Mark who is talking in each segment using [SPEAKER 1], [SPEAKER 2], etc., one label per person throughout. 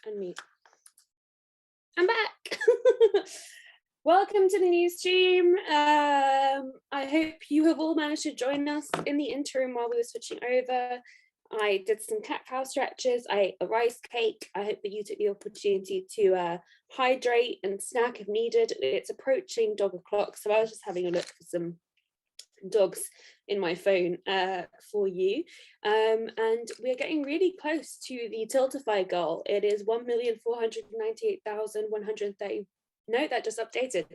[SPEAKER 1] unmute. I'm back. Welcome to the new stream. I hope you have all managed to join us in the interim while we were switching over. I did some cat-cow stretches. I ate a rice cake. I hope that you took the opportunity to hydrate and snack if needed. It's approaching dog o'clock, so I was just having a look for some dogs in my phone for you, and we're getting really close to the Tiltify goal. It is 1,498,130. No, that just updated.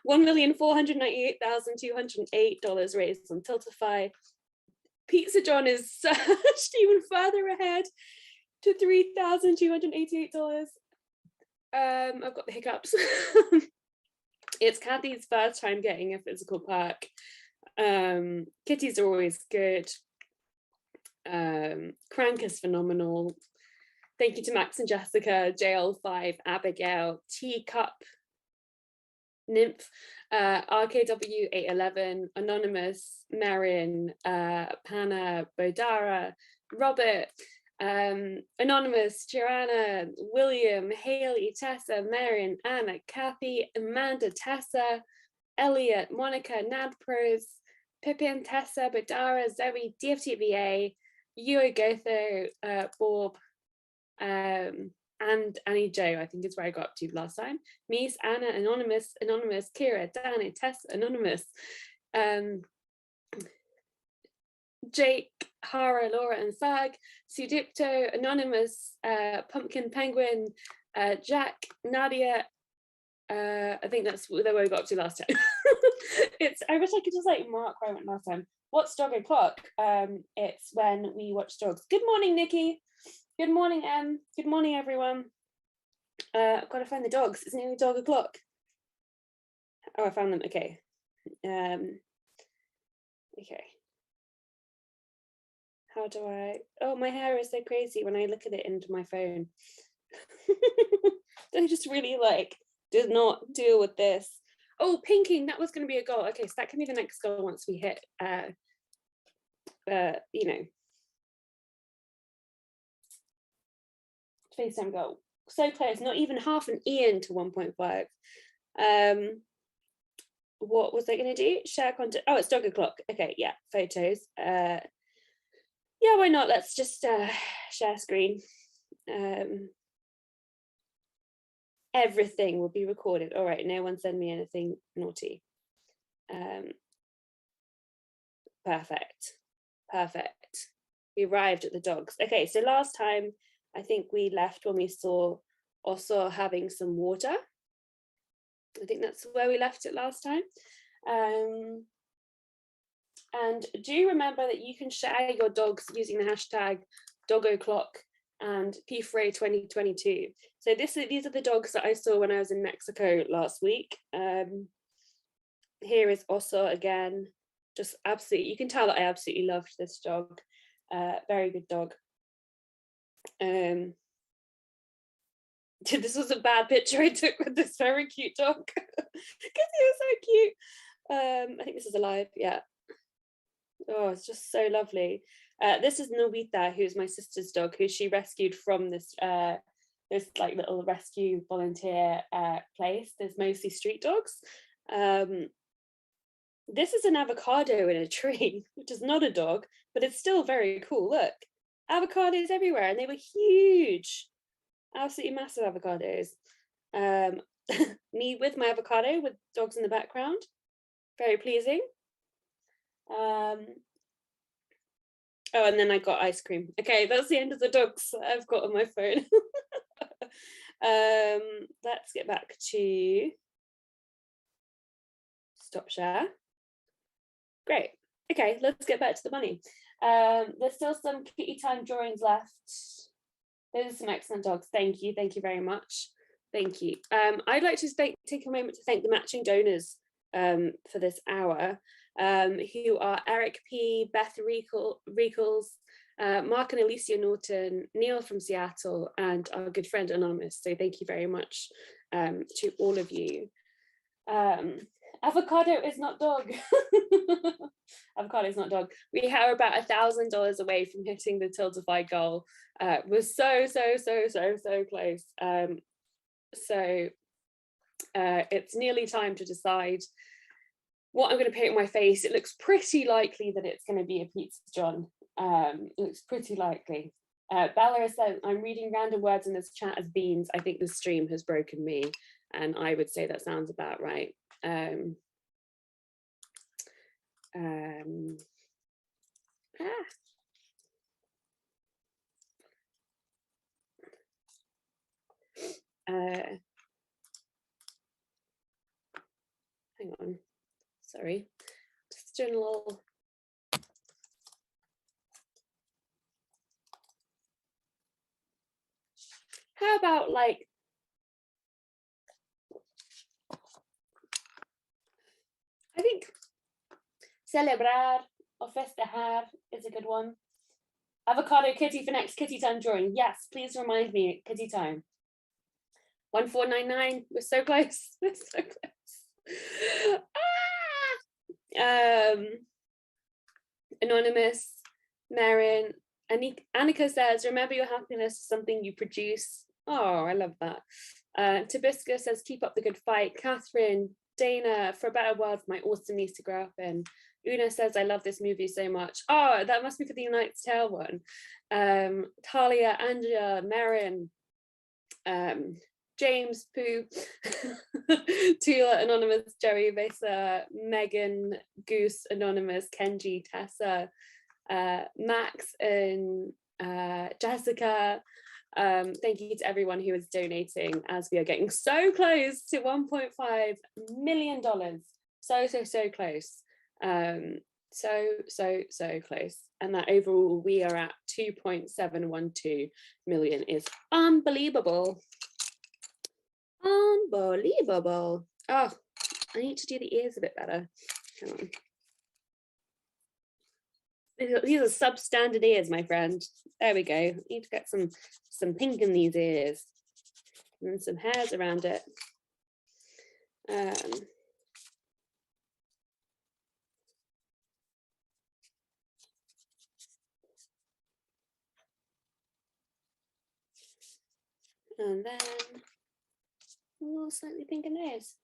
[SPEAKER 1] $1,498,208 raised on Tiltify. Pizza John is surged even further ahead to $3,288. I've got the hiccups. It's Kathy's first time getting a physical perk. Kitties are always good. Crank is phenomenal. Thank you to Max and Jessica, JL5, Abigail, Teacup, Nymph, RKW811, Anonymous, Marin, Panna, Bodara, Robert, Anonymous, Joanna, William, Haley, Tessa, Marin, Anna, Kathy, Amanda, Tessa, Elliot, Monica, Nadpros, Pippin, Tessa, Bodara, Zoe, DFTVA, Yuo Gotho, Bob, and Annie Jo, I think is where I got up to last time. Mies, Anna, Anonymous, Kira, Danny, Tess, Anonymous, Jake, Hara, Laura, and Sag, Sudipto, Anonymous, Pumpkin Penguin, Jack, Nadia. I think that's where we got up to last time. I wish I could just like mark where I went last time. What's dog o'clock? It's when we watch dogs. Good morning, Nikki. Good morning, Em. Good morning, everyone. I've got to find the dogs. It's nearly dog o'clock. Oh, I found them. Okay. Okay. How do I? Oh, my hair is so crazy when I look at it into my phone. I just really like did not deal with this. Oh, pinking, that was going to be a goal. Okay, so that can be the next goal once we hit, you know, FaceTime goal. So close, not even half an Ian to 1.5. What was I going to do? Share content. Oh, it's dog o'clock. Okay, yeah, photos. Yeah, why not? Let's just share screen. Everything will be recorded. All right, no one send me anything naughty. Perfect. We arrived at the dogs. Okay, so last time I think we left when we saw Oso having some water. I think that's where we left it last time. And do remember that you can share your dogs using the hashtag #DogOclock and P4A 2022. So these are the dogs that I saw when I was in Mexico last week. Here is Oso again, just absolutely, you can tell that I absolutely loved this dog. Very good dog. This was a bad picture I took with this very cute dog because he was so cute. I think this is alive, yeah. Oh, it's just so lovely. This is Nobita, who's my sister's dog, who she rescued from this like little rescue volunteer place. There's mostly street dogs. This is an avocado in a tree, which is not a dog, but it's still very cool. Look, avocados everywhere, and they were huge, absolutely massive avocados. Me with my avocado with dogs in the background, very pleasing. Oh, and then I got ice cream. Okay, that's the end of the dogs I've got on my phone. Let's get back to stop share. Great. Okay, let's get back to the money. There's still some kitty time drawings left. Those are some excellent dogs. Thank you very much. Thank you. I'd like to take a moment to thank the matching donors for this hour, who are Eric P, Beth Rickles, Mark and Alicia Norton, Neil from Seattle, and our good friend Anonymous. So thank you very much to all of you. Avocado is not dog. Avocado is not dog. We are about $1,000 away from hitting the Tiltify goal. We're so close. So it's nearly time to decide what I'm going to paint on my face. It looks pretty likely that it's going to be a Pizza John. It looks pretty likely. Bella said, I'm reading random words in this chat as beans. I think the stream has broken me. And I would say that sounds about right. Hang on, sorry, just doing a little. How about like, I think celebrar or festejar is a good one. Avocado kitty for next kitty time drawing. Yes, please remind me at kitty time. 1499. We're so close. We're so close. Anonymous, Marin, Annika says, remember your happiness is something you produce. Oh, I love that. Tabisca says, keep up the good fight. Catherine, Dana, for a better world for my awesome niece to grow up in. Una says, I love this movie so much. Oh, that must be for the Knight's Tale one. Talia, Angela, Marin, James, Pooh, Tula, Anonymous, Jerry, Vesa, Megan, Goose, Anonymous, Kenji, Tessa, Max, and Jessica. Thank you to everyone who is donating as we are getting so close to $1.5 million. So close. So close. And that overall we are at 2.712 million is unbelievable. Unbelievable. Oh, I need to do the ears a bit better. Hang on. These are substandard ears, my friend. There we go. I need to get some pink in these ears and some hairs around it. And then a little slightly pinker nose.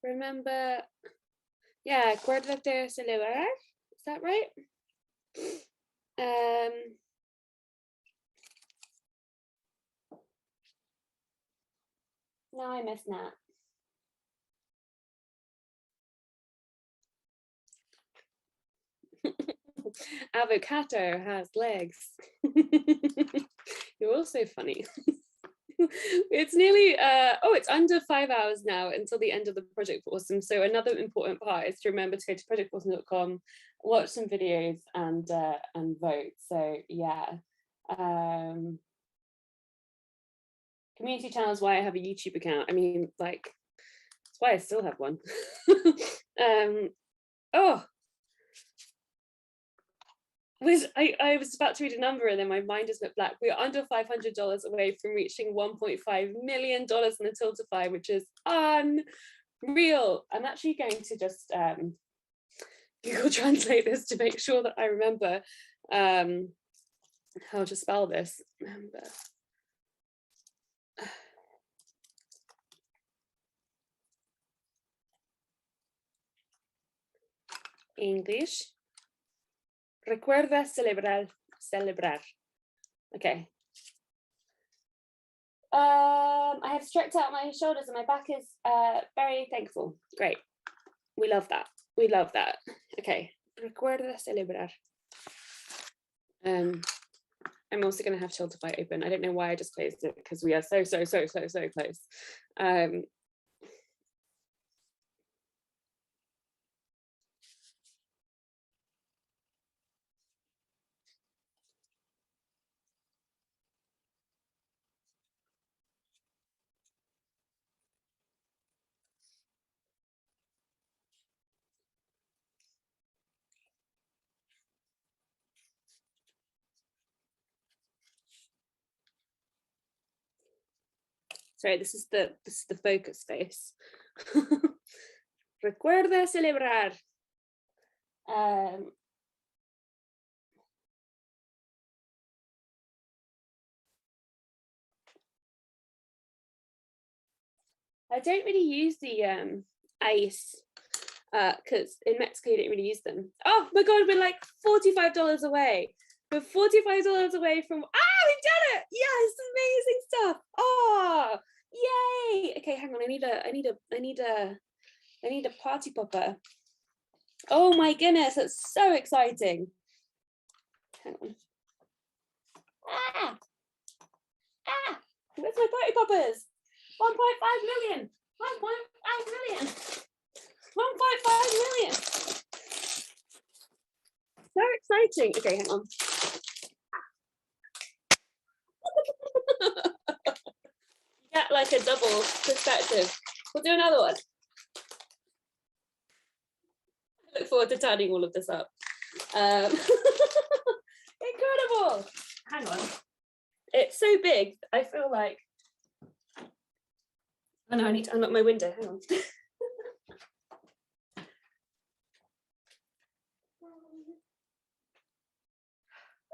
[SPEAKER 1] Remember, yeah, acuérdate celebrar, is that right? Now I miss Nat. Avocado has legs. You're also funny. It's nearly it's under 5 hours now until the end of the Project Awesome. So another important part is to remember to go to projectawesome.com, watch some videos and vote. So yeah. Community channel is why I have a YouTube account. I mean, like, that's why I still have one. Oh, I was about to read a number and then my mind just went black. We're under $500 away from reaching $1.5 million in the Tiltify, which is unreal. I'm actually going to just Google Translate this to make sure that I remember how to spell this. Remember. English. Recuerda celebrar. Okay. I have stretched out my shoulders and my back is very thankful. Great. We love that. We love that. Okay. Recuerda celebrar. I'm also going to have Tiltify open. I don't know why I just closed it because we are so close. Sorry, this is the focus face. Recuerda celebrar. I don't really use the ice because in Mexico you don't really use them. Oh my god, we're like $45 away. We're $45 away from, we've done it! Yes, amazing stuff. Oh, yay! Okay, hang on, I need a party popper. Oh my goodness, that's so exciting. Hang on. Where's my party poppers? 1.5 million. 1.5 million. 1.5 million. So exciting. Okay, hang on. You get like a double perspective. We'll do another one. I look forward to tidying all of this up. Incredible. Hang on. It's so big. I feel like, oh no, I need to unlock my window. Hang on.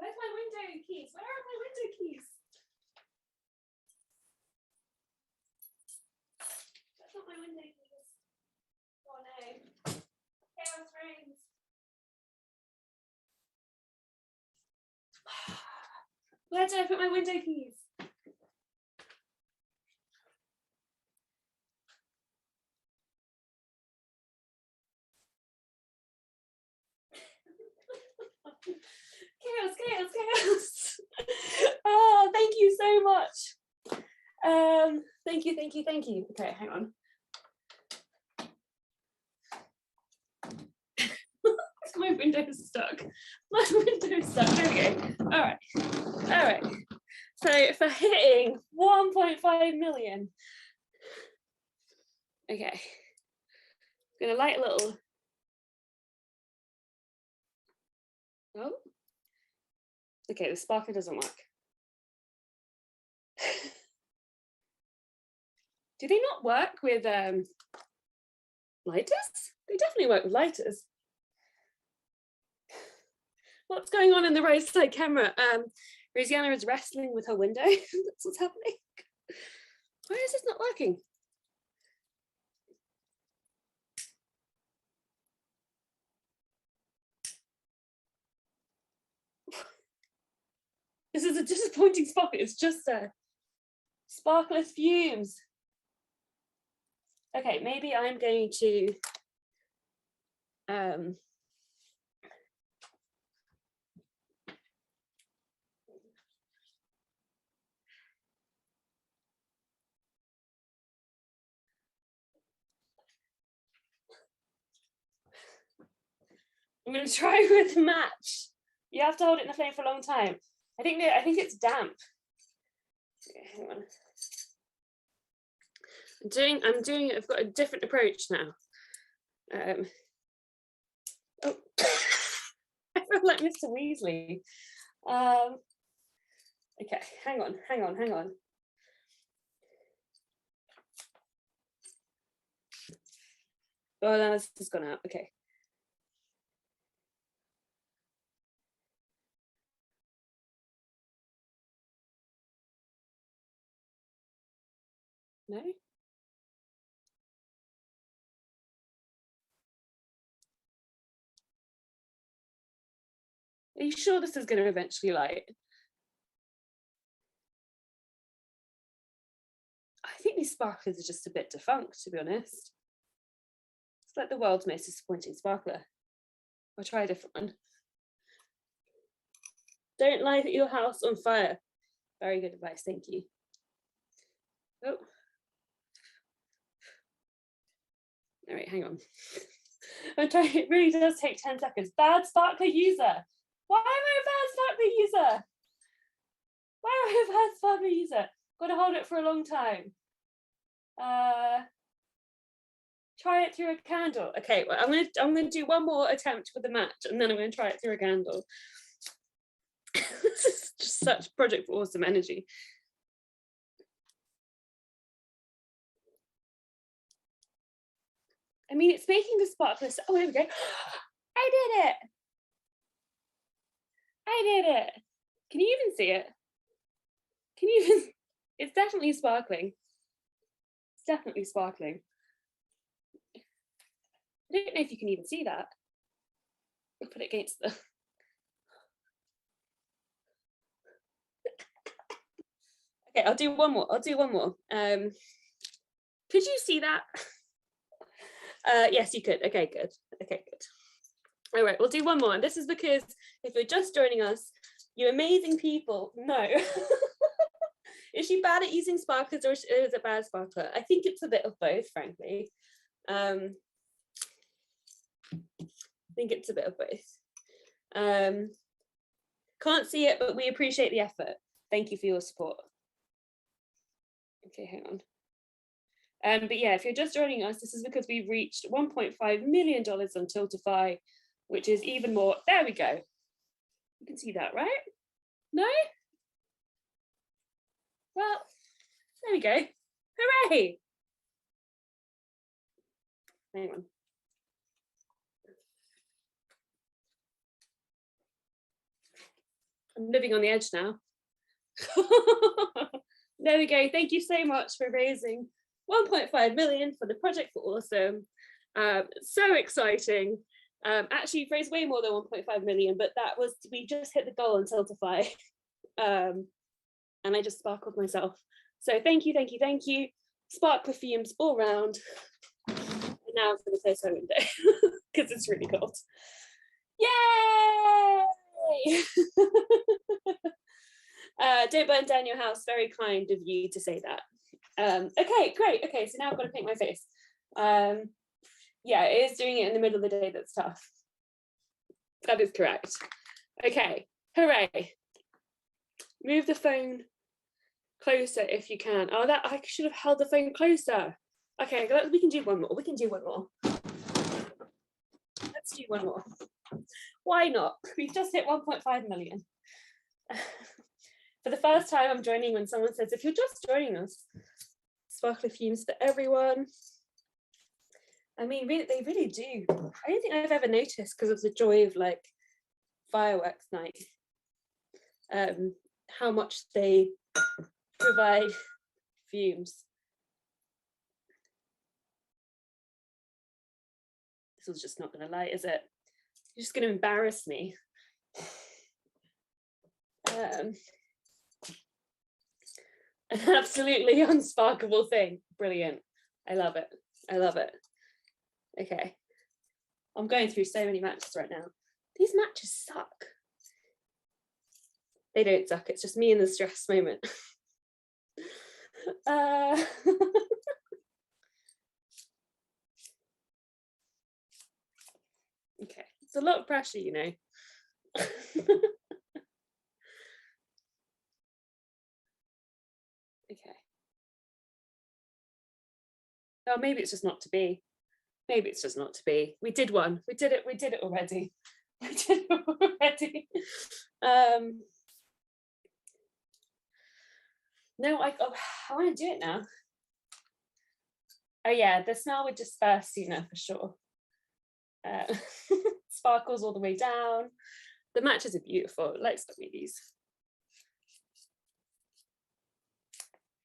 [SPEAKER 1] Where's my window keys? Where are my window keys? That's not my window keys. Oh no. Chaos reigns. Where did I put my window keys? Chaos, chaos, chaos. Oh, thank you so much. Thank you, thank you, thank you. Okay, hang on. My window's stuck. My window's stuck. There we go. All right. All right. So for hitting 1.5 million. Okay. I'm gonna light a little. Oh. Okay, the sparkler doesn't work. Do they not work with lighters? They definitely work with lighters. What's going on in the right side camera? Rosianna is wrestling with her window. That's what's happening. Why is this not working? This is a disappointing spot. It's just sparkless fumes. Okay, maybe I'm going to I'm going to try with a match. You have to hold it in the flame for a long time. I think it's damp. Okay, hang on. I've got a different approach now. Oh, I feel like Mr. Weasley. Okay, hang on. Oh, no, this has gone out. Okay. No? Are you sure this is going to eventually light? I think these sparklers are just a bit defunct, to be honest. It's like the world's most disappointing sparkler. I'll try a different one. Don't light your house on fire. Very good advice, thank you. Oh. All right, hang on. I'm trying, it really does take 10 seconds. Bad sparkler user. Why am I a bad sparkler user? Why am I a bad sparkler user? Got to hold it for a long time. Try it through a candle. Okay, well, I'm gonna do one more attempt with the match, and then I'm gonna try it through a candle. This is just such Project for Awesome energy. I mean, it's making the sparkler. Oh, there we go. I did it. I did it. Can you even see it? Can you even? It's definitely sparkling. It's definitely sparkling. I don't know if you can even see that. I'll put it against the. Okay, I'll do one more. Could you see that? Yes, you could. Okay, good. Okay, good. All right, we'll do one more. And this is because if you're just joining us, you amazing people know. Is she bad at using sparklers or is it bad sparkler? I think it's a bit of both, frankly. I think it's a bit of both. Can't see it, but we appreciate the effort. Thank you for your support. Okay, hang on. But yeah, if you're just joining us, this is because we've reached $1.5 million on Tiltify, which is even more. There we go. You can see that, right? No? Well, there we go. Hooray! Hang on. I'm living on the edge now. There we go. Thank you so much for raising 1.5 million for the Project for Awesome. So exciting. Actually, you've raised way more than 1.5 million, but that was, we just hit the goal on Tiltify. And I just sparkled myself. So thank you, thank you, thank you. Sparkler fumes all round. And now I'm going to close my window because it's really cold. Yay! Don't burn down your house. Very kind of you to say that. Okay, great. Okay, so now I've got to paint my face. Yeah, it is doing it in the middle of the day that's tough. That is correct. Okay, hooray. Move the phone closer if you can. Oh, that I should have held the phone closer. Okay, we can do one more. We can do one more. Let's do one more. Why not? We've just hit 1.5 million. For the first time, I'm joining when someone says, if you're just joining us, sparkler fumes for everyone. I mean, they really do. I don't think I've ever noticed because of the joy of like fireworks night, how much they provide fumes. This was just not going to light, is it? You're just going to embarrass me. An absolutely unsparkable thing. Brilliant. I love it. I love it. Okay. I'm going through so many matches right now. These matches suck. They don't suck. It's just me in the stress moment. Okay. It's a lot of pressure, you know. Okay. Oh, maybe it's just not to be. Maybe it's just not to be. We did one. We did it. We did it already. We did it already. No, I want to do it now. Oh yeah, the smell would disperse sooner for sure. Sparkles all the way down. The matches are beautiful. Let's stop me these.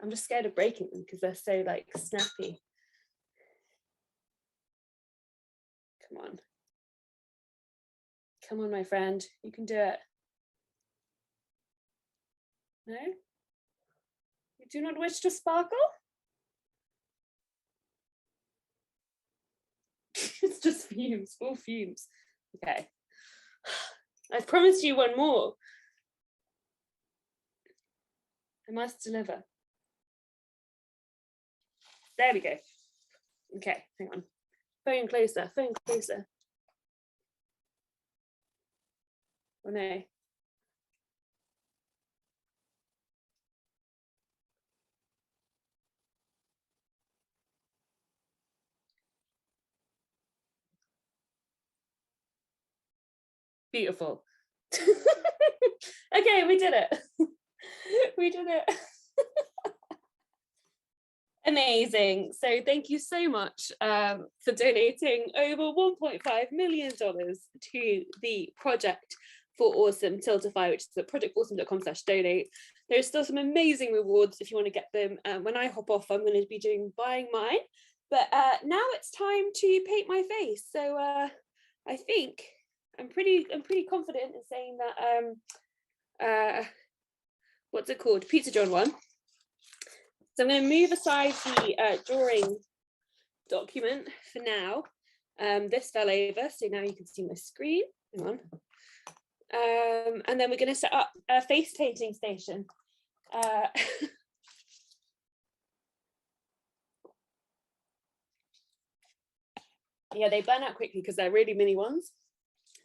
[SPEAKER 1] I'm just scared of breaking them because they're so like snappy. Come on. Come on, my friend. You can do it. No? You do not wish to sparkle? It's just fumes, all fumes. Okay. I've promised you one more. I must deliver. There we go. Okay, hang on. Phone closer, phone closer. Oh no. Beautiful. Okay, we did it. We did it. Amazing. So thank you so much for donating over $1.5 million to the project for Awesome Tiltify, which is at projectawesome.com/donate. There's still some amazing rewards if you want to get them. When I hop off, I'm going to be buying mine. But now it's time to paint my face. So I think I'm pretty confident in saying that what's it called? Pizza John won. So I'm going to move aside the drawing document for now. This fell over, so now you can see my screen. Hang on. And then we're going to set up a face painting station. Yeah, they burn out quickly because they're really mini ones.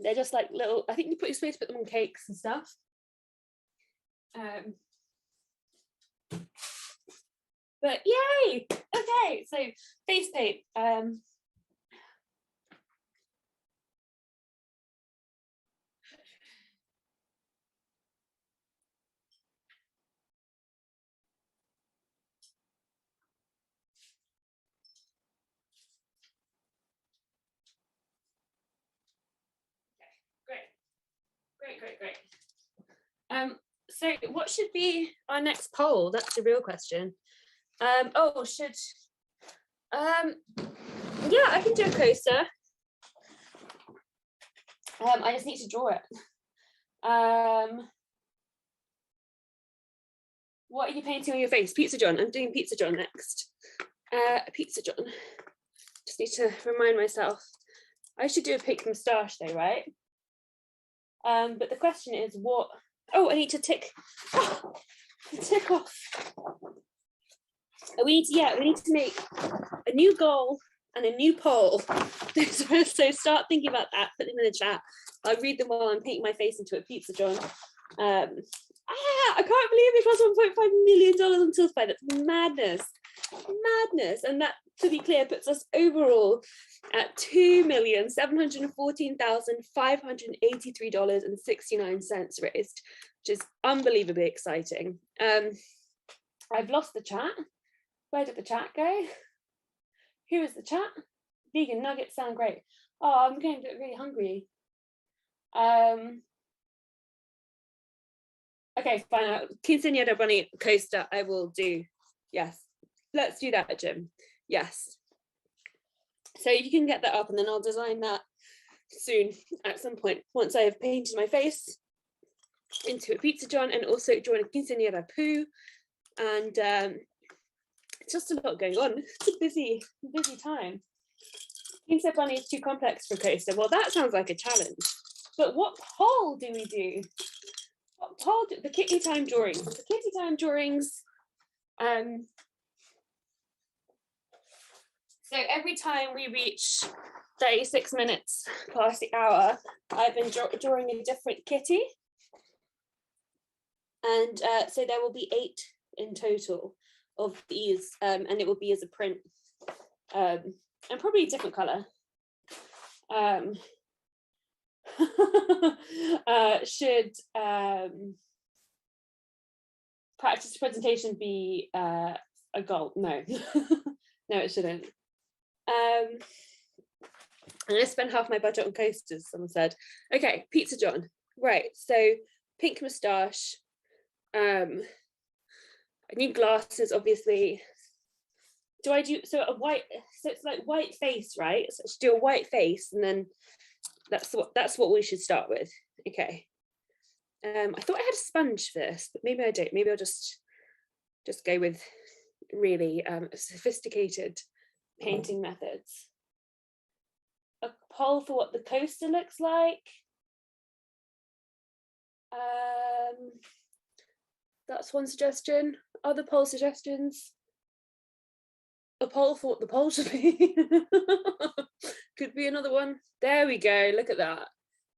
[SPEAKER 1] They're just like little, I think you're supposed to put them on cakes and stuff. But yay! Okay, so face paint. Great. So what should be our next poll? That's the real question. Yeah, I can do a coaster. I just need to draw it. What are you painting on your face? Pizza John. I'm doing Pizza John next. Pizza John. Just need to remind myself. I should do a pink moustache though, right? But the question is what? Oh, I need to tick off. We need to make a new goal and a new poll. So start thinking about that, put them in the chat. I'll read them while I'm painting my face into a Pizza John. I can't believe it cost $1.5 million on Tiltify. That's madness. And that, to be clear, puts us overall at $2,714,583.69 raised, which is unbelievably exciting. I've lost the chat. Where did the chat go? Who is the chat? Vegan nuggets sound great. Oh, I'm getting really hungry. Okay, fine. Quinceañera bunny coaster, I will do. Yes, let's do that, Jim. Yes. So you can get that up, and then I'll design that soon at some point once I have painted my face into a Pizza John and also drawn a Quinceañera poo. And it's just a lot going on. It's a busy time. Quinceañera bunny is too complex for coaster. Well, that sounds like a challenge. But what poll do we do? What poll do the kitty time drawings? The kitty time drawings. So every time we reach 36 minutes past the hour, I've been drawing a different kitty. And so there will be 8 in total of these, and it will be as a print, and probably a different color. Should practice presentation be a goal? No, no, it shouldn't. I'm going to spend half my budget on coasters, someone said. Okay, Pizza John. Right, so pink moustache. I need glasses, obviously. Do I do, so a white, so it's like white face, right? So I should do a white face, and then that's what we should start with. Okay. I thought I had a sponge for this, but maybe I don't. Maybe I'll just go with really sophisticated painting methods. A poll for what the coaster looks like. That's one suggestion. Other poll suggestions? A poll for what the poll should be. Could be another one. There we go. Look at that.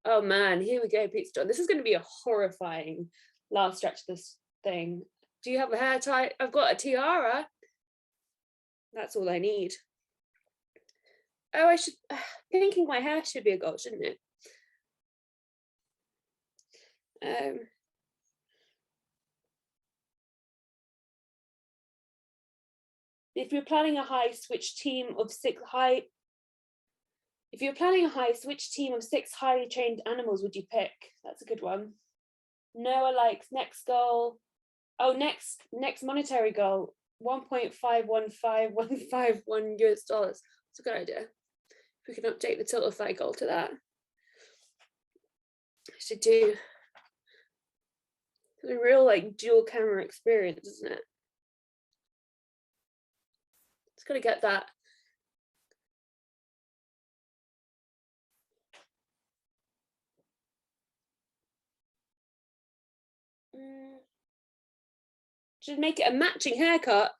[SPEAKER 1] Oh man, here we go, Pizza John. This is going to be a horrifying last stretch of this thing. Do you have a hair tie? I've got a tiara. That's all I need. Oh, I should, thinking my hair should be a goal, shouldn't it? If you're planning a heist, which team of six high if you're planning a heist, which team of 6 highly trained animals would you pick? That's a good one. Noah likes next goal. Oh, next monetary goal, 1.515151 US dollars. It's a good idea. If we can update the Tiltify goal to that. I should do a real like dual camera experience, isn't it? It's gotta get that. Should make it a matching haircut.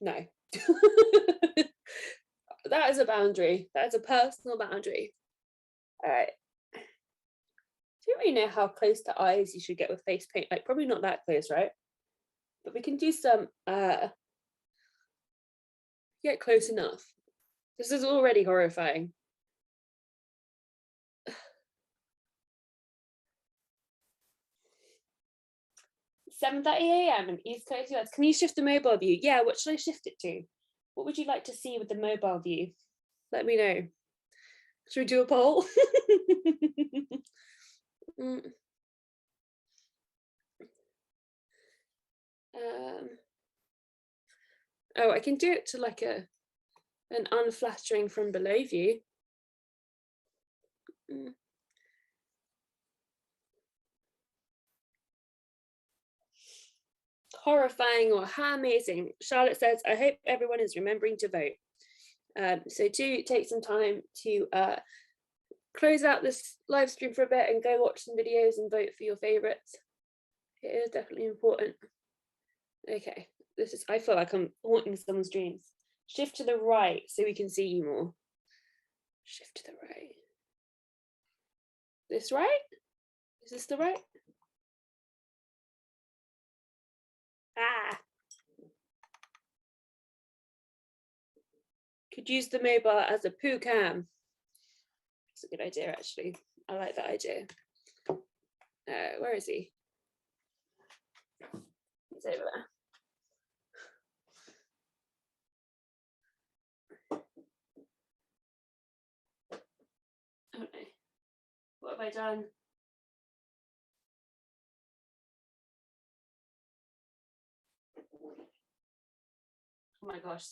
[SPEAKER 1] No. That is a boundary. That is a personal boundary. All right. I don't really know how close to eyes you should get with face paint. Like probably not that close, right? But we can do some get close enough. This is already horrifying. 7:30 a.m. in East Coast US. Can you shift the mobile view? Yeah, what should I shift it to? What would you like to see with the mobile view? Let me know. Should we do a poll? Oh, I can do it to like an unflattering from below view. Horrifying or amazing. Charlotte says, I hope everyone is remembering to vote. So do take some time to close out this live stream for a bit and go watch some videos and vote for your favorites. It is definitely important. Okay, I feel like I'm haunting someone's dreams. Shift to the right so we can see you more. Shift to the right. This right? Is this the right? Ah. Could use the mobile as a poo cam. That's a good idea, actually. I like that idea. Where is he? He's over there. Oh no. What have I done? Oh my gosh.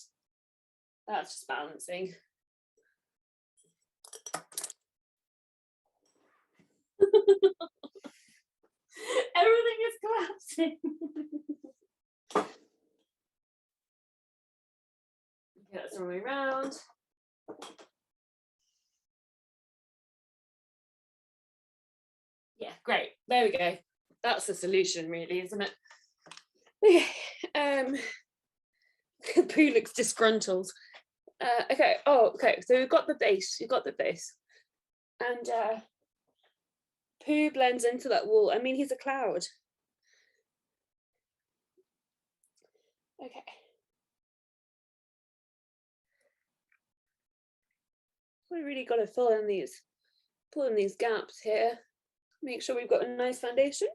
[SPEAKER 1] That's just balancing. Everything is collapsing. Okay, that's the wrong way around. Yeah, great. There we go. That's the solution, really, isn't it? Okay. Pooh looks disgruntled. Okay. Oh, okay. So we've got the base. You've got the base, and Pooh blends into that wall. I mean, he's a cloud. Okay. We really got to fill in these gaps here. Make sure we've got a nice foundation.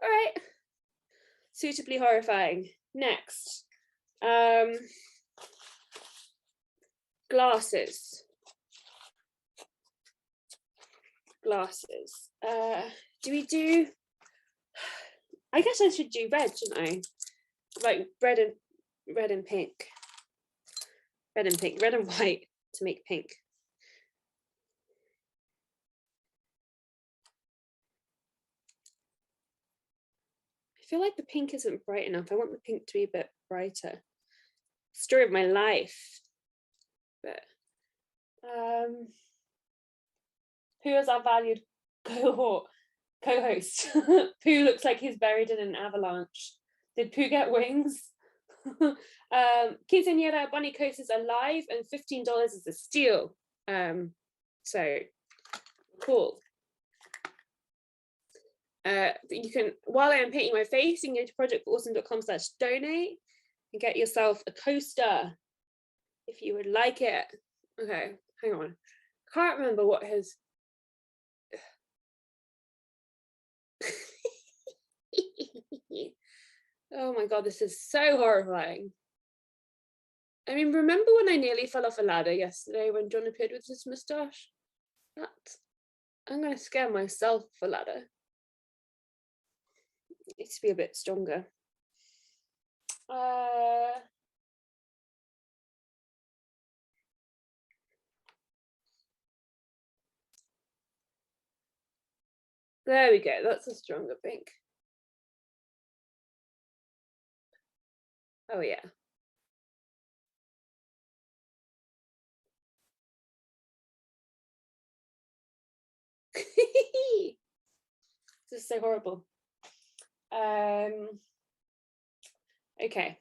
[SPEAKER 1] All right. Suitably horrifying. Next. Glasses. Do we do, I guess I should do red, shouldn't I? Like red and pink. Red and white to make pink. I feel like the pink isn't bright enough. I want the pink to be a bit brighter. Story of my life. But who is our valued co-host? Pooh looks like he's buried in an avalanche. Did Pooh get wings? Quinceañera Bunny Coast is alive and $15 is a steal. So cool. You can, while I am painting my face, you can go to projectforawesome.com/donate and get yourself a coaster if you would like it. Okay, hang on. I can't remember what his oh my god, this is so horrifying. I mean, remember when I nearly fell off a ladder yesterday when John appeared with his moustache? I'm going to scare myself off a ladder. It needs to be a bit stronger. There we go. That's a stronger pink. Oh yeah. This is so horrible. Okay.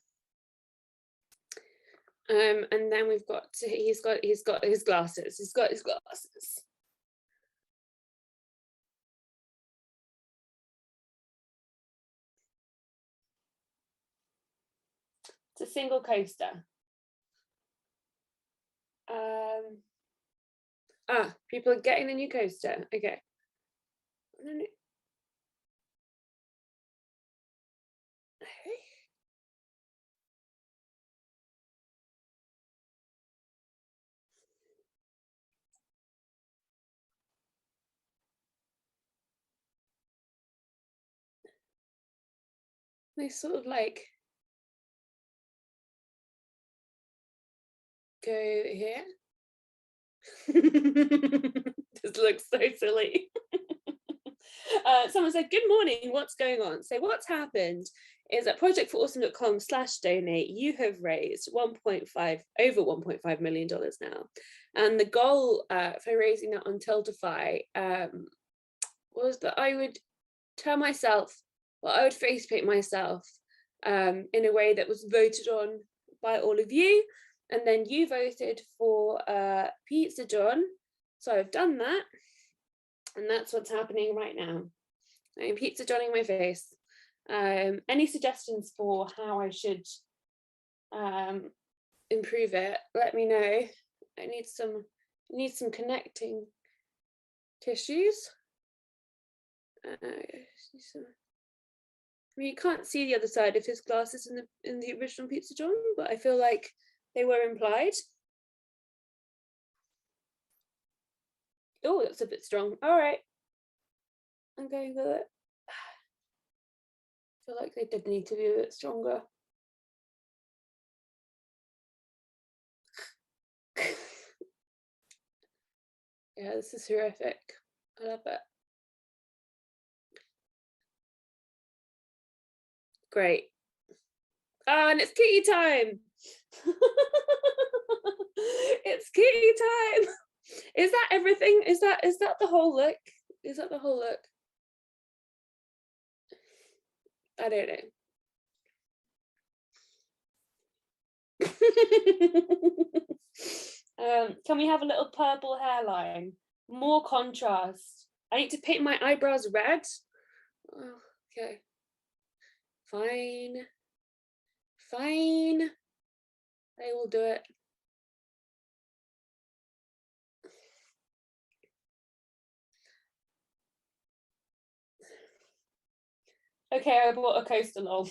[SPEAKER 1] And then we've got he's got his glasses. He's got his glasses. It's a single coaster. People are getting the new coaster. Okay. They sort of like go here. This looks so silly. Someone said, good morning, what's going on? So what's happened is at projectforawesome.com/donate, you have raised over $1.5 million now. And the goal for raising that on Tiltify was that I would I would face paint myself in a way that was voted on by all of you. And then you voted for Pizza John. So I've done that. And that's what's happening right now. I'm Pizza Johning my face. Any suggestions for how I should improve it? Let me know. I need some connecting tissues. I mean, you can't see the other side of his glasses in the original Pizza John, but I feel like they were implied. Oh, that's a bit strong. All right, I'm going with it. I feel like they did need to be a bit stronger. Yeah, this is horrific. I love it. Great. Oh, and it's kitty time. It's kitty time. Is that everything? Is that the whole look? Is that the whole look? I don't know. Can we have a little purple hairline? More contrast. I need to paint my eyebrows red. Oh, okay. Fine. I will do it. Okay, I bought a coaster lol.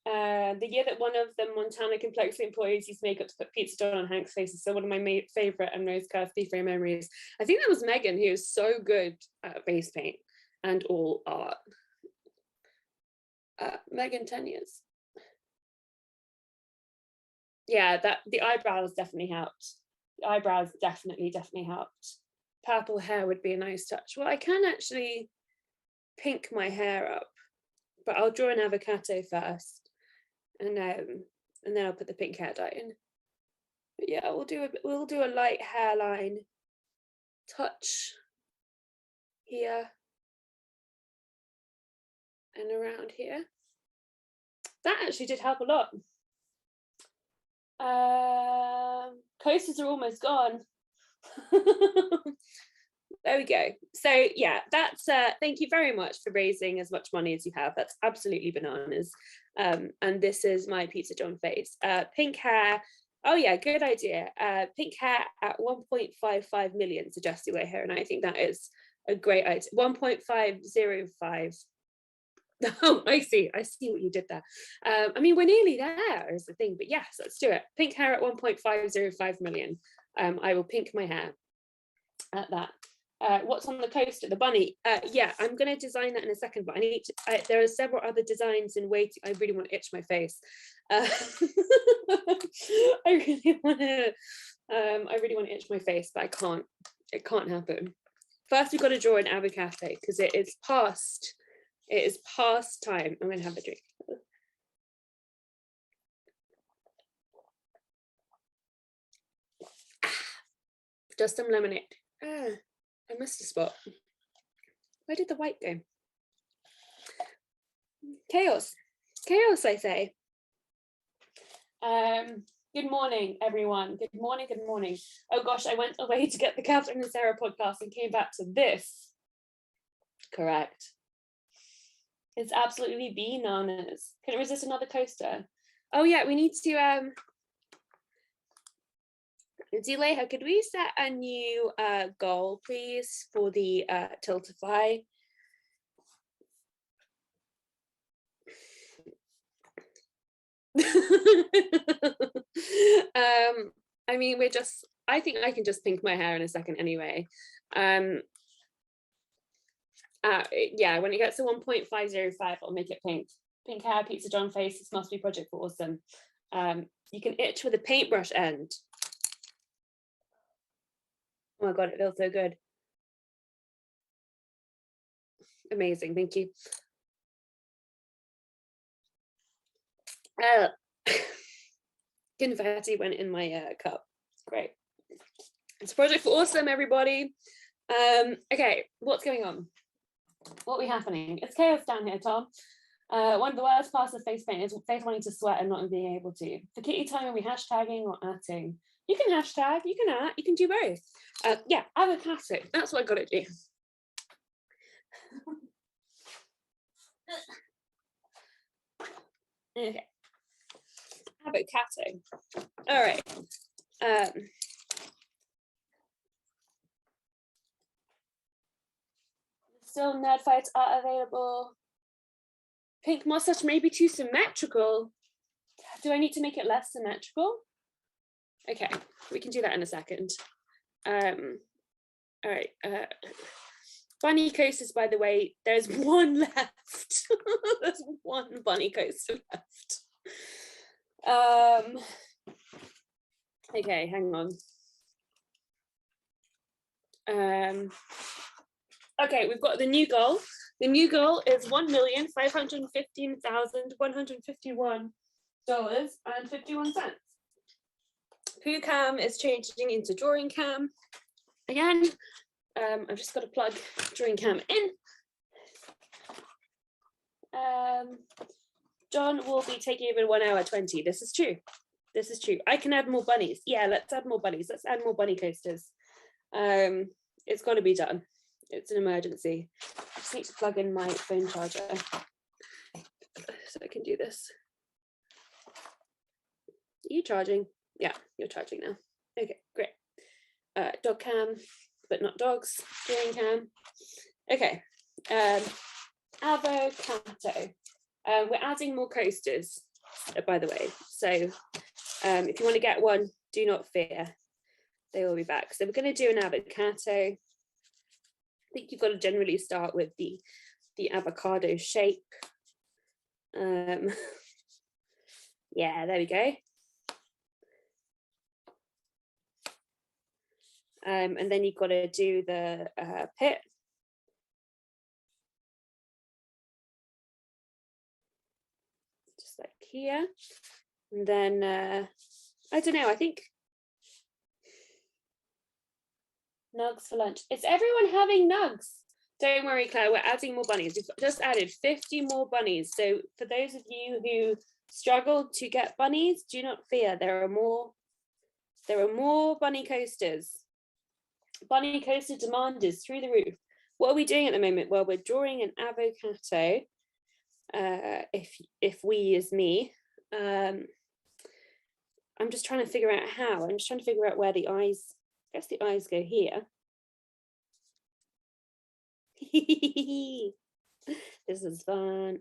[SPEAKER 1] The year that one of the Montana Complexly employees used makeup to put Pizza John on Hank's face is still one of my favorite and most curvy frame memories. I think that was Megan, who is so good at face paint and all art. Megan, 10 years. Yeah, that the eyebrows definitely helped. The eyebrows definitely helped. Purple hair would be a nice touch. Well, I can actually pink my hair up, but I'll draw an avocado first, and then I'll put the pink hair dye in. But yeah, we'll do a light hairline touch here and around here. That actually did help a lot. Coasters are almost gone. There we go. So yeah, that's thank you very much for raising as much money as you have. That's absolutely bananas. And this is my Pizza John face. Pink hair. Oh yeah, good idea. Pink hair at 1.55 million, suggested way here, and I think that is a great idea. 1.505 Oh, I see what you did there. I mean, we're nearly there is the thing, but yes, let's do it. Pink hair at 1.505 million. I will pink my hair at that. What's on the coaster? The bunny. Yeah, I'm going to design that in a second, but I need to, there are several other designs in waiting. I really want to itch my face. I really want to itch my face, but I can't. It can't happen. First, we've got to draw an avocado because it is past time. I'm going to have a drink. Just some lemonade. I missed a spot. Where did the white go? Chaos, I say. Good morning, everyone. Good morning. Oh gosh, I went away to get the Catherine and Sarah podcast and came back to this. Correct. It's absolutely bananas. Can it resist another coaster? Oh yeah, we need to Zuleha, could we set a new goal, please, for the Tiltify? I mean, I think I can just pink my hair in a second anyway. Yeah, when it gets to 1.505, I'll make it pink. Pink hair, Pizza John face, this must be Project for Awesome. You can itch with a paintbrush end. Oh my God, it feels so good. Amazing, thank you. Confetti went in my cup. Great. It's Project for Awesome, everybody. Okay, what's going on? What are we happening? It's chaos down here, Tom. One of the worst parts of face paint is face wanting to sweat and not being able to. For kitty time, are we hashtagging or atting? You can hashtag, you can at, you can do both. Yeah, avocado, that's what I gotta do. Okay, avocado. All right. Still nerd fights are available. Pink mustache may be too symmetrical. Do I need to make it less symmetrical? Okay, we can do that in a second. All right. Bunny coasters, by the way, there's one left. There's one bunny coaster left. Okay, hang on. Okay, we've got the new goal. The new goal is $1,515,151.51. Poo Cam is changing into Drawing Cam again. I've just got to plug Drawing Cam in. John will be taking over 1 hour 20. This is true. I can add more bunnies. Yeah, let's add more bunnies. Let's add more bunny coasters. It's got to be done. It's an emergency. I just need to plug in my phone charger so I can do this. Are you charging? Yeah, you're charging now. Okay, great. Dog cam, but not dogs. Drawing cam. Okay. Avocado. We're adding more coasters, by the way. So if you want to get one, do not fear. They will be back. So we're going to do an avocado. I think you've got to generally start with the avocado shape. Yeah, there we go. And then you've got to do the pit. Just like here. And then, I don't know, I think nugs for lunch. Is everyone having nugs? Don't worry, Claire, we're adding more bunnies. We've just added 50 more bunnies. So for those of you who struggled to get bunnies, do not fear. There are more bunny coasters. Bunny coaster demand is through the roof. What are we doing at the moment? Well, we're drawing an avocado. If we is me. I'm just trying to figure out how. I'm just trying to figure out where the eyes, I guess the eyes go here. This is fun.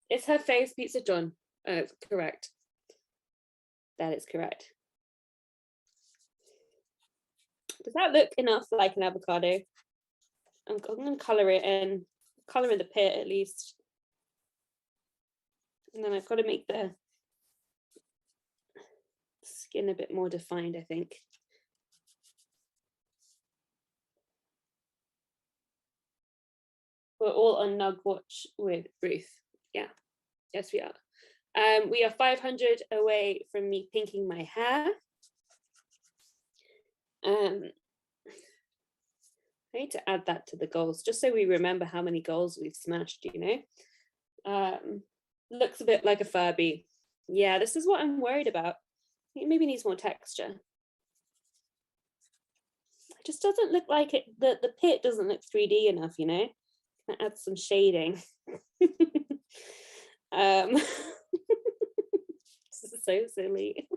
[SPEAKER 1] Is her face Pizza John? Correct. That is correct. Does that look enough like an avocado? I'm going to colour it in, colour in the pit at least. And then I've got to make the skin a bit more defined, I think. We're all on Nug Watch with Ruth. Yeah, yes we are. We are 500 away from me pinking my hair. I need to add that to the goals, just so we remember how many goals we've smashed, you know. Looks a bit like a Furby. Yeah, this is what I'm worried about. It maybe needs more texture. It just doesn't look like it, the pit doesn't look 3D enough, you know. Can I add some shading? This is so silly.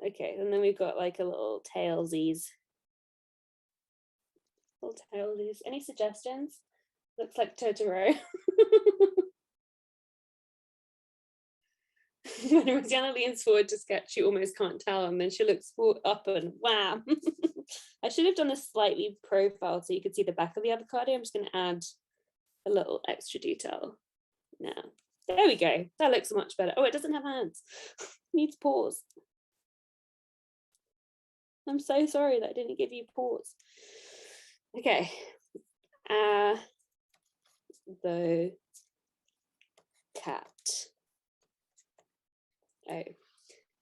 [SPEAKER 1] Okay, and then we've got like a little tailsies. Little tailsies. Any suggestions? Looks like Totoro. When Rosanna leans forward to sketch, you almost can't tell, and then she looks up and wham. I should have done a slightly profile so you could see the back of the avocado. I'm just going to add a little extra detail now. There we go. That looks much better. Oh, it doesn't have hands. Needs paws. I'm so sorry that I didn't give you paws. Okay. The cat. Oh,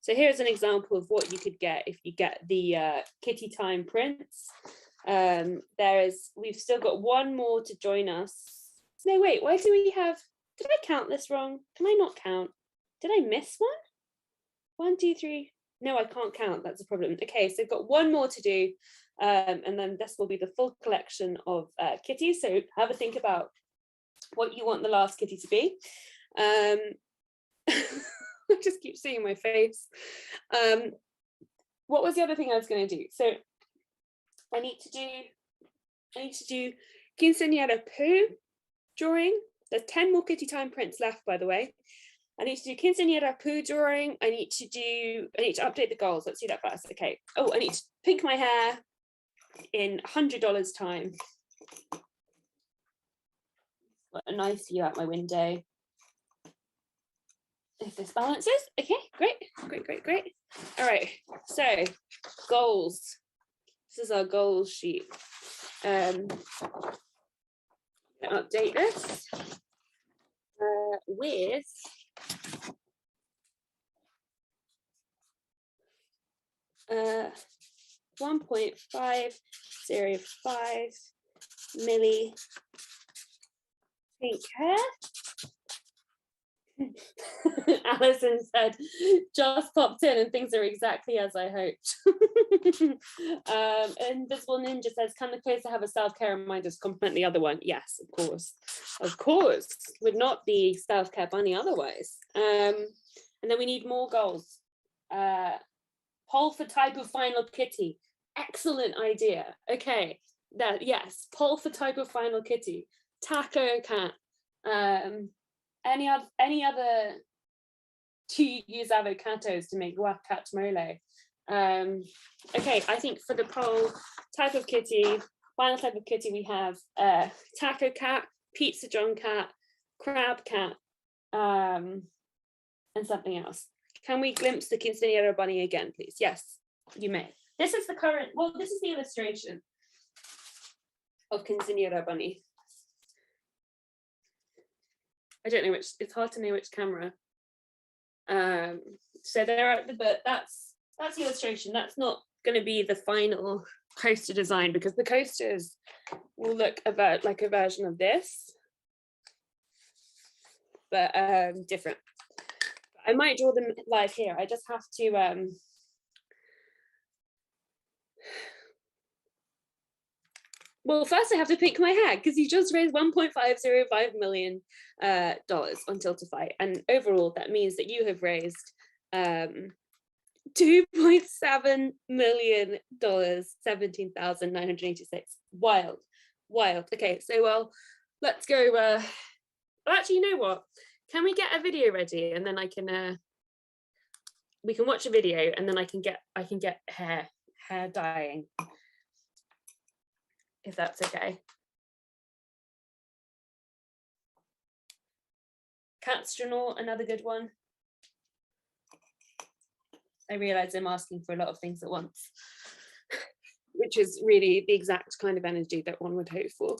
[SPEAKER 1] so here's an example of what you could get if you get the Kitty Time prints. We've still got one more to join us. No, wait, why do we have, did I count this wrong? Can I not count? Did I miss one? 1, 2, 3. No, I can't count. That's a problem. Okay, so I've got one more to do. And then this will be the full collection of kitties. So have a think about what you want the last kitty to be. I just keep seeing my face. What was the other thing I was going to do? So I need to do Quinceañera poo drawing. There's 10 more Kitty Time prints left, by the way. I need to do Quinceañera poo drawing. I need to update the goals. Let's do that first. Okay. Oh, I need to pink my hair in $100 time. Got a nice view out my window. If this balances, okay, great. All right, so goals. This is our goals sheet. Update this with $1.505 milli pink hair. Alison said, just popped in and things are exactly as I hoped. Invisible Ninja says, can the closer have a self-care reminder to complement the other one? Yes, of course, would not be self-care bunny otherwise. And then we need more goals. Poll for type of final kitty. Excellent idea. Okay, yes, poll for type of final kitty. Taco cat. Any other to use avocados to make guacamole. Okay, I think for the poll, type of kitty, final type of kitty, we have taco cat, pizza John cat, crab cat, and something else. Can we glimpse the Quinceañera bunny again, please? Yes, you may. This is the current, well, this is the illustration of Quinceañera bunny. I don't know which, it's hard to know which camera. So there are, but that's the illustration. That's not going to be the final coaster design because the coasters will look about like a version of this, but different. I might draw them live here. I just have to well, first I have to pick my hair because you just raised $1.505 million on Tiltify, and overall that means that you have raised $2.7 million, 17,986. Wild. Wild. Okay, so well, let's go. Well, actually, you know what? Can we get a video ready, and then I can we can watch a video, and then I can get hair dyeing, if that's okay. Catstronaut, another good one. I realize I'm asking for a lot of things at once, which is really the exact kind of energy that one would hope for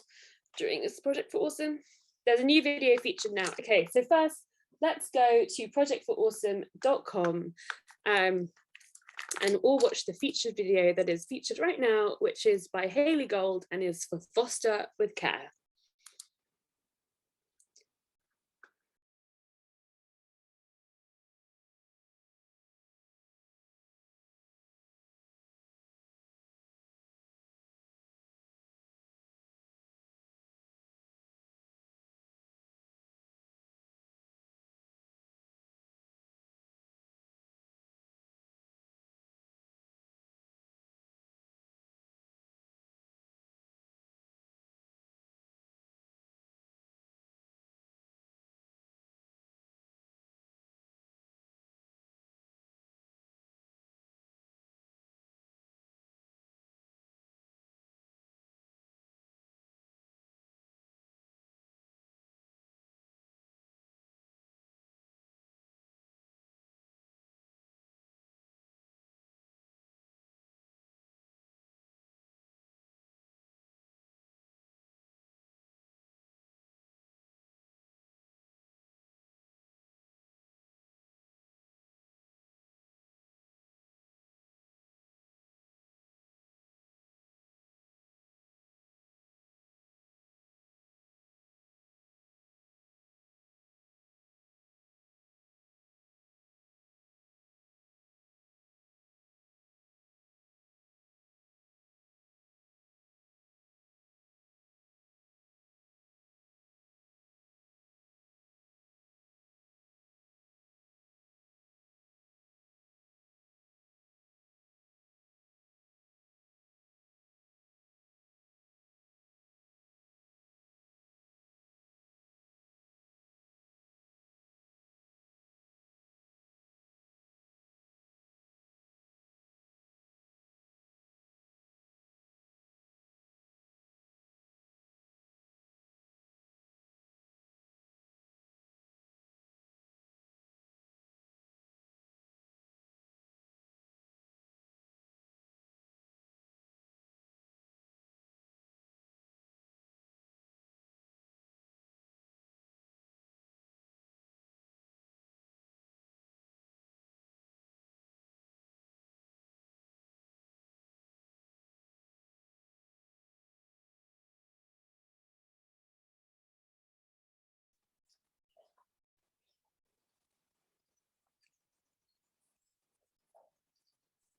[SPEAKER 1] during this Project for Awesome. There's a new video featured now. Okay, so first, let's go to projectforawesome.com and all watch the featured video that is featured right now, which is by Hayley Gold and is for Foster with Care.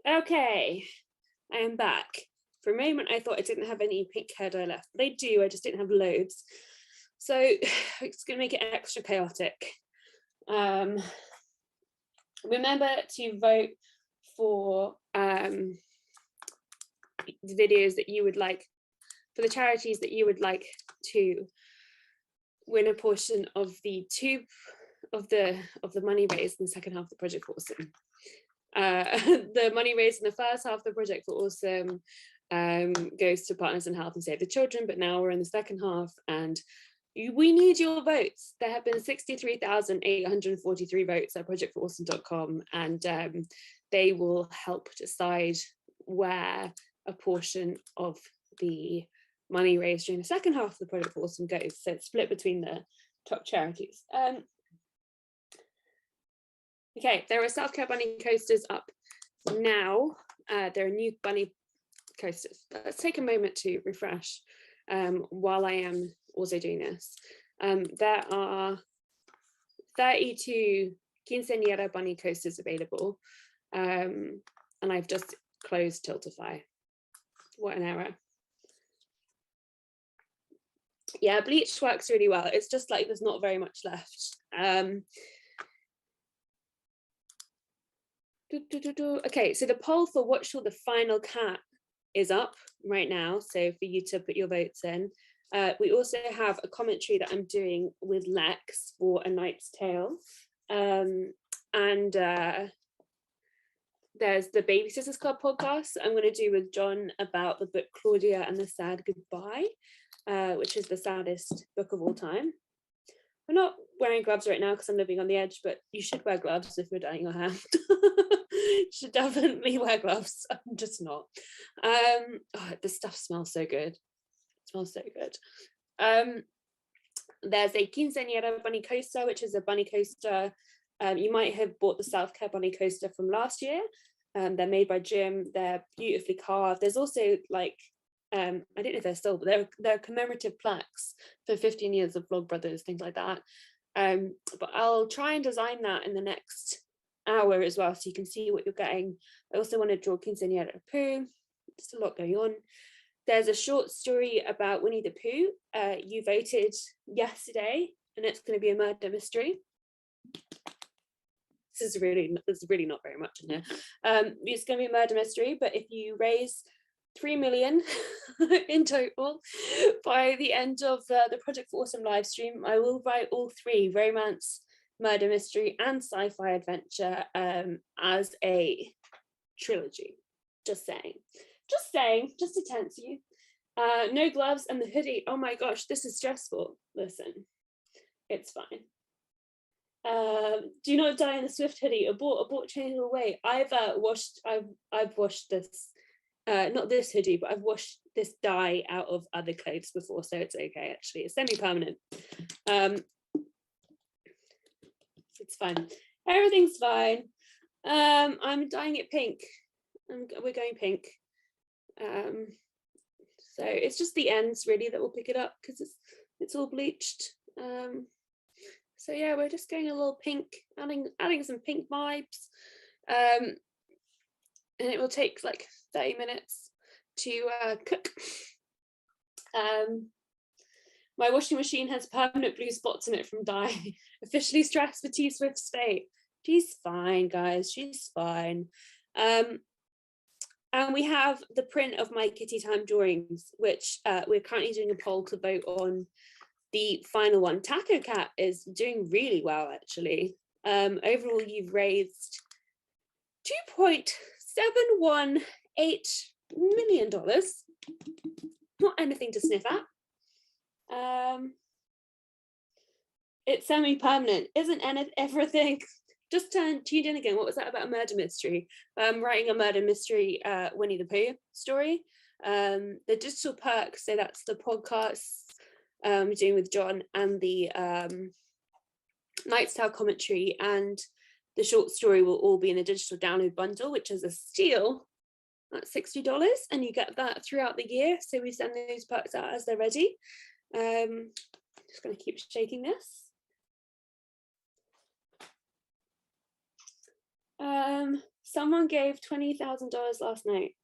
[SPEAKER 1] Okay, I am back. For a moment, I thought I didn't have any pink hair dye left, but I do, I just didn't have loads. So it's gonna make it extra chaotic. Remember to vote for the videos that you would like, for the charities that you would like to win a portion of the money raised in the second half of the Project for Awesome. The money raised in the first half of the Project for Awesome goes to Partners in Health and Save the Children, but now we're in the second half and we need your votes. There have been 63,843 votes at projectforawesome.com, and they will help decide where a portion of the money raised during the second half of the Project for Awesome goes. So it's split between the top charities. Okay, there are self-care bunny coasters up now. There are new bunny coasters. Let's take a moment to refresh while I am also doing this. There are 32 Quinceañera bunny coasters available, and I've just closed Tiltify. What an error. Yeah, bleach works really well. It's just like there's not very much left. Okay, so the poll for what shall the final cat is up right now, so for you to put your votes in. We also have a commentary that I'm doing with Lex for A Knight's Tale. And there's the Baby Sisters Club podcast I'm going to do with John about the book Claudia and the Sad Goodbye, which is the saddest book of all time. I'm not wearing gloves right now because I'm living on the edge, but you should wear gloves if you're dyeing your hair. You should definitely wear gloves. I'm just not. This stuff smells so good. It smells so good. There's a Quinceañera bunny coaster, which is a bunny coaster. You might have bought the Self-Care bunny coaster from last year. They're made by Jim. They're beautifully carved. There's also like, I don't know if they're still, but they're commemorative plaques for 15 years of Vlogbrothers, things like that. But I'll try and design that in the next hour as well, so you can see what you're getting. I also want to draw Quinceañera Pooh. There's a lot going on. There's a short story about Winnie the Pooh. You voted yesterday, and it's going to be a murder mystery. There's really not very much in here. It's going to be a murder mystery, but if you raise 3 million in total by the end of the Project for Awesome live stream, I will write all three: romance, murder mystery, and sci-fi adventure as a trilogy. Just saying, just to tempt you. No gloves and the hoodie. Oh my gosh, this is stressful. Listen, it's fine. Do not die in a Swift hoodie. Abort changing away. I've washed this, not this hoodie, but I've washed this dye out of other clothes before, so it's okay. Actually, it's semi-permanent. It's fine. Everything's fine. I'm dyeing it pink. We're going pink. So it's just the ends really that will pick it up because it's all bleached. So yeah, we're just going a little pink, adding some pink vibes. And it will take like 30 minutes to cook. My washing machine has permanent blue spots in it from dye. Officially stressed for T Swift's fate. She's fine, guys. She's fine. And we have the print of my Kitty Time drawings, which we're currently doing a poll to vote on the final one. Taco Cat is doing really well, actually. Overall, you've raised $2.718 million. Not anything to sniff at. It's semi-permanent. Isn't everything? Just tuned in again. What was that about a murder mystery? Writing a murder mystery Winnie the Pooh story. The digital perk, so that's the podcasts doing with John, and the Knight's Tale commentary and the short story will all be in the digital download bundle, which is a steal at $60, and you get that throughout the year. So we send those perks out as they're ready. Just going to keep shaking this. Someone gave $20,000 last night.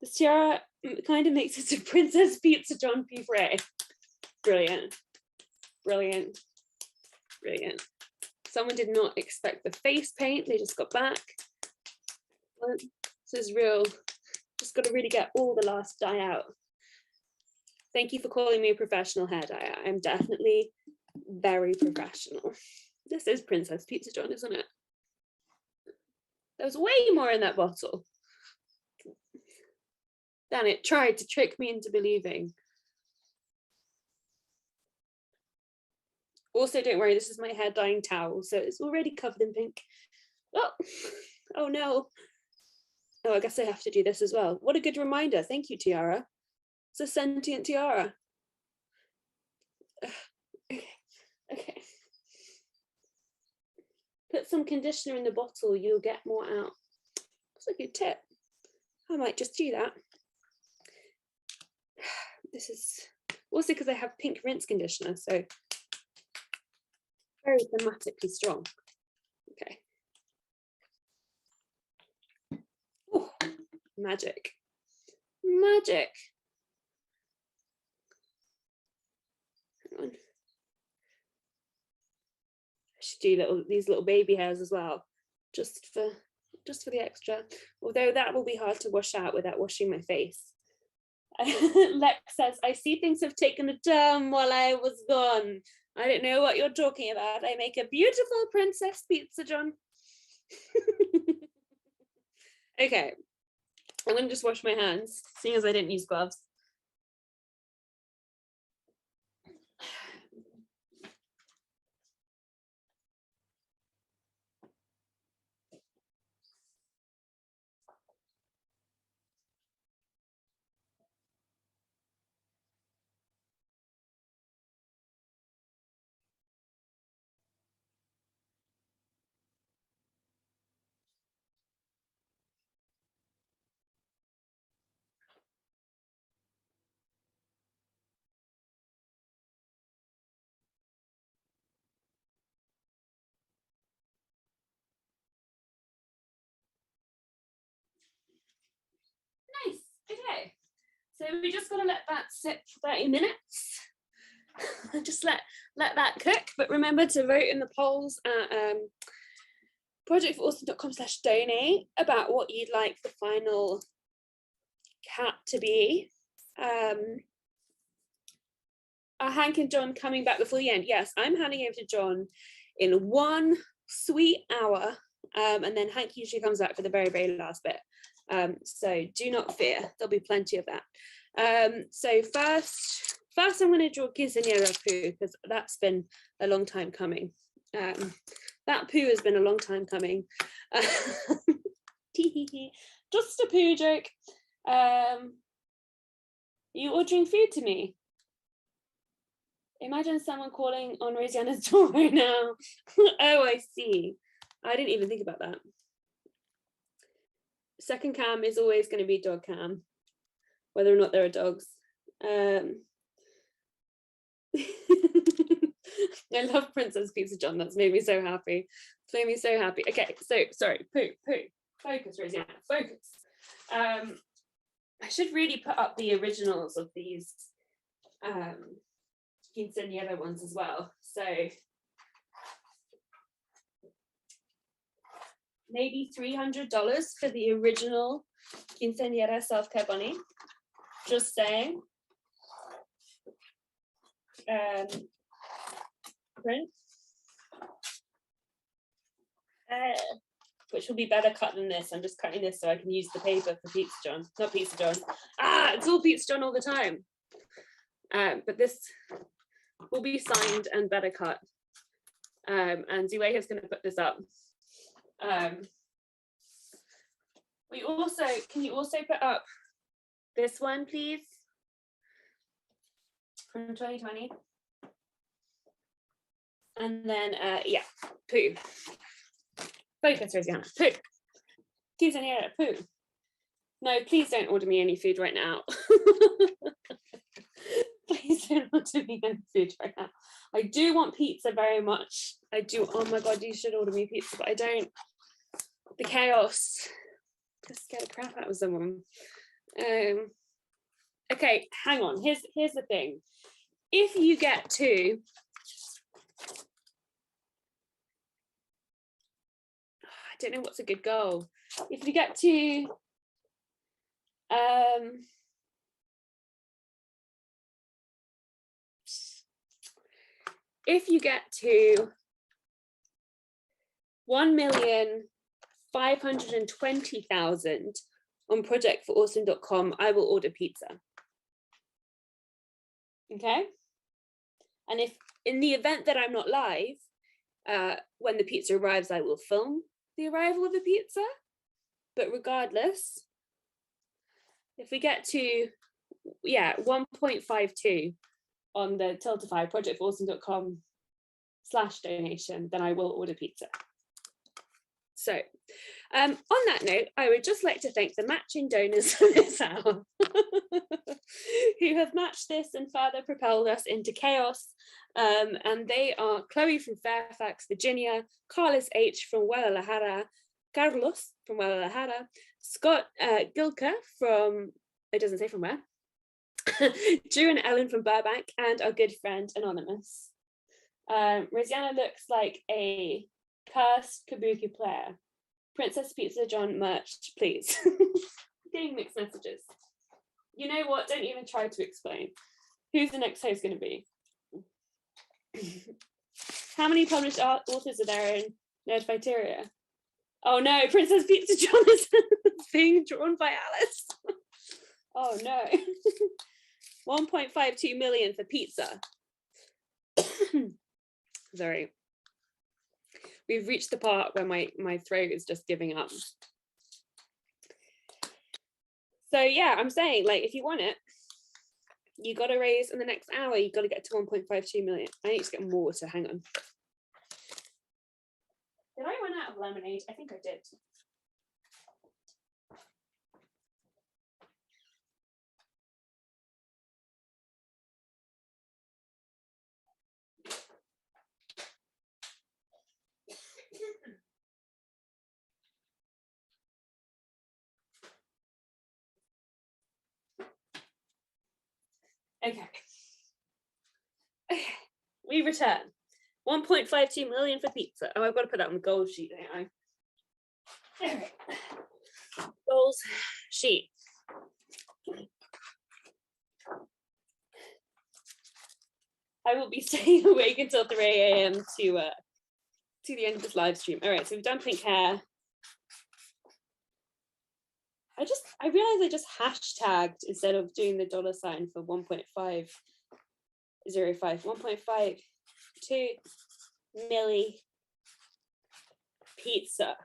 [SPEAKER 1] The tiara kind of makes it to Princess Pizza John P. Frey. Brilliant. Brilliant. Brilliant. Someone did not expect the face paint. They just got back. This is real. Just got to really get all the last dye out. Thank you for calling me a professional hair dyer. I'm definitely very professional. This is Princess Pizza John, isn't it? There's way more in that bottle. Then it tried to trick me into believing. Also, don't worry, this is my hair dyeing towel, so it's already covered in pink. Oh no. Oh, I guess I have to do this as well. What a good reminder. Thank you, Tiara. It's a sentient tiara. Okay. Put some conditioner in the bottle, you'll get more out. That's a good tip. I might just do that. This is also because I have pink rinse conditioner, so very thematically strong. Okay. Oh, magic. Magic. Hang on. I should do these little baby hairs as well, just for the extra. Although that will be hard to wash out without washing my face. Lex says, I see things have taken a turn while I was gone. I don't know what you're talking about. I make a beautiful princess pizza, John. Okay, I'm gonna just wash my hands, seeing as I didn't use gloves. Nice, okay. So we just gotta let that sit for 30 minutes. Just let that cook, but remember to vote in the polls at projectforautism.com/donate about what you'd like the final cat to be. Are Hank and John coming back before the end? Yes, I'm handing over to John in 1 sweet hour, and then Hank usually comes back for the very, very last bit. So do not fear, there'll be plenty of that. So first I'm going to draw Quinceañera poo, because that's been a long time coming. That poo has been a long time coming. Just a poo joke. Are you ordering food to me? Imagine someone calling on Rosianna's door right now. Oh, I see. I didn't even think about that. Second cam is always going to be dog cam, whether or not there are dogs. I love Princess Pizza John. That's made me so happy. It's made me so happy. Okay, so sorry, poo. Focus, Rosianna, focus. I should really put up the originals of these Quinceañera ones as well. So maybe $300 for the original Quinceañera self-care bunny. Just saying. Print. Which will be better cut than this. I'm just cutting this so I can use the paper for Pizza John. Not Pizza John. It's all Pizza John all the time. But this will be signed and better cut. And Ziwei is going to put this up. Can you also put up this one, please? From 2020. And then, yeah, poo. Focus, Rosianna, poo. Quinceañera, poo. No, please don't order me any food right now. Please don't order me any food right now. I do want pizza very much. I do. Oh my God, you should order me pizza, but I don't. The chaos. Just scare the crap out of someone. Okay, hang on. Here's the thing. If you get to I don't know what's a good goal. If you get to if you get to 1,520,000 on projectforautism.com, I will order pizza. Okay? And if in the event that I'm not live, when the pizza arrives, I will film the arrival of the pizza. But regardless, if we get to 1.52 on the Tiltify projectforautism.com/donation, then I will order pizza. So on that note, I would just like to thank the matching donors for this hour who have matched this and further propelled us into chaos. And they are Chloe from Fairfax, Virginia, Carlos H. from Guadalajara, Carlos from Guadalajara, Scott Gilka from, it doesn't say from where, Drew and Ellen from Burbank, and our good friend Anonymous. Rosianna looks like a cursed kabuki player. Princess Pizza John merch, please. Getting mixed messages. You know what? Don't even try to explain. Who's the next host going to be? How many published authors are there in Nerdfighteria? Oh no, Princess Pizza John is being drawn by Alice. Oh no. 1.52 million for pizza. Sorry. We've reached the part where my throat is just giving up. So yeah, I'm saying, like, if you want it, you got to raise in the next hour, you got to get to 1.52 million. I need to get more water, hang on. Did I run out of lemonade? I think I did. Okay. We return. 1.52 million for pizza. Oh, I've got to put that on the goals sheet, don't I? All right. Goals sheet. I will be staying awake until 3 a.m. to the end of this live stream. All right, so we've done pink hair. I realized I just hashtagged instead of doing the $ for 1.505. 1.52 milli pizza.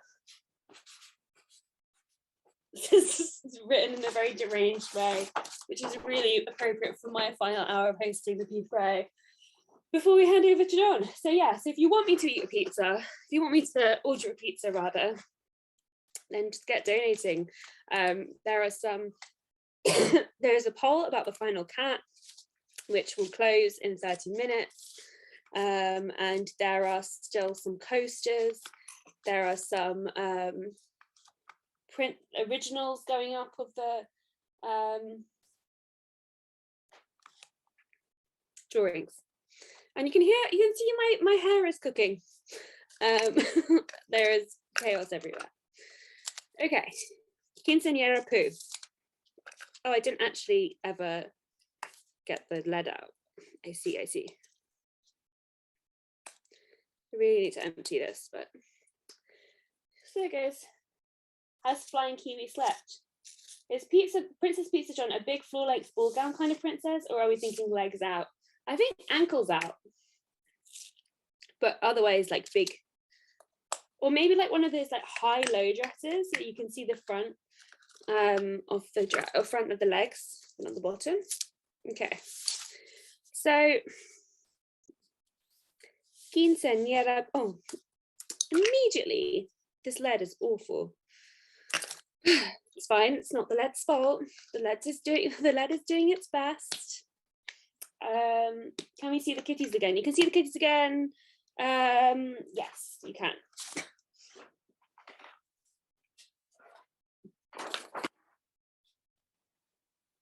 [SPEAKER 1] This is written in a very deranged way, which is really appropriate for my final hour of hosting the P Fray before we hand over to John. So yeah, so if you want me to eat a pizza, if you want me to order a pizza rather, then just get donating. There are some, there's a poll about the final cat, which will close in 30 minutes. And there are still some coasters. There are some print originals going up of the drawings. And you can see my hair is cooking. There is chaos everywhere. Okay, Quinceañera poo. Oh, I didn't actually ever get the lead out. I see. I really need to empty this, but so there goes. Has Flying Kiwi slept? Is Princess Pizza John a big floor-length ball gown kind of princess, or are we thinking legs out? I think ankles out, but otherwise like big, or maybe like one of those like high-low dresses that you can see the front of the front of the legs, not the bottom. Okay, so Quinceañera. Oh, immediately this lead is awful. It's fine. It's not the lead's fault. The lead is doing its best. Can we see the kitties again? You can see the kitties again. Yes, you can.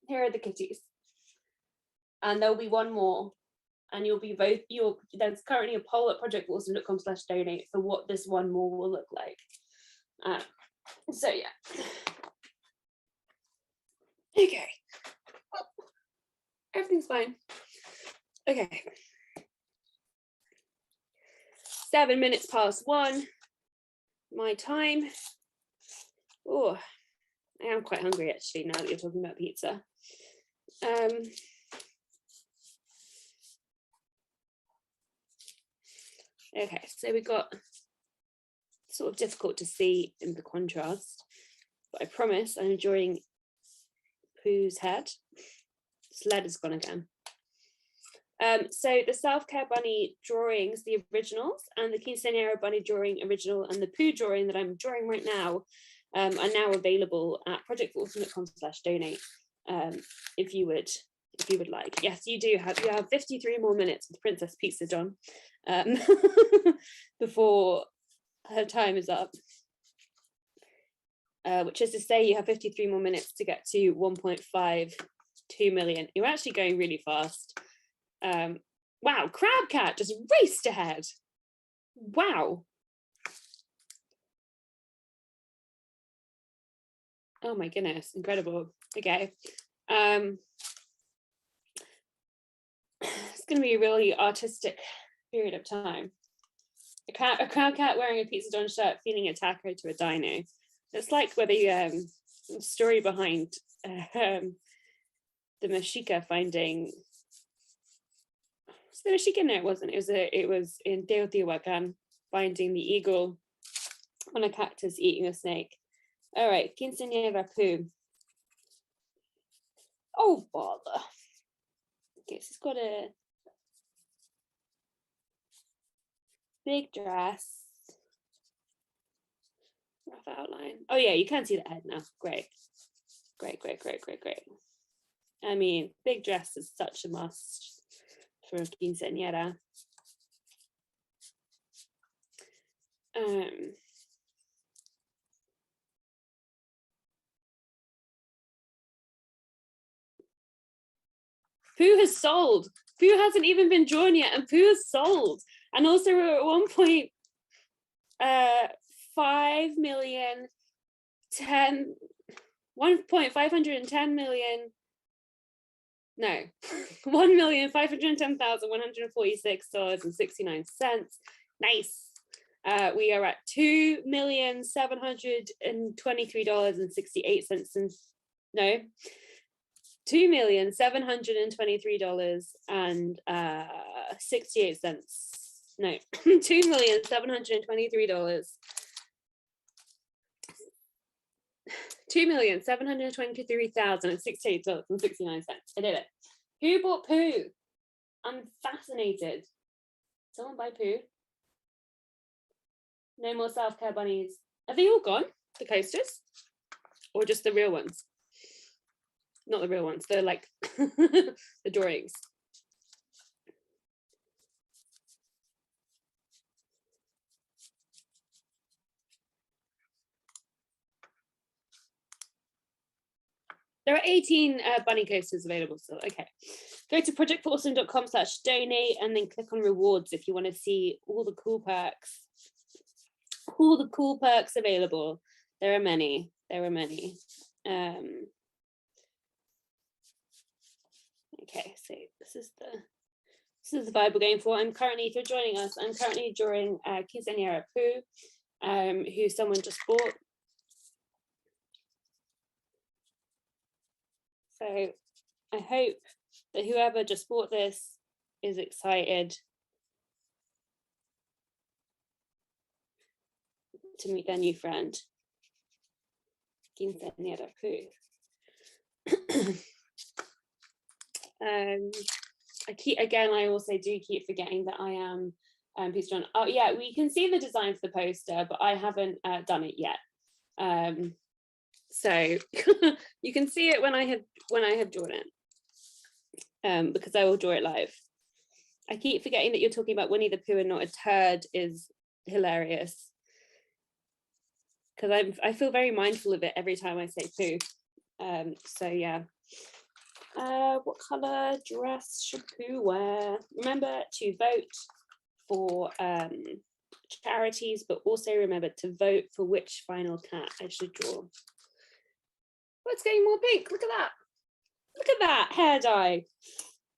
[SPEAKER 1] Here are the kitties, and there'll be one more, and there's currently a poll at projectwalston.com/donate for what this one more will look like. So yeah. Okay. Everything's fine. Okay. 7 minutes past 1. My time. Oh, I am quite hungry actually now that you're talking about pizza. Okay, so we've got sort of difficult to see in the contrast, but I promise I'm enjoying Pooh's head. This lead is gone again. So the Self-Care Bunny drawings, the originals, and the Quinceañera Bunny drawing original and the Pooh drawing that I'm drawing right now are now available at projectwalston.com/donate. If you would like. Yes, you have 53 more minutes with Princess Pizza John before her time is up. Which is to say you have 53 more minutes to get to 1.52 million. You're actually going really fast. Wow, Crab Cat just raced ahead. Wow. Oh my goodness, incredible. Okay. It's going to be a really artistic period of time. A crown cat wearing a Pizza Don shirt, feeding a taco to a dino. It's like whether you story behind the Mexica finding. Was the Mexica? No, it wasn't. It was in Teotihuacan finding the eagle on a cactus eating a snake. All right, Quinceañera poo. Oh bother. Okay, so it's got a big dress. Rough outline. Oh yeah, you can see the head now. Great. Great. I mean, big dress is such a must for a quinceañera. Pooh has sold. Pooh hasn't even been drawn yet, and Pooh has sold. And also we're at 1.510 million. No, $1,510,146.69. Nice. We are at $2,723.68. No, $2,723.68. No, $2,723. $2,723,068.69. I did it. Who bought Pooh? I'm fascinated. Someone buy Pooh? No more self-care bunnies. Are they all gone? The coasters? Or just the real ones? Not the real ones. They're like the drawings. There are 18 bunny coasters available still. Okay. Go to projectforawesome.com/donate and then click on rewards if you want to see all the cool perks. All the cool perks available. There are many. Okay, so this is the vibe we're going for. I'm currently, if you're joining us, I'm currently drawing Quinceañera Pooh, who someone just bought. So I hope that whoever just bought this is excited to meet their new friend, Quinceañera Pooh. I also do keep forgetting that I am Pizza Don. Oh yeah, we can see the design for the poster, but I haven't done it yet. So you can see it when I have drawn it, because I will draw it live. I keep forgetting that you're talking about Winnie the Pooh and not a turd is hilarious, because I feel very mindful of it every time I say Pooh. So yeah. What color dress should Pooh wear? Remember to vote for charities, but also remember to vote for which final cat I should draw. Oh, it's getting more pink. Look at that. Look at that hair dye.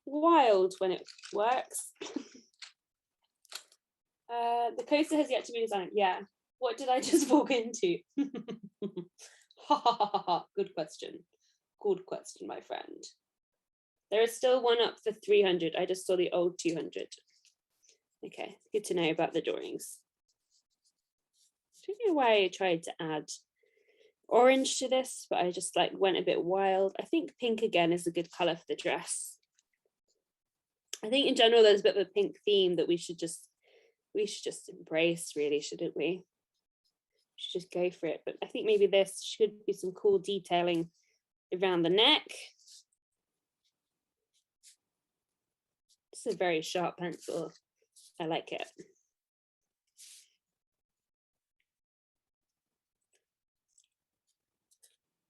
[SPEAKER 1] Wild when it works. The coaster has yet to be designed. Yeah. What did I just walk into? Ha ha ha ha. Good question. Good question, my friend. There is still one up for 300. I just saw the old 200. Okay, good to know about the drawings. I don't know why I tried to add orange to this, but I just like went a bit wild. I think pink again is a good color for the dress. I think in general there's a bit of a pink theme that we should just embrace, really, shouldn't we? We should just go for it. But I think maybe this should be some cool detailing around the neck. It's a very sharp pencil. I like it.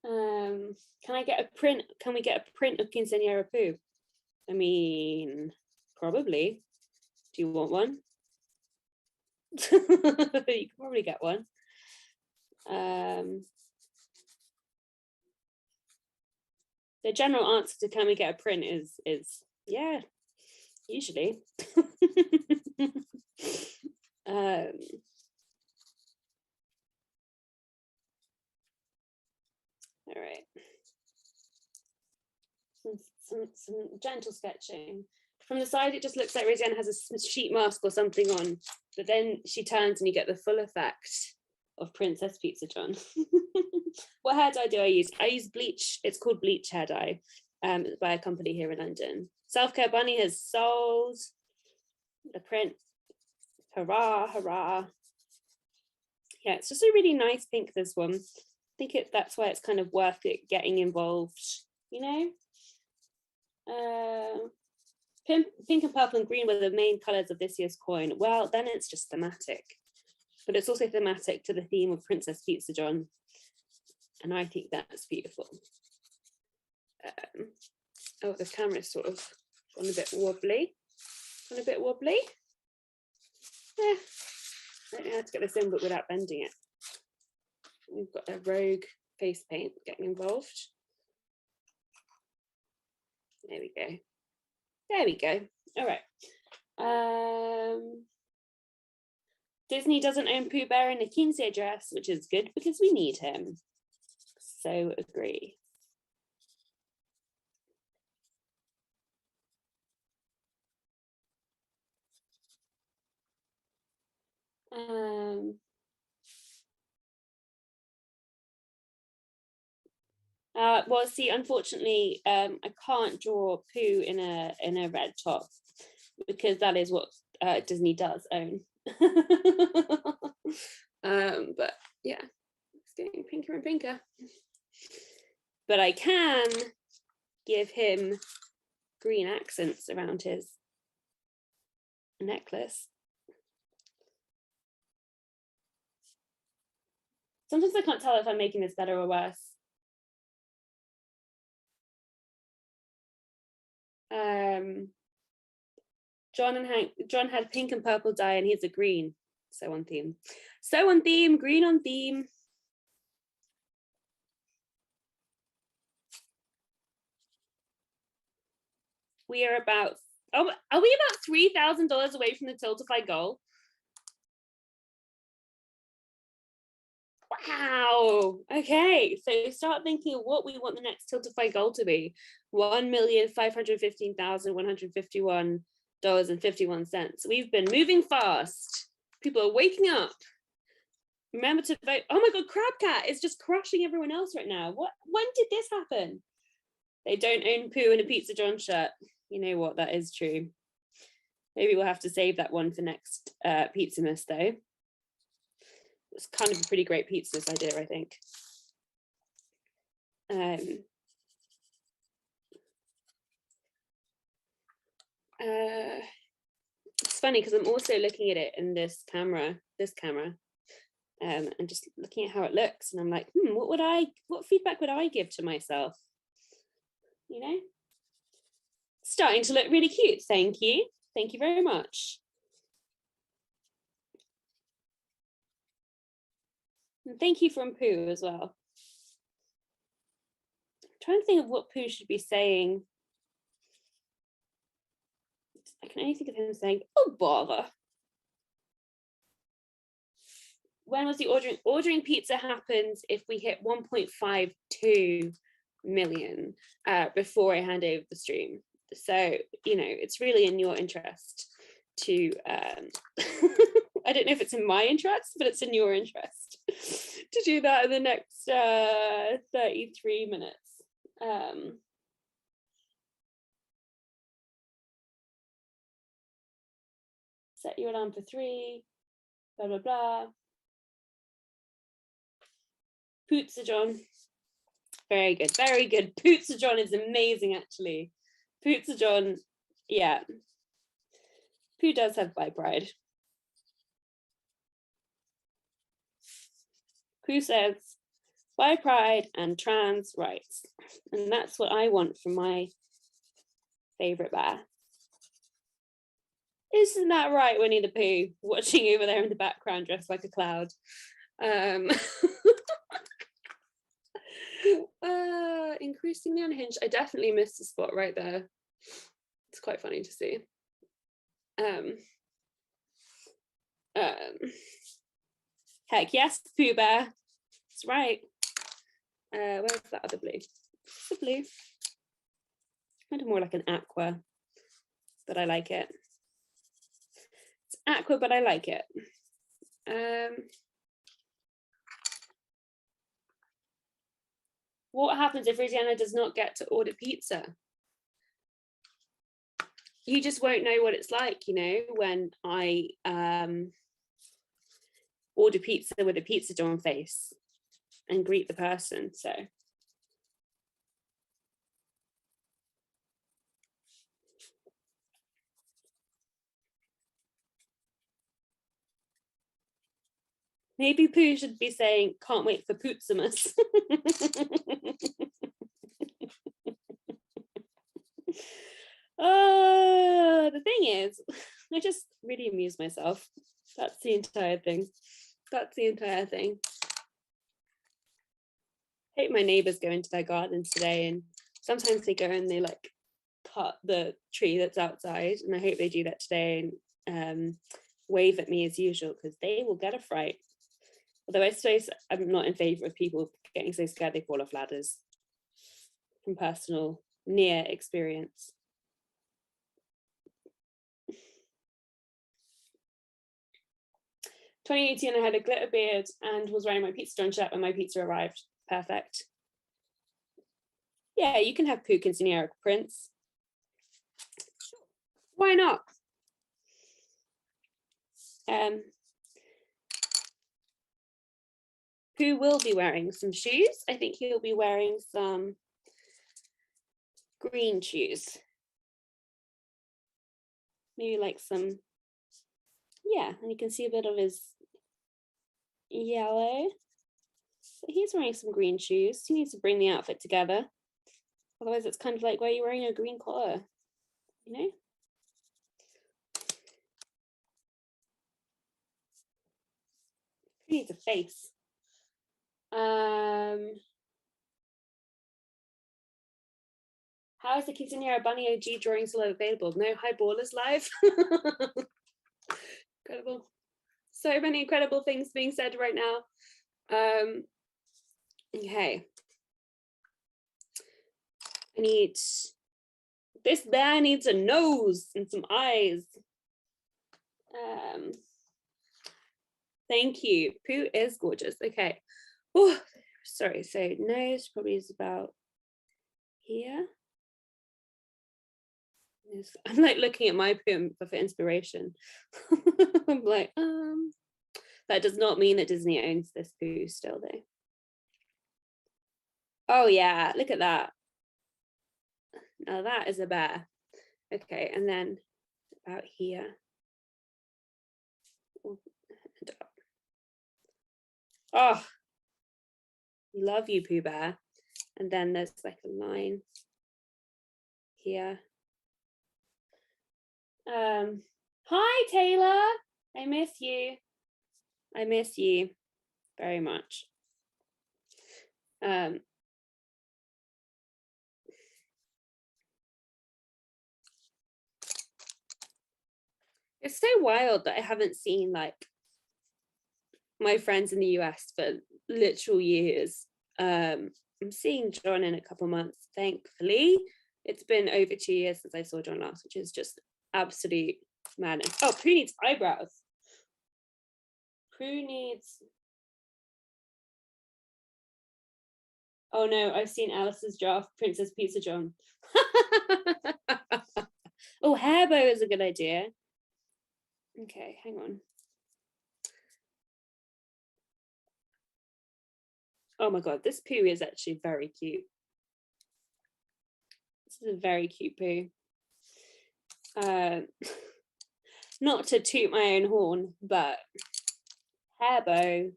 [SPEAKER 1] Can I get a print? Can we get a print of Quinceañera Pooh? I mean, probably. Do you want one? You can probably get one. The general answer to can we get a print is yeah, usually. All right. Some gentle sketching. From the side, it just looks like Rosanna has a sheet mask or something on, but then she turns and you get the full effect of Princess Pizza John. What hair dye do I use? I use bleach. It's called bleach hair dye by a company here in London. Self-Care Bunny has sold a print. Hurrah, hurrah. Yeah, it's just a really nice pink, this one. I think that's why it's kind of worth it getting involved, you know? Pink and purple and green were the main colors of this year's coin. Well, then it's just thematic, but it's also thematic to the theme of Princess Pizza John, and I think that's beautiful. Oh, the camera's sort of gone a bit wobbly. Yeah, I don't know how to get this in, but without bending it. We've got a rogue face paint getting involved. There we go. There we go. All right. Disney doesn't own Pooh Bear in a Kingsley dress, which is good because we need him. So agree. Well, see, unfortunately, I can't draw Pooh in a red top because that is what Disney does own. But yeah, it's getting pinker and pinker. But I can give him green accents around his necklace. Sometimes I can't tell if I'm making this better or worse. John had pink and purple dye and he's a green. So on theme. So on theme, green on theme. We are about, are we about $3,000 away from the Tiltify goal? Wow. Okay, so start thinking of what we want the next Tiltify goal to be. $1,515,151.51. We've been moving fast. People are waking up. Remember to vote. Oh my God, Crab Cat is just crushing everyone else right now. When did this happen? They don't own Pooh in a Pizza John shirt. You know what, that is true. Maybe we'll have to save that one for next Pizzamas though. It's kind of a pretty great Pizzamas idea, I think. It's funny because I'm also looking at it in this camera, and just looking at how it looks, and I'm like, what feedback would I give to myself? You know, starting to look really cute. Thank you very much. And thank you from Pooh as well. I'm trying to think of what Pooh should be saying. I can only think of him saying, "Oh bother." When was the ordering pizza happens if we hit 1.52 million before I hand over the stream. So, you know, it's really in your interest to I don't know if it's in my interest, but it's in your interest to do that in the next 33 minutes. Set your alarm for 3, blah blah blah. Pizza John, very good, very good. Pizza John is amazing, actually. Pizza John, yeah. Pooh does have bi pride. Pooh says bi pride and trans rights, and that's what I want from my favorite bear. Isn't that right, Winnie the Pooh, watching over there in the background dressed like a cloud? Increasingly unhinged. I definitely missed a spot right there. It's quite funny to see. Heck yes, Pooh Bear. That's right. Where's that other blue? The blue. Kind of more like an aqua, but I like it. It's aqua, but I like it. What happens if Rosianna does not get to order pizza? You just won't know what it's like, you know, when I order pizza with a pizza Dawn face and greet the person. So maybe Pooh should be saying, can't wait for Poopsimus. The thing is, I just really amuse myself. That's the entire thing. That's the entire thing. I hope my neighbors go into their gardens today, and sometimes they go and they like cut the tree that's outside, and I hope they do that today and wave at me as usual, because they will get a fright. Although I suppose I'm not in favor of people getting so scared they fall off ladders, from personal near experience. In 2018, I had a glitter beard and was wearing my Pizza Dawn shirt when my pizza arrived. Perfect. Yeah, you can have Pooh Quinceanera prints. Why not? Pooh will be wearing some shoes. I think he'll be wearing some green shoes. Maybe like some, yeah, and you can see a bit of his yellow. So he's wearing some green shoes. He needs to bring the outfit together. Otherwise it's kind of like, why are you wearing a green collar? You know? He needs a face. How is the Quinceanera Bunny OG drawing still available? No, High Ballers live. Incredible. So many incredible things being said right now. Okay. This bear needs a nose and some eyes. Thank you. Pooh is gorgeous. Okay. Oh, sorry. So nose probably is about here. I'm like looking at my Pooh for inspiration. I'm like, that does not mean that Disney owns this Pooh still though. Oh yeah, look at that. Now that is a bear. Okay, and then about here. Oh, love you, Pooh Bear. And then there's like a line here. Hi, Taylor. I miss you. I miss you very much. It's so wild that I haven't seen like my friends in the US for literal years. I'm seeing John in a couple months, thankfully. It's been over 2 years since I saw John last, which is just absolute madness. Oh, Pooh needs eyebrows. Pooh needs... Oh no, I've seen Alice's draft, Princess Pizza John. Oh, hair bow is a good idea. Okay, hang on. Oh my god, this Pooh is actually very cute. This is a very cute Pooh. Not to toot my own horn, but hair bow,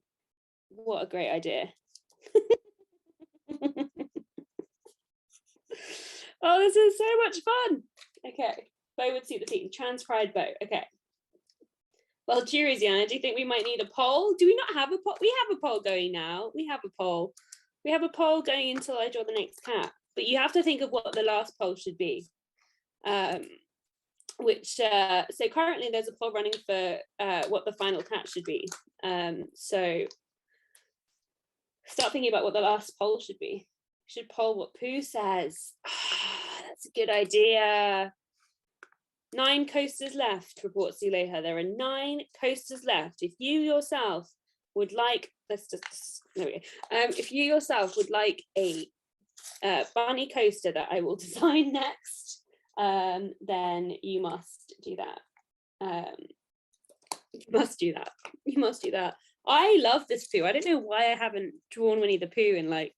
[SPEAKER 1] what a great idea. Oh, this is so much fun. Okay, bow would suit the theme. Trans-pride bow. Okay. Well, cheers, Yana. Do you think we might need a poll? Do we not have a poll? We have a poll going now. We have a poll. we have a poll going until I draw the next cat, but you have to think of what the last poll should be. So currently there's a poll running for what the final cat should be. So start thinking about what the last poll should be. Should poll what Pooh says. That's a good idea. 9 coasters left, reports Zuleha. There are 9 coasters left. If you yourself would like, if you yourself would like a bunny coaster that I will design next, then you must do that. You must do that. You must do that. I love this Pooh. I don't know why I haven't drawn Winnie the Pooh in like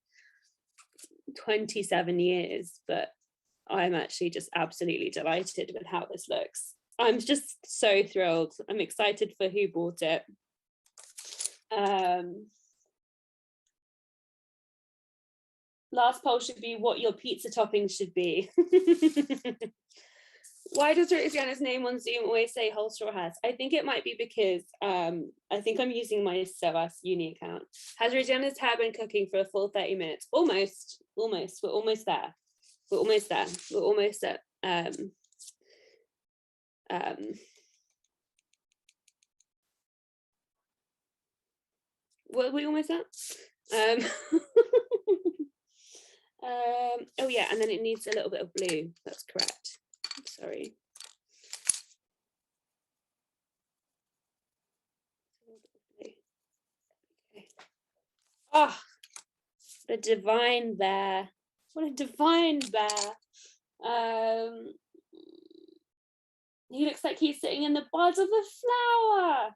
[SPEAKER 1] 27 years, but I'm actually just absolutely delighted with how this looks. I'm just so thrilled. I'm excited for who bought it. Last poll should be what your pizza toppings should be. Why does Rosanna's name on Zoom always say whole straw hats? I think it might be because I think I'm using my SOAS uni account. Has Rosanna's hair been cooking for a full 30 minutes? Almost. We're almost there. We're almost there. We're almost at what are we almost at? Oh yeah, and then it needs a little bit of blue. That's correct. Sorry. Oh, the divine bear. What a divine bear. He looks like he's sitting in the bud of a flower.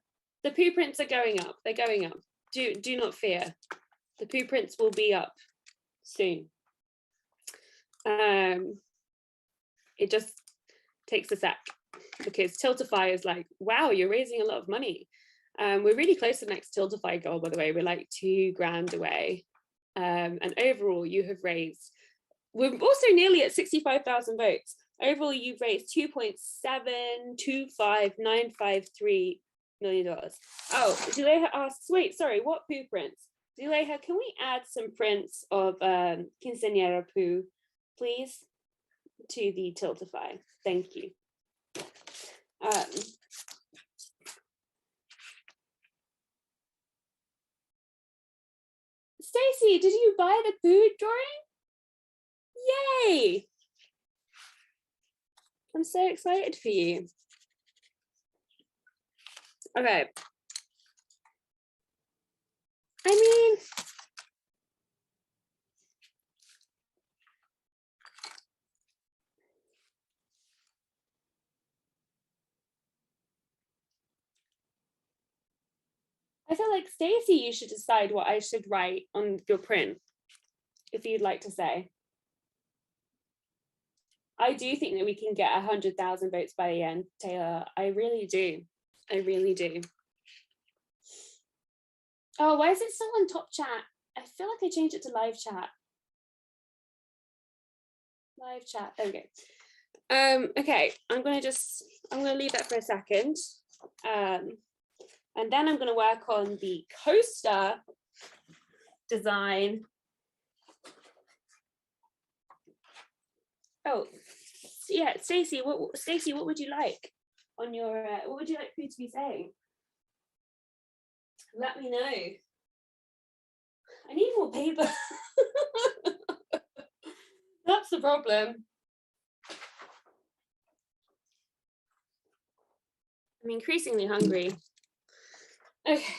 [SPEAKER 1] The poo prints are going up. They're going up. Do not fear. The poo prints will be up soon. It just takes a sec because Tiltify is like, wow, you're raising a lot of money. We're really close to the next Tiltify goal, by the way. We're like $2,000 away. And overall, you have raised, we're also nearly at 65,000 votes. Overall, you've raised $2.725953 million. Oh, Zuleha asks, wait, sorry, what Pooh prints? Zuleha, can we add some prints of Quinceañera Pooh, please, to the Tiltify? Thank you. Stacey, did you buy the Pooh drawing? Yay! I'm so excited for you. Okay. I mean, I feel like Stacey, you should decide what I should write on your print, if you'd like to say. I do think that we can get 100,000 votes by the end, Taylor. I really do. I really do. Oh, why is it still on top chat? I feel like I changed it to live chat. Live chat, there we go. Okay, I'm gonna leave that for a second. And then I'm gonna work on the coaster design. Oh, yeah, Stacey, what would you like on your, what would you like Pooh to be saying? Let me know. I need more paper. That's the problem. I'm increasingly hungry. Okay.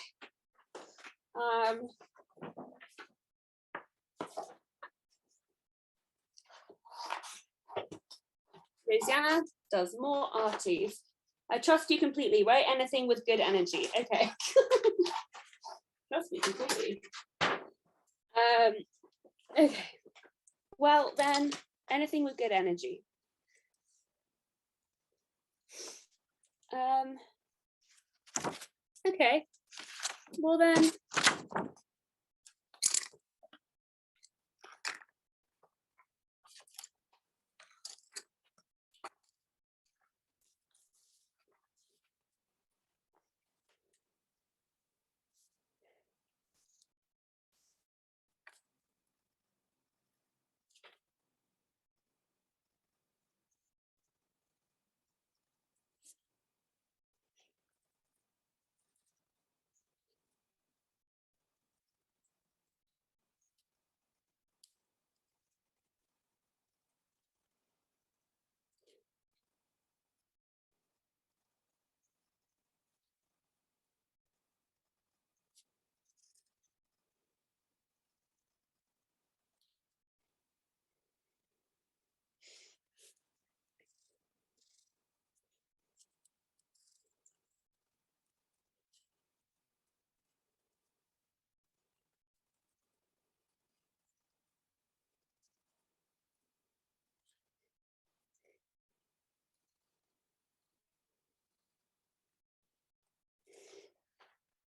[SPEAKER 1] Rosanna does more arties. I trust you completely. Write anything with good energy. Okay. Trust me completely. Okay. Well, then, anything with good energy. Okay. Well then.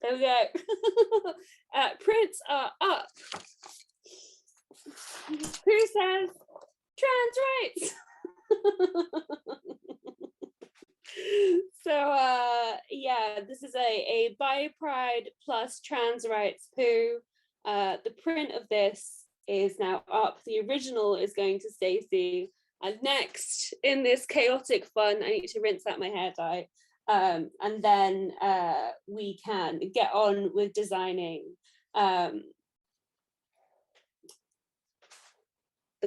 [SPEAKER 1] There we go. Prints are up. Who says trans rights? So yeah, this is a bi pride plus trans rights poo. The print of this is now up. The original is going to Stacey. And next in this chaotic fun, I need to rinse out my hair dye. And then we can get on with designing the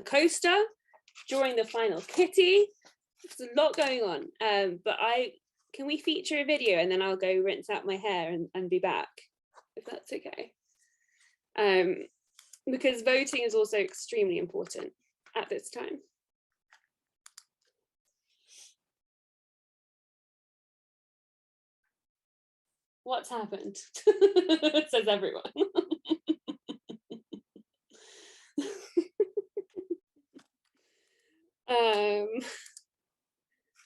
[SPEAKER 1] coaster, drawing the final kitty. There's a lot going on, but can we feature a video and then I'll go rinse out my hair and be back, if that's okay. Because voting is also extremely important at this time. What's happened? Says everyone.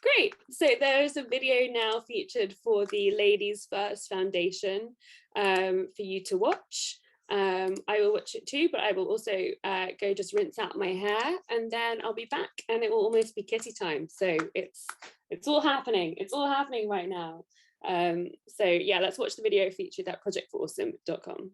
[SPEAKER 1] Great, so there's a video now featured for the Ladies First Foundation for you to watch. I will watch it too, but I will also go just rinse out my hair and then I'll be back and it will almost be kitty time. So it's all happening. It's all happening right now. So yeah, let's watch the video featured at projectforawesome.com.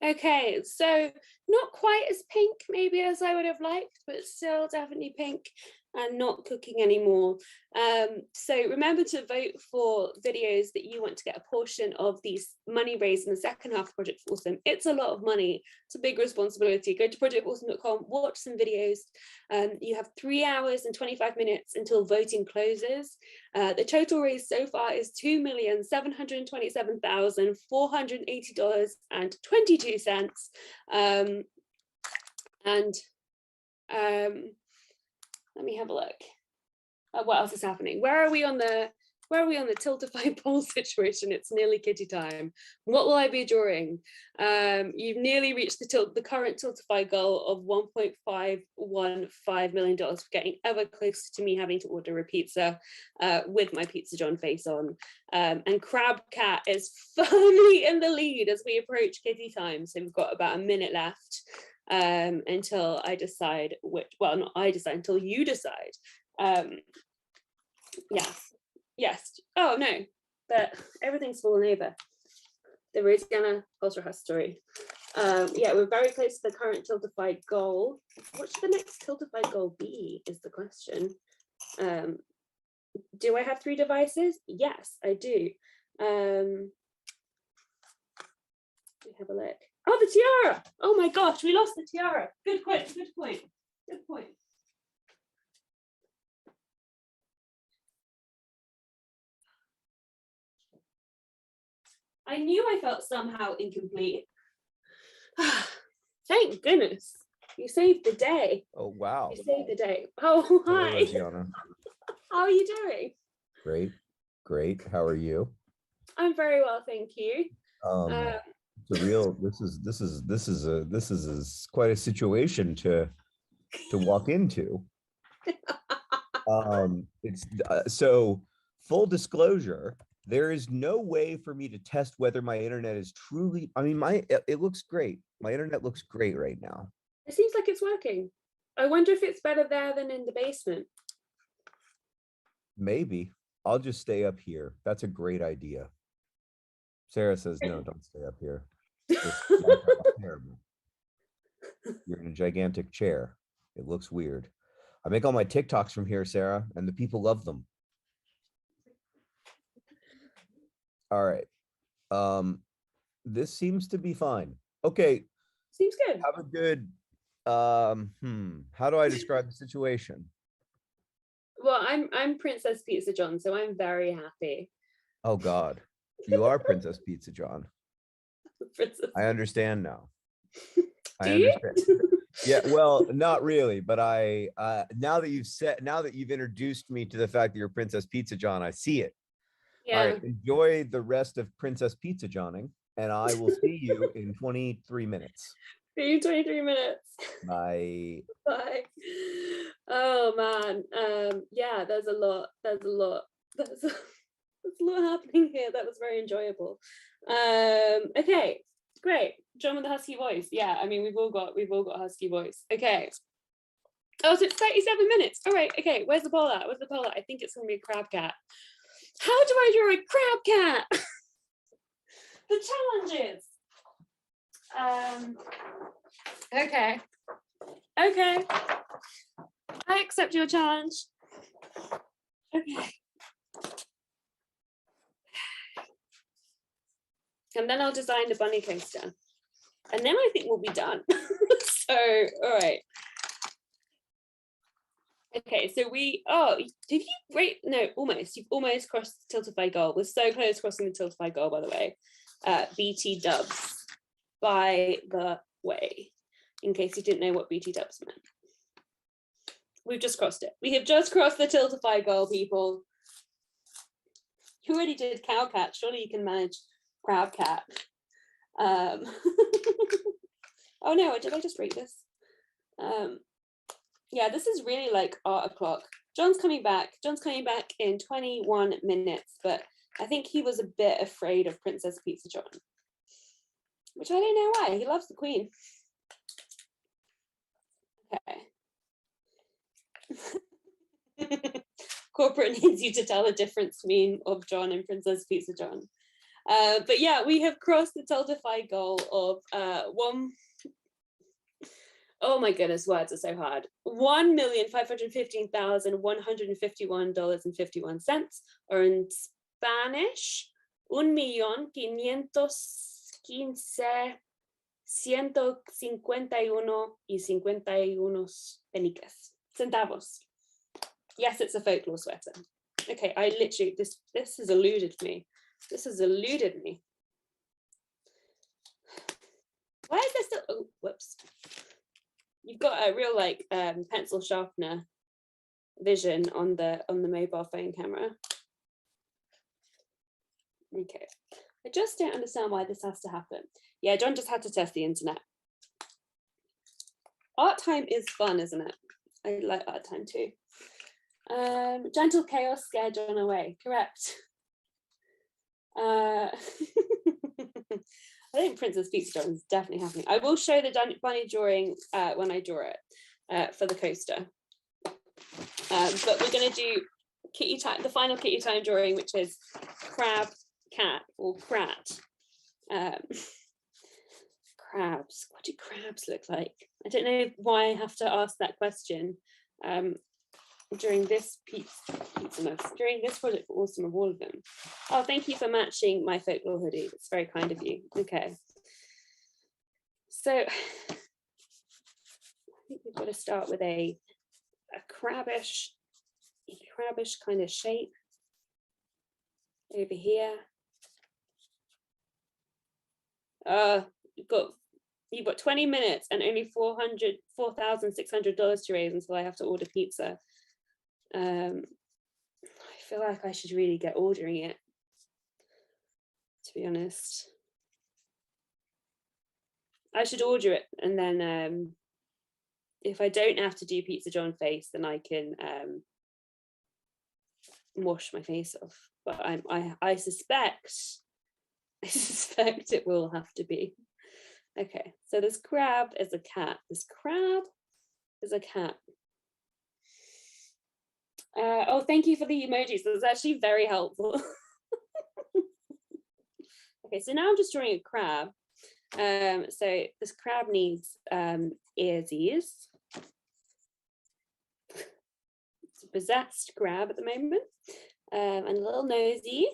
[SPEAKER 1] Okay, so not quite as pink maybe as I would have liked, but still definitely pink and not cooking anymore. So remember to vote for videos that you want to get a portion of these money raised in the second half of Project Foursome. It's a lot of money. It's a big responsibility. Go to projectfoursome.com, watch some videos. You have 3 hours and 25 minutes until voting closes. The total raised so far is $2,727,480.22. Let me have a look. What else is happening? Where are we on the Tiltify poll situation? It's nearly kitty time. What will I be drawing? You've nearly reached the current Tiltify goal of $1.515 million. We're getting ever closer to me having to order a pizza with my Pizza John face on. And Crab Cat is firmly in the lead as we approach kitty time. So we've got about a minute left until I decide not I decide, until you decide. Yes. Oh no, but everything's fallen over. The Rosanna Ultra story. We're very close to the current Tiltify goal. What should the next Tiltify goal be, is the question. Do I have 3 devices? Yes, I do. Let me have a look. Oh, the tiara! Oh my gosh, we lost the tiara. Good point. I knew I felt somehow incomplete. Thank goodness. You saved the day.
[SPEAKER 2] Oh, wow.
[SPEAKER 1] You saved the day. Oh, hi.
[SPEAKER 2] Hello, Rosianna.
[SPEAKER 1] How are you doing?
[SPEAKER 2] Great. How are you?
[SPEAKER 1] I'm very well, thank you.
[SPEAKER 2] This is quite a situation to walk into. So full disclosure, there is no way for me to test whether my internet is truly, it looks great. My internet looks great right now.
[SPEAKER 1] It seems like it's working. I wonder if it's better there than in the basement.
[SPEAKER 2] Maybe. I'll just stay up here. That's a great idea. Sarah says, no, don't stay up here. Terrible. You're in a gigantic chair. It looks weird. I make all my TikToks from here, Sarah, and the people love them. All right. This seems to be fine. Okay.
[SPEAKER 1] Seems good.
[SPEAKER 2] Have a good, how do I describe the situation?
[SPEAKER 1] Well, I'm Princess Pizza John, so I'm very happy.
[SPEAKER 2] Oh God, you are Princess Pizza John.
[SPEAKER 1] Princess.
[SPEAKER 2] I understand now.
[SPEAKER 1] Do you?
[SPEAKER 2] Yeah, well, not really, but now that you've introduced me to the fact that you're Princess Pizza John, I see it. Yeah. All right, enjoy the rest of Princess Pizza Johning, and I will see you in 23 minutes.
[SPEAKER 1] See you 23 minutes.
[SPEAKER 2] Bye.
[SPEAKER 1] Bye. Oh man, yeah, there's a lot happening here. That was very enjoyable. Okay, great. John with the husky voice. Yeah, I mean, we've all got husky voice. Okay. Oh, so it's 37 minutes. All right. Okay. Where's the poll at? I think it's gonna be a crab cat. How do I draw a crab cat? The challenges. Okay. I accept your challenge. Okay. And then I'll design the bunny coaster. And then I think we'll be done. So, all right. Okay, so you've almost crossed the Tiltify goal. We're so close to crossing the Tiltify goal, by the way. BT dubs, by the way, in case you didn't know what BT dubs meant. We've just crossed it. We have just crossed the Tiltify goal, people. You already did cow cat. Surely you can manage crab cat. Oh no, did I just read this? Yeah, this is really like art o'clock. John's coming back in 21 minutes, but I think he was a bit afraid of Princess Pizza John, which I don't know why. He loves the Queen. Okay. Corporate needs you to tell the difference between of John and Princess Pizza John. But yeah, we have crossed the Tiltify goal of oh my goodness, words are so hard. $1,515,151.51, or in Spanish, 1,515,151.51 centavos. Yes, it's a folklore sweater. Okay, I literally, this has eluded me. This has eluded me. Why is this still, oh, whoops. You've got a real like pencil sharpener vision on the mobile phone camera. Okay, I just don't understand why this has to happen. Yeah, John just had to test the internet. Art time is fun, isn't it? I like art time too. Gentle chaos scared John away. Correct. I think Princess Pizza John is definitely happening. I will show the bunny drawing when I draw it for the coaster. But we're going to do kitty time, the final kitty time drawing, which is crab, cat, or crat. Crabs. What do crabs look like? I don't know why I have to ask that question during this during this project for Awesome of all of them. Oh, thank you for matching my folklore hoodie. It's very kind of you. Okay. So I think we've got to start with a crabbish kind of shape over here. You've got 20 minutes and only $4,600 to raise until I have to order pizza. I feel like I should really get ordering it, to be honest. I should order it, and then if I don't have to do Pizza John face, then I can wash my face off. But I suspect it will have to be. Okay, so this crab is a cat. This crab is a cat. Oh, thank you for the emojis. That's actually very helpful. Okay, so now I'm just drawing a crab. So this crab needs earsies. It's a possessed crab at the moment, and a little nosy.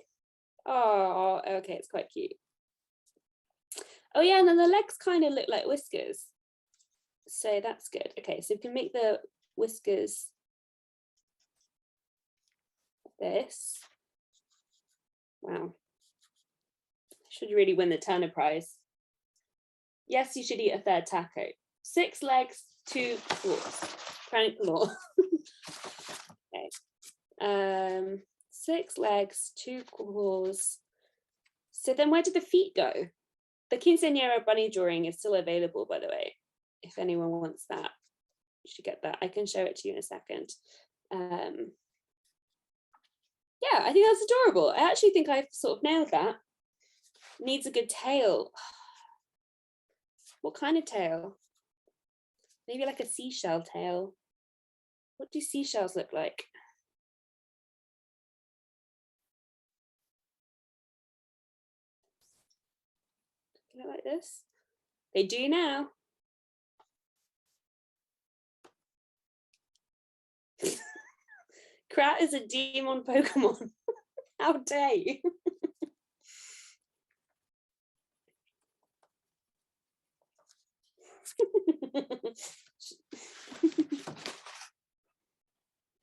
[SPEAKER 1] Oh, okay, it's quite cute. Oh yeah, and then the legs kind of look like whiskers. So that's good. Okay, so we can make the whiskers this. Wow. I should really win the Turner Prize. Yes, you should eat a third taco. 6 legs, 2 claws. Chronic law. Okay. 6 legs, 2 claws. So then where did the feet go? The Quinceañera bunny drawing is still available, by the way. If anyone wants that, you should get that. I can show it to you in a second. Yeah, I think that's adorable. I actually think I've sort of nailed that. Needs a good tail. What kind of tail? Maybe like a seashell tail. What do seashells look like? Look like this? They do now. Krat is a demon Pokemon. How dare you?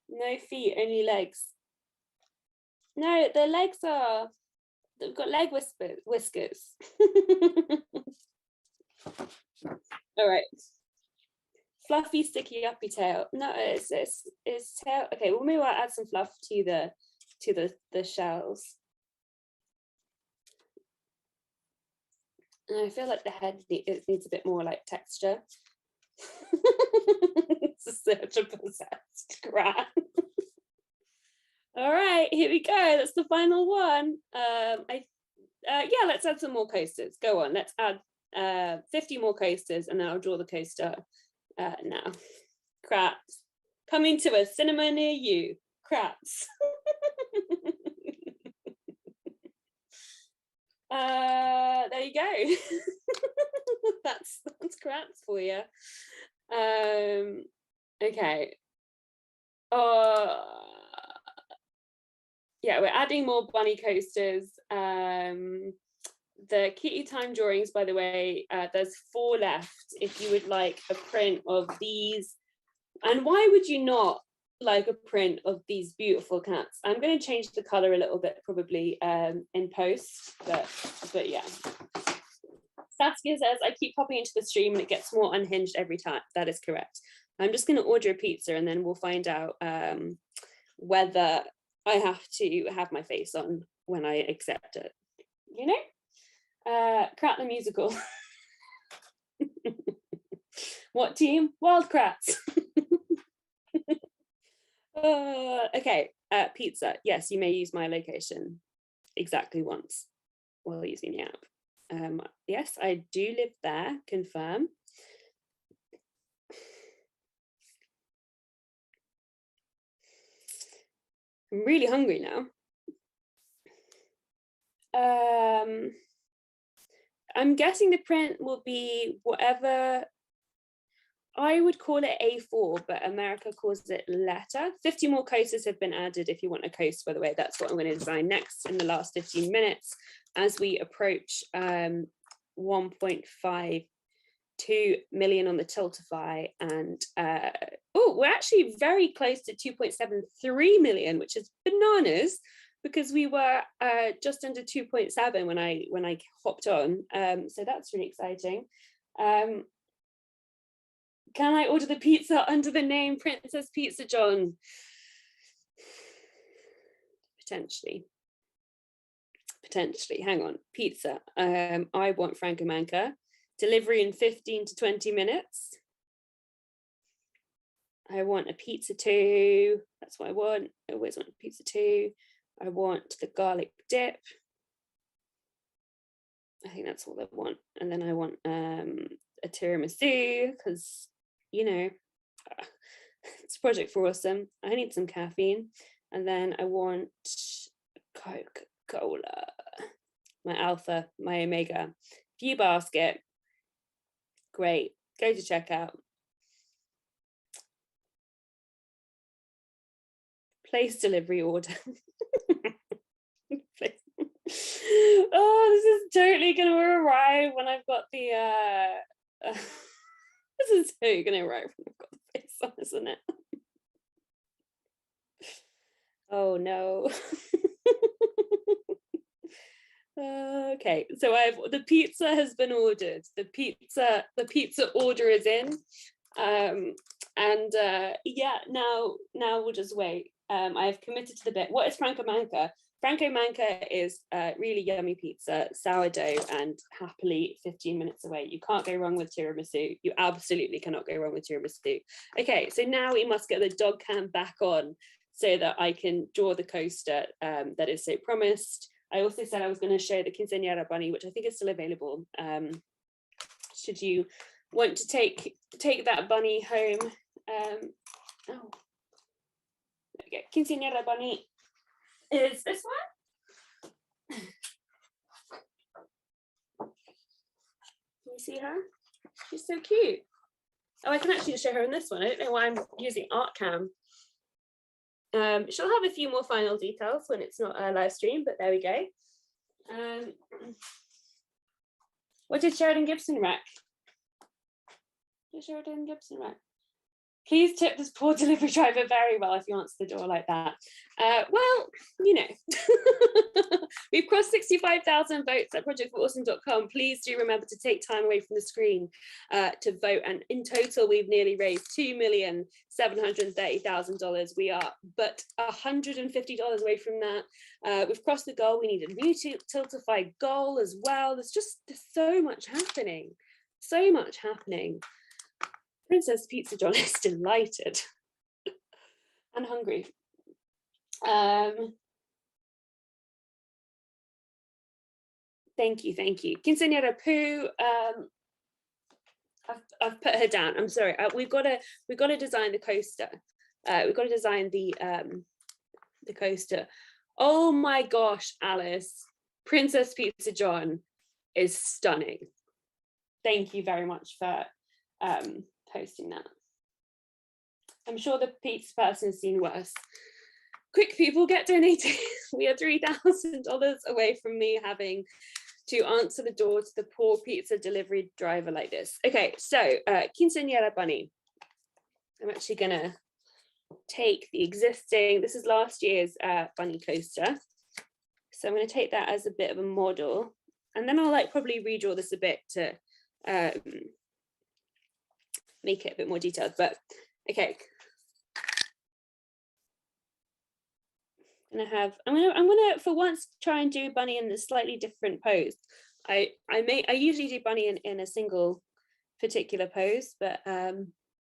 [SPEAKER 1] No feet, only legs. No, the legs are, they've got leg whiskers. All right. Fluffy, sticky, uppy tail. No, it's tail. Okay, well maybe I'll add some fluff to the shells. And I feel like the head needs a bit more like texture. It's such a possessed crab. All right, here we go. That's the final one. Yeah, let's add some more coasters. Go on, let's add 50 more coasters, and then I'll draw the coaster now. Crats coming to a cinema near you. Crats. you go. that's Kratz for you. Okay. Yeah, we're adding more bunny coasters. The Kitty Time drawings, by the way, there's 4 left if you would like a print of these. And why would you not like a print of these beautiful cats? I'm going to change the color a little bit probably in post, but yeah. Saskia says, I keep popping into the stream and it gets more unhinged every time. That is correct. I'm just going to order a pizza and then we'll find out whether I have to have my face on when I accept it. You know? Krat the musical. What team? Wild Krats. Okay, pizza. Yes, you may use my location exactly once while using the app. Yes, I do live there, confirm. I'm really hungry now. I'm guessing the print will be whatever, I would call it A4, but America calls it letter. 50 more coasters have been added if you want a coaster, by the way. That's what I'm going to design next in the last 15 minutes as we approach 1.52 million on the Tiltify. And we're actually very close to 2.73 million, which is bananas, because we were just under 2.7 when I hopped on. So that's really exciting. Can I order the pizza under the name Princess Pizza John? Potentially. Hang on. Pizza. I want Franco Manca. Delivery in 15 to 20 minutes. I want a pizza too. That's what I want. I always want a pizza too. I want the garlic dip. I think that's all I want. And then I want a tiramisu, because, you know, it's Project for Awesome. I need some caffeine. And then I want Coca-Cola, my alpha, my omega. View basket. Great. Go to checkout. Place delivery order. Oh, this is totally gonna arrive when I've got the this is totally gonna arrive when I've got the face on, isn't it? Oh no. Okay, so the pizza has been ordered. The pizza order is in. Yeah, now we'll just wait. I've committed to the bit. What is Franco Manca? Franco Manca is really yummy pizza, sourdough, and happily 15 minutes away. You can't go wrong with tiramisu. You absolutely cannot go wrong with tiramisu. Okay, so now we must get the dog cam back on so that I can draw the coaster that is so promised. I also said I was going to show the Quinceañera bunny, which I think is still available. Should you want to take that bunny home? Oh, there we go. Quinceañera bunny is this one. Can you see her? She's so cute. Oh, I can actually show her in this one. I don't know why I'm using ArtCam. She'll have a few more final details when it's not a live stream, but there we go. What did Sheridan Gibson wreck? Sheridan Gibson wreck? Please tip this poor delivery driver very well if you answer the door like that. Well, you know, we've crossed 65,000 votes at projectforawesome.com. Please do remember to take time away from the screen to vote. And in total, we've nearly raised $2,730,000. We are but $150 away from that. We've crossed the goal. We need a new Tiltify goal as well. There's so much happening. So much happening. Princess Pizza John is delighted and hungry. Thank you. Quinceañera Pooh. I've put her down. I'm sorry. We've got to design the coaster. We've got to design the coaster. Oh my gosh, Alice! Princess Pizza John is stunning. Thank you very much for posting that. I'm sure the pizza person has seen worse. Quick, people, get donated. We are $3,000 away from me having to answer the door to the poor pizza delivery driver like this. Okay, so Quinceañera bunny. I'm actually gonna take the existing, this is last year's bunny coaster. So I'm gonna take that as a bit of a model, and then I'll like probably redraw this a bit to make it a bit more detailed, but okay. I'm gonna for once try and do bunny in a slightly different pose. I usually do bunny in a single particular pose, but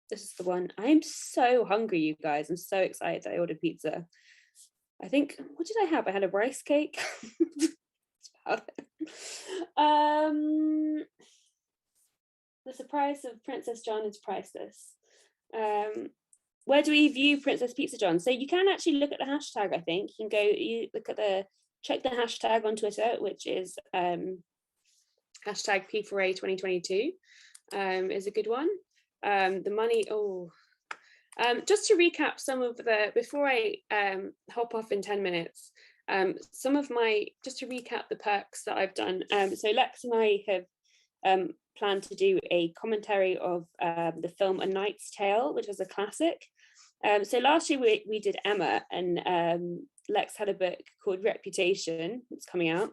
[SPEAKER 1] this is the one. I'm so hungry, you guys. I'm so excited that I ordered pizza. I think, what did I have? I had a rice cake. That's about it. The surprise of Princess John is priceless. Where do we view Princess Pizza John? So you can actually look at the hashtag, I think. You can go, you look at check the hashtag on Twitter, which is hashtag P4A 2022 is a good one. The money, just to recap some of the, before I hop off in 10 minutes, some of my, just to recap the perks that I've done. So Lex and I have planned to do a commentary of the film A Knight's Tale, which was a classic. So last year we did Emma, and Lex had a book called Reputation. It's coming out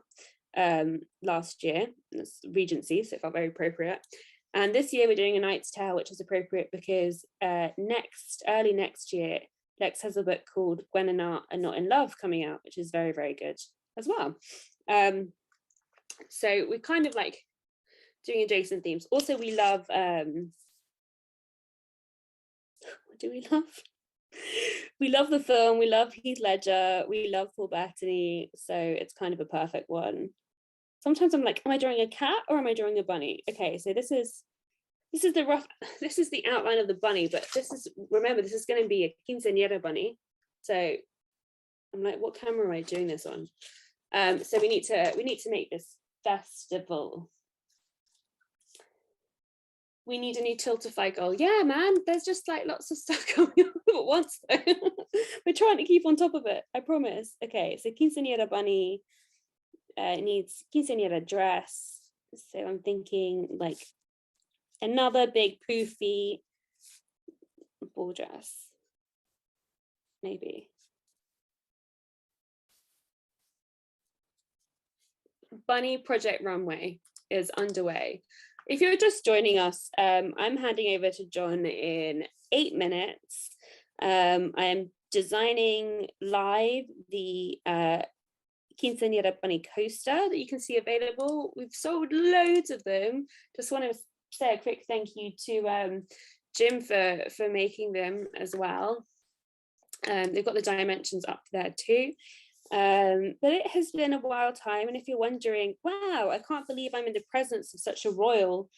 [SPEAKER 1] last year. It's Regency, so it felt very appropriate. And this year we're doing A Knight's Tale, which is appropriate because early next year, Lex has a book called Gwen and Art Are Not in Love coming out, which is very, very good as well. So we're kind of like doing adjacent themes. Also, we love, what do we love? We love the film, we love Heath Ledger, we love Paul Bettany, so it's kind of a perfect one. Sometimes I'm like, am I drawing a cat or am I drawing a bunny? Okay, so this is the outline of the bunny, but remember, this is going to be a quinceañera bunny. So I'm like, what camera am I doing this on? So we need to make this festival. We need a new Tiltify goal. Yeah, man, there's just like lots of stuff coming up at once. We're trying to keep on top of it, I promise. Okay, so quinceañera bunny needs quinceañera dress. So I'm thinking like another big poofy ball dress, maybe. Bunny Project Runway is underway. If you're just joining us, I'm handing over to John in 8 minutes. I am designing live the Quinceañera Bunny coaster that you can see available. We've sold loads of them. Just want to say a quick thank you to Jim for making them as well. They've got the dimensions up there too. But it has been a wild time, and if you're wondering, wow, I can't believe I'm in the presence of such a royal,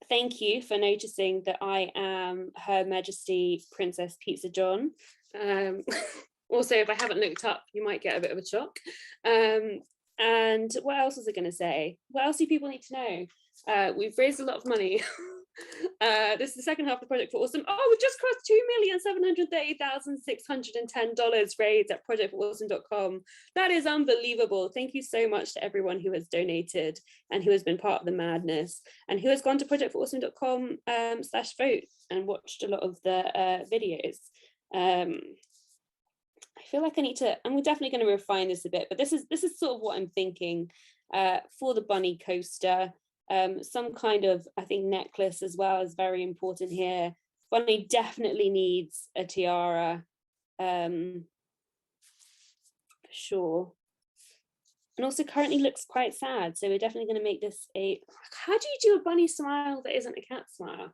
[SPEAKER 1] thank you for noticing that I am Her Majesty Princess Pizza John. Also, if I haven't looked up, you might get a bit of a shock. And what else was I going to say? What else do people need to know? We've raised a lot of money. This is the second half of the Project for Awesome. Oh, we've just crossed $2,730,610 raised at projectforawesome.com. That is unbelievable. Thank you so much to everyone who has donated and who has been part of the madness and who has gone to projectforawesome.com /vote and watched a lot of the videos. I feel like I need to, and we're definitely going to refine this a bit, but this is sort of what I'm thinking for the bunny coaster. Some kind of, I think, necklace as well is very important here. Bunny definitely needs a tiara, for sure. And also currently looks quite sad, so we're definitely going to make this a, how do you do a bunny smile that isn't a cat smile?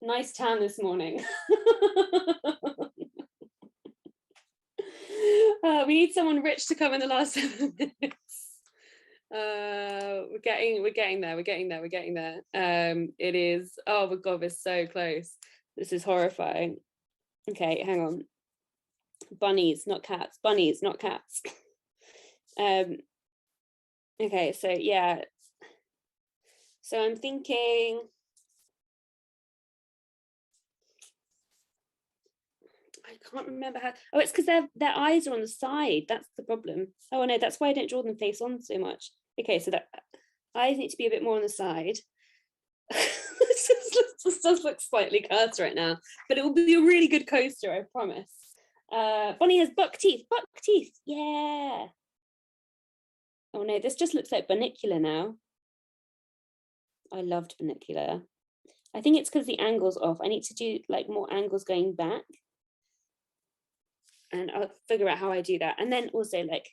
[SPEAKER 1] Nice tan this morning. We need someone rich to come in the last 7 minutes. We're getting there. It is, oh my god, we're so close. This is horrifying. Okay, hang on. Bunnies, not cats. Bunnies, not cats. Okay, so yeah. So I'm thinking, I can't remember how. Oh, it's because their eyes are on the side. That's the problem. Oh no, that's why I don't draw them face on so much. Okay, so that eyes need to be a bit more on the side. This does look slightly cursed right now, but it will be a really good coaster, I promise. Bonnie has buck teeth. Buck teeth. Yeah. Oh no, this just looks like Bunnicular now. I loved Bunnicular. I think it's because the angle's off. I need to do like more angles going back. And I'll figure out how I do that. And then also like,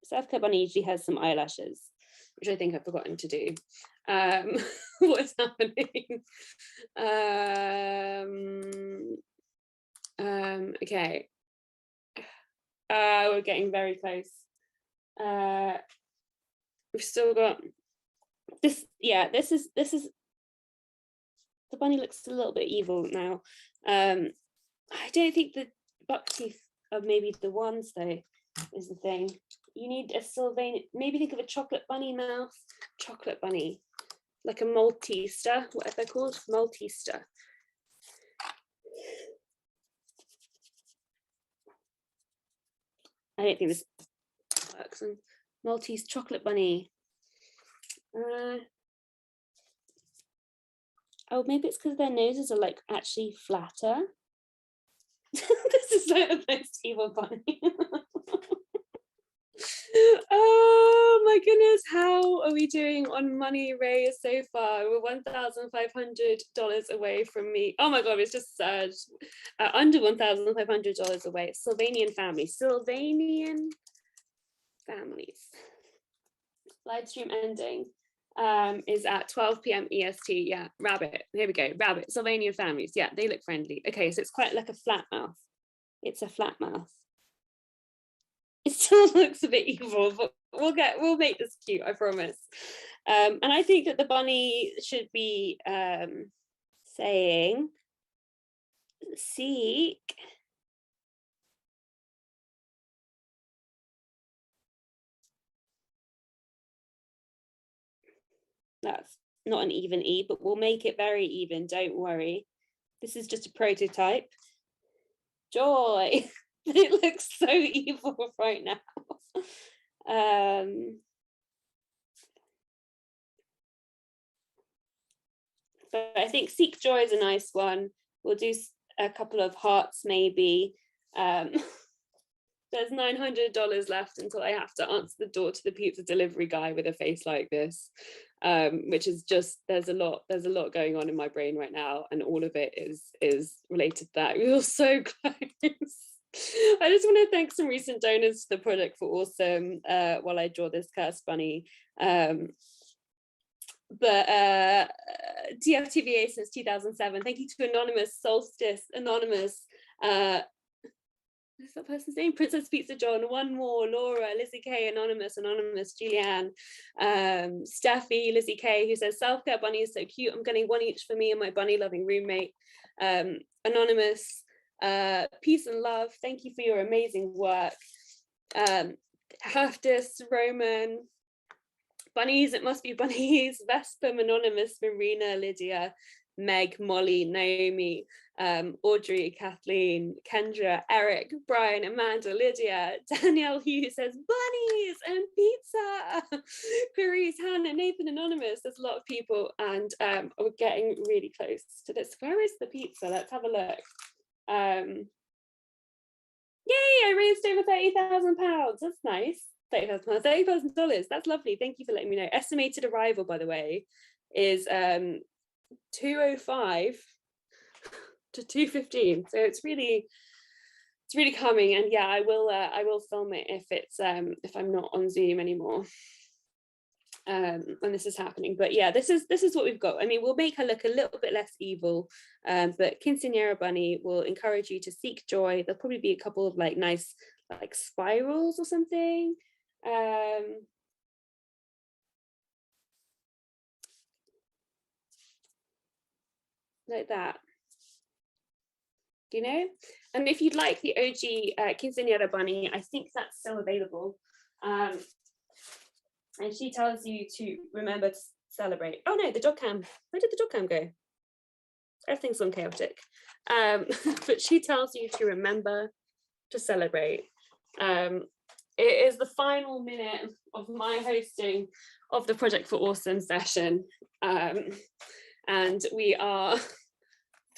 [SPEAKER 1] Self-Care Bunny usually has some eyelashes, which I think I've forgotten to do. What is happening? Okay. We're getting very close. We've still got this. Yeah, this is the bunny looks a little bit evil now. I don't think the buck teeth are maybe the ones though, is the thing. You need a Sylvanian, maybe think of a chocolate bunny mouth. Chocolate bunny, like a Malteser, whatever they're called, Malteser. I don't think this works. Maltese chocolate bunny. Oh, maybe it's because their noses are like actually flatter. This is like the most evil bunny. Oh my goodness, how are we doing on money raised so far? We're $1,500 away from me. Oh my god, it's just surged. Under $1,500 away. Sylvanian families. Sylvanian families. Live stream ending is at 12 p.m. EST. Yeah, rabbit. Here we go. Rabbit. Sylvanian families. Yeah, they look friendly. Okay, so it's quite like a flat mouth. It's a flat mouth. It still looks a bit evil, but we'll make this cute, I promise. And I think that the bunny should be saying, seek that's not an even E, but we'll make it very even, don't worry. This is just a prototype. Joy. It looks so evil right now. But I think Seek Joy is a nice one. We'll do a couple of hearts maybe. There's $900 left until I have to answer the door to the pizza delivery guy with a face like this, which is just, there's a lot going on in my brain right now, and all of it is related to that. We were so close. I just want to thank some recent donors to the project for awesome while I draw this cursed bunny. But TFTVA since 2007. Thank you to Anonymous, Solstice, Anonymous, what's that person's name? Princess Pizza John, one more, Laura, Lizzie K, Anonymous, Julianne, Steffi, Lizzie K, who says self-care bunny is so cute. I'm getting one each for me and my bunny loving roommate. Anonymous, peace and love. Thank you for your amazing work. Haftis, Roman, bunnies, it must be bunnies. Vespa, Anonymous, Marina, Lydia, Meg, Molly, Naomi, Audrey, Kathleen, Kendra, Eric, Brian, Amanda, Lydia, Danielle Hughes says bunnies and pizza. Clarice, Hannah, Nathan, Anonymous. There's a lot of people, and we're getting really close to this. Where is the pizza? Let's have a look. Yay, I raised over £30,000. That's nice. $30,000. That's lovely. Thank you for letting me know. Estimated arrival, by the way, is 2:05 to 2:15. So it's really coming. And yeah, I will film it if I'm not on Zoom anymore. When this is happening. But yeah, this is what we've got. I mean, we'll make her look a little bit less evil, but Quinceañera Bunny will encourage you to seek joy. There'll probably be a couple of like nice like spirals or something. Like that, you know. And if you'd like the OG Quinceañera Bunny, I think that's still available. And she tells you to remember to celebrate. Oh no, the dog cam. Where did the dog cam go? Everything's gone chaotic. But she tells you to remember to celebrate. It is the final minute of my hosting of the Project for Awesome session. And we are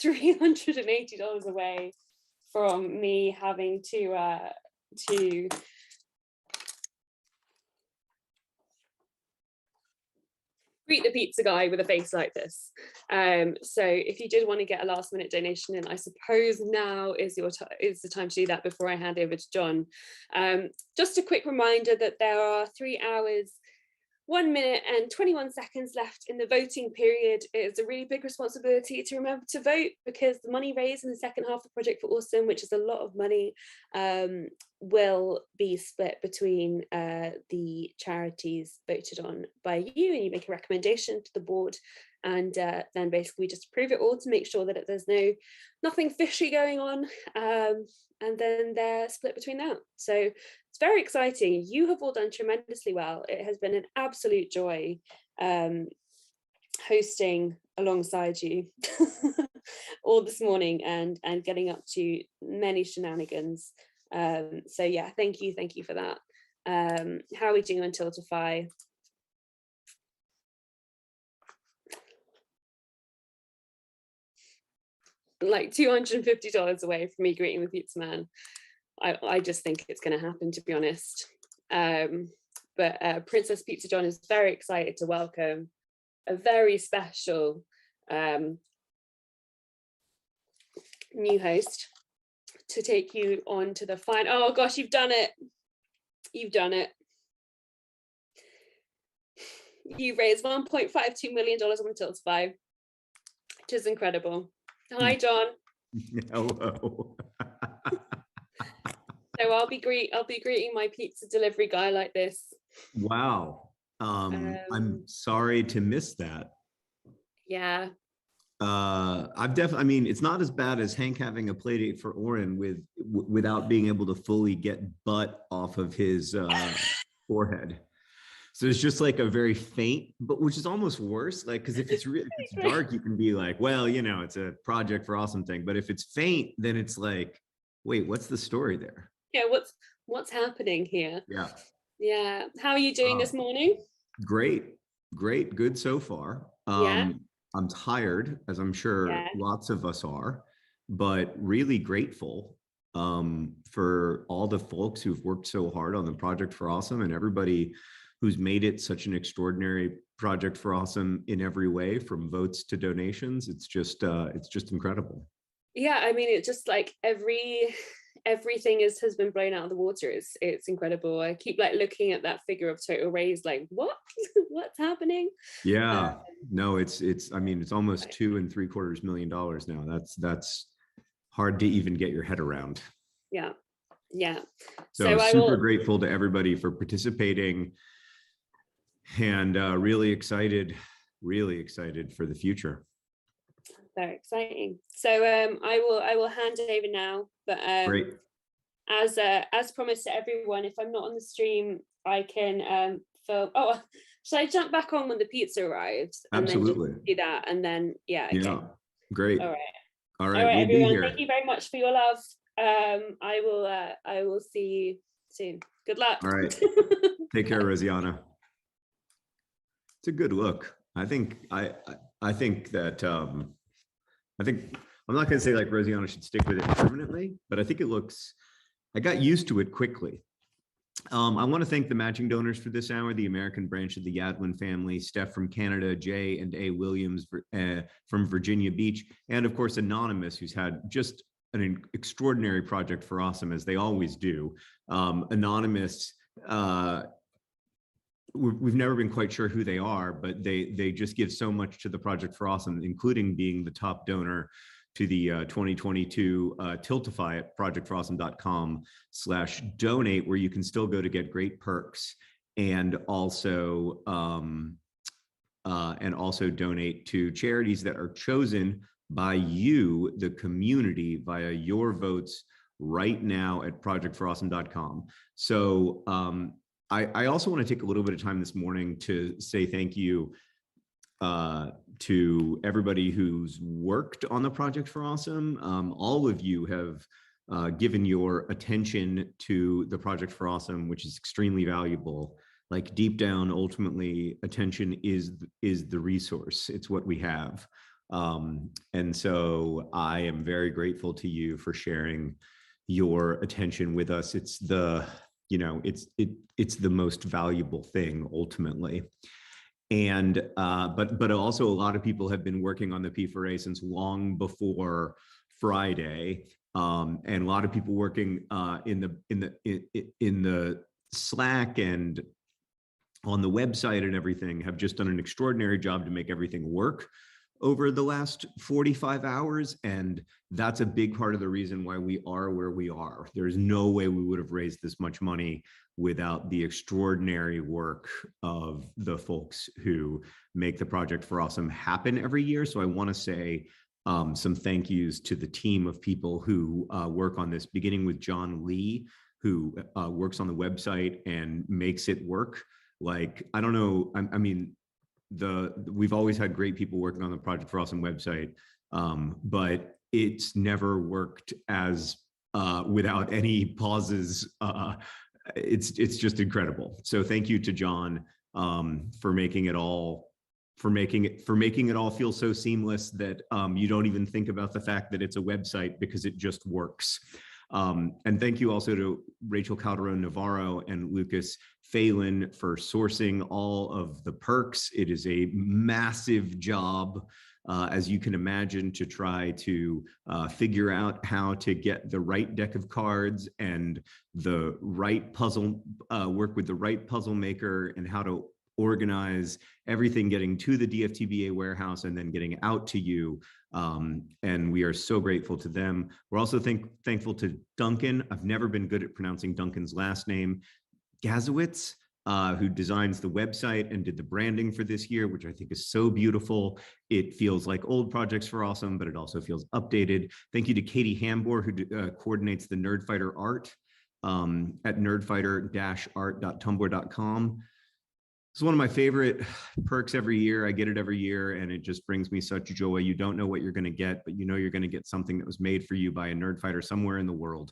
[SPEAKER 1] $380 away from me having to greet the pizza guy with a face like this. So if you did want to get a last minute donation in, I suppose now is the time to do that before I hand over to John. Just a quick reminder that there are 3 hours, 1 minute and 21 seconds left in the voting period. It is a really big responsibility to remember to vote, because the money raised in the second half of Project for Awesome, which is a lot of money, will be split between the charities voted on by you, and you make a recommendation to the board, and then basically just approve it all to make sure that there's nothing fishy going on, and then they're split between that. So it's very exciting. You have all done tremendously well. It has been an absolute joy hosting alongside you all this morning and getting up to many shenanigans. So yeah, thank you for that. How are we doing on Tiltify? Like $250 away from me greeting the pizza man. I just think it's going to happen, to be honest. But Princess Pizza John is very excited to welcome a very special new host to take you on to the final. Oh gosh, you've done it. You've done it. You raised $1.52 million on Tiltify, which is incredible. Hi, John.
[SPEAKER 3] Hello.
[SPEAKER 1] So I'll be greeting my pizza delivery guy like this.
[SPEAKER 3] Wow. I'm sorry to miss that.
[SPEAKER 1] Yeah.
[SPEAKER 3] I mean, it's not as bad as Hank having a play date for Oren without being able to fully get butt off of his forehead. So it's just like a very faint, but which is almost worse. Like, because if it's dark, you can be like, well, it's a Project for Awesome thing. But if it's faint, then it's like, wait, what's the story there?
[SPEAKER 1] Yeah, what's happening here?
[SPEAKER 3] Yeah.
[SPEAKER 1] Yeah. How are you doing this morning?
[SPEAKER 3] Great, good so far.
[SPEAKER 1] Yeah.
[SPEAKER 3] I'm tired, as I'm sure lots of us are, but really grateful for all the folks who've worked so hard on the Project for Awesome, and everybody who's made it such an extraordinary Project for Awesome in every way, from votes to donations. It's just incredible.
[SPEAKER 1] Yeah, I mean, it's just like everything has been blown out of the water. It's incredible. I keep like looking at that figure of total raise, like what's happening?
[SPEAKER 3] Yeah, no, it's I mean, it's almost $2.75 million now. That's hard to even get your head around.
[SPEAKER 1] Yeah.
[SPEAKER 3] So super grateful to everybody for participating, and really excited for the future.
[SPEAKER 1] Very exciting. So I will hand it over now. But
[SPEAKER 3] great.
[SPEAKER 1] As promised to everyone, if I'm not on the stream, I can film. Oh, should I jump back on when the pizza arrives? And
[SPEAKER 3] absolutely.
[SPEAKER 1] then just do that, and then okay.
[SPEAKER 3] Yeah. Great.
[SPEAKER 1] All right,
[SPEAKER 3] we'll
[SPEAKER 1] everyone.
[SPEAKER 3] be here.
[SPEAKER 1] Thank you very much for your love. I will see you soon. Good luck.
[SPEAKER 3] All right. Take care, Rosianna. It's a good look. I think that I'm not going to say like Rosianna should stick with it permanently, but I think I got used to it quickly. I want to thank the matching donors for this hour, the American branch of the Yadlin family, Steph from Canada, Jay and A. Williams from Virginia Beach, and of course, Anonymous, who's had just an extraordinary Project for Awesome, as they always do. Anonymous, we've never been quite sure who they are, but they just give so much to the Project for Awesome, including being the top donor to the 2022 Tiltify at projectforawesome.com/donate, where you can still go to get great perks and also donate to charities that are chosen by you, the community, via your votes right now at projectforawesome.com. So I also want to take a little bit of time this morning to say thank you to everybody who's worked on the Project for Awesome. All of you have given your attention to the Project for Awesome, which is extremely valuable. Like deep down, ultimately, attention is the resource. It's what we have. And so I am very grateful to you for sharing your attention with us. It's the, it's the most valuable thing ultimately. And but also a lot of people have been working on the P4A since long before Friday, and a lot of people working in the Slack and on the website and everything have just done an extraordinary job to make everything work over the last 45 hours. And that's a big part of the reason why we are where we are. There's no way we would have raised this much money without the extraordinary work of the folks who make the Project for Awesome happen every year. So I want to say some thank yous to the team of people who work on this, beginning with John Lee, who works on the website and makes it work. Like, I don't know, I mean, we've always had great people working on the Project for Awesome website, but it's never worked as without any pauses. It's just incredible. So thank you to John for making it all feel so seamless that you don't even think about the fact that it's a website because it just works. And thank you also to Rachel Calderon Navarro and Lucas Phelan for sourcing all of the perks. It is a massive job, as you can imagine, to try to figure out how to get the right deck of cards and the right puzzle, work with the right puzzle maker, and how to organize everything getting to the DFTBA warehouse and then getting out to you. And we are so grateful to them. We're also thankful to Duncan. I've never been good at pronouncing Duncan's last name. Gazowitz, who designs the website and did the branding for this year, which I think is so beautiful. It feels like old Projects for Awesome, but it also feels updated. Thank you to Katie Hambor, who coordinates the Nerdfighter art at nerdfighter-art.tumblr.com. It's one of my favorite perks every year. I get it every year, and it just brings me such joy. You don't know what you're going to get, but you know you're going to get something that was made for you by a nerdfighter somewhere in the world.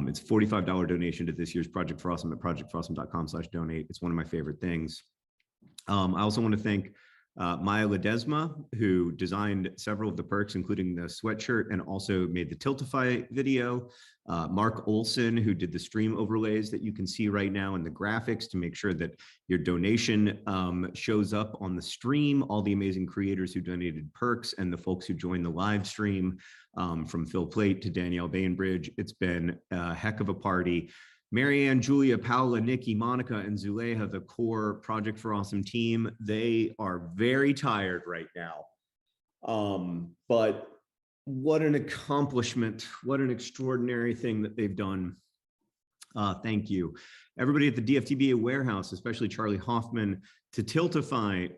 [SPEAKER 3] It's a $45 donation to this year's Project for Awesome at projectforawesome.com/donate. It's one of my favorite things. I also want to thank Maya Ledesma, who designed several of the perks, including the sweatshirt, and also made the Tiltify video. Mark Olson, who did the stream overlays that you can see right now in the graphics to make sure that your donation shows up on the stream. All the amazing creators who donated perks and the folks who joined the live stream, from Phil Plate to Danielle Bainbridge. It's been a heck of a party. Marianne, Julia, Paula, Nikki, Monica, and Zuleha, the core Project for Awesome team, they are very tired right now. But what an accomplishment, what an extraordinary thing that they've done. Thank you. Everybody at the DFTBA warehouse, especially Charlie Hoffman, to Tiltify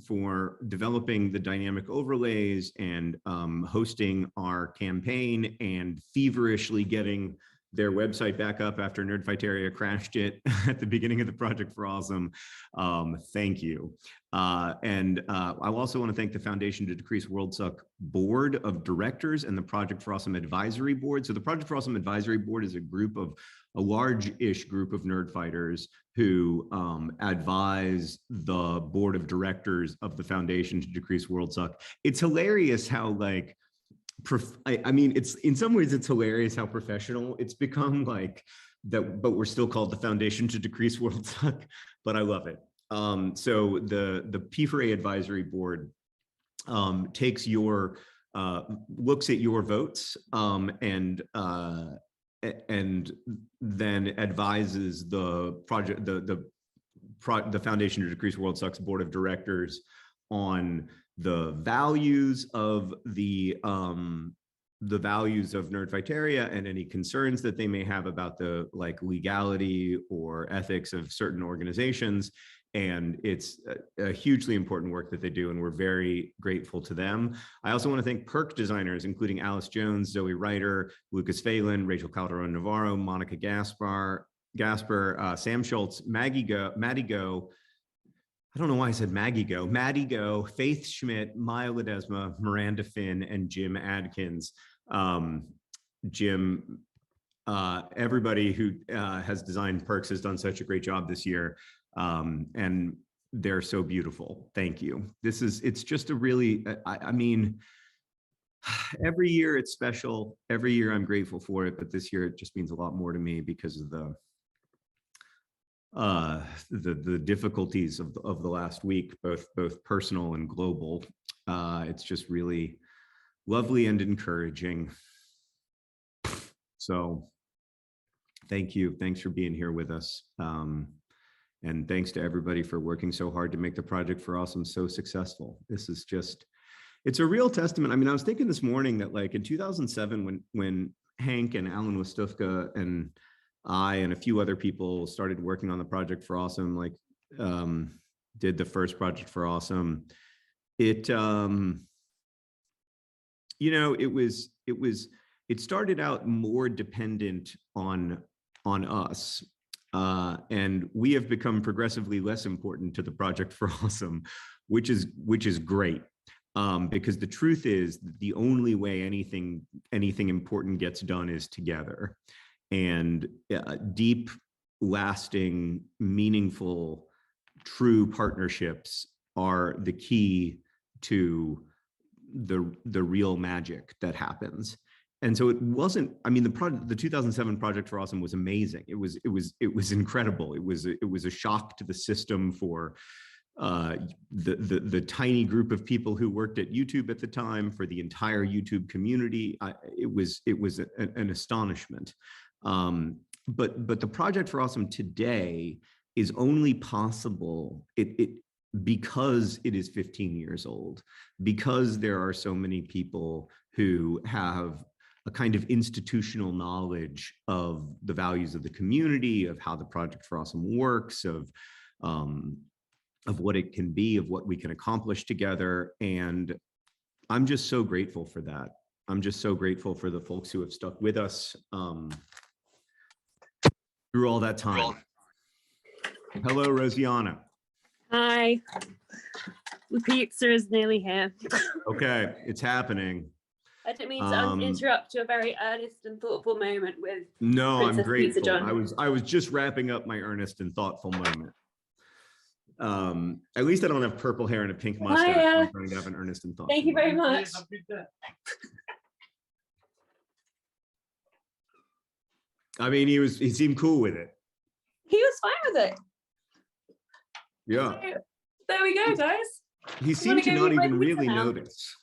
[SPEAKER 3] for developing the dynamic overlays and hosting our campaign and feverishly getting their website back up after Nerdfighteria crashed it at the beginning of the Project for Awesome. Thank you. And I also want to thank the Foundation to Decrease World Suck Board of Directors and the Project for Awesome Advisory Board. So the Project for Awesome Advisory Board is a large-ish group of nerdfighters who advise the board of directors of the Foundation to Decrease World Suck. It's hilarious how, like, I mean, it's in some ways it's hilarious how professional it's become, like that, but we're still called the Foundation to Decrease World Suck, but I love it. So the P4A advisory board takes your looks at your votes and then advises the project the Foundation to Decrease World Suck's board of directors on the values of the values of Nerdfighteria and any concerns that they may have about the legality or ethics of certain organizations. And it's a hugely important work that they do, and we're very grateful to them. I also want to thank perk designers, including Alice Jones, Zoe Ryder, Lucas Phelan, Rachel Calderon Navarro, Monica Gaspar, Gasper, Sam Schultz, Maddie Go. I don't know why I said Maddie Go, Faith Schmidt, Maya Ledesma, Miranda Finn, and Jim Adkins. Jim, everybody who has designed Perks has done such a great job this year. And they're so beautiful. Thank you. It's just a really, I mean, every year it's special. Every year I'm grateful for it, but this year it just means a lot more to me because of the difficulties of the last week, both personal and global. It's just really lovely and encouraging. So thank you. Thanks for being here with us. And thanks to everybody for working so hard to make the Project for Awesome so successful. This is just, it's a real testament. I mean, I was thinking this morning that like in 2007, when Hank and Alan Wostufka and I and a few other people started working on the Project for Awesome, like did the first Project for Awesome, it, you know, it started out more dependent on us. And we have become progressively less important to the Project for Awesome, which is great. Because the truth is the only way anything important gets done is together. And deep, lasting, meaningful, true partnerships are the key to the real magic that happens. And so it wasn't, I mean, the 2007 Project for Awesome was amazing. It was incredible. It was a shock to the system for the tiny group of people who worked at YouTube at the time, for the entire YouTube community. It was an astonishment. But the Project for Awesome today is only possible because it is 15 years old, because there are so many people who have a kind of institutional knowledge of the values of the community, of how the Project for Awesome works, of what it can be, of what we can accomplish together. And I'm just so grateful for that. I'm just so grateful for the folks who have stuck with us through all that time. Hello, Rosianna.
[SPEAKER 4] Hi. The pizza is nearly here.
[SPEAKER 3] Okay, it's happening.
[SPEAKER 1] I didn't mean to interrupt your very earnest and thoughtful moment with
[SPEAKER 3] No,
[SPEAKER 1] Princess
[SPEAKER 3] I'm grateful.
[SPEAKER 1] Pizza John.
[SPEAKER 3] I was just wrapping up my earnest and thoughtful moment. At least I don't have purple hair and a pink mustache.
[SPEAKER 1] Hiya.
[SPEAKER 3] I'm trying to have an earnest and thoughtful
[SPEAKER 1] Thank you very
[SPEAKER 3] moment.
[SPEAKER 1] much.
[SPEAKER 3] I mean, he seemed cool with it.
[SPEAKER 1] He was fine with it.
[SPEAKER 3] Yeah.
[SPEAKER 1] So, there we go, guys.
[SPEAKER 3] He seemed to
[SPEAKER 1] go
[SPEAKER 3] not
[SPEAKER 1] eat my
[SPEAKER 3] even
[SPEAKER 1] pizza
[SPEAKER 3] really
[SPEAKER 1] now?
[SPEAKER 3] notice.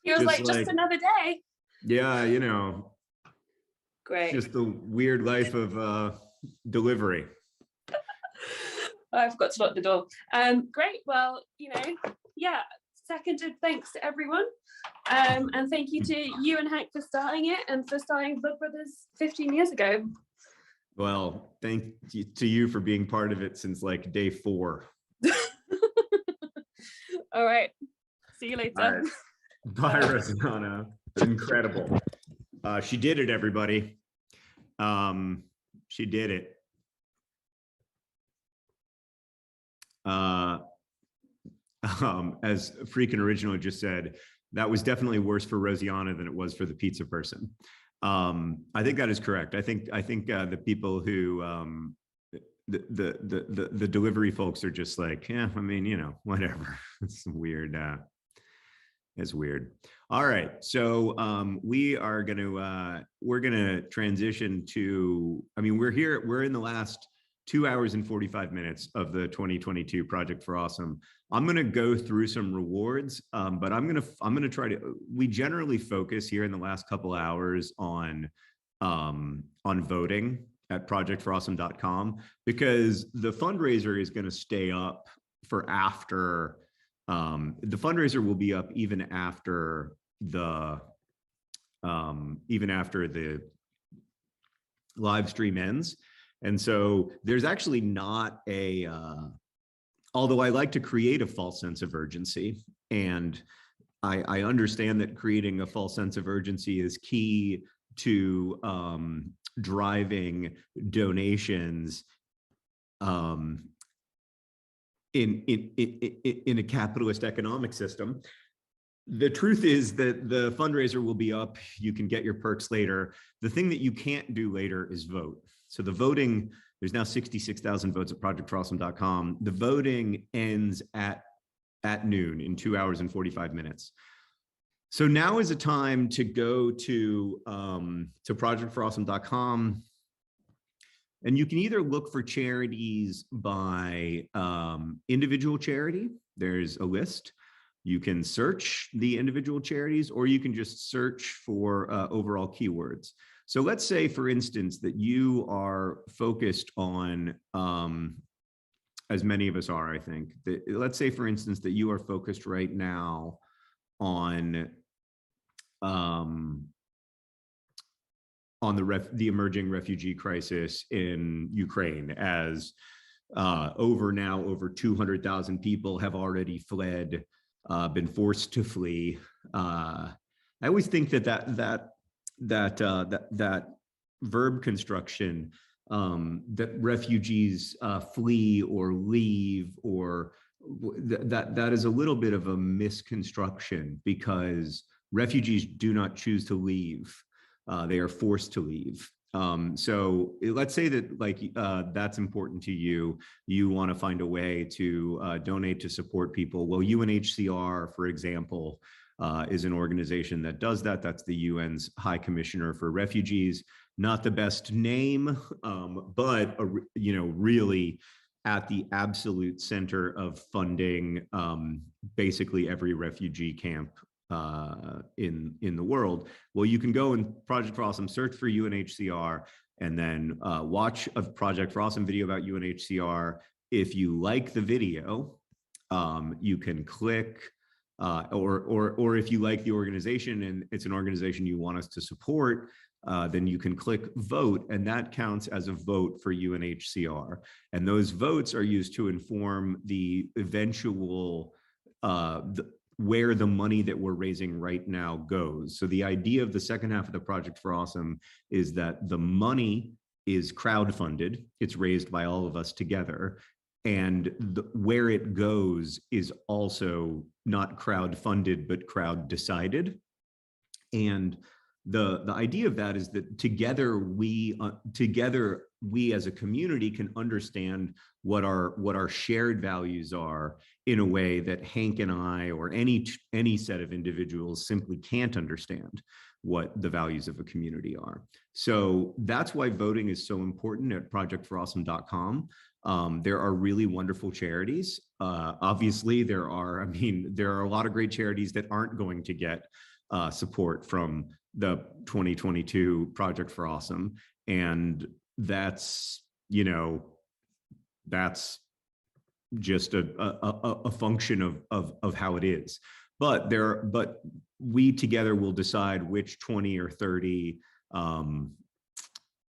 [SPEAKER 1] He was
[SPEAKER 3] Just
[SPEAKER 1] like, just
[SPEAKER 3] like-
[SPEAKER 1] another day.
[SPEAKER 3] Yeah, you know,
[SPEAKER 1] Great.
[SPEAKER 3] just the weird life of delivery.
[SPEAKER 1] I forgot to lock the door. Great. Well, you know, yeah, seconded thanks to everyone. And thank you to you and Hank for starting it and for starting Vlog Brothers 15 years ago.
[SPEAKER 3] Well, thank you to you for being part of it since like day 4.
[SPEAKER 1] All right. See you later.
[SPEAKER 3] All right. Bye, Rosianna. Incredible. She did it, everybody. She did it. As Freakin' Original just said, that was definitely worse for Rosianna than it was for the pizza person. I think that is correct. I think the people who the delivery folks are just like, yeah, I mean, you know, whatever. It's weird. It's weird. All right, so we're gonna transition to. I mean, we're in the last 2 hours and 45 minutes of the 2022 Project for Awesome. I'm gonna go through some rewards, but I'm gonna try to. We generally focus here in the last couple hours on voting at projectforawesome.com, because the fundraiser is gonna stay up for after. The fundraiser will be up even after the live stream ends. And so there's actually not a, although I like to create a false sense of urgency, and I understand that creating a false sense of urgency is key to driving donations in a capitalist economic system. The truth is that the fundraiser will be up. You can get your perks later. The thing that you can't do later is vote. So the voting, there's now 66,000 votes at projectforawesome.com. The voting ends at noon, in 2 hours and 45 minutes. So now is a time to go to projectforawesome.com, and you can either look for charities by individual charity. There's a list. You can search the individual charities, or you can just search for overall keywords. So let's say, for instance, that you are focused on, as many of us are, I think, let's say, for instance, that you are focused right now on the emerging refugee crisis in Ukraine, as over 200,000 people have already fled, been forced to flee. I always think that verb construction, that refugees flee or leave, or that is a little bit of a misconstruction, because refugees do not choose to leave. They are forced to leave. So let's say that that's important to you. You want to find a way to donate to support people. Well, UNHCR, for example, is an organization that does that. That's the UN's High Commissioner for Refugees. Not the best name, but really at the absolute center of funding basically every refugee camp in the world. Well, you can go in Project for Awesome, search for UNHCR, and then watch a Project for Awesome video about UNHCR. If you like the video, you can click, or if you like the organization and it's an organization you want us to support, then you can click vote, and that counts as a vote for UNHCR. And those votes are used to inform the eventual where the money that we're raising right now goes. So the idea of the second half of the Project for Awesome is that the money is crowdfunded. It's raised by all of us together. And where it goes is also not crowdfunded, but crowd decided. And the idea of that is that together we as a community can understand what our shared values are in a way that Hank and I, or any set of individuals, simply can't understand what the values of a community are. So that's why voting is so important at projectforawesome.com. There are really wonderful charities. Obviously, there are a lot of great charities that aren't going to get support from the 2022 Project for Awesome. And that's just a function of how it is. But we together will decide which 20 or 30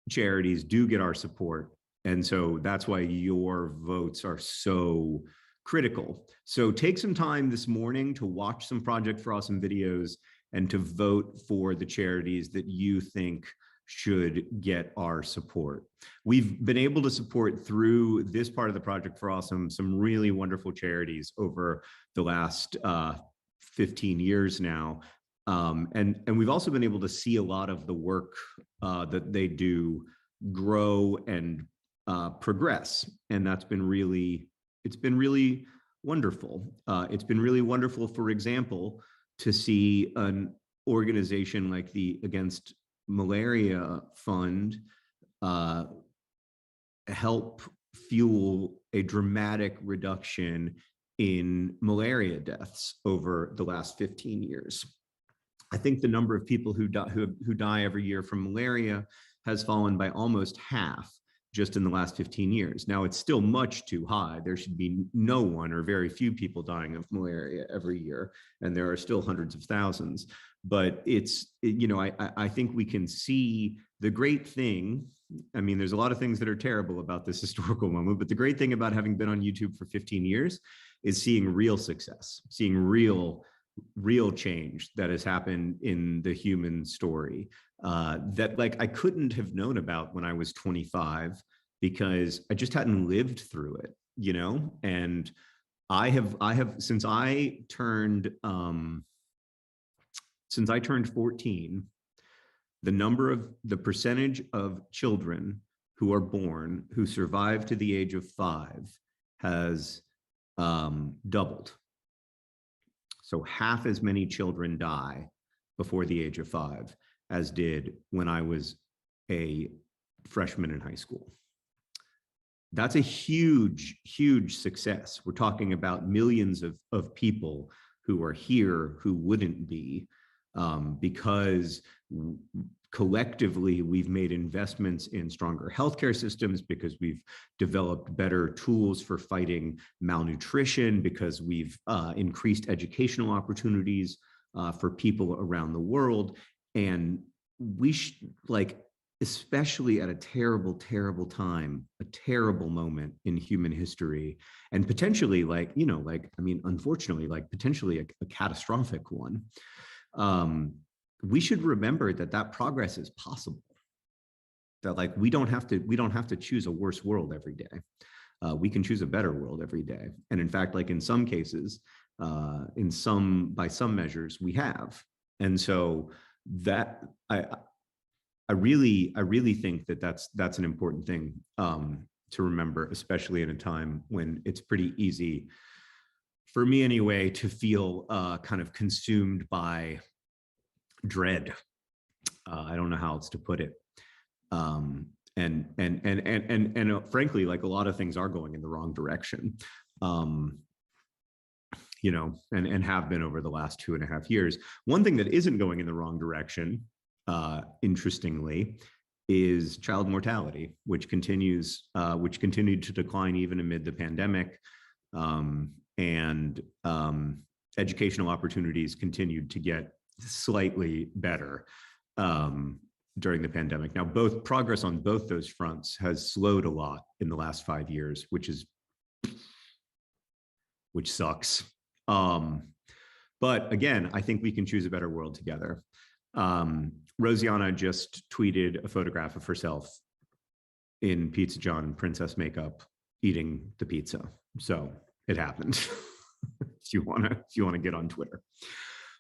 [SPEAKER 3] charities do get our support. And so that's why your votes are so critical. So take some time this morning to watch some Project for Awesome videos and to vote for the charities that you think should get our support. We've been able to support, through this part of the Project for Awesome, some really wonderful charities over the last 15 years now. And we've also been able to see a lot of the work that they do grow and progress. And it's been really wonderful. It's been really wonderful, for example, to see an organization like the Against Malaria Fund help fuel a dramatic reduction in malaria deaths over the last 15 years. I think the number of people who die every year from malaria has fallen by almost half just in the last 15 years. Now, it's still much too high. There should be no one or very few people dying of malaria every year, and there are still hundreds of thousands. But I think we can see the great thing. I mean, there's a lot of things that are terrible about this historical moment, but the great thing about having been on YouTube for 15 years is seeing real success, seeing real real change that has happened in the human story that like I couldn't have known about when I was 25 because I just hadn't lived through it, you know? And I have since I turned 14, the percentage of children who are born who survive to the age of 5 has doubled. So half as many children die before the age of 5 as did when I was a freshman in high school. That's a huge, huge success. We're talking about millions of people who are here who wouldn't be because collectively we've made investments in stronger healthcare systems, because we've developed better tools for fighting malnutrition, because we've increased educational opportunities for people around the world. And we like, especially at a terrible, terrible time, a terrible moment in human history, and potentially like, you know, like, I mean, unfortunately, like potentially a catastrophic one. We should remember that that progress is possible. That like, we don't have to choose a worse world every day. We can choose a better world every day. And in fact, like in some cases, by some measures, we have. And so that I really think that that's an important thing to remember, especially in a time when it's pretty easy, for me anyway, to feel kind of consumed by dread. I don't know how else to put it. And frankly, like a lot of things are going in the wrong direction, you know, and have been over the last 2.5 years. One thing that isn't going in the wrong direction, interestingly, is child mortality, which continued to decline even amid the pandemic, and educational opportunities continued to get slightly better during the pandemic. Now, progress on both those fronts has slowed a lot in the last 5 years, which sucks. But again, I think we can choose a better world together. Rosianna just tweeted a photograph of herself in Pizza John princess makeup eating the pizza. So it happened. if you wanna get on Twitter.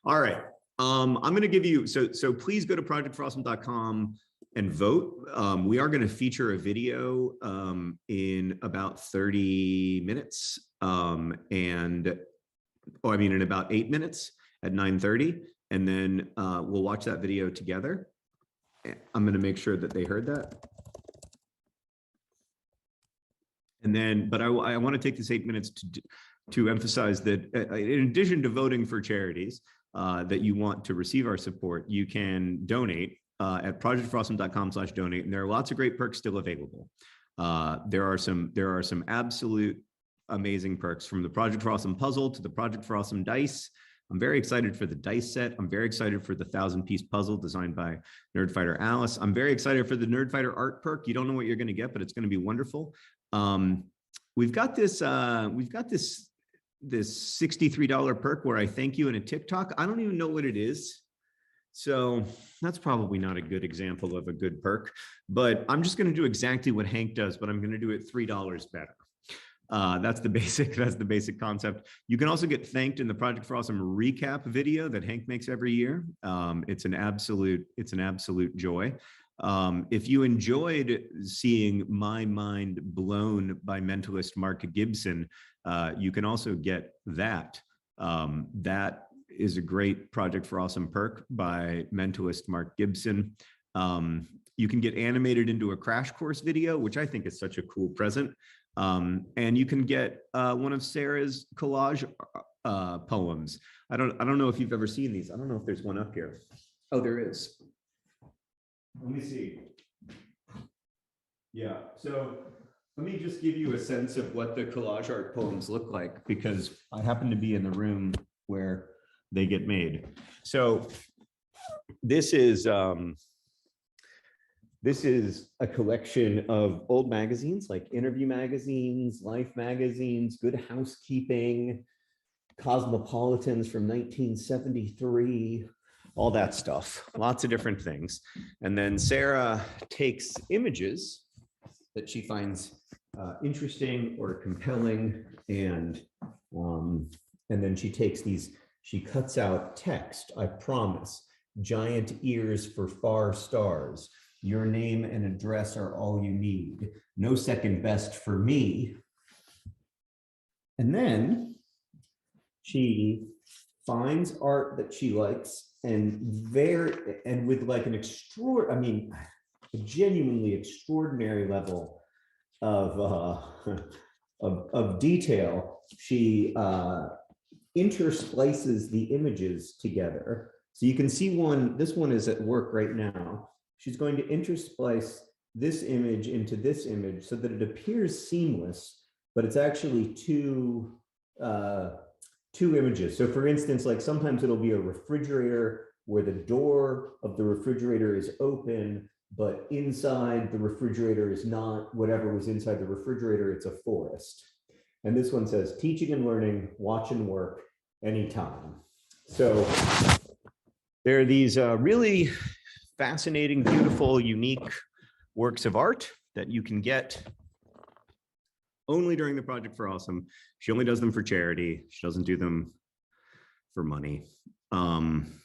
[SPEAKER 3] All right. I'm going to give you, so please go to projectforawesome.com and vote. We are going to feature a video in about 30 minutes. In about 8 minutes at 9:30. And then we'll watch that video together. I'm going to make sure that they heard that. And then, but I want to take this 8 minutes to emphasize that in addition to voting for charities, that you want to receive our support, you can donate at projectforawesome.com/donate, and there are lots of great perks still available. There are some absolute amazing perks, from the Project for Awesome puzzle to the Project for Awesome dice. I'm very excited for the dice set. I'm very excited for the 1,000-piece puzzle designed by Nerdfighter Alice. I'm very excited for the Nerdfighter art perk. You don't know what you're going to get, but it's going to be wonderful. We've got this $63 perk where I thank you in a TikTok. I don't even know what it is. So that's probably not a good example of a good perk, but I'm just going to do exactly what Hank does, but I'm going to do it $3 better. That's the basic concept. You can also get thanked in the Project for Awesome recap video that Hank makes every year. It's an absolute joy. If you enjoyed seeing my mind blown by mentalist Mark Gibson, you can also get that. That is a great Project for Awesome perk by mentalist Mark Gibson. You can get animated into a crash course video, which I think is such a cool present. And you can get one of Sarah's collage poems. I don't know if you've ever seen these. I don't know if there's one up here. Oh, there is. Let me see. Yeah, so let me just give you a sense of what the collage art poems look like, because I happen to be in the room where they get made. So this is a collection of old magazines, like Interview magazines, Life magazines, Good Housekeeping, Cosmopolitans from 1973, all that stuff, lots of different things. And then Sarah takes images that she finds interesting or compelling, and then she takes these, she cuts out text. I promise. Giant ears for far stars. Your name and address are all you need. No second best for me. And then she finds art that she likes, and with like an a genuinely extraordinary level of detail. She intersplices the images together. So you can see this one is at work right now. She's going to intersplice this image into this image so that it appears seamless, but it's actually two images. So for instance, like sometimes it'll be a refrigerator where the door of the refrigerator is open, but inside the refrigerator is not whatever was inside the refrigerator, it's a forest. And this one says, teaching and learning, watch and work anytime. So there are these really fascinating, beautiful, unique works of art that you can get only during the Project for Awesome. She only does them for charity. She doesn't do them for money.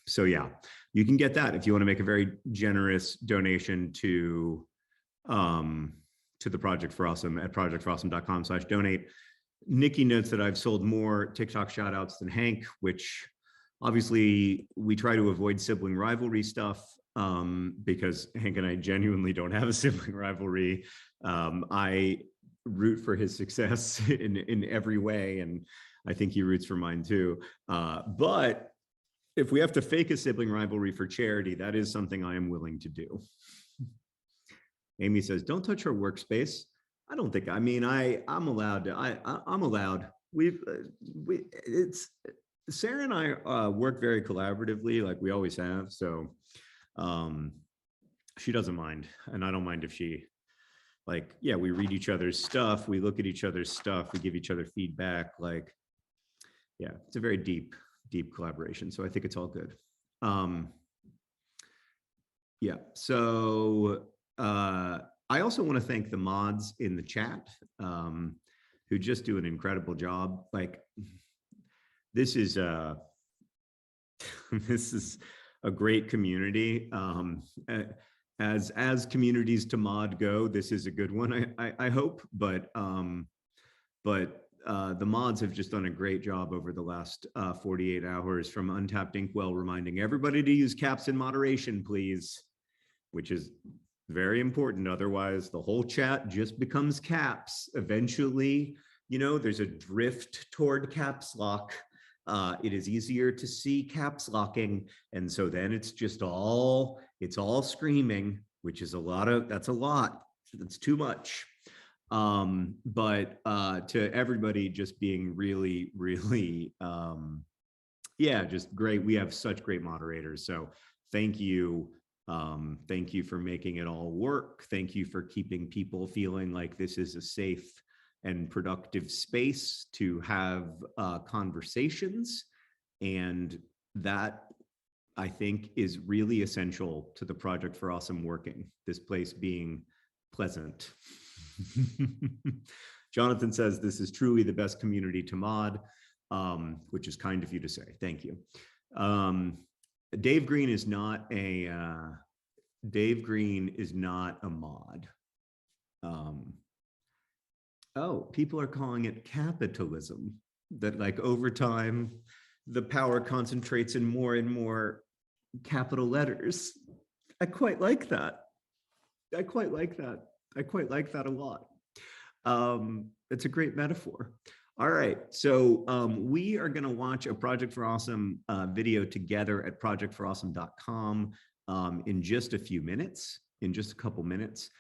[SPEAKER 3] So yeah, you can get that if you want to make a very generous donation to the Project for Awesome at projectforawesome.com/donate. Nikki notes that I've sold more TikTok shout outs than Hank, which obviously we try to avoid sibling rivalry stuff because Hank and I genuinely don't have a sibling rivalry. I root for his success in every way, and I think he roots for mine too. But if we have to fake a sibling rivalry for charity, that is something I am willing to do. Amy says, don't touch her workspace. I don't think, I'm allowed to, I'm allowed. Sarah and I work very collaboratively, like we always have. So she doesn't mind, and I don't mind if she, like, yeah, we read each other's stuff, we look at each other's stuff, we give each other feedback. Like, yeah, it's a very deep collaboration. So I think it's all good. Yeah, so I also want to thank the mods in the chat who just do an incredible job. Like, this is this is a great community. As communities to mod go, this is a good one, I hope. But the mods have just done a great job over the last 48 hours, from Untapped Inkwell reminding everybody to use caps in moderation, please, which is very important. Otherwise, the whole chat just becomes caps. Eventually, you know, there's a drift toward caps lock. It is easier to see caps locking. And so then it's all screaming, which is that's a lot. That's too much. But to everybody just being really, really, yeah, just great. We have such great moderators. So thank you. Thank you for making it all work. Thank you for keeping people feeling like this is a safe and productive space to have conversations. And that, I think, is really essential to the Project for Awesome working, this place being pleasant. Jonathan says this is truly the best community to mod, which is kind of you to say. Thank you. Dave Green is not a mod. Oh, people are calling it capitalism, that like over time, the power concentrates in more and more capital letters. I quite like that. I quite like that a lot. It's a great metaphor. All right, so we are going to watch a Project for Awesome video together at projectforawesome.com in just a few minutes, in just a couple minutes.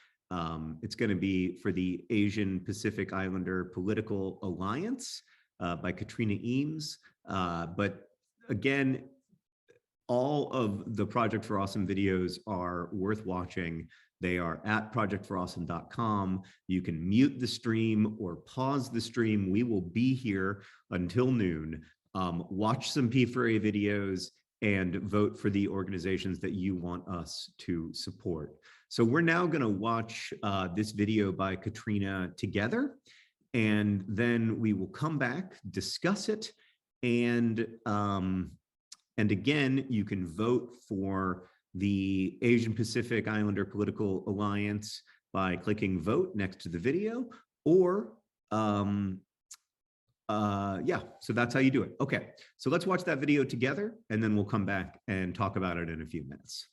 [SPEAKER 3] It's going to be for the Asian Pacific Islander Political Alliance by Katrina Eames. But again, all of the Project for Awesome videos are worth watching. They are at projectforawesome.com. You can mute the stream or pause the stream. We will be here until noon. watch some P4A videos, and vote for the organizations that you want us to support. So we're now going to watch this video by Katrina together, and then we will come back, discuss it, and again, you can vote for the Asian Pacific Islander Political Alliance by clicking vote next to the video, or yeah, so that's how you do it. Okay, so let's watch that video together, and then we'll come back and talk about it in a few minutes.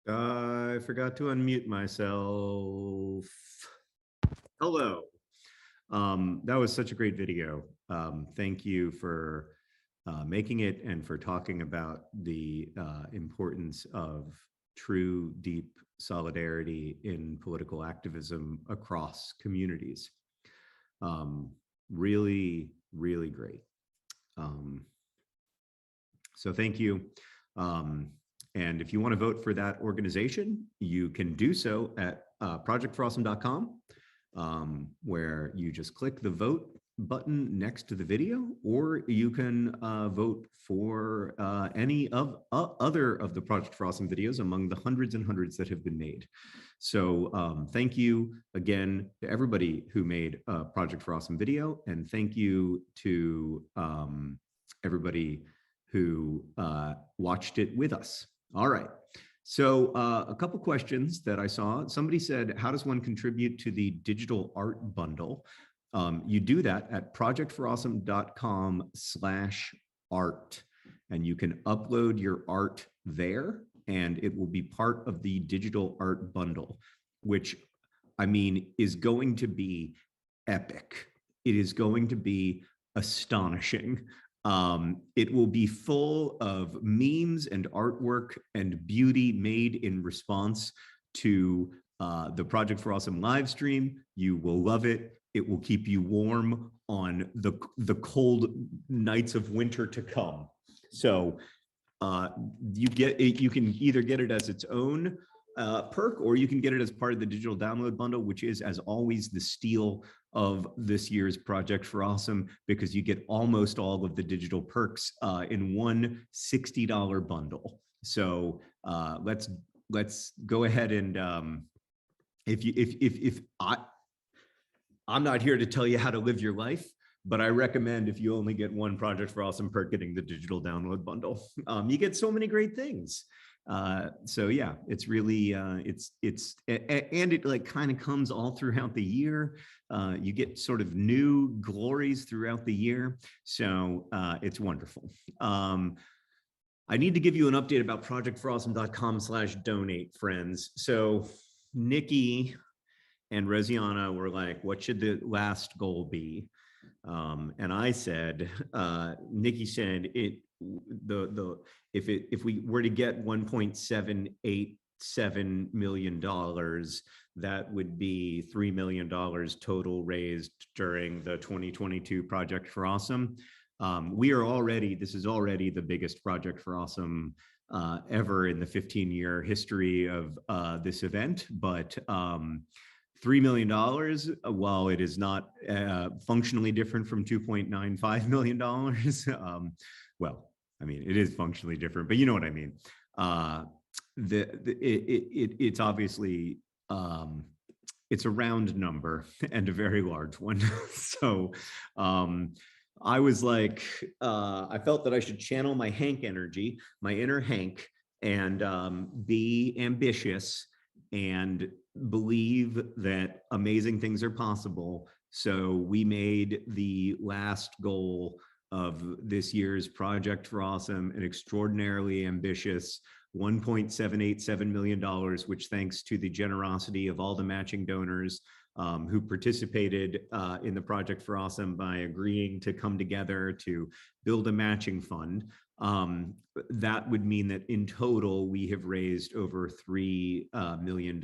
[SPEAKER 3] I forgot to unmute myself. Hello. That was such a great video. Thank you for making it and for talking about the importance of true, deep solidarity in political activism across communities. Really, really great. So thank you. And if you want to vote for that organization, you can do so at projectforawesome.com, where you just click the vote button next to the video, or you can vote for any of other of the Project for Awesome videos among the hundreds and hundreds that have been made. So thank you again to everybody who made a Project for Awesome video, and thank you to everybody who watched it with us. All right. So a couple questions that I saw. Somebody said, how does one contribute to the digital art bundle? You do that at projectforawesome.com/art, and you can upload your art there, and it will be part of the digital art bundle, which, I mean, is going to be epic. It is going to be astonishing. It will be full of memes and artwork and beauty made in response to the Project for Awesome live stream. You will love it. It will keep you warm on the cold nights of winter to come. So you can either get it as its own perk, or you can get it as part of the digital download bundle, which is, as always, the steal of this year's Project for Awesome, because you get almost all of the digital perks in one $60 bundle. So let's go ahead and I'm not here to tell you how to live your life, but I recommend, if you only get one Project for Awesome perk, getting the digital download bundle. You get so many great things. So yeah, it's really and it like kind of comes all throughout the year. You get sort of new glories throughout the year. So it's wonderful. I need to give you an update about projectforawesome.com/donate, friends. So Nikki and Rosianna were like, what should the last goal be? And I said, Nikki said, if we were to get $1.787 million, that would be $3 million total raised during the 2022 Project for Awesome. This is already the biggest Project for Awesome ever in the 15-year history of this event, but $3 million, while it is not functionally different from $2.95 million, well, I mean, it is functionally different, but you know what I mean. It's obviously, it's a round number and a very large one. So I was like, I felt that I should channel my Hank energy, my inner Hank, and be ambitious and believe that amazing things are possible. So we made the last goal of this year's Project for Awesome an extraordinarily ambitious $1.787 million, which, thanks to the generosity of all the matching donors who participated in the Project for Awesome by agreeing to come together to build a matching fund. That would mean that in total, we have raised over $3 million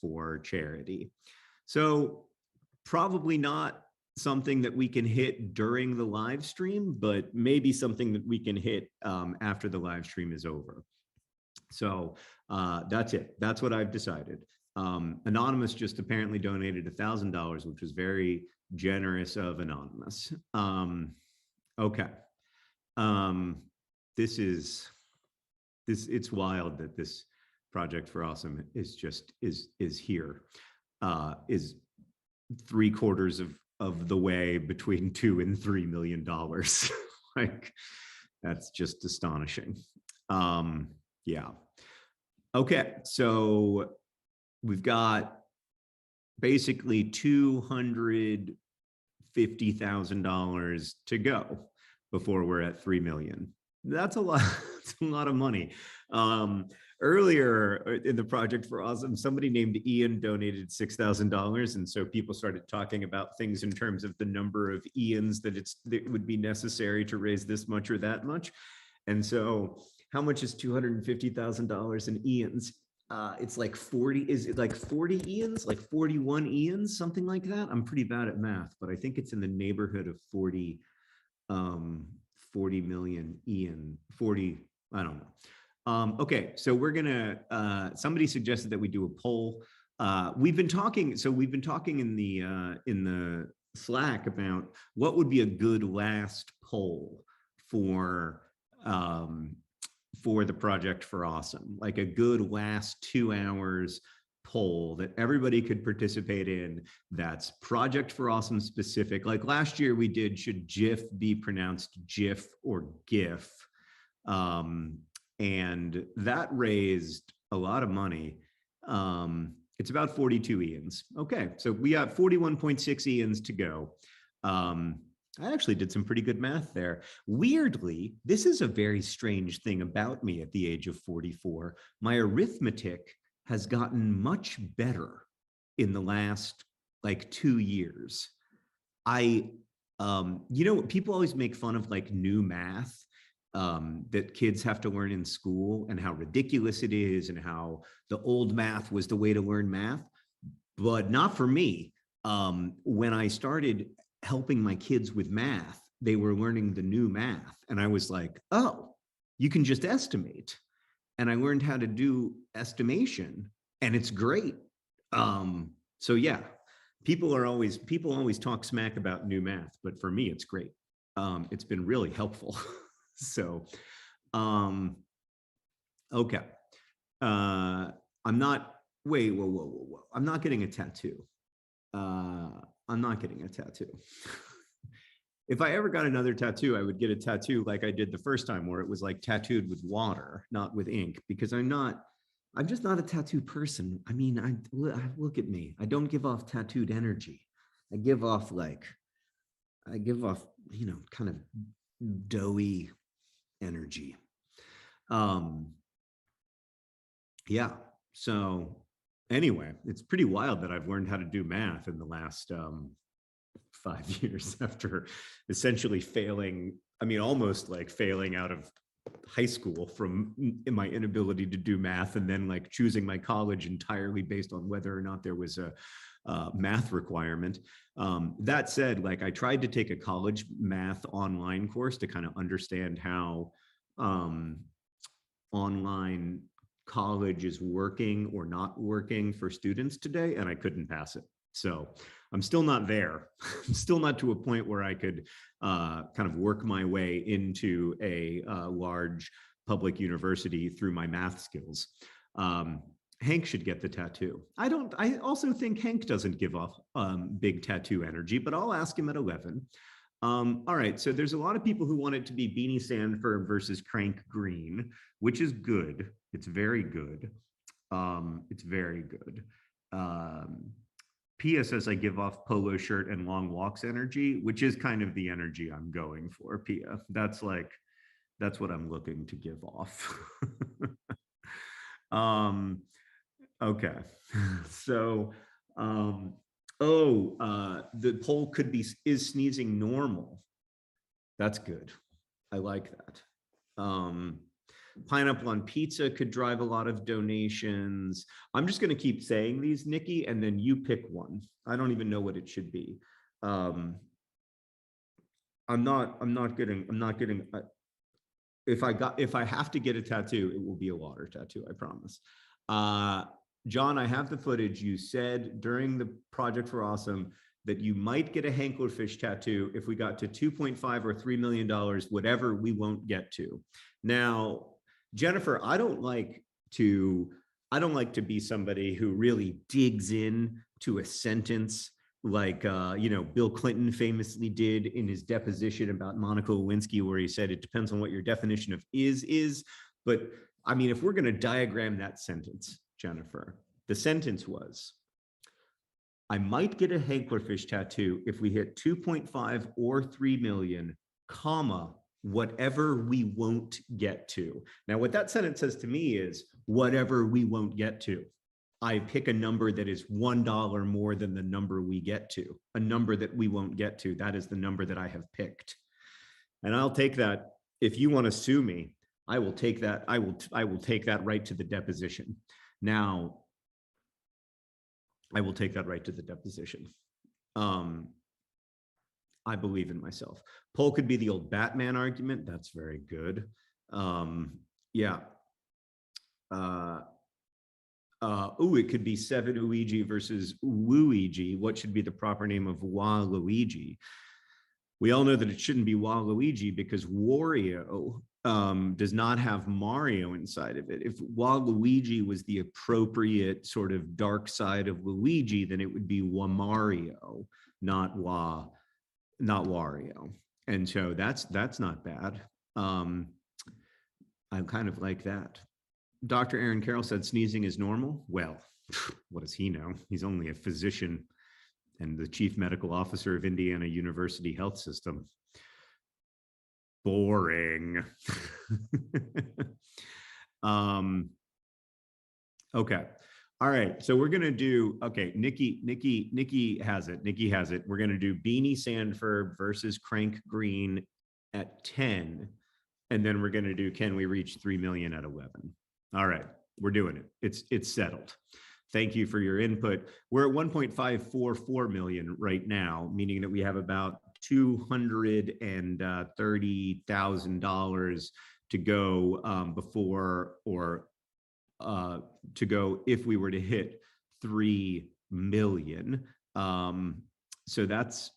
[SPEAKER 3] for charity. So probably not something that we can hit during the live stream, but maybe something that we can hit after the live stream is over. So that's it. That's what I've decided. Anonymous just apparently donated $1,000, which was very generous of Anonymous. Okay. It's wild that this Project for Awesome is here, is 3/4 of the way between $2 and $3 million. Like, that's just astonishing. Yeah. Okay, so we've got basically $250,000 to go before we're at 3 million. That's a lot. That's a lot of money. earlier in the Project for Awesome, somebody named Ian donated $6,000. And so people started talking about things in terms of the number of Ians that it would be necessary to raise this much or that much. And so how much is $250,000 in Ians? It's like 40, is it like 40 Ians, like 41 Ians, something like that? I'm pretty bad at math, but I think it's in the neighborhood of 40 million Ian, 40, I don't know. Okay, so we're gonna, somebody suggested that we do a poll. We've been talking in the Slack about what would be a good last poll for the Project for Awesome, like a good last 2 hours poll that everybody could participate in. That's Project for Awesome specific. Like last year we did, should GIF be pronounced GIF or GIF? And that raised a lot of money. It's about 42 Ians. Okay, so we got 41.6 Ians to go. I actually did some pretty good math there. Weirdly, this is a very strange thing about me at the age of 44. My arithmetic has gotten much better in the last like 2 years. People always make fun of like new math that kids have to learn in school and how ridiculous it is and how the old math was the way to learn math, but not for me. When I started helping my kids with math, they were learning the new math. And I was like, oh, you can just estimate. And I learned how to do estimation and it's great. So yeah, people always talk smack about new math, but for me, it's great. It's been really helpful. So, okay. I'm not, whoa. I'm not getting a tattoo. I'm not getting a tattoo. If I ever got another tattoo, I would get a tattoo like I did the first time, where it was like tattooed with water, not with ink, because I'm just not a tattoo person. I mean, look at me. I don't give off tattooed energy. I give off, kind of doughy energy. Yeah. So anyway, it's pretty wild that I've learned how to do math in the last 5 years after essentially failing. I mean, almost like failing out of high school from my inability to do math, and then like choosing my college entirely based on whether or not there was a math requirement. That said, like I tried to take a college math online course to kind of understand how online college is working or not working for students today, and I couldn't pass it. So I'm still not there. I'm still not to a point where I could kind of work my way into a large public university through my math skills. Hank should get the tattoo. I also think Hank doesn't give off big tattoo energy, but I'll ask him at 11. All right, so there's a lot of people who want it to be Beanie Sandberg versus Crank Green, which is good. It's very good. It's very good. Pia says I give off polo shirt and long walks energy, which is kind of the energy I'm going for, Pia. That's what I'm looking to give off. Okay, so, the poll could be, is sneezing normal? That's good. I like that. Pineapple on pizza could drive a lot of donations. I'm just going to keep saying these, Nikki, and then you pick one. I don't even know what it should be. I'm not getting. If I have to get a tattoo, it will be a water tattoo. I promise. John, I have the footage. You said during the Project for Awesome that you might get a Hanklerfish tattoo if we got to $2.5 or $3 million, whatever we won't get to. Now, Jennifer, I don't like to be somebody who really digs in to a sentence like Bill Clinton famously did in his deposition about Monica Lewinsky, where he said it depends on what your definition of is. But I mean, if we're going to diagram that sentence, Jennifer, the sentence was, I might get a Hanklerfish tattoo if we hit 2.5 or 3 million, comma, whatever we won't get to. Now, what that sentence says to me is whatever we won't get to. I pick a number that is $1 more than the number we get to, a number that we won't get to. That is the number that I have picked. And I'll take that. If you want to sue me, I will take that. I will take that right to the deposition. Now, I will take that right to the deposition. I believe in myself. Poll could be the old Batman argument. That's very good. Yeah. It could be 7 Luigi versus Luigi. What should be the proper name of Waluigi? We all know that it shouldn't be Waluigi because Wario does not have Mario inside of it. If Waluigi was the appropriate sort of dark side of Luigi, then it would be Wamario, not Wario. And so that's not bad. I'm kind of like that. Dr. Aaron Carroll said sneezing is normal. Well, what does he know? He's only a physician and the chief medical officer of Indiana University Health System. Boring. Okay. All right. So we're going to do, okay, Nikki has it. Nikki has it. We're going to do Beanie Sandford versus Crank Green at 10. And then we're going to do, can we reach 3 million at 11? All right, we're doing it. It's settled. Thank you for your input. We're at 1.544 million right now, meaning that we have about $230,000 to go before, or to go if we were to hit 3 million. So that's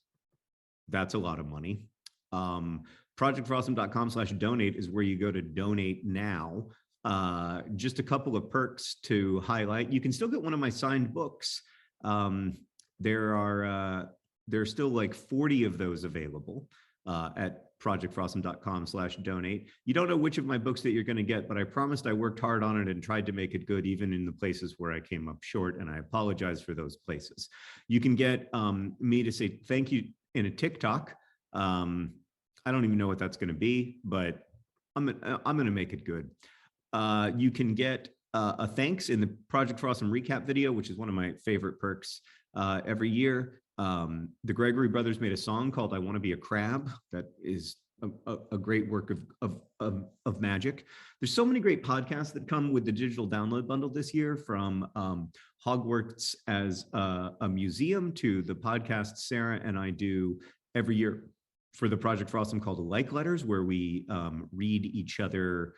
[SPEAKER 3] a lot of money. Projectforawesome.com/donate is where you go to donate now. Just a couple of perks to highlight. You can still get one of my signed books. There's still like 40 of those available at projectforawesome.com/donate. You don't know which of my books that you're going to get, but I promised I worked hard on it and tried to make it good, even in the places where I came up short, and I apologize for those places. You can get me to say thank you in a TikTok. I don't even know what that's going to be, but I'm going to make it good. You can get a thanks in the Project for Awesome recap video, which is one of my favorite perks every year. The Gregory Brothers made a song called "I Want to Be a Crab" that is a great work of magic. There's so many great podcasts that come with the digital download bundle this year, from Hogwarts as a museum to the podcast Sarah and I do every year for the Project for Awesome called Like Letters, where we read each other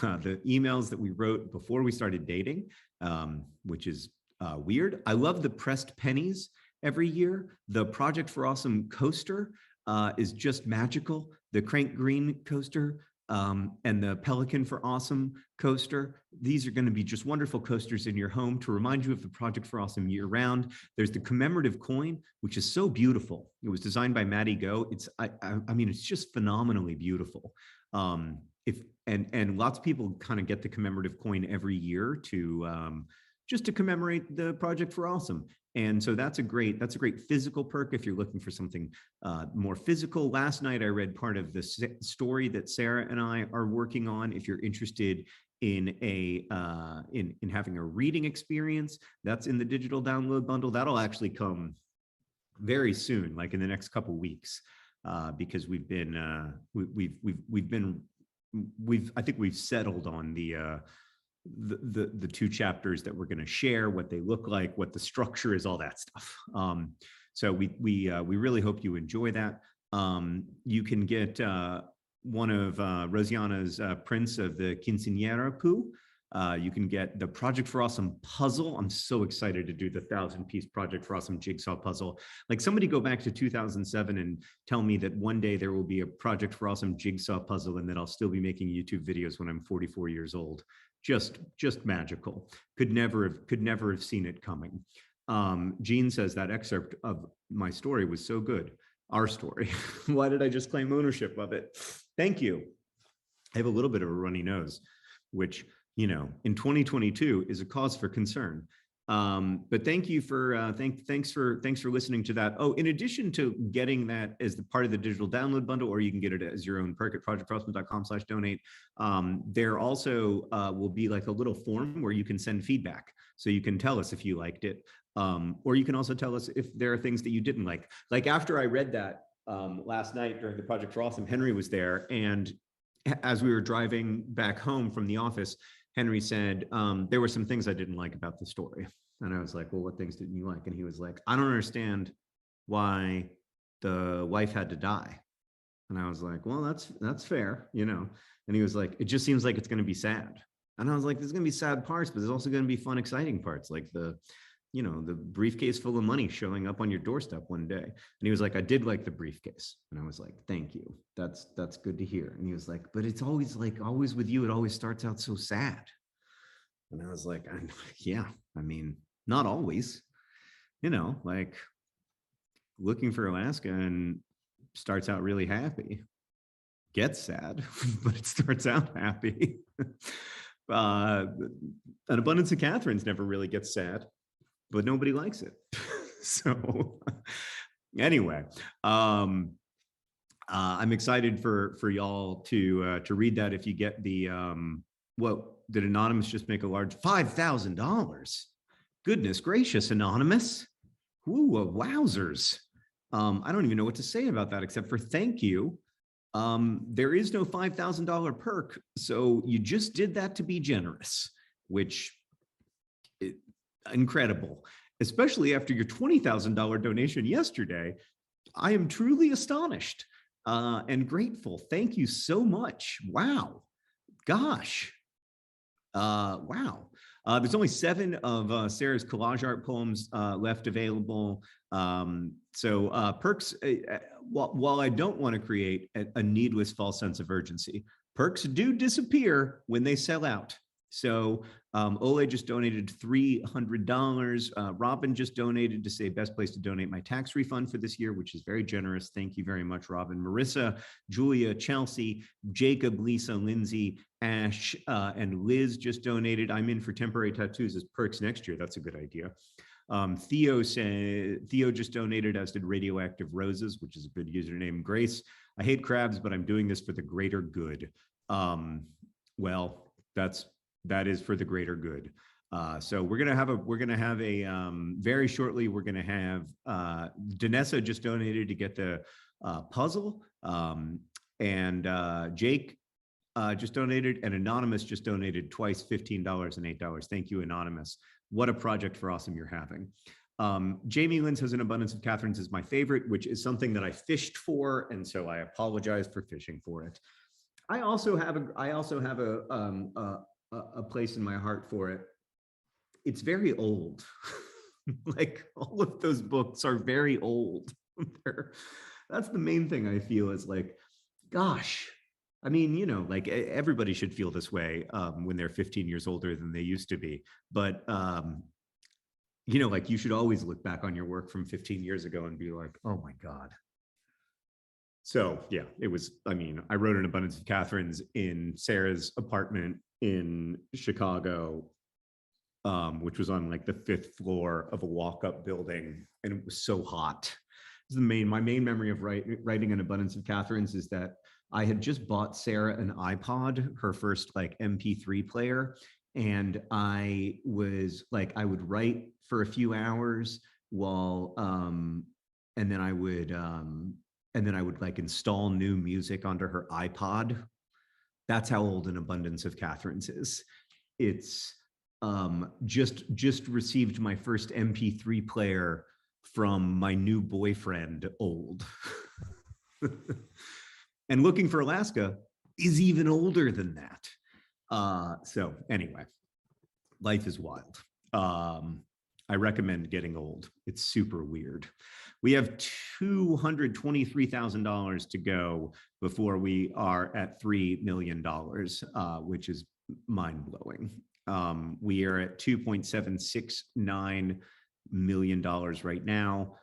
[SPEAKER 3] the emails that we wrote before we started dating, which is weird. I love the pressed pennies every year. The Project for Awesome coaster is just magical. The Crank Green coaster and the Pelican for Awesome coaster. These are going to be just wonderful coasters in your home to remind you of the Project for Awesome year round. There's the commemorative coin, which is so beautiful. It was designed by Maddie Go. I mean, it's just phenomenally beautiful. And lots of people kind of get the commemorative coin every year to just to commemorate the Project for Awesome. And so that's a great physical perk if you're looking for something more physical. Last night I read part of the story that Sarah and I are working on. If you're interested in in having a reading experience, that's in the digital download bundle. That'll actually come very soon, like in the next couple of weeks, because I think we've settled on the 2 chapters that we're going to share, what they look like, what the structure is, all that stuff. So we really hope you enjoy that. You can get one of Rosiana's prints of the Quinceañera Pooh. You can get the Project for Awesome puzzle. I'm so excited to do the 1,000-piece Project for Awesome jigsaw puzzle. Like, somebody go back to 2007 and tell me that one day there will be a Project for Awesome jigsaw puzzle and that I'll still be making YouTube videos when I'm 44 years old. Just magical. Could never have seen it coming. Jean says that excerpt of my story was so good. Our story. Why did I just claim ownership of it? Thank you. I have a little bit of a runny nose, which, in 2022 is a cause for concern. But thank you for thanks for listening to that. Oh, in addition to getting that as the part of the digital download bundle, or you can get it as your own perk at projectfrostman.com/donate. There also will be like a little form where you can send feedback. So you can tell us if you liked it, or you can also tell us if there are things that you didn't like. Like after I read that last night during the Project for Awesome, Henry was there, and as we were driving back home from the office, Henry said, there were some things I didn't like about the story. And I was like, well, what things didn't you like? And he was like, I don't understand why the wife had to die. And I was like, well, that's fair, you know? And he was like, it just seems like it's going to be sad. And I was like, there's going to be sad parts, but there's also going to be fun, exciting parts, like the briefcase full of money showing up on your doorstep one day. And he was like, I did like the briefcase. And I was like, thank you. That's good to hear. And he was like, but it's always with you, it always starts out so sad. And I was like, yeah, I mean, not always, like Looking for Alaska and starts out really happy, gets sad, but it starts out happy. An Abundance of Catherines never really gets sad, but nobody likes it. So anyway, I'm excited for y'all to read that. If you get the what did Anonymous just make a large $5,000? Goodness gracious, Anonymous. Ooh, wowzers. I don't even know what to say about that except for thank you. There is no $5,000 perk, so you just did that to be generous, which is incredible, especially after your $20,000 donation yesterday. I am truly astonished and grateful. Thank you so much. Wow. Gosh. Wow. There's only 7 of Sarah's collage art poems left available. So perks, while I don't want to create a needless false sense of urgency, perks do disappear when they sell out. So Ole just donated $300. Robin just donated to say best place to donate my tax refund for this year, which is very generous. Thank you very much, Robin. Marissa, Julia, Chelsea, Jacob, Lisa, Lindsay, Ash, and Liz just donated. I'm in for temporary tattoos as perks next year. That's a good idea. Theo just donated, as did Radioactive Roses, which is a good username. Grace, I hate crabs, but I'm doing this for the greater good. Well, that is for the greater good. So we're gonna have a very shortly. We're gonna have Danessa just donated to get the puzzle, and Jake just donated, and Anonymous just donated twice, $15 and $8. Thank you, Anonymous. What a project for awesome you're having. Jamie Lynn says An Abundance of Catherines is my favorite, which is something that I fished for, and so I apologize for fishing for it. I also have a place in my heart for it. It's very old. Like all of those books are very old. That's the main thing I feel is like, gosh, I mean, like everybody should feel this way when they're 15 years older than they used to be. But, like you should always look back on your work from 15 years ago and be like, oh my God. So yeah, it was, I wrote An Abundance of Catherines in Sarah's apartment in Chicago, which was on like the 5th floor of a walk-up building, and it was so hot. My main memory of writing An Abundance of Catherines is that I had just bought Sarah an iPod, her first like MP3 player, and I was like, I would write for a few hours while, and then I would like install new music onto her iPod. That's how old An Abundance of Catherines is. It's just received my first MP3 player from my new boyfriend, old. And Looking for Alaska is even older than that. So anyway, life is wild. I recommend getting old. It's super weird. We have $223,000 to go before we are at $3 million, which is mind-blowing. We are at $2.769 million right now.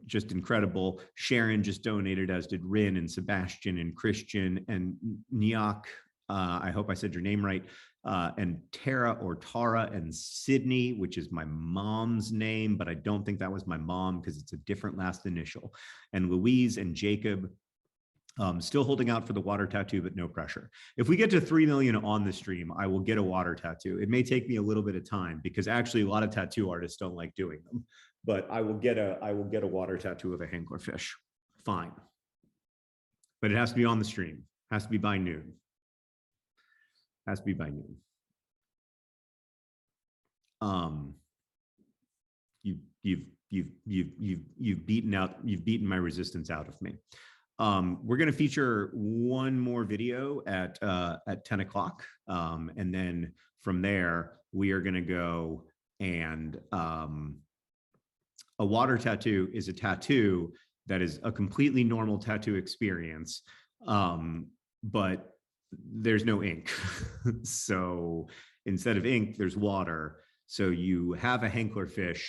[SPEAKER 3] Just incredible. Sharon just donated, as did Rin and Sebastian and Christian and Nyak. I hope I said your name right. And Tara or Tara and Sydney, which is my mom's name, but I don't think that was my mom because it's a different last initial. And Louise and Jacob, still holding out for the water tattoo, but no pressure. If we get to 3 million on the stream, I will get a water tattoo. It may take me a little bit of time because actually a lot of tattoo artists don't like doing them, but I will get a water tattoo of a Hanklerfish. Fine. But it has to be on the stream. Has to be by noon. Has to be by noon. You've beaten my resistance out of me. We're going to feature one more video at 10 o'clock. And then from there, we are going to go and a water tattoo is a tattoo that is a completely normal tattoo experience, but there's no ink. So instead of ink, there's water. So you have a Hanklerfish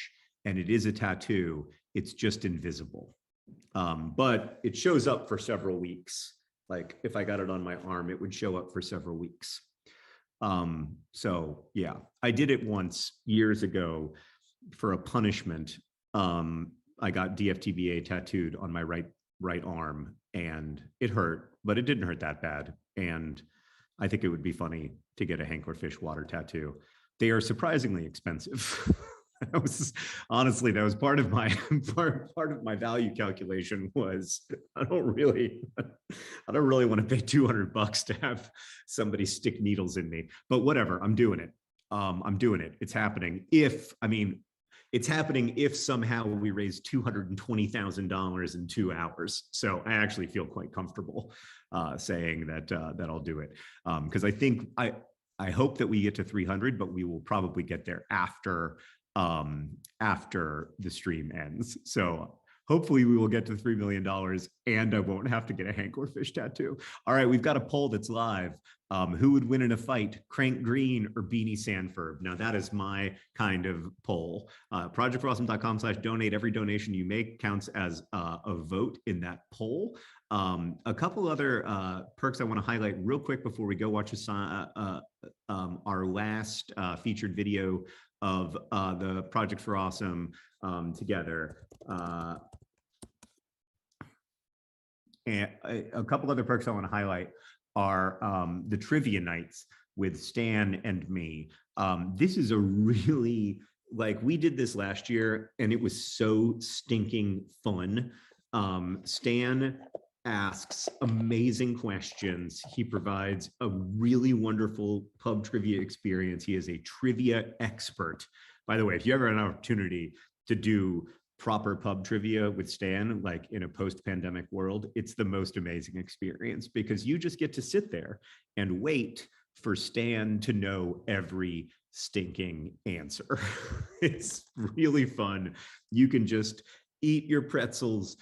[SPEAKER 3] and it is a tattoo. It's just invisible. But it shows up for several weeks. Like if I got it on my arm, it would show up for several weeks. So yeah, I did it once years ago for a punishment. I got DFTBA tattooed on my right arm and it hurt, but it didn't hurt that bad. And I think it would be funny to get a Hanklerfish water tattoo. They are surprisingly expensive. That was honestly, that was part of my value calculation was I don't really want to pay $200 to have somebody stick needles in me, but whatever, I'm doing it. It's happening. It's happening if somehow we raise $220,000 in 2 hours. So I actually feel quite comfortable saying that I'll do it because I think I hope that we get to 300, but we will probably get there after the stream ends. So hopefully we will get to $3 million and I won't have to get a Hanklerfish tattoo. All right, we've got a poll that's live. Who would win in a fight, Crank Green or Beanie Sanford? Now that is my kind of poll. Projectforawesome.com/donate. Every donation you make counts as a vote in that poll. A couple other perks I want to highlight real quick before we go watch our last featured video of the Project for Awesome together. And a couple other perks I want to highlight are the trivia nights with Stan and me. This is a really, like, we did this last year and it was so stinking fun. Stan asks amazing questions. He provides a really wonderful pub trivia experience. He is a trivia expert. By the way, if you ever have an opportunity to do proper pub trivia with Stan, like in a post-pandemic world, it's the most amazing experience because you just get to sit there and wait for Stan to know every stinking answer. It's really fun. You can just eat your pretzels,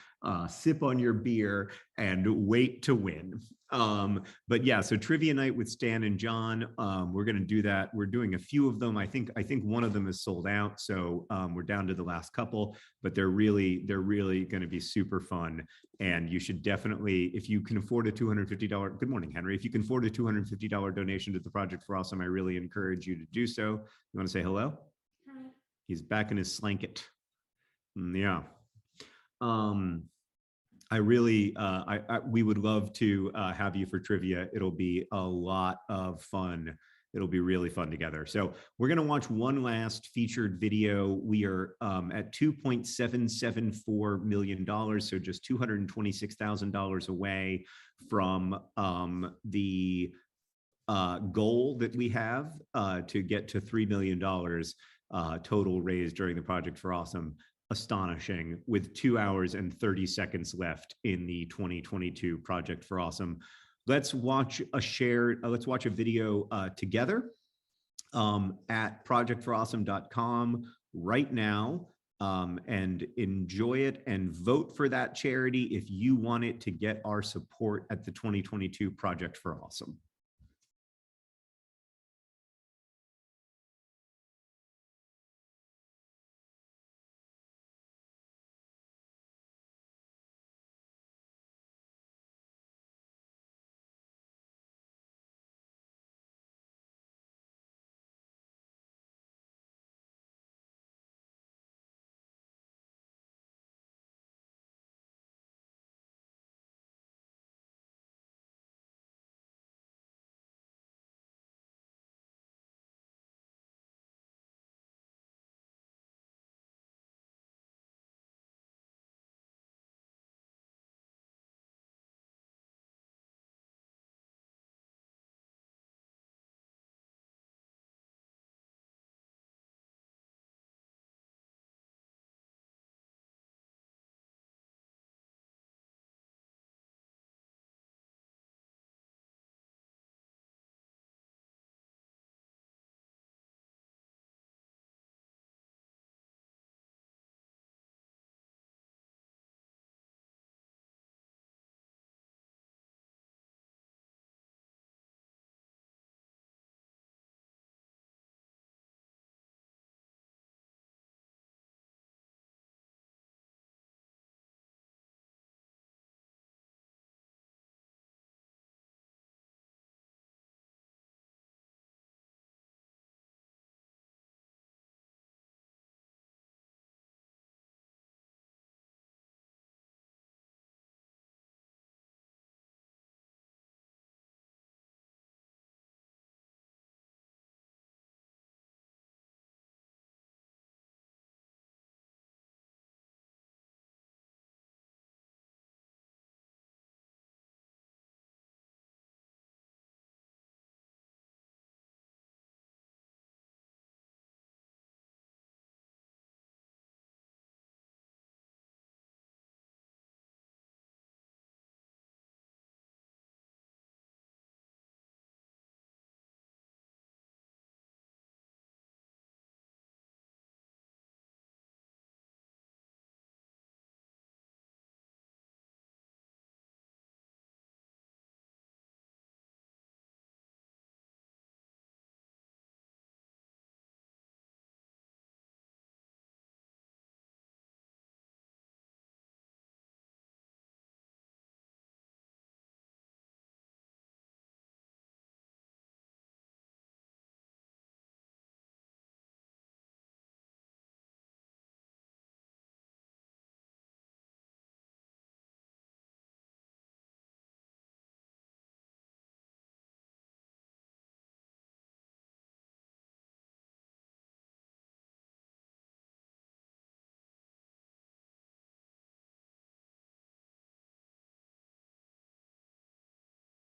[SPEAKER 3] sip on your beer, and wait to win. But yeah, so trivia night with Stan and John. We're going to do that. We're doing a few of them. I think one of them is sold out, so we're down to the last couple. But they're really going to be super fun. And you should definitely, if you can afford a $250. Good morning, Henry. If you can afford a $250 donation to the Project for Awesome, I really encourage you to do so. You want to say hello? Hi. He's back in his slanket. Yeah. We would love to have you for trivia. It'll be a lot of fun. It'll be really fun together. So we're going to watch one last featured video. We are at $2.774 million, so just $226,000 away from the goal that we have to get to $3 million total raised during the Project for Awesome. Astonishing, with 2 hours and 30 seconds left in the 2022 Project for Awesome. Let's watch a video together at projectforawesome.com right now and enjoy it and vote for that charity if you want it to get our support at the 2022 Project for Awesome.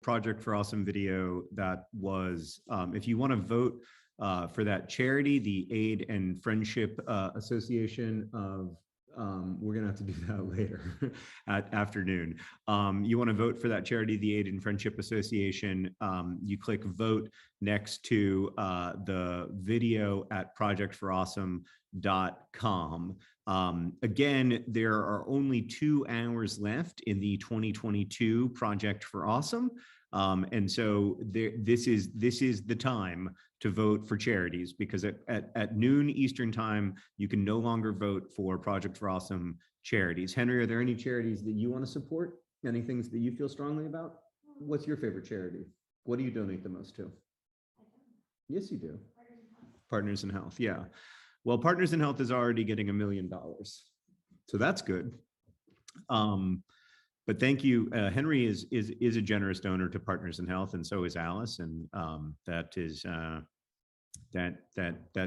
[SPEAKER 3] Project for Awesome video that was, if you want to vote for that charity, the Aid and Friendship Association of, we're gonna have to do that later at afternoon. You want to vote for that charity, the Aid and Friendship Association. You click vote next to the video at projectforawesome.com. Again, there are only 2 hours left in the 2022 Project for Awesome. And so this is the time to vote for charities, because at noon Eastern time, you can no longer vote for Project for Awesome charities. Henry, are there any charities that you want to support? Any things that you feel strongly about? What's your favorite charity? What do you donate the most to? Yes, you do. Partners in Health, yeah. Well, Partners in Health is already getting $1 million. So that's good. But thank you. Henry is a generous donor to Partners in Health, and so is Alice, and that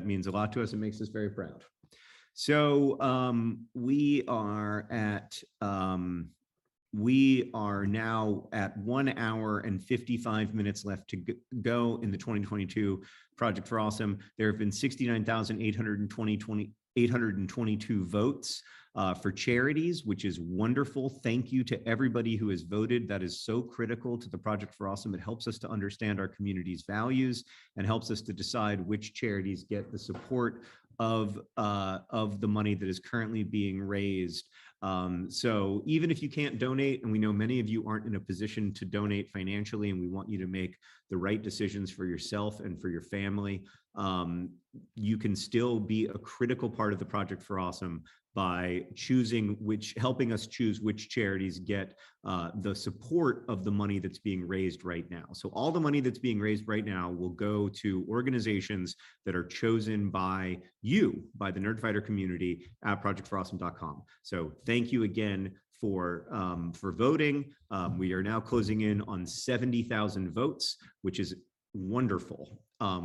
[SPEAKER 3] means a lot to us. It makes us very proud. So we are now at 1 hour and 55 minutes left to go in the 2022 Project for Awesome. There have been 69,822 votes for charities, which is wonderful. Thank you to everybody who has voted. That is so critical to the Project for Awesome. It helps us to understand our community's values and helps us to decide which charities get the support of the money that is currently being raised. So even if you can't donate, and we know many of you aren't in a position to donate financially, and we want you to make the right decisions for yourself and for your family, you can still be a critical part of the Project for Awesome by helping us choose which charities get the support of the money that's being raised right now. So all the money that's being raised right now will go to organizations that are chosen by you, by the Nerdfighter community at projectforawesome.com. So thank you again for voting. We are now closing in on 70,000 votes, which is wonderful.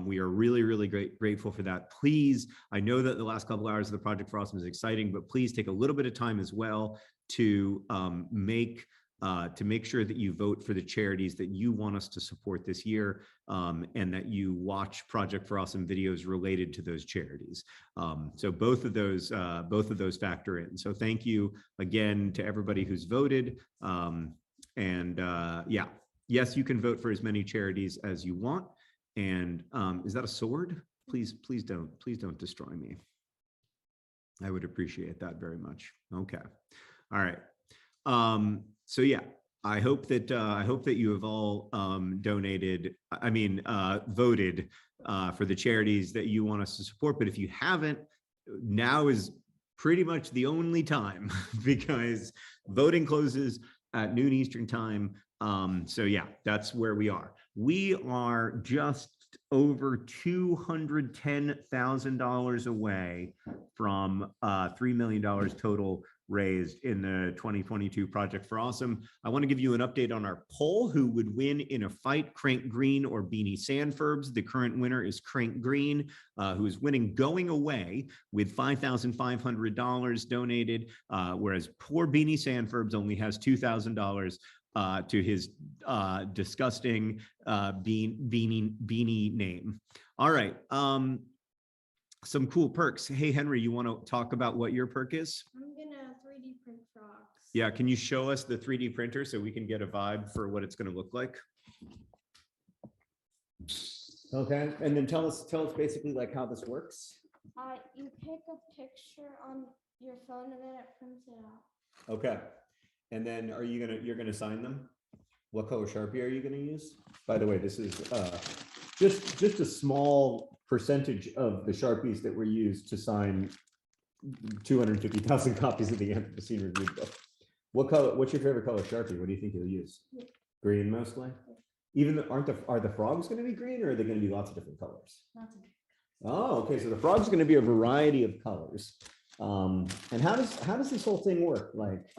[SPEAKER 3] We are really, really grateful for that. Please, I know that the last couple hours of the Project for Awesome is exciting, but please take a little bit of time as well to make sure that you vote for the charities that you want us to support this year, and that you watch Project for Awesome videos related to those charities. So both of those factor in. So thank you again to everybody who's voted. Yeah, yes, you can vote for as many charities as you want. And is that a sword? Please don't destroy me. I would appreciate that very much. Okay. All right. So yeah, I hope that you have all voted for the charities that you want us to support. But if you haven't, now is pretty much the only time because voting closes at noon Eastern time. So yeah, that's where we are. We are just over $210,000 away from $3 million total raised in the 2022 Project for Awesome. I want to give you an update on our poll. Who would win in a fight, Crank Green or Beanie Sandfurbs? The current winner is Crank Green, who is winning going away with $5,500 donated, whereas poor Beanie Sandfurbs only has $2,000 to his disgusting beanie name. All right. Some cool perks. Hey, Henry, you want to talk about what your perk is?
[SPEAKER 5] I'm gonna 3D print frogs.
[SPEAKER 3] Yeah, can you show us the 3D printer so we can get a vibe for what it's going to look like? Okay, and then tell us basically like how this works.
[SPEAKER 5] You pick a picture on your phone and then it prints it out.
[SPEAKER 3] Okay, and then you're gonna sign them? What color Sharpie are you gonna use? By the way, this is just a small percentage of the Sharpies that were used to sign 250,000 copies of the Anthropocene Review book. What's your favorite color Sharpie? What do you think you'll use? Green mostly? Even are the frogs going to be green, or are they going to be lots of different colors?
[SPEAKER 5] Lots of different.
[SPEAKER 3] Oh, okay. So the frog's going to be a variety of colors. And how does this whole thing work? Like,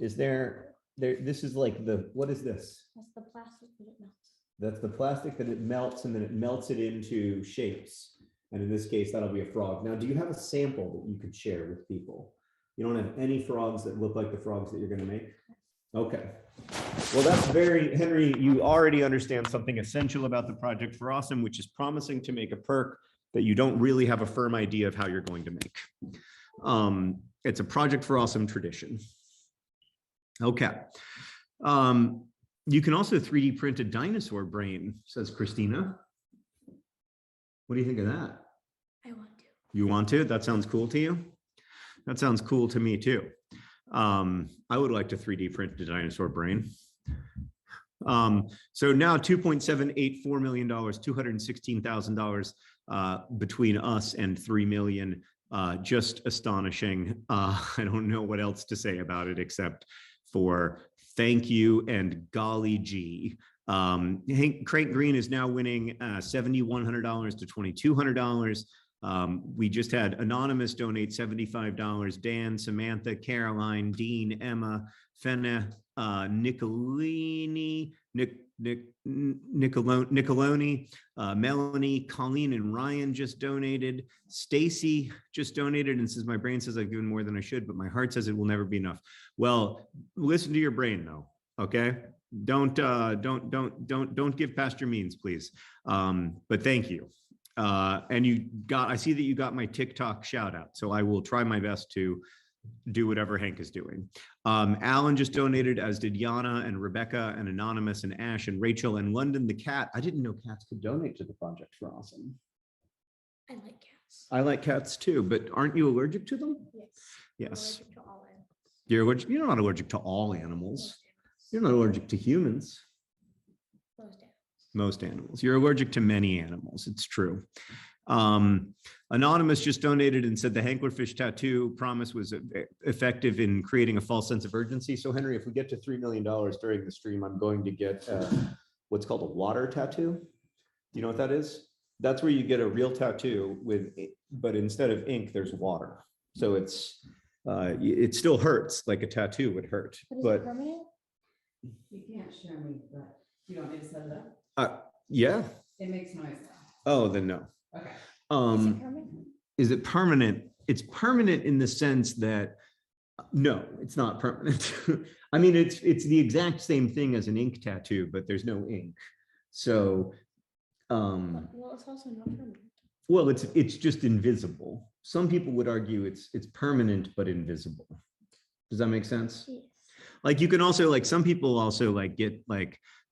[SPEAKER 3] is there this is like what is this?
[SPEAKER 5] That's the plastic that it melts.
[SPEAKER 3] That's the plastic that it melts, and then it melts it into shapes. And in this case, that'll be a frog. Now, do you have a sample that you could share with people? You don't have any frogs that look like the frogs that you're going to make? Okay. Well, that's very, Henry, you already understand something essential about the Project for Awesome, which is promising to make a perk that you don't really have a firm idea of how you're going to make. It's a Project for Awesome tradition. Okay. You can also 3D print a dinosaur brain, says Christina. What do you think of that?
[SPEAKER 5] I want to.
[SPEAKER 3] You want to? That sounds cool to you? That sounds cool to me too. I would like to 3D print a dinosaur brain. So now $2.784 million, $216,000 between us and 3 million. Just astonishing. I don't know what else to say about it except for thank you and golly gee. Crank Green is now winning $7,100 to $2,200. We just had Anonymous donate $75. Dan, Samantha, Caroline, Dean, Emma, Fenna, Nicolini, Nicoloni, Melanie, Colleen, and Ryan just donated. Stacy just donated and says, my brain says I've given more than I should, but my heart says it will never be enough. Well, listen to your brain though, okay? Don't give past your means, please. But thank you. And I see that you got my TikTok shout out, so I will try my best to do whatever Hank is doing. Alan just donated, as did Yana and Rebecca and Anonymous and Ash and Rachel and London the cat. I didn't know cats could donate to the Project for Awesome.
[SPEAKER 5] I like cats.
[SPEAKER 3] I like cats too, but aren't you allergic to them?
[SPEAKER 5] Yes.
[SPEAKER 3] Yes.
[SPEAKER 5] I'm allergic to all animals.
[SPEAKER 3] You're not allergic to all animals. You're not allergic to humans.
[SPEAKER 5] Most animals.
[SPEAKER 3] Most animals. You're allergic to many animals. It's true. Anonymous just donated and said the Hanklerfish tattoo promise was effective in creating a false sense of urgency. So Henry, if we get to $3 million during the stream, I'm going to get what's called a water tattoo. You know what that is? That's where you get a real tattoo but instead of ink, there's water. So it still hurts like a tattoo would hurt.
[SPEAKER 5] But is
[SPEAKER 3] But
[SPEAKER 5] it permanent?
[SPEAKER 6] You can't show me, but you want me to set it up?
[SPEAKER 3] yeah.
[SPEAKER 6] It makes noise
[SPEAKER 3] Oh, then no.
[SPEAKER 6] though. Okay.
[SPEAKER 5] Is it permanent?
[SPEAKER 3] Is it permanent? It's permanent in the sense that no, it's not permanent. I mean, it's the exact same thing as an ink tattoo, but there's no ink. So,
[SPEAKER 5] Well, it's also not permanent.
[SPEAKER 3] well, it's just invisible. Some people would argue it's permanent but invisible. Does that make sense?
[SPEAKER 5] Yes.
[SPEAKER 3] Like you can also some people also get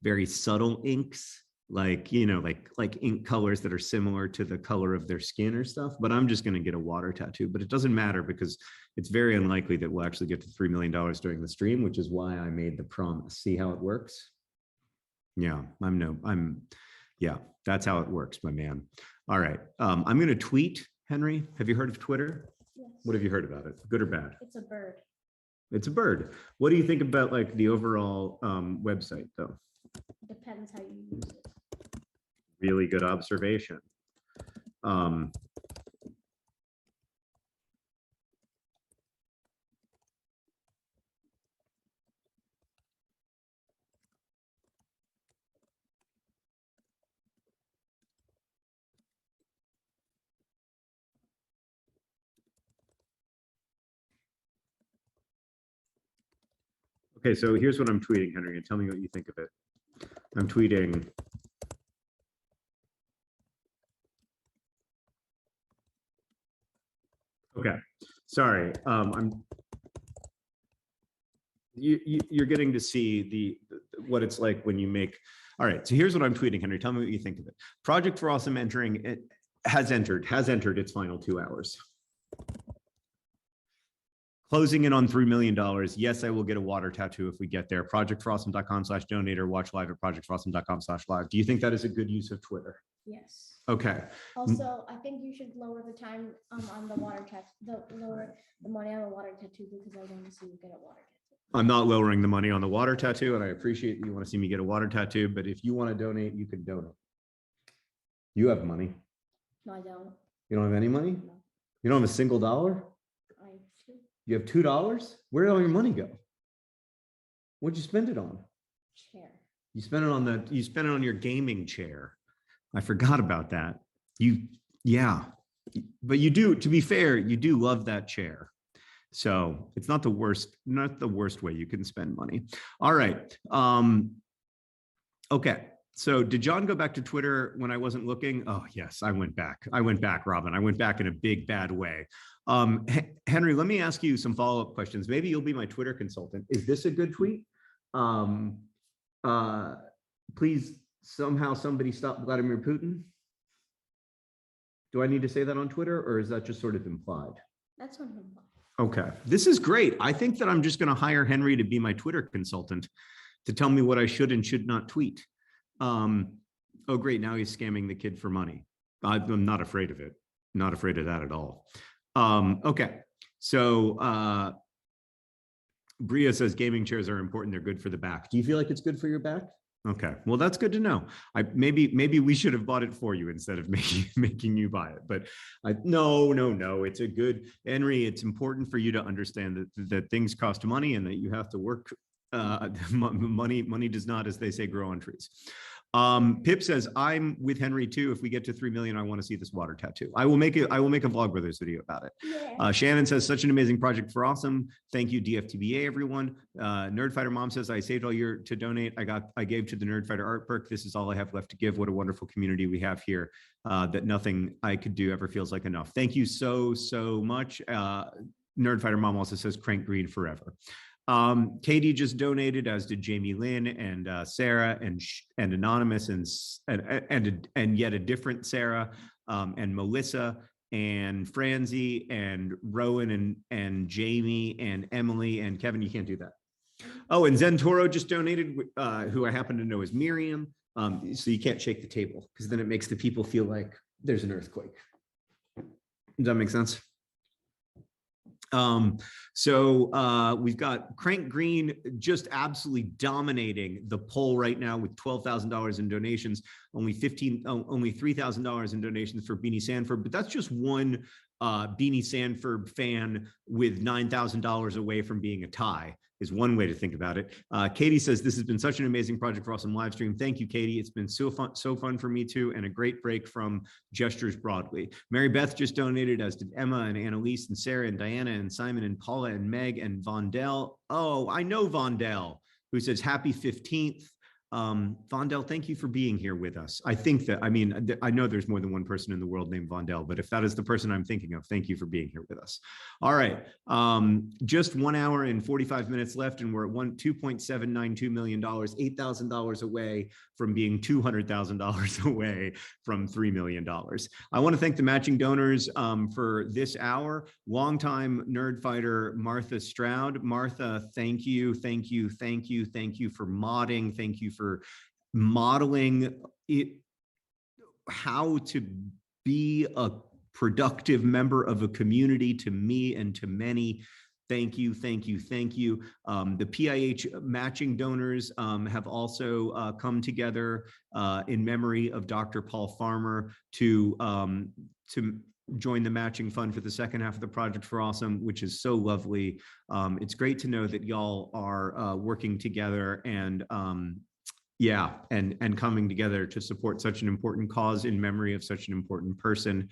[SPEAKER 3] very subtle inks, like ink colors that are similar to the color of their skin or stuff. But I'm just going to get a water tattoo, but it doesn't matter because it's very unlikely that we'll actually get to $3 million during the stream, which is why I made the promise. See how it works? Yeah, yeah, that's how it works, my man. All right. I'm going to tweet, Henry. Have you heard of Twitter?
[SPEAKER 5] Yes.
[SPEAKER 3] What have you heard about it? Good or bad?
[SPEAKER 5] It's a bird.
[SPEAKER 3] It's a bird. What do you think about the overall website though?
[SPEAKER 5] Depends how you use it.
[SPEAKER 3] Really good observation. Okay, so here's what I'm tweeting, Henry, and tell me what you think of it. I'm tweeting. Okay, sorry. You're getting to see what it's like when you make. All right, so here's what I'm tweeting, Henry. Tell me what you think of it. Project for Awesome has entered its final 2 hours. Closing in on $3 million. Yes, I will get a water tattoo if we get there. Projectforawesome.com/donate or watch live at projectforawesome.com/live. Do you think that is a good use of Twitter?
[SPEAKER 5] Yes.
[SPEAKER 3] Okay.
[SPEAKER 5] Also, I think you should lower the time on the water tattoo, lower the money on the water tattoo because I want to see you get a water tattoo.
[SPEAKER 3] I'm not lowering the money on the water tattoo, and I appreciate that you want to see me get a water tattoo, but if you want to donate, you can donate. You have money.
[SPEAKER 5] No, I don't.
[SPEAKER 3] You don't have any money?
[SPEAKER 5] No,
[SPEAKER 3] You don't have a single dollar?
[SPEAKER 5] I do.
[SPEAKER 3] You have $2? Where did all your money go? What'd you spend it on?
[SPEAKER 5] Chair.
[SPEAKER 3] You spent it on your gaming chair. I forgot about that. Yeah. But you do, to be fair, you do love that chair. So it's not the worst way you can spend money. All right. Okay. So did John go back to Twitter when I wasn't looking? Oh, yes, I went back. Robin. I went back in a big, bad way. Henry, let me ask you some follow-up questions. Maybe you'll be my Twitter consultant. Is this a good tweet? Please, somehow somebody stop Vladimir Putin. Do I need to say that on Twitter, or is that just sort of implied?
[SPEAKER 5] That's what I'm.
[SPEAKER 3] Okay, this is great. I think that I'm just going to hire Henry to be my Twitter consultant to tell me what I should and should not tweet. Oh, great. Now he's scamming the kid for money. I'm not afraid of it. Not afraid of that at all. Okay. So Bria says gaming chairs are important. They're good for the back. Do you feel like it's good for your back? Okay. Well, that's good to know. Maybe we should have bought it for you instead of making you buy it. But no. It's a good, Henry, it's important for you to understand that things cost money and that you have to work. Money does not, as they say, grow on trees. Pip says, I'm with Henry too. If we get to 3 million, I want to see this water tattoo. I will make a Vlogbrothers video about it.
[SPEAKER 5] Yeah.
[SPEAKER 3] Shannon says, such an amazing project for awesome. Thank you, DFTBA, everyone. Nerdfighter Mom says, I saved all year to donate. I gave to the Nerdfighter Art Perk. This is all I have left to give. What a wonderful community we have here, that nothing I could do ever feels like enough. Thank you so much. Nerdfighter Mom also says, crank green forever. Katie just donated, as did Jamie Lynn and Sarah and Anonymous and yet a different Sarah, and Melissa and Franzi and Rowan and Jamie and Emily and Kevin. You can't do that. Oh, and Zen Toro just donated, who I happen to know is Miriam. So you can't shake the table because then it makes the people feel like there's an earthquake. Does that make sense? So we've got Crank Green just absolutely dominating the poll right now with $12,000 in donations, only $3,000 in donations for Beanie Sanford, but that's just one Beanie Sanford fan with $9,000 away from being a tie, is one way to think about it. Katie says, this has been such an amazing project for Awesome Live Stream. Thank you, Katie. It's been so fun for me too, and a great break from Gestures Broadly. Mary Beth just donated, as did Emma and Annalise and Sarah and Diana and Simon and Paula and Meg and Vondell. Oh, I know Vondell, who says happy 15th. Vondell, thank you for being here with us. I think that, I know there's more than one person in the world named Vondell, but if that is the person I'm thinking of, thank you for being here with us. All right. Just 1 hour and 45 minutes left, and we're at $2.792 million, $8,000 away from being $200,000 away from $3 million. I want to thank the matching donors for this hour. Longtime Nerdfighter Martha Stroud. Martha, thank you for modding. Thank you for modeling it, how to be a productive member of a community, to me and to many. Thank you. The PIH matching donors have also come together in memory of Dr. Paul Farmer to join the matching fund for the second half of the Project for Awesome, which is so lovely. It's great to know that y'all are working together and coming together to support such an important cause in memory of such an important person.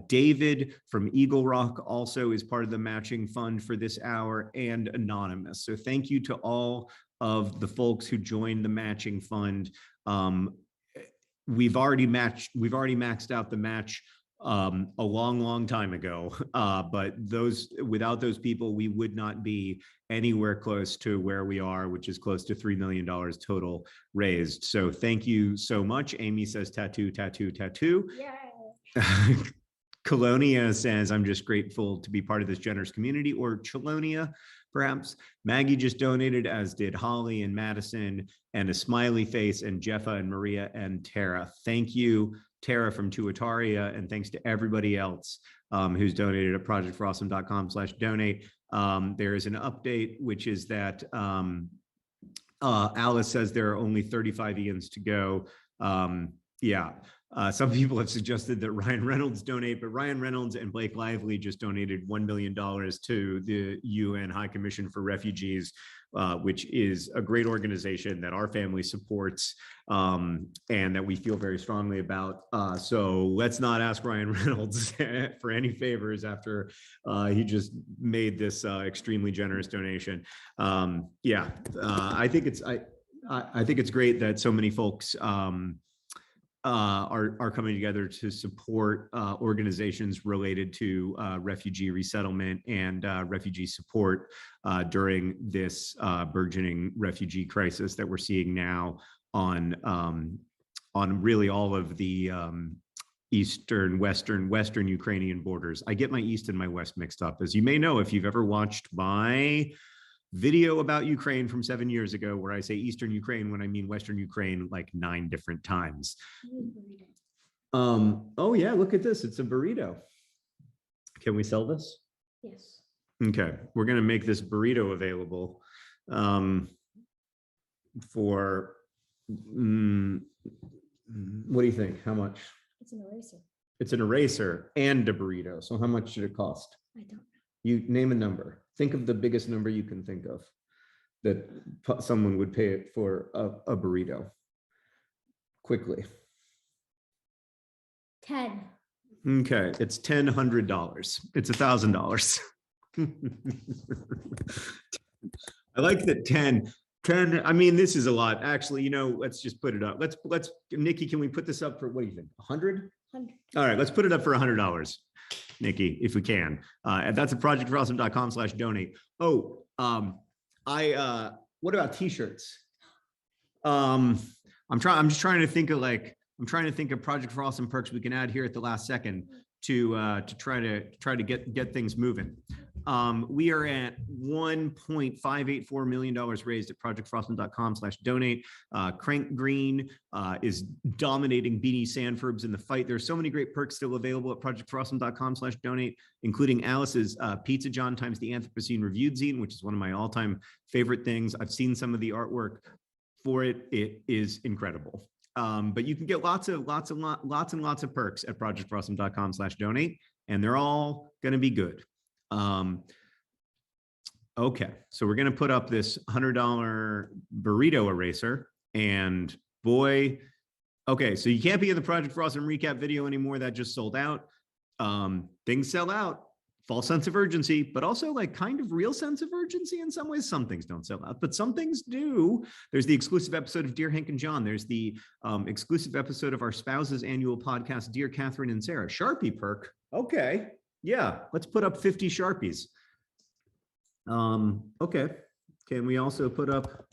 [SPEAKER 3] David from Eagle Rock also is part of the matching fund for this hour, and Anonymous. So thank you to all of the folks who joined the matching fund. We've already maxed out the match a long time ago, but without those people, we would not be anywhere close to where we are, which is close to $3 million total raised. So thank you so much. Amy says tattoo.
[SPEAKER 5] Yeah.
[SPEAKER 3] Colonia says, I'm just grateful to be part of this generous community, or Chelonia, perhaps. Maggie just donated, as did Holly and Madison, and a smiley face, and Jeffa and Maria and Tara. Thank you, Tara from Tuataria, and thanks to everybody else who's donated at projectforawesome.com/donate. There is an update, which is that Alice says there are only 35 Ians to go. Yeah. Some people have suggested that Ryan Reynolds donate, but Ryan Reynolds and Blake Lively just donated $1 million to the UN High Commission for Refugees, which is a great organization that our family supports and that we feel very strongly about. So let's not ask Ryan Reynolds for any favors after he just made this extremely generous donation. I think it's great that so many folks are coming together to support organizations related to refugee resettlement and refugee support during this burgeoning refugee crisis that we're seeing now on really all of the eastern, western Ukrainian borders. I get my east and my west mixed up, as you may know if you've ever watched my video about Ukraine from 7 years ago, where I say Eastern Ukraine when I mean Western Ukraine like 9 different times. Oh yeah, look at this. It's a burrito. Can we sell this?
[SPEAKER 5] Yes.
[SPEAKER 3] Okay, we're gonna make this burrito available for, what do you think? How much?
[SPEAKER 5] It's an eraser.
[SPEAKER 3] It's an eraser and a burrito. So how much should it cost?
[SPEAKER 5] I don't know.
[SPEAKER 3] You name a number. Think of the biggest number you can think of that someone would pay it for a burrito. Quickly.
[SPEAKER 5] 10.
[SPEAKER 3] Okay, it's $1,000. It's $1,000. I like that 10. I mean, this is a lot. Actually, let's just put it up. Let's Nikki, can we put this up for, what do you think? 100?
[SPEAKER 5] 100.
[SPEAKER 3] All right, let's put it up for $100. Nikki, if we can. And that's at projectforawesome.com/donate. Oh, what about t-shirts? I'm just trying to think of Project for Awesome perks we can add here at the last second to try to get things moving. We are at $1.584 million raised at projectforawesome.com/donate. Crank Green is dominating Beanie Sanforbes in the fight. There's so many great perks still available at projectforawesome.com/donate, including Alice's Pizza John times the Anthropocene Reviewed zine, which is one of my all-time favorite things. I've seen some of the artwork for it. It is incredible. But you can get lots and lots of perks at projectforawesome.com/donate, and they're all going to be good. Okay, so we're going to put up this $100 burrito eraser, and boy, okay, so you can't be in the Project for Awesome recap video anymore. That just sold out. Things sell out. False sense of urgency, but also like kind of real sense of urgency in some ways. Some things don't sell out, but some things do. There's the exclusive episode of Dear Hank and John. There's the exclusive episode of our spouses annual podcast, Dear Catherine and Sarah. Sharpie perk. Okay. Yeah, let's put up 50 Sharpies. Okay. Can we also put up?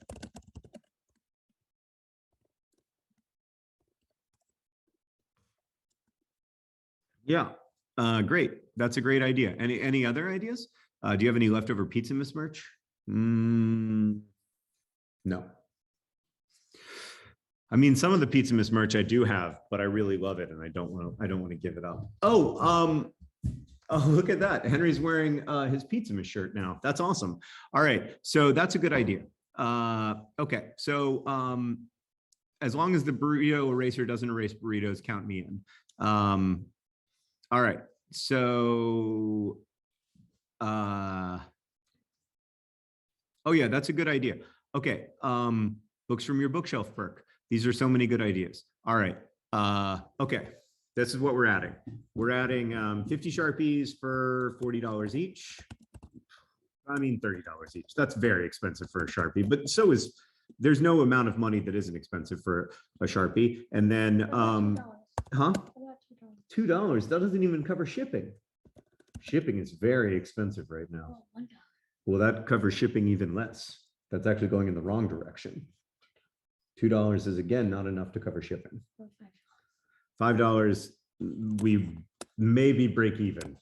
[SPEAKER 3] Yeah, great. That's a great idea. Any other ideas? Do you have any leftover Pizza Miss merch? No. I mean, some of the Pizza Miss merch I do have, but I really love it, and I don't want to give it up. Oh, look at that. Henry's wearing his Pizza Miss shirt now. That's awesome. All right. So that's a good idea. Okay. So as long as the burrito eraser doesn't erase burritos, count me in. All right. So, oh yeah, that's a good idea. Okay. Books from your bookshelf perk. These are so many good ideas. All right. Okay. This is what we're adding. We're adding 50 Sharpies for $40 each. I mean, $30 each. That's very expensive for a Sharpie, but so is, there's no amount of money that isn't expensive for a Sharpie. And then, huh? $2. That doesn't even cover shipping. Shipping is very expensive right now. Well, that covers shipping even less. That's actually going in the wrong direction. $2 is again not enough to cover shipping. $5, we maybe break even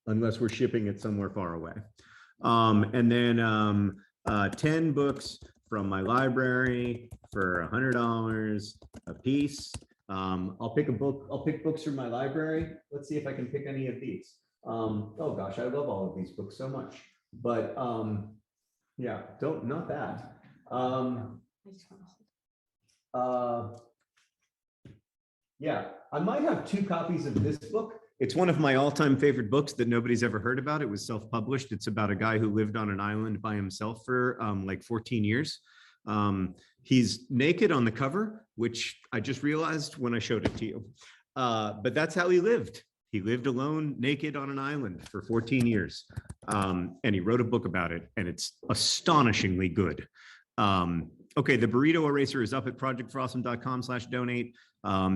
[SPEAKER 3] unless we're shipping it somewhere far away. And then 10 books from my library for $100 a piece. I'll pick books from my library. Let's see if I can pick any of these. Oh gosh, I love all of these books so much, but yeah, not that. Yeah, I might have 2 copies of this book. It's one of my all-time favorite books that nobody's ever heard about. It was self-published. It's about a guy who lived on an island by himself for like 14 years. He's naked on the cover, which I just realized when I showed it to you. But that's how he lived. He lived alone, naked on an island for 14 years. And he wrote a book about it, and it's astonishingly good. Okay, the burrito eraser is up at projectforawesome.com/donate.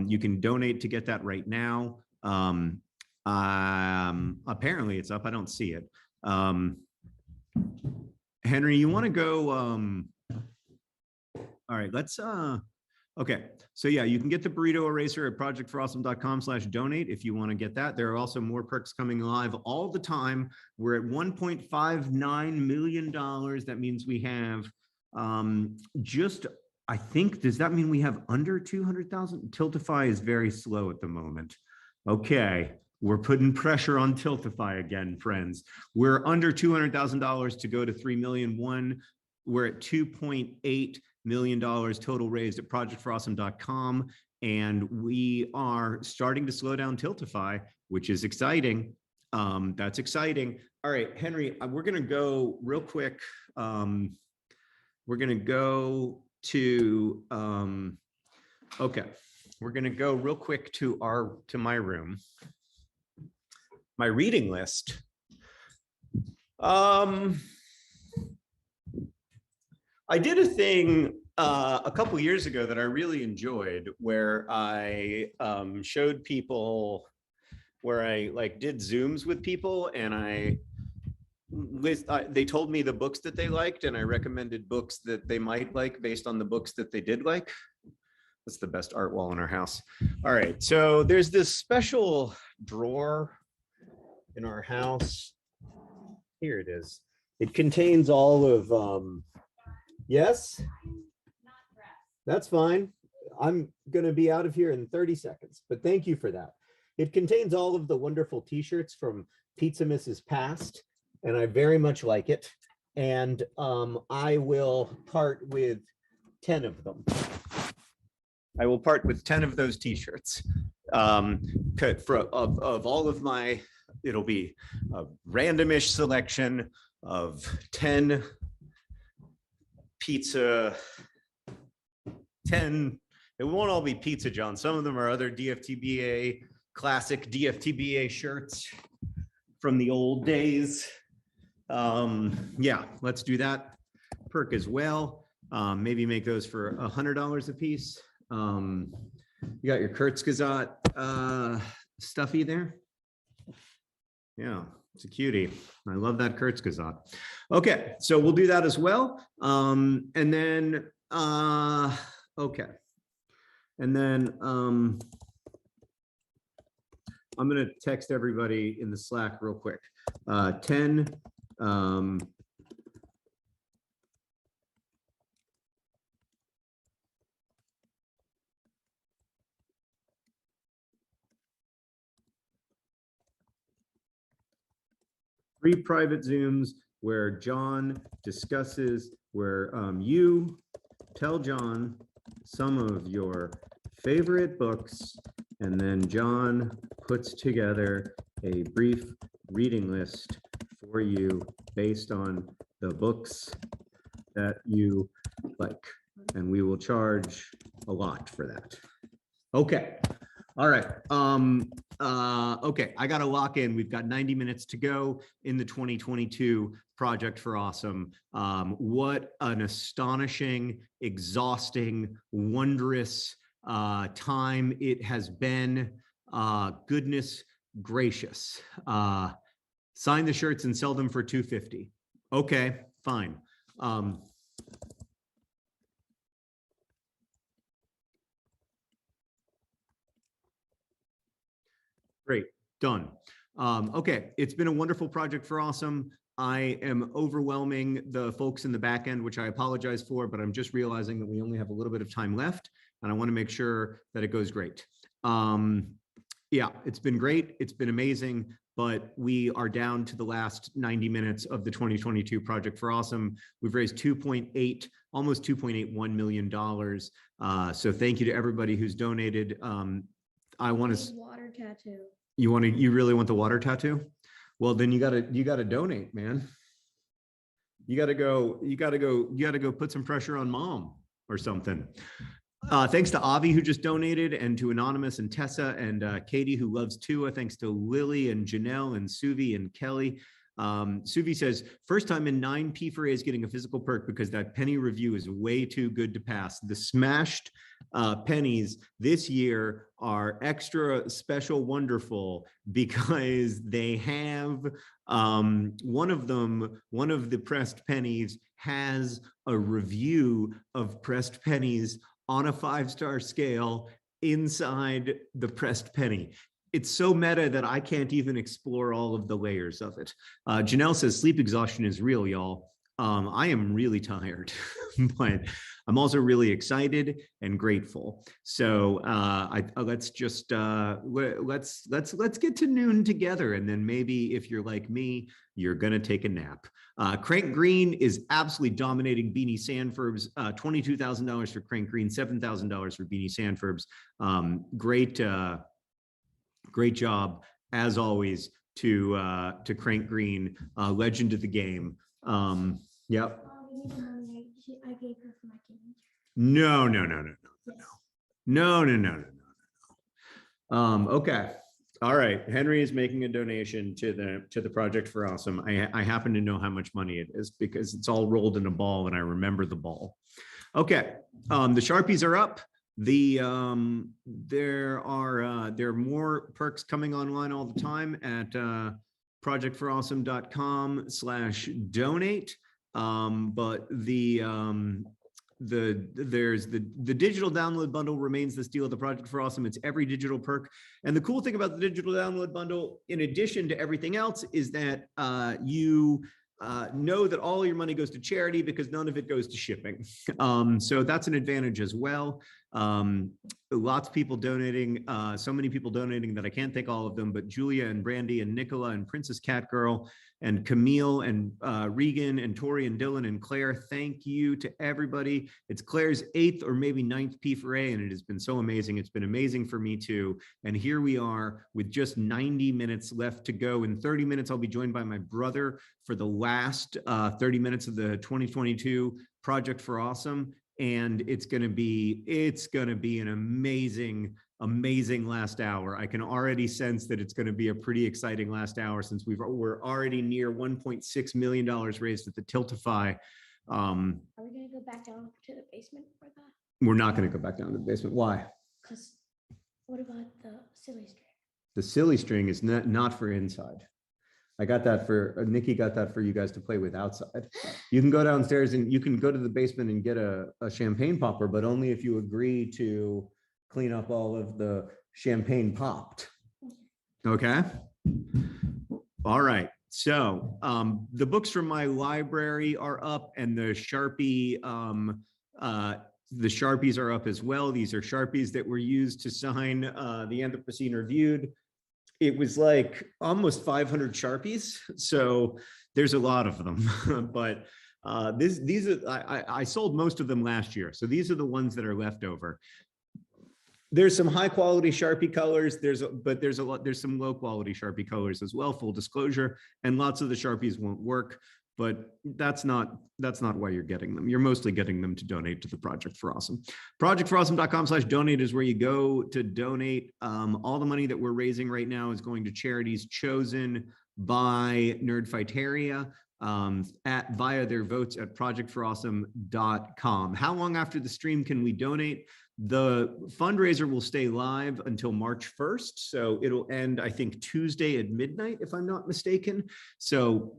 [SPEAKER 3] You can donate to get that right now. Apparently it's up. I don't see it. Henry, you want to go? All right, let's. Okay, so yeah, you can get the burrito eraser at projectforawesome.com/donate if you want to get that. There are also more perks coming live all the time. We're at $1.59 million. That means we have just, I think, does that mean we have under 200,000? Tiltify is very slow at the moment. Okay, we're putting pressure on Tiltify again, friends. We're under $200,000 to go to 3,000,001. We're at $2.8 million total raised at projectforawesome.com. And we are starting to slow down Tiltify, which is exciting. That's exciting. All right, Henry, we're gonna go real quick. We're gonna go to, okay. We're gonna go real quick to my room, my reading list. I did a thing a couple years ago that I really enjoyed, where I showed people, where I like did Zooms with people, and they told me the books that they liked, and I recommended books that they might like based on the books that they did like. That's the best art wall in our house. All right, so there's this special drawer in our house. Here it is. It contains all of, yes, that's fine. I'm gonna be out of here in 30 seconds, but thank you for that. It contains all of the wonderful t-shirts from Pizza Mrs. Past, and I very much like it. And I will part with 10 of them. I will part with 10 of those t-shirts. Of all of my, it'll be a randomish selection of 10 pizza, 10, it won't all be Pizza John. Some of them are other DFTBA, classic DFTBA shirts from the old days. Yeah, let's do that perk as well. Maybe make those for $100 a piece. You got your Kurzgesagt stuffy there. Yeah, it's a cutie. I love that Kurzgesagt. Okay, so we'll do that as well. And then, okay. And then I'm gonna text everybody in the Slack real quick. 10, 3 private Zooms where John discusses, where you tell John some of your favorite books, and then John puts together a brief reading list for you based on the books that you like, and we will charge a lot for that. Okay. All right. Okay, I got to lock in. We've got 90 minutes to go in the 2022 Project for Awesome. What an astonishing, exhausting, wondrous time it has been. Goodness gracious. Sign the shirts and sell them for $250. Okay, fine. Great, done. Okay, it's been a wonderful Project for Awesome. I am overwhelming the folks in the back end, which I apologize for, but I'm just realizing that we only have a little bit of time left, and I want to make sure that it goes great. Yeah, it's been great. It's been amazing, but we are down to the last 90 minutes of the 2022 Project for Awesome. We've raised almost $2.81 million. So thank you to everybody who's donated. I want
[SPEAKER 5] Big
[SPEAKER 3] to,
[SPEAKER 5] water tattoo.
[SPEAKER 3] you really want the water tattoo? Well, then you gotta donate, man. You gotta go put some pressure on mom or something. Thanks to Avi who just donated, and to Anonymous and Tessa and Katie who loves Tua. Thanks to Lily and Janelle and Suvi and Kelly. Suvi says, first time in 9 P4As getting a physical perk because that penny review is way too good to pass. The smashed pennies this year are extra special wonderful because they have one of the pressed pennies has a review of pressed pennies on a 5-star scale inside the pressed penny. It's so meta that I can't even explore all of the layers of it. Janelle says sleep exhaustion is real, y'all. I am really tired, but I'm also really excited and grateful. So let's get to noon together, and then maybe if you're like me, you're gonna take a nap. Crank Green is absolutely dominating Beanie Sandfurbs. $22,000 for Crank Green, $7,000 for Beanie Sandfurbs. Great job as always to Crank Green, legend of the game. Yep.
[SPEAKER 5] We need the money I gave her for my kidney.
[SPEAKER 3] No.
[SPEAKER 5] Yes.
[SPEAKER 3] Okay. All right. Henry is making a donation to the Project for Awesome. I happen to know how much money it is because it's all rolled in a ball and I remember the ball. Okay. The Sharpies are up. There are more perks coming online all the time at projectforawesome.com/donate. But the digital download bundle remains the steal of the Project for Awesome. It's every digital perk. And the cool thing about the digital download bundle, in addition to everything else, is that you know that all your money goes to charity because none of it goes to shipping. So that's an advantage as well. Lots of people donating, so many people donating that I can't thank all of them, but Julia and Brandy and Nicola and Princess Cat Girl and Camille and Regan and Tori and Dylan and Claire. Thank you to everybody. It's Claire's 8th or maybe 9th P4A, and it has been so amazing. It's been amazing for me too. And here we are with just 90 minutes left to go. In 30 minutes, I'll be joined by my brother for the last 30 minutes of the 2022 Project for Awesome. And it's gonna be an amazing last hour. I can already sense that it's going to be a pretty exciting last hour since we're already near $1.6 million raised at the Tiltify.
[SPEAKER 5] Are we gonna go back down to the basement for that?
[SPEAKER 3] We're not going to go back down to the basement. Why?
[SPEAKER 5] Because what about the silly string?
[SPEAKER 3] The silly string is not for inside. I got that for Nikki got that for you guys to play with outside. You can go downstairs and you can go to the basement and get a champagne popper, but only if you agree to clean up all of the champagne popped. Okay. All right. So the books from my library are up, and the Sharpies are up as well. These are Sharpies that were used to sign the Anthropocene Reviewed. It was like almost 500 Sharpies, so there's a lot of them. But these are I sold most of them last year, so these are the ones that are left over. There's some high quality Sharpie colors. There's some low quality Sharpie colors as well. Full disclosure, and lots of the Sharpies won't work. But that's not why you're getting them. You're mostly getting them to donate to the Project for Awesome. Projectforawesome.com/donate is where you go to donate. All the money that we're raising right now is going to charities chosen by Nerdfighteria via their votes at projectforawesome.com. How long after the stream can we donate? The fundraiser will stay live until March 1st. So it'll end, I think, Tuesday at midnight, if I'm not mistaken. So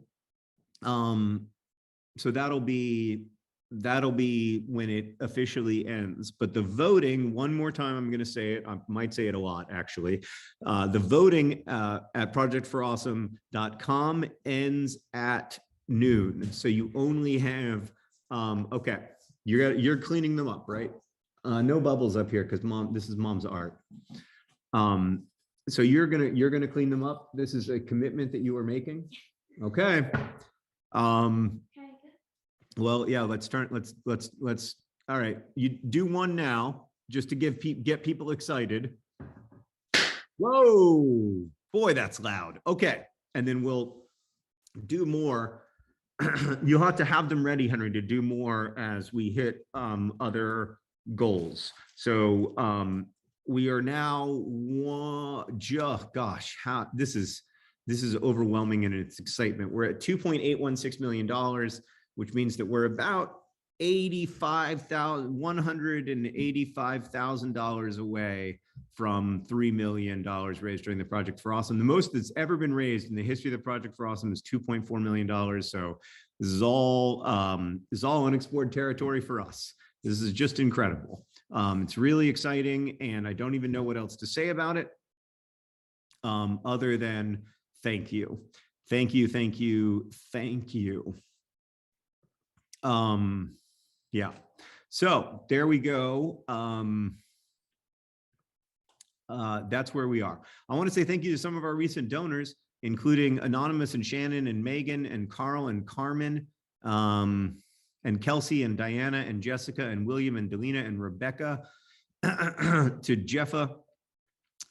[SPEAKER 3] that'll be when it officially ends. But the voting, one more time, I'm going to say it, I might say it a lot actually. The voting at projectforawesome.com ends at noon. So you only have, okay, you're cleaning them up, right? No bubbles up here because this is mom's art. So you're gonna clean them up. This is a commitment that you are making. Okay. Well, yeah, let's all right, you do one now just to get people excited. Whoa, boy, that's loud. Okay, and then we'll do more. You'll have to have them ready, Henry, to do more as we hit other goals. So we are now gosh, how this is overwhelming in its excitement. We're at $2.816 million, which means that we're about $185,000 away from $3 million raised during the Project for Awesome. The most that's ever been raised in the history of the Project for Awesome is $2.4 million. So this is all unexplored territory for us. This is just incredible. It's really exciting, and I don't even know what else to say about it other than thank you. Thank you, thank you, thank you. Yeah, so there we go. That's where we are. I want to say thank you to some of our recent donors, including Anonymous and Shannon and Megan and Carl and Carmen, and Kelsey and Diana and Jessica and William and Delina and Rebecca, to Jeffa.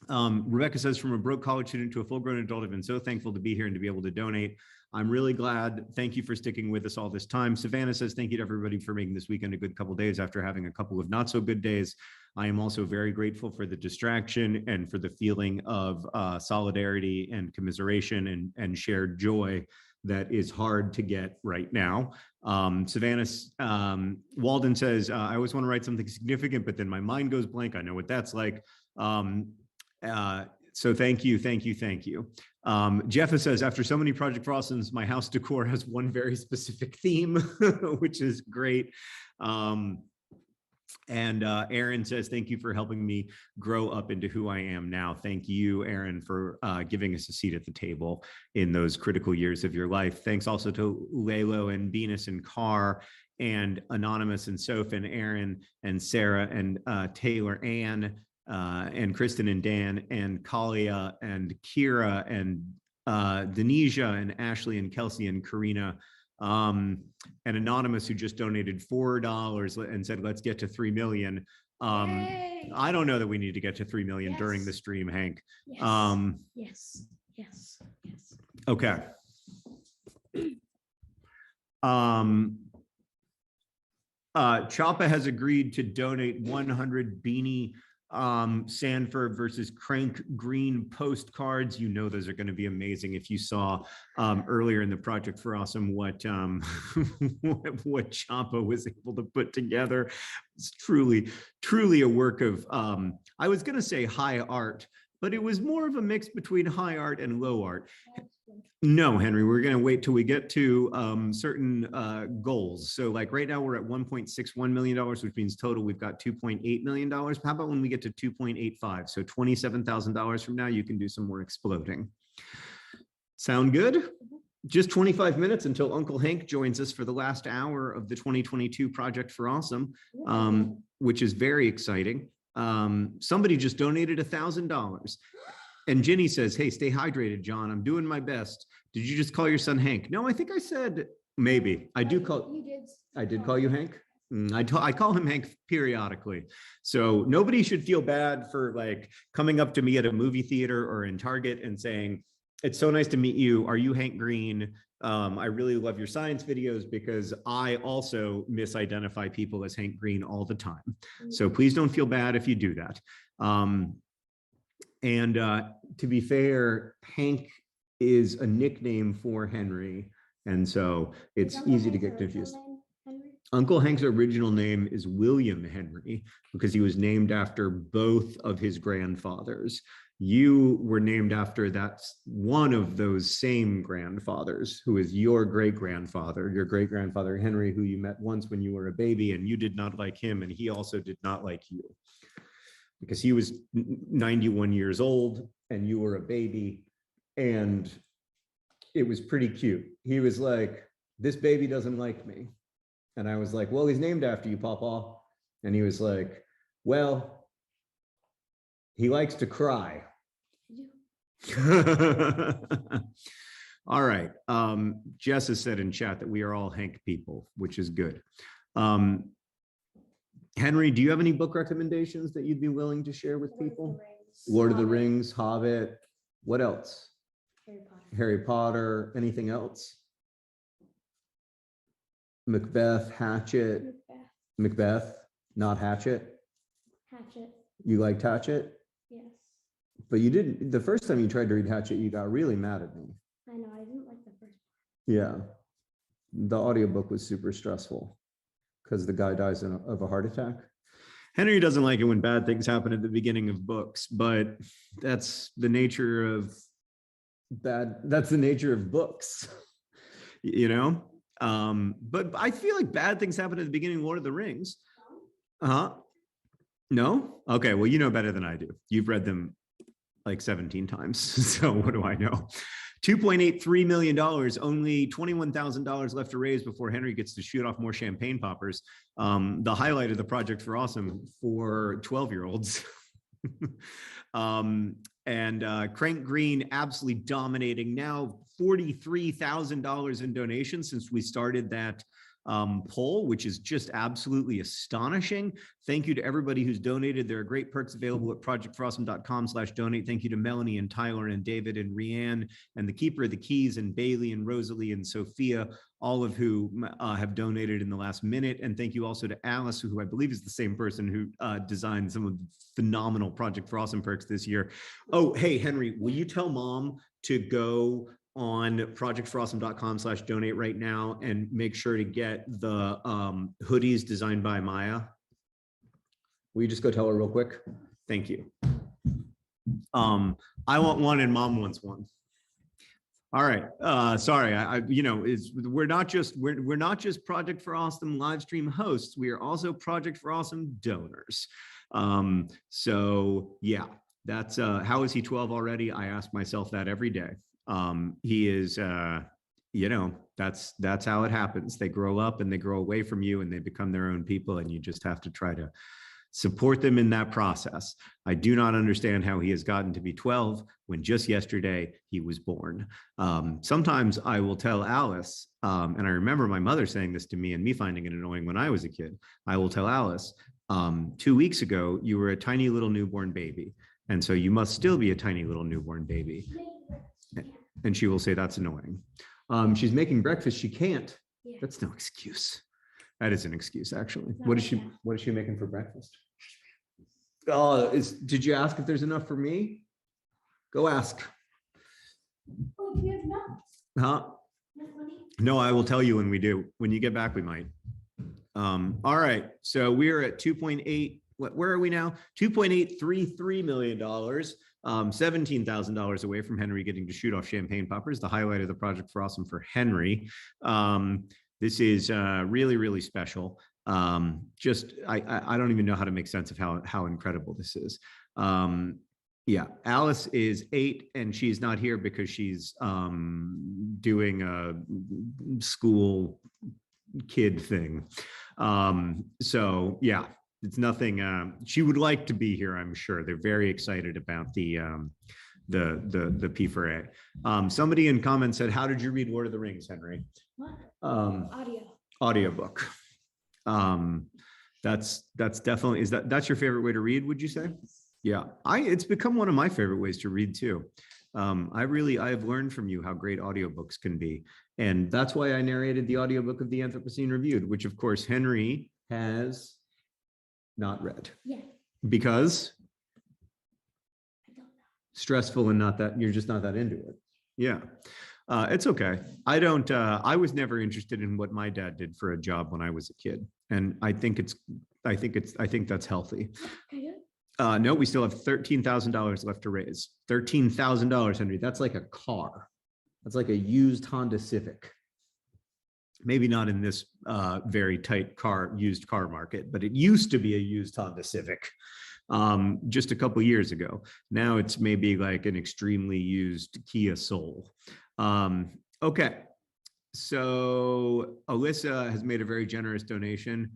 [SPEAKER 3] Rebecca says, from a broke college student to a full-grown adult, I've been so thankful to be here and to be able to donate. I'm really glad. Thank you for sticking with us all this time. Savannah says, thank you to everybody for making this weekend a good couple of days after having a couple of not so good days. I am also very grateful for the distraction and for the feeling of solidarity and commiseration and shared joy that is hard to get right now. Savannah Walden says, I always want to write something significant, but then my mind goes blank. I know what that's like. So thank you, thank you, thank you. Jeffa says, after so many Project for Awesomes, my house decor has one very specific theme, which is great. And Aaron says, thank you for helping me grow up into who I am now. Thank you, Aaron, for giving us a seat at the table in those critical years of your life. Thanks also to Lalo and Venus and Carr and Anonymous and Soph and Aaron and Sarah and Taylor Ann and Kristen and Dan and Kalia and Kira and Denisha and Ashley and Kelsey and Karina. And Anonymous, who just donated $4 and said, let's get to 3 million. I don't know that we need to get to 3 million during the stream, Hank.
[SPEAKER 5] Yes.
[SPEAKER 3] Okay. Chapa has agreed to donate 100 Beanie Sanford versus Crank Green postcards. You know those are going to be amazing. If you saw earlier in the Project for Awesome what Champa was able to put together, it's truly a work of I was going to say high art, but it was more of a mix between high art and low art. No, Henry, we're going to wait till we get to certain goals. So like right now we're at $1.61 million, which means total we've got $2.8 million. How about when we get to 2.85? So $27,000 from now, you can do some more exploding. Sound good? Just 25 minutes until Uncle Hank joins us for the last hour of the 2022 Project for Awesome, which is very exciting. Somebody just donated $1,000. And Ginny says, hey, stay hydrated, John. I'm doing my best. Did you just call your son Hank? No, I think I said maybe. I did call you Hank. I call him Hank periodically. So nobody should feel bad for like coming up to me at a movie theater or in Target and saying, it's so nice to meet you. Are you Hank Green? I really love your science videos, because I also misidentify people as Hank Green all the time. So please don't feel bad if you do that. And to be fair, Hank is a nickname for Henry. And so it's easy to get confused. Uncle Hank's original name is William Henry, because he was named after both of his grandfathers. You were named after that's one of those same grandfathers, who is your great-grandfather, Henry, who you met once when you were a baby, and you did not like him, and he also did not like you, because he was 91 years old and you were a baby, and it was pretty cute. He was like, this baby doesn't like me. And I was like, well, he's named after you, Pawpaw. And he was like, well, he likes to cry. All right. Jess has said in chat that we are all Hank people, which is good. Henry, do you have any book recommendations that you'd be willing to share with people? Lord of the
[SPEAKER 5] Hobbit,
[SPEAKER 3] Rings, Hobbit. What else?
[SPEAKER 5] Harry Potter.
[SPEAKER 3] Harry Potter. Anything else? Macbeth, Hatchet. Macbeth, not Hatchet.
[SPEAKER 5] Hatchet.
[SPEAKER 3] You liked Hatchet?
[SPEAKER 5] Yes.
[SPEAKER 3] But you didn't, the first time you tried to read Hatchet, you got really mad at me.
[SPEAKER 5] I know. I didn't like the first.
[SPEAKER 3] Yeah. The audiobook was super stressful because the guy dies of a heart attack. Henry doesn't like it when bad things happen at the beginning of books, but that's the nature of books, you know? But I feel like bad things happen at the beginning of Lord of the Rings. Uh-huh. No? Okay, well, you know better than I do. You've read them like 17 times. So what do I know? $2.83 million, only $21,000 left to raise before Henry gets to shoot off more champagne poppers. The highlight of the Project for Awesome for 12-year-olds. Crank Green absolutely dominating, now $43,000 in donations since we started that poll, which is just absolutely astonishing. Thank you to everybody who's donated. There are great perks available at projectforawesome.com/donate. Thank you to Melanie and Tyler and David and Rianne and the Keeper of the Keys and Bailey and Rosalie and Sophia, all of who have donated in the last minute. And thank you also to Alice, who I believe is the same person who designed some of the phenomenal Project for Awesome perks this year. Oh, hey, Henry, will you tell Mom to go on projectforawesome.com/donate right now and make sure to get the hoodies designed by Maya? Will you just go tell her real quick? Thank you. I want one and Mom wants one. All right. Sorry, we're not just Project for Awesome live stream hosts. We are also Project for Awesome donors. So yeah, that's how is he 12 already? I ask myself that every day. He is, that's how it happens. They grow up and they grow away from you and they become their own people, and you just have to try to support them in that process. I do not understand how he has gotten to be 12 when just yesterday he was born. Sometimes I will tell Alice, and I remember my mother saying this to me and me finding it annoying when I was a kid. I will tell Alice, 2 weeks ago, you were a tiny little newborn baby. And so you must still be a tiny little newborn baby. And she will say, that's annoying. She's making breakfast. She can't.
[SPEAKER 5] Yeah.
[SPEAKER 3] That's no excuse. That is an excuse, actually.
[SPEAKER 5] Not
[SPEAKER 3] What is
[SPEAKER 5] right
[SPEAKER 3] she?
[SPEAKER 5] now.
[SPEAKER 3] What is she making for breakfast? Oh, did you ask if there's enough for me? Go ask.
[SPEAKER 5] Oh, do you have nuts?
[SPEAKER 3] Huh?
[SPEAKER 5] Nut money?
[SPEAKER 3] No, I will tell you when we do. When you get back, we might. All right. So we're at 2.8. Where are we now? $2.833 million. $17,000 away from Henry getting to shoot off champagne poppers, the highlight of the Project for Awesome for Henry. This is really, really special. I don't even know how to make sense of how incredible this is. Yeah, Alice is 8 and she's not here because she's doing a school kid thing. So yeah. It's nothing. She would like to be here, I'm sure. They're very excited about the P4A. Somebody in comments said, "How did you read Lord of the Rings, Henry?"
[SPEAKER 5] What?
[SPEAKER 3] Audio. Audiobook. That's definitely that's your favorite way to read, would you say? Yeah, it's become one of my favorite ways to read too. I've learned from you how great audiobooks can be, and that's why I narrated the audiobook of The Anthropocene Reviewed, which of course Henry has not read.
[SPEAKER 5] Yeah.
[SPEAKER 3] Because
[SPEAKER 5] I don't know.
[SPEAKER 3] stressful and not that you're just not that into it. Yeah. It's okay. I was never interested in what my dad did for a job when I was a kid. And I think that's healthy.
[SPEAKER 5] Can I do it?
[SPEAKER 3] No, we still have $13,000 left to raise. $13,000, Henry. That's like a car. That's like a used Honda Civic. Maybe not in this very tight used car market, but it used to be a used Honda Civic just a couple years ago. Now it's maybe like an extremely used Kia Soul. Okay, so Alyssa has made a very generous donation.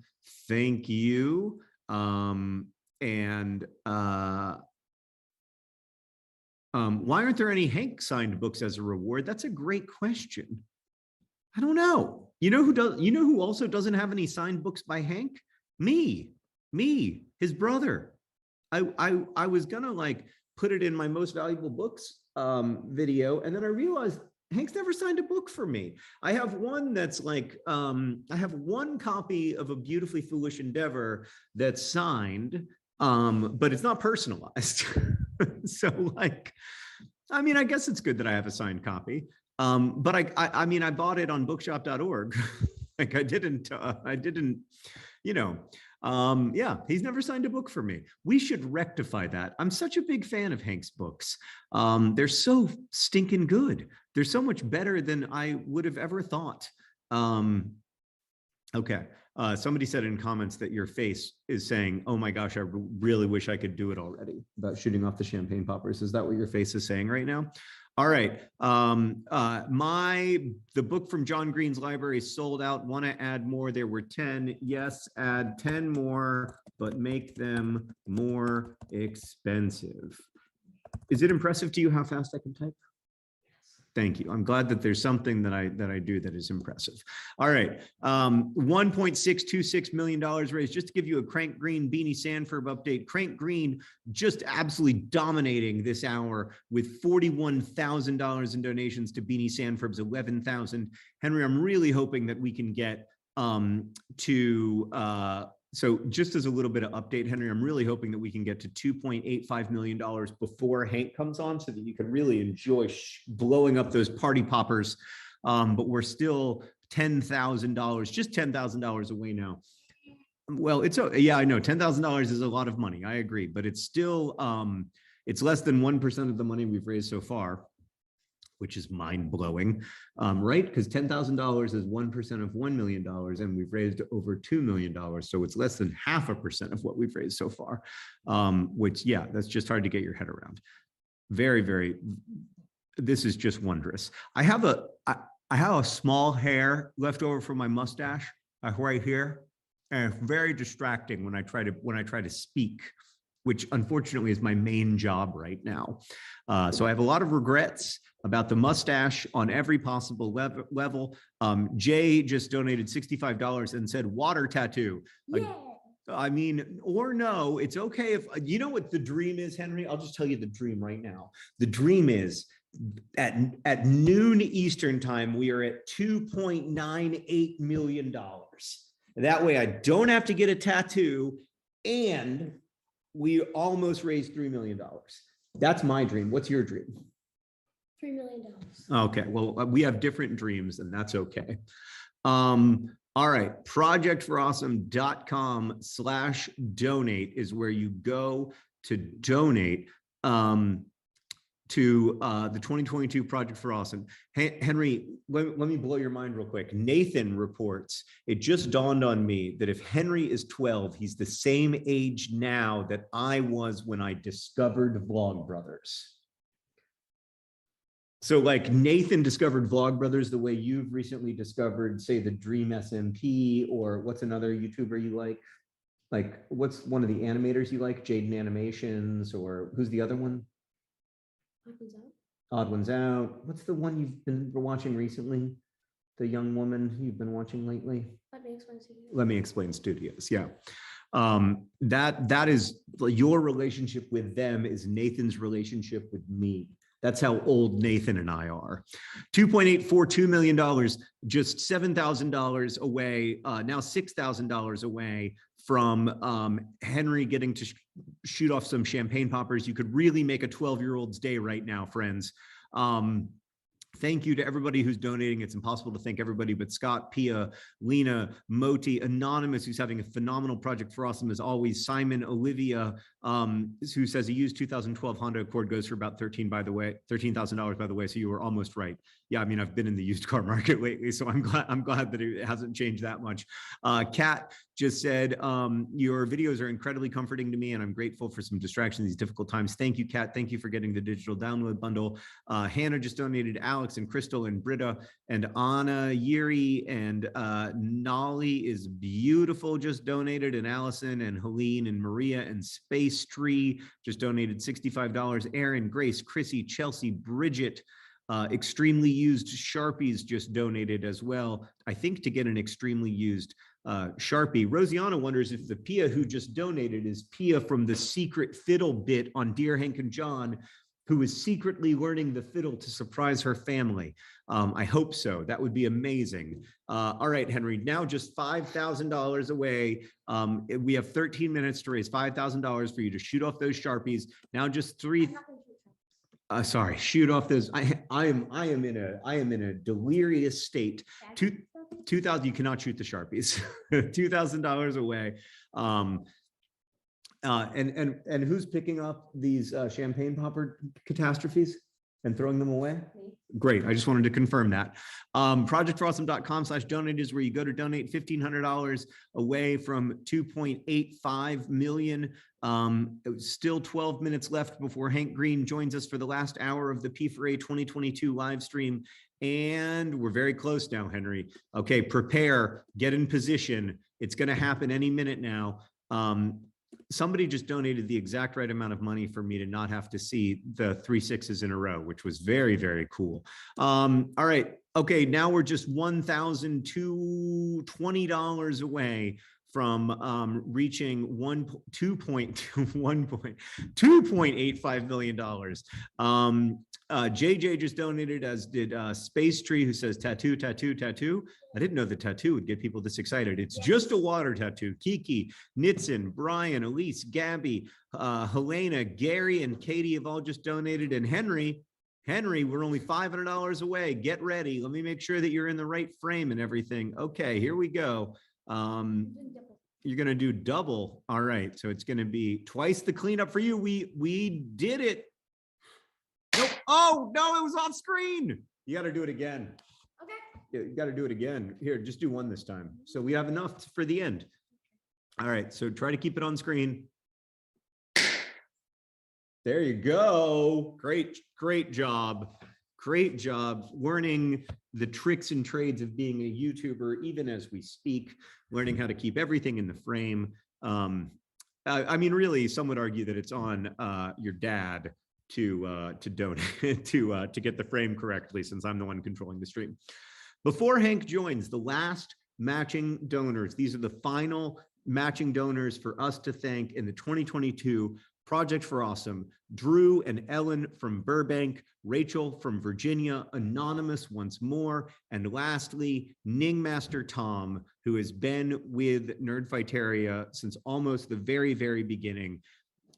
[SPEAKER 3] Thank you. Why aren't there any Hank signed books as a reward? That's a great question. I don't know. You know who also doesn't have any signed books by Hank? Me, his brother. I was gonna like put it in my most valuable books video. And then I realized Hank's never signed a book for me. I have one that's like, I have one copy of A Beautifully Foolish Endeavor that's signed, but it's not personalized. So like, I mean, I guess it's good that I have a signed copy. But I mean, I bought it on bookshop.org. Like I didn't, you know, yeah, he's never signed a book for me. We should rectify that. I'm such a big fan of Hank's books. They're so stinking good. They're so much better than I would have ever thought. Okay. Somebody said in comments that your face is saying, oh my gosh, I really wish I could do it already, about shooting off the champagne poppers. Is that what your face is saying right now? All right. The book from John Green's library is sold out. Want to add more? There were 10. Yes, add 10 more, but make them more expensive. Is it impressive to you how fast I can type? Thank you. I'm glad that there's something that I do that is impressive. All right. $1.626 million raised. Just to give you a Crank Green Beanie Sanford update. Crank Green just absolutely dominating this hour with $41,000 in donations to Beanie Sanford's 11,000. Henry, I'm really hoping that we can get so just as a little bit of update, Henry, I'm really hoping that we can get to $2.85 million before Hank comes on so that you can really enjoy blowing up those party poppers. But we're still $10,000, just $10,000 away now. Well, yeah, I know $10,000 is a lot of money. I agree, but it's still, it's less than 1% of the money we've raised so far, which is mind-blowing, right? Because $10,000 is 1% of $1 million, and we've raised over $2 million. So it's less than 0.5% of what we've raised so far, which, yeah, that's just hard to get your head around. Very, very, this is just wondrous. I have a small hair left over from my mustache right here, and it's very distracting when I try to speak, which unfortunately is my main job right now. So I have a lot of regrets about the mustache on every possible level. Jay just donated $65 and said water tattoo.
[SPEAKER 5] Yeah.
[SPEAKER 3] I mean, or no, it's okay if, you know what the dream is, Henry? I'll just tell you the dream right now. The dream is at noon Eastern time, we are at $2.98 million. That way I don't have to get a tattoo and we almost raised $3 million. That's my dream. What's your dream?
[SPEAKER 5] $3 million.
[SPEAKER 3] Okay, well, we have different dreams and that's okay. All right, projectforawesome.com/donate is where you go to donate to the 2022 Project for Awesome. Henry, let me blow your mind real quick. Nathan reports, it just dawned on me that if Henry is 12, he's the same age now that I was when I discovered Vlogbrothers. So like Nathan discovered Vlogbrothers the way you've recently discovered, say, the Dream SMP, or what's another YouTuber you like? Like, what's one of the animators you like? Jaden Animations, or who's the other one? Odd Ones Out. What's the one you've been watching recently? The young woman you've been watching lately? Let Me Explain Studios. Yeah. That is your relationship with them is Nathan's relationship with me. That's how old Nathan and I are. $2.842 million, just $7,000 away, now $6,000 away from Henry getting to shoot off some champagne poppers. You could really make a 12-year-old's day right now, friends. Thank you to everybody who's donating. It's impossible to thank everybody, but Scott, Pia, Lena, Moti, Anonymous, who's having a phenomenal Project for Awesome as always, Simon, Olivia, who says a used 2012 Honda Accord goes for about $13,000 by the way, so you were almost right. Yeah, I mean, I've been in the used car market lately, so I'm glad that it hasn't changed that much. Kat just said, your videos are incredibly comforting to me, and I'm grateful for some distraction in these difficult times. Thank you, Kat. Thank you for getting the digital download bundle. Hannah just donated, Alex and Crystal and Britta and Anna, Yuri and Nolly is beautiful, just donated, and Allison and Helene and Maria and Space Tree just donated $65. Aaron, Grace, Chrissy, Chelsea, Bridget, extremely used Sharpies just donated as well, I think to get an extremely used Sharpie. Rosiana wonders if the Pia who just donated is Pia from the secret fiddle bit on Dear Hank and John, who is secretly learning the fiddle to surprise her family. I hope so. That would be amazing. All right, Henry, now just $5,000 away. We have 13 minutes to raise $5,000 for you to shoot off those Sharpies. Now just shoot off those. I am in a delirious state. 2,000, you cannot shoot the Sharpies. $2,000 away. And who's picking up these champagne popper catastrophes and throwing them away? Great. I just wanted to confirm that. Projectforawesome.com/donate is where you go to donate $1,500 away from 2.85 million. Still 12 minutes left before Hank Green joins us for the last hour of the P4A 2022 live stream. And we're very close now, Henry. Okay, prepare, get in position. It's going to happen any minute now. Somebody just donated the exact right amount of money for me to not have to see the 3 6s in a row, which was very, very cool. All right. Okay. Now we're just $1,220 away from reaching $2.85 million. JJ just donated, as did Space Tree, who says tattoo, tattoo, tattoo. I didn't know the tattoo would get people this excited. It's just a water tattoo. Kiki, Nitzin, Brian, Elise, Gabby, Helena, Gary, and Katie have all just donated. And Henry, we're only $500 away. Get ready. Let me make sure that you're in the right frame and everything. Okay, here we go. You're going to do double. All right. So it's going to be twice the cleanup for you. We did it. Nope. Oh, no, it was off screen. You got to do it again.
[SPEAKER 5] Okay.
[SPEAKER 3] Yeah, you got to do it again. Here, just do one this time. So we have enough for the end. All right. So try to keep it on screen. There you go. Great, great job. Great job learning the tricks and trades of being a YouTuber, even as we speak, learning how to keep everything in the frame. I mean, really, some would argue that it's on your dad to donate, to get the frame correctly, since I'm the one controlling the stream. Before Hank joins, the last matching donors, these are the final matching donors for us to thank in the 2022 Project for Awesome: Drew and Ellen from Burbank, Rachel from Virginia, Anonymous once more, and lastly, Ningmaster Tom, who has been with Nerdfighteria since almost the very, very beginning.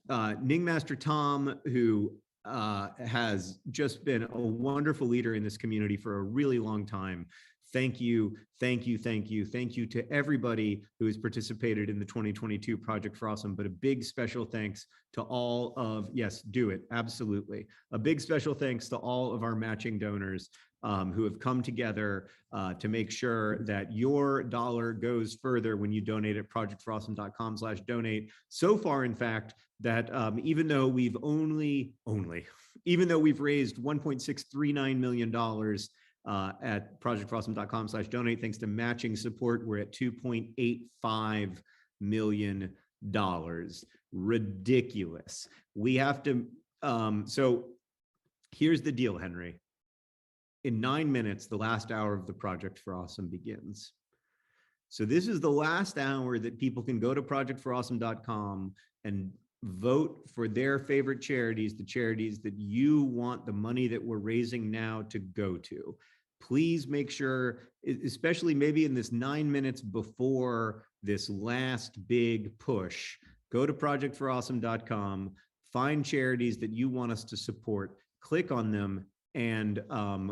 [SPEAKER 3] Ningmaster Tom, who has just been a wonderful leader in this community for a really long time. Thank you, thank you, thank you, thank you to everybody who has participated in the 2022 Project for Awesome, but a big special thanks to all of, yes, do it, absolutely. A big special thanks to all of our matching donors who have come together to make sure that your dollar goes further when you donate at projectforawesome.com/donate. So far, in fact, that even though we've even though we've raised $1.639 million at projectforawesome.com/donate, thanks to matching support, we're at $2.85 million. Ridiculous. We have to, so here's the deal, Henry. In 9 minutes, the last hour of the Project for Awesome begins. So this is the last hour that people can go to projectforawesome.com and vote for their favorite charities, the charities that you want the money that we're raising now to go to. Please make sure, especially maybe in this 9 minutes before this last big push, go to projectforawesome.com, find charities that you want us to support, click on them, and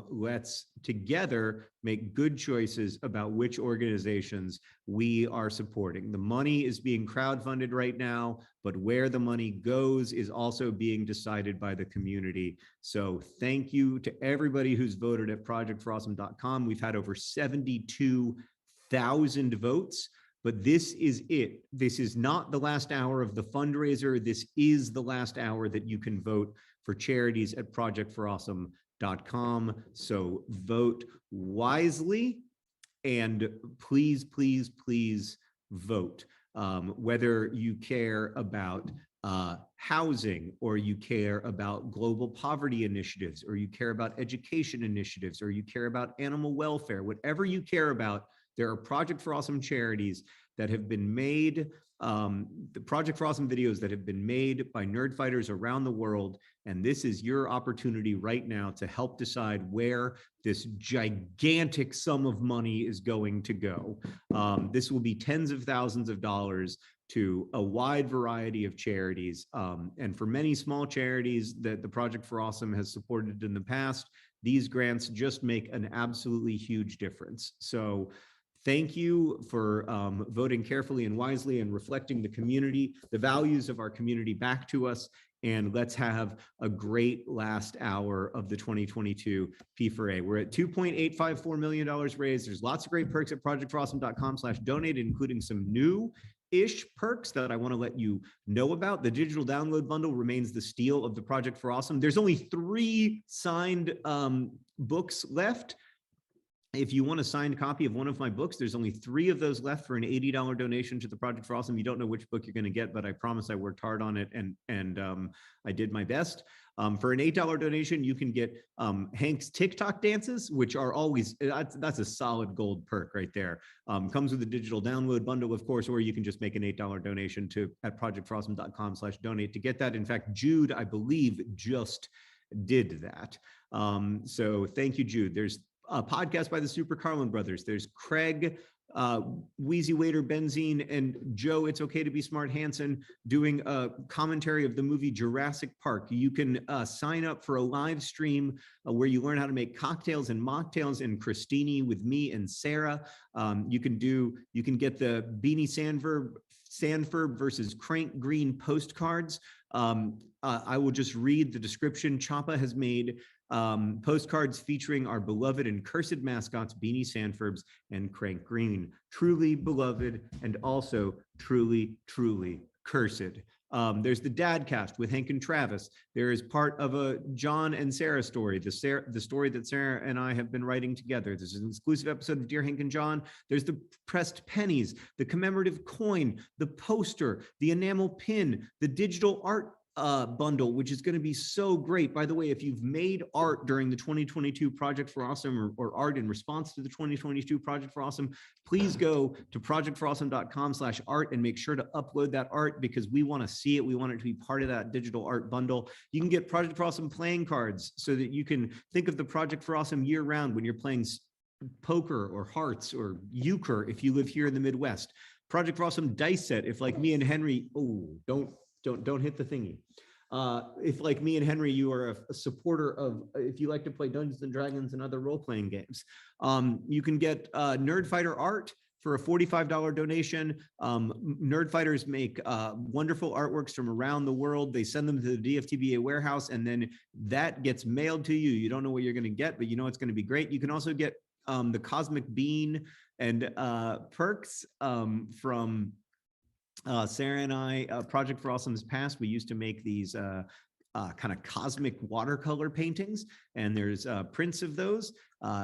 [SPEAKER 3] let's together make good choices about which organizations we are supporting. The money is being crowdfunded right now, but where the money goes is also being decided by the community. So thank you to everybody who's voted at projectforawesome.com. We've had over 72,000 votes, but this is it. This is not the last hour of the fundraiser. This is the last hour that you can vote for charities at projectforawesome.com. So vote wisely, and please, please, please vote. Whether you care about housing, or you care about global poverty initiatives, or you care about education initiatives, or you care about animal welfare, whatever you care about, There are Project for Awesome charities that have been made, the Project for Awesome videos that have been made by nerdfighters around the world. And this is your opportunity right now to help decide where this gigantic sum of money is going to go. This will be tens of thousands of dollars to a wide variety of charities. And for many small charities that the Project for Awesome has supported in the past, these grants just make an absolutely huge difference. So thank you for voting carefully and wisely and reflecting the community, the values of our community back to us. And let's have a great last hour of the 2022 P4A. We're at $2.854 million raised. There's lots of great perks at projectforawesome.com/donate, including some new-ish perks that I want to let you know about. The digital download bundle remains the steal of the Project for Awesome. There's only 3 signed books left. If you want a signed copy of one of my books, there's only 3 of those left for an $80 donation to the Project for Awesome. You don't know which book you're going to get, but I promise I worked hard on it and I did my best. For an $8 donation, you can get Hank's TikTok dances, which are always, that's a solid gold perk right there. Comes with a digital download bundle, of course, or you can just make an $8 donation at projectforawesome.com/donate to get that. In fact, Jude, I believe, just did that. So thank you, Jude. There's a podcast by the Super Carlin brothers. There's Craig, Wheezy Waiter Benzine, and Joe, It's Okay to Be Smart Hansen doing a commentary of the movie Jurassic Park. You can sign up for a live stream where you learn how to make cocktails and mocktails in Christini with me and Sarah. You can get the Beanie Sandberg versus Crank Green postcards. I will just read the description. Choppa has made postcards featuring our beloved and cursed mascots, Beanie Sandfurbs and Crank Green. Truly beloved and also truly, truly cursed. There's the Dadcast with Hank and Travis. There is part of a John and Sarah story, the story that Sarah and I have been writing together. There's an exclusive episode of Dear Hank and John. There's the pressed pennies, the commemorative coin, the poster, the enamel pin, the digital art bundle, which is going to be so great. By the way, if you've made art during the 2022 Project for Awesome or art in response to the 2022 Project for Awesome, please go to projectforawesome.com/art and make sure to upload that art because we want to see it. We want it to be part of that digital art bundle. You can get Project for Awesome playing cards so that you can think of the Project for Awesome year round when you're playing poker or hearts or euchre if you live here in the Midwest. Project for Awesome dice set if like me and Henry, don't hit the thingy. If like me and Henry, you are a supporter of, if you like to play Dungeons and Dragons and other role-playing games, you can get Nerdfighter art for a $45 donation. Nerdfighters make wonderful artworks from around the world. They send them to the DFTBA warehouse and then that gets mailed to you. You don't know what you're gonna get, but you know it's gonna be great. You can also get the Cosmic Bean and perks from Sarah and I. Project for Awesome's past, we used to make these kind of cosmic watercolor paintings, and there's prints of those.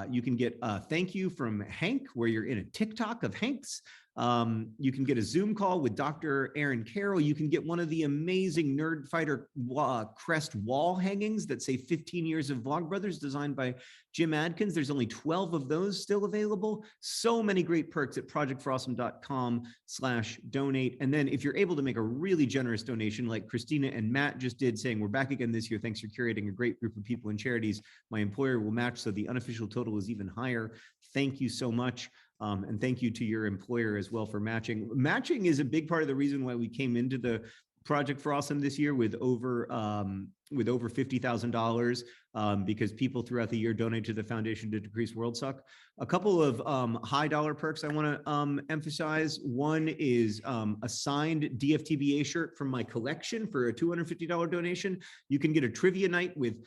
[SPEAKER 3] You can get Thank You from Hank, where you're in a TikTok of Hank's. You can get a Zoom call with Dr. Aaron Carroll. You can get one of the amazing Nerdfighter crest wall hangings that say 15 years of Vlogbrothers, designed by Jim Adkins. There's only 12 of those still available. So many great perks at projectforawesome.com/donate. And then if you're able to make a really generous donation like Christina and Matt just did, saying we're back again this year, thanks for curating a great group of people and charities, my employer will match so the unofficial total is even higher. Thank you so much. And thank you to your employer as well for matching. Matching is a big part of the reason why we came into the Project for Awesome this year with over $50,000 because people throughout the year donate to the Foundation to Decrease World Suck. A couple of high dollar perks I want to emphasize. One is a signed DFTBA shirt from my collection for a $250 donation. You can get a trivia night with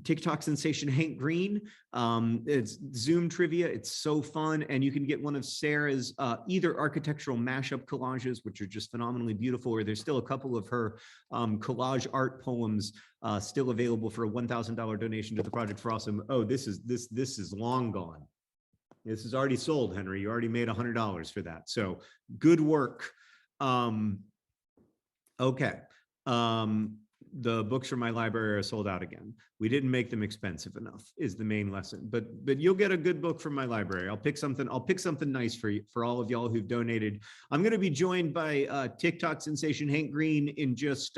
[SPEAKER 3] TikTok sensation Hank Green. It's Zoom trivia. It's so fun. And you can get one of Sarah's either architectural mashup collages, which are just phenomenally beautiful, or there's still a couple of her collage art poems still available for a $1,000 donation to the Project for Awesome. Oh, this is long gone. This is already sold, Henry. You already made $100 for that. So good work. Okay. the books from my library are sold out again. We didn't make them expensive enough is the main lesson, but you'll get a good book from my library. I'll pick something nice for you, for all of y'all who've donated. I'm going to be joined by TikTok sensation Hank Green in just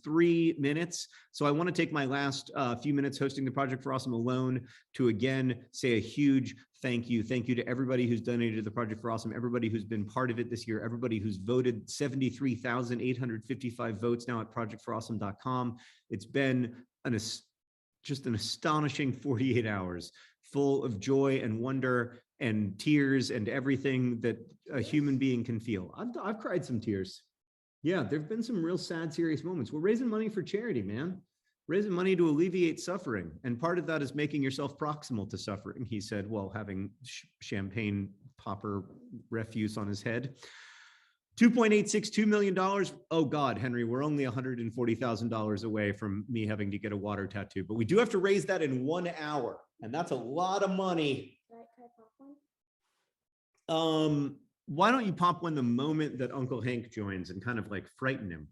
[SPEAKER 3] 3 minutes. So I want to take my last few minutes hosting the Project for Awesome alone to again say a huge thank you. Thank you to everybody who's donated to the Project for Awesome, everybody who's been part of it this year, everybody who's voted 73,855 votes now at projectforawesome.com. It's been just an astonishing 48 hours full of joy and wonder and tears and everything that a human being can feel. I've cried some tears. Yeah, there've been some real sad, serious moments. We're raising money for charity, man. Raising money to alleviate suffering. And part of that is making yourself proximal to suffering, he said, while having champagne popper refuse on his head. $2.862 million. Oh God, Henry, we're only $140,000 away from me having to get a water tattoo, but we do have to raise that in 1 hour. And that's a lot of money.
[SPEAKER 5] Can I pop one?
[SPEAKER 3] Why don't you pop one the moment that Uncle Hank joins and kind of like frighten him?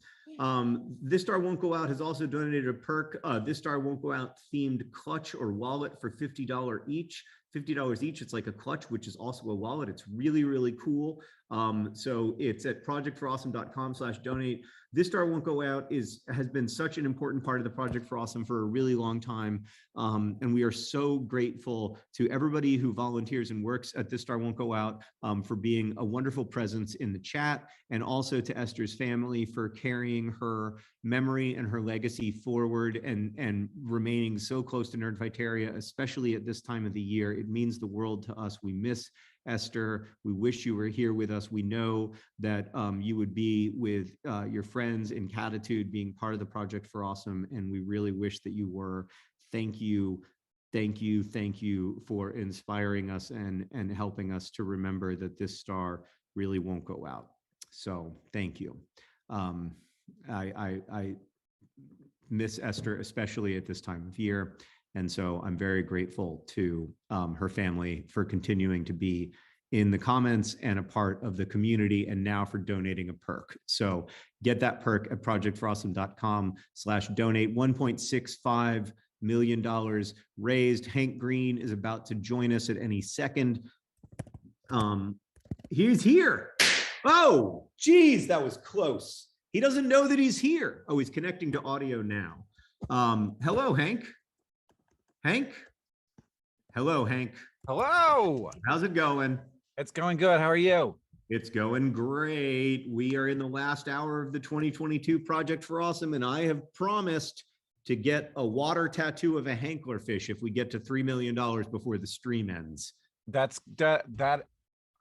[SPEAKER 3] This Star Won't Go Out has also donated a perk. This Star Won't Go Out themed clutch or wallet for $50 each. $50 each. It's like a clutch, which is also a wallet. It's really, really cool. So it's at projectforawesome.com/donate. This Star Won't Go Out has been such an important part of the Project for Awesome for a really long time. And we are so grateful to everybody who volunteers and works at This Star Won't Go Out for being a wonderful presence in the chat, and also to Esther's family for carrying her memory and her legacy forward and remaining so close to Nerdfighteria, especially at this time of the year. It means the world to us. We miss Esther. We wish you were here with us. We know that you would be with your friends in Catitude being part of the Project for Awesome, and we really wish that you were. Thank you. Thank you. Thank you for inspiring us and helping us to remember that this star really won't go out. So thank you. I miss Esther, especially at this time of year. And so I'm very grateful to her family for continuing to be in the comments and a part of the community, and now for donating a perk. So get that perk at projectforawesome.com/donate. $1.65 million raised. Hank Green is about to join us at any second. He's here. Oh, geez, that was close. He doesn't know that he's here. Oh, he's connecting to audio now. Hello, Hank. Hank? Hello, Hank.
[SPEAKER 7] Hello.
[SPEAKER 3] How's it going?
[SPEAKER 7] It's going good. How are you?
[SPEAKER 3] It's going great. We are in the last hour of the 2022 Project for Awesome, and I have promised to get a water tattoo of a Hanklerfish if we get to $3 million before the stream ends.
[SPEAKER 7] That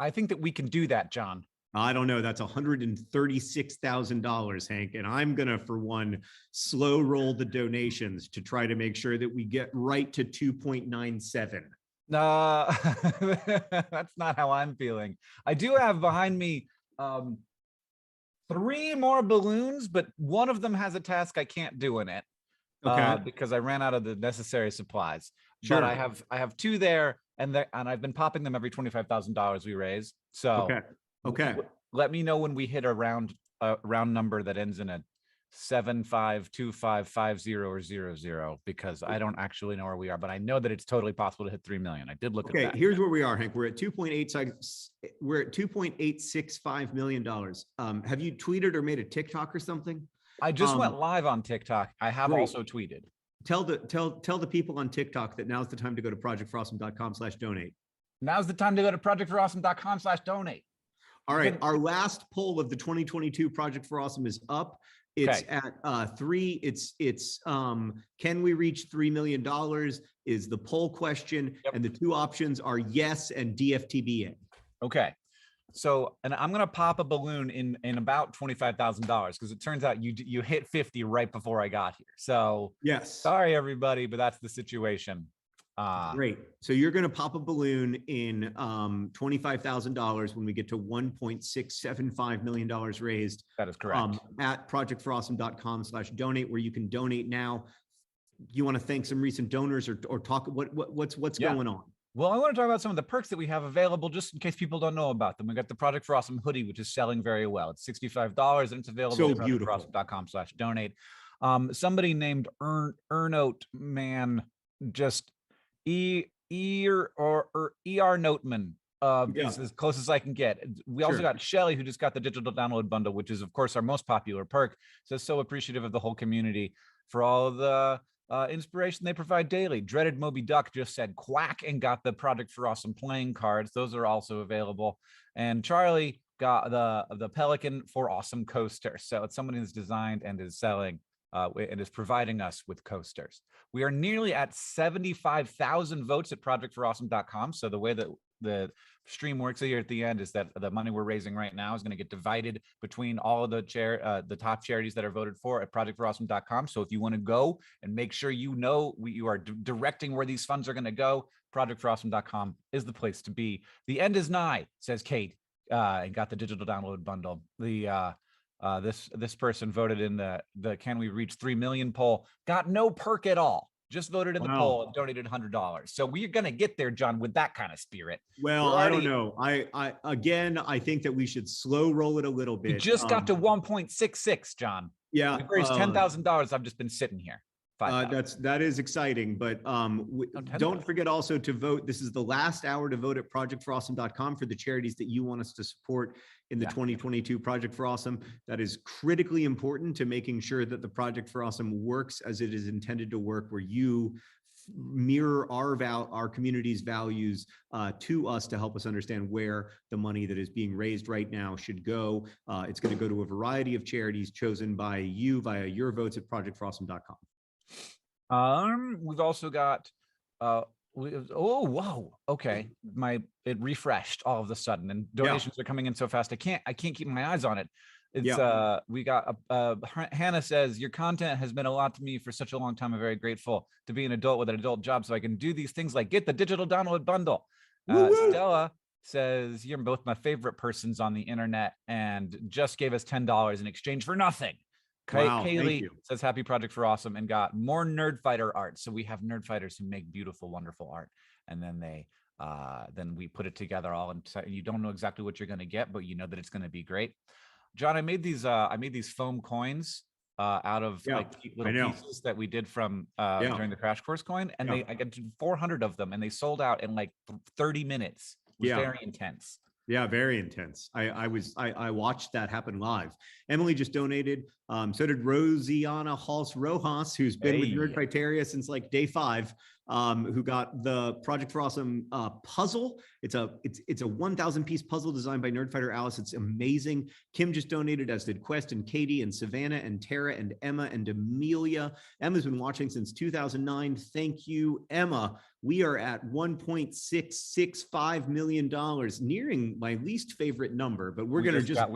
[SPEAKER 7] I think that we can do that, John.
[SPEAKER 3] I don't know. That's $136,000, Hank. And I'm going to, for one, slow roll the donations to try to make sure that we get right to 2.97.
[SPEAKER 7] That's not how I'm feeling. I do have behind me 3 more balloons, but one of them has a task I can't do in it.
[SPEAKER 3] Okay.
[SPEAKER 7] Because I ran out of the necessary supplies.
[SPEAKER 3] Sure.
[SPEAKER 7] But I have 2 there, and I've been popping them every $25,000 we raise. So
[SPEAKER 3] okay.
[SPEAKER 7] Let me know when we hit a round number that ends in a 752550 or 00, because I don't actually know where we are, but I know that it's totally possible to hit 3 million. I did look at that.
[SPEAKER 3] Okay, here's where we are, Hank. We're at 2.865 million dollars. Have you tweeted or made a TikTok or something?
[SPEAKER 7] I just went live on TikTok. I have also tweeted.
[SPEAKER 3] Tell the people on TikTok that now's the time to go to projectforawesome.com/donate. Now's the time to go to
[SPEAKER 7] projectforawesome.com/donate.
[SPEAKER 3] All right, our last poll of the 2022 Project for Awesome is up. It's at 3. It's can we reach $3 million is the poll question. Yep. And the 2 options are yes and DFTBA.
[SPEAKER 7] Okay. So, and I'm going to pop a balloon in about $25,000, because it turns out you hit 50 right before I got here. So
[SPEAKER 3] yes,
[SPEAKER 7] sorry everybody, but that's the situation.
[SPEAKER 3] Great. So you're going to pop a balloon in $25,000 when we get to $1.675 million raised.
[SPEAKER 7] That is correct.
[SPEAKER 3] At projectforawesome.com/donate, where you can donate now. You want to thank some recent donors or talk what's going on?
[SPEAKER 7] Well, I want to talk about some of the perks that we have available, just in case people don't know about them. We got the Project for Awesome hoodie, which is selling very well. It's $65 and it's available at projectforawesome.com/donate. Somebody named Ernote Man, just ER Noteman. Is as close as I can get. We also got Shelly, who just got the digital download bundle, which is of course our most popular perk. So appreciative of the whole community for all of the inspiration they provide daily. Dreaded Moby Duck just said quack and got the Project for Awesome playing cards. Those are also available. And Charlie got the Pelican for Awesome coaster. So it's somebody who's designed and is selling and is providing us with coasters. We are nearly at 75,000 votes at projectforawesome.com. So the way that the stream works here at the end is that the money we're raising right now is going to get divided between all of the top charities that are voted for at projectforawesome.com. So if you want to go and make sure you are directing where these funds are going to go, projectforawesome.com is the place to be. The end is nigh, says Kate, and got the digital download bundle. This person voted in the Can We Reach 3 Million poll, got no perk at all. Just voted in the poll and donated $100. So we're gonna get there, John, with that kind of spirit.
[SPEAKER 3] Well, I don't know. I think that we should slow roll it a little bit.
[SPEAKER 7] We just got to 1.66, John.
[SPEAKER 3] Yeah,
[SPEAKER 7] we raised $10,000. I've just been sitting here.
[SPEAKER 3] That is exciting, but don't forget also to vote. This is the last hour to vote at projectforawesome.com for the charities that you want us to support in the 2022 Project for Awesome. That is critically important to making sure that the Project for Awesome works as it is intended to work, where you mirror our community's values to us to help us understand where the money that is being raised right now should go. It's going to go to a variety of charities chosen by you via your votes at projectforawesome.com.
[SPEAKER 7] We've also got okay, it refreshed all of a sudden, and donations are coming in so fast I can't keep my eyes on it. It's we got Hannah says, your content has meant a lot to me for such a long time. I'm very grateful to be an adult with an adult job so I can do these things like get the digital download bundle. Stella says, you're both my favorite persons on the internet and just gave us $10 in exchange for nothing.
[SPEAKER 3] Wow,
[SPEAKER 7] Kaylee says happy Project for Awesome and got more Nerd Fighter art. So we have Nerd Fighters who make beautiful, wonderful art. And then then we put it together all, and you don't know exactly what you're going to get, but you know that it's going to be great. John, I made these foam coins out of like little pieces that we did from during the Crash Course coin, and I got 400 of them, and they sold out in like 30 minutes. It was very intense.
[SPEAKER 3] Yeah, very intense. I watched that happen live. Emily just donated. So did Rosiana Halse Rojas, who's been with Nerd Criteria since like day 5, who got the Project for Awesome puzzle. It's a 1,000 piece puzzle designed by Nerdfighter Alice. It's amazing. Kim just donated, as did Quest and Katie and Savannah and Tara and Emma and Amelia. Emma's been watching since 2009. Thank you, Emma. We are at $1.665 million, nearing my least favorite number, but we're going to just
[SPEAKER 7] got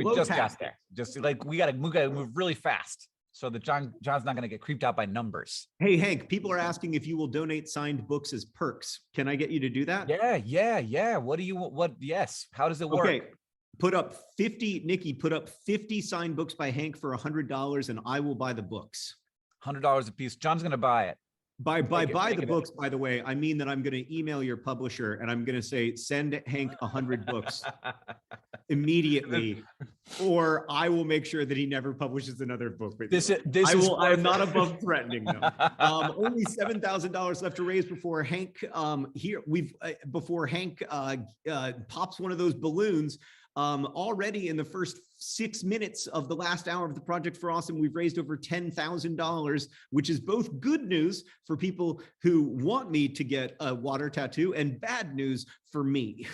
[SPEAKER 7] there. Just like we got to move really fast so that John's not going to get creeped out by numbers.
[SPEAKER 3] Hey, Hank, people are asking if you will donate signed books as perks. Can I get you to do that?
[SPEAKER 7] Yeah. Yes. How does it work? Okay.
[SPEAKER 3] Put up 50, Nikki, put up 50 signed books by Hank for $100 and I will buy the books.
[SPEAKER 7] $100 a piece. John's going to buy it.
[SPEAKER 3] Buy the books, by the way, I mean that I'm going to email your publisher and I'm going to say, send Hank 100 books immediately, or I will make sure that he never publishes another book. I'm not above threatening them. Only $7,000 left to raise before Hank pops one of those balloons. Already in the first 6 minutes of the last hour of the Project for Awesome, we've raised over $10,000, which is both good news for people who want me to get a water tattoo and bad news for me.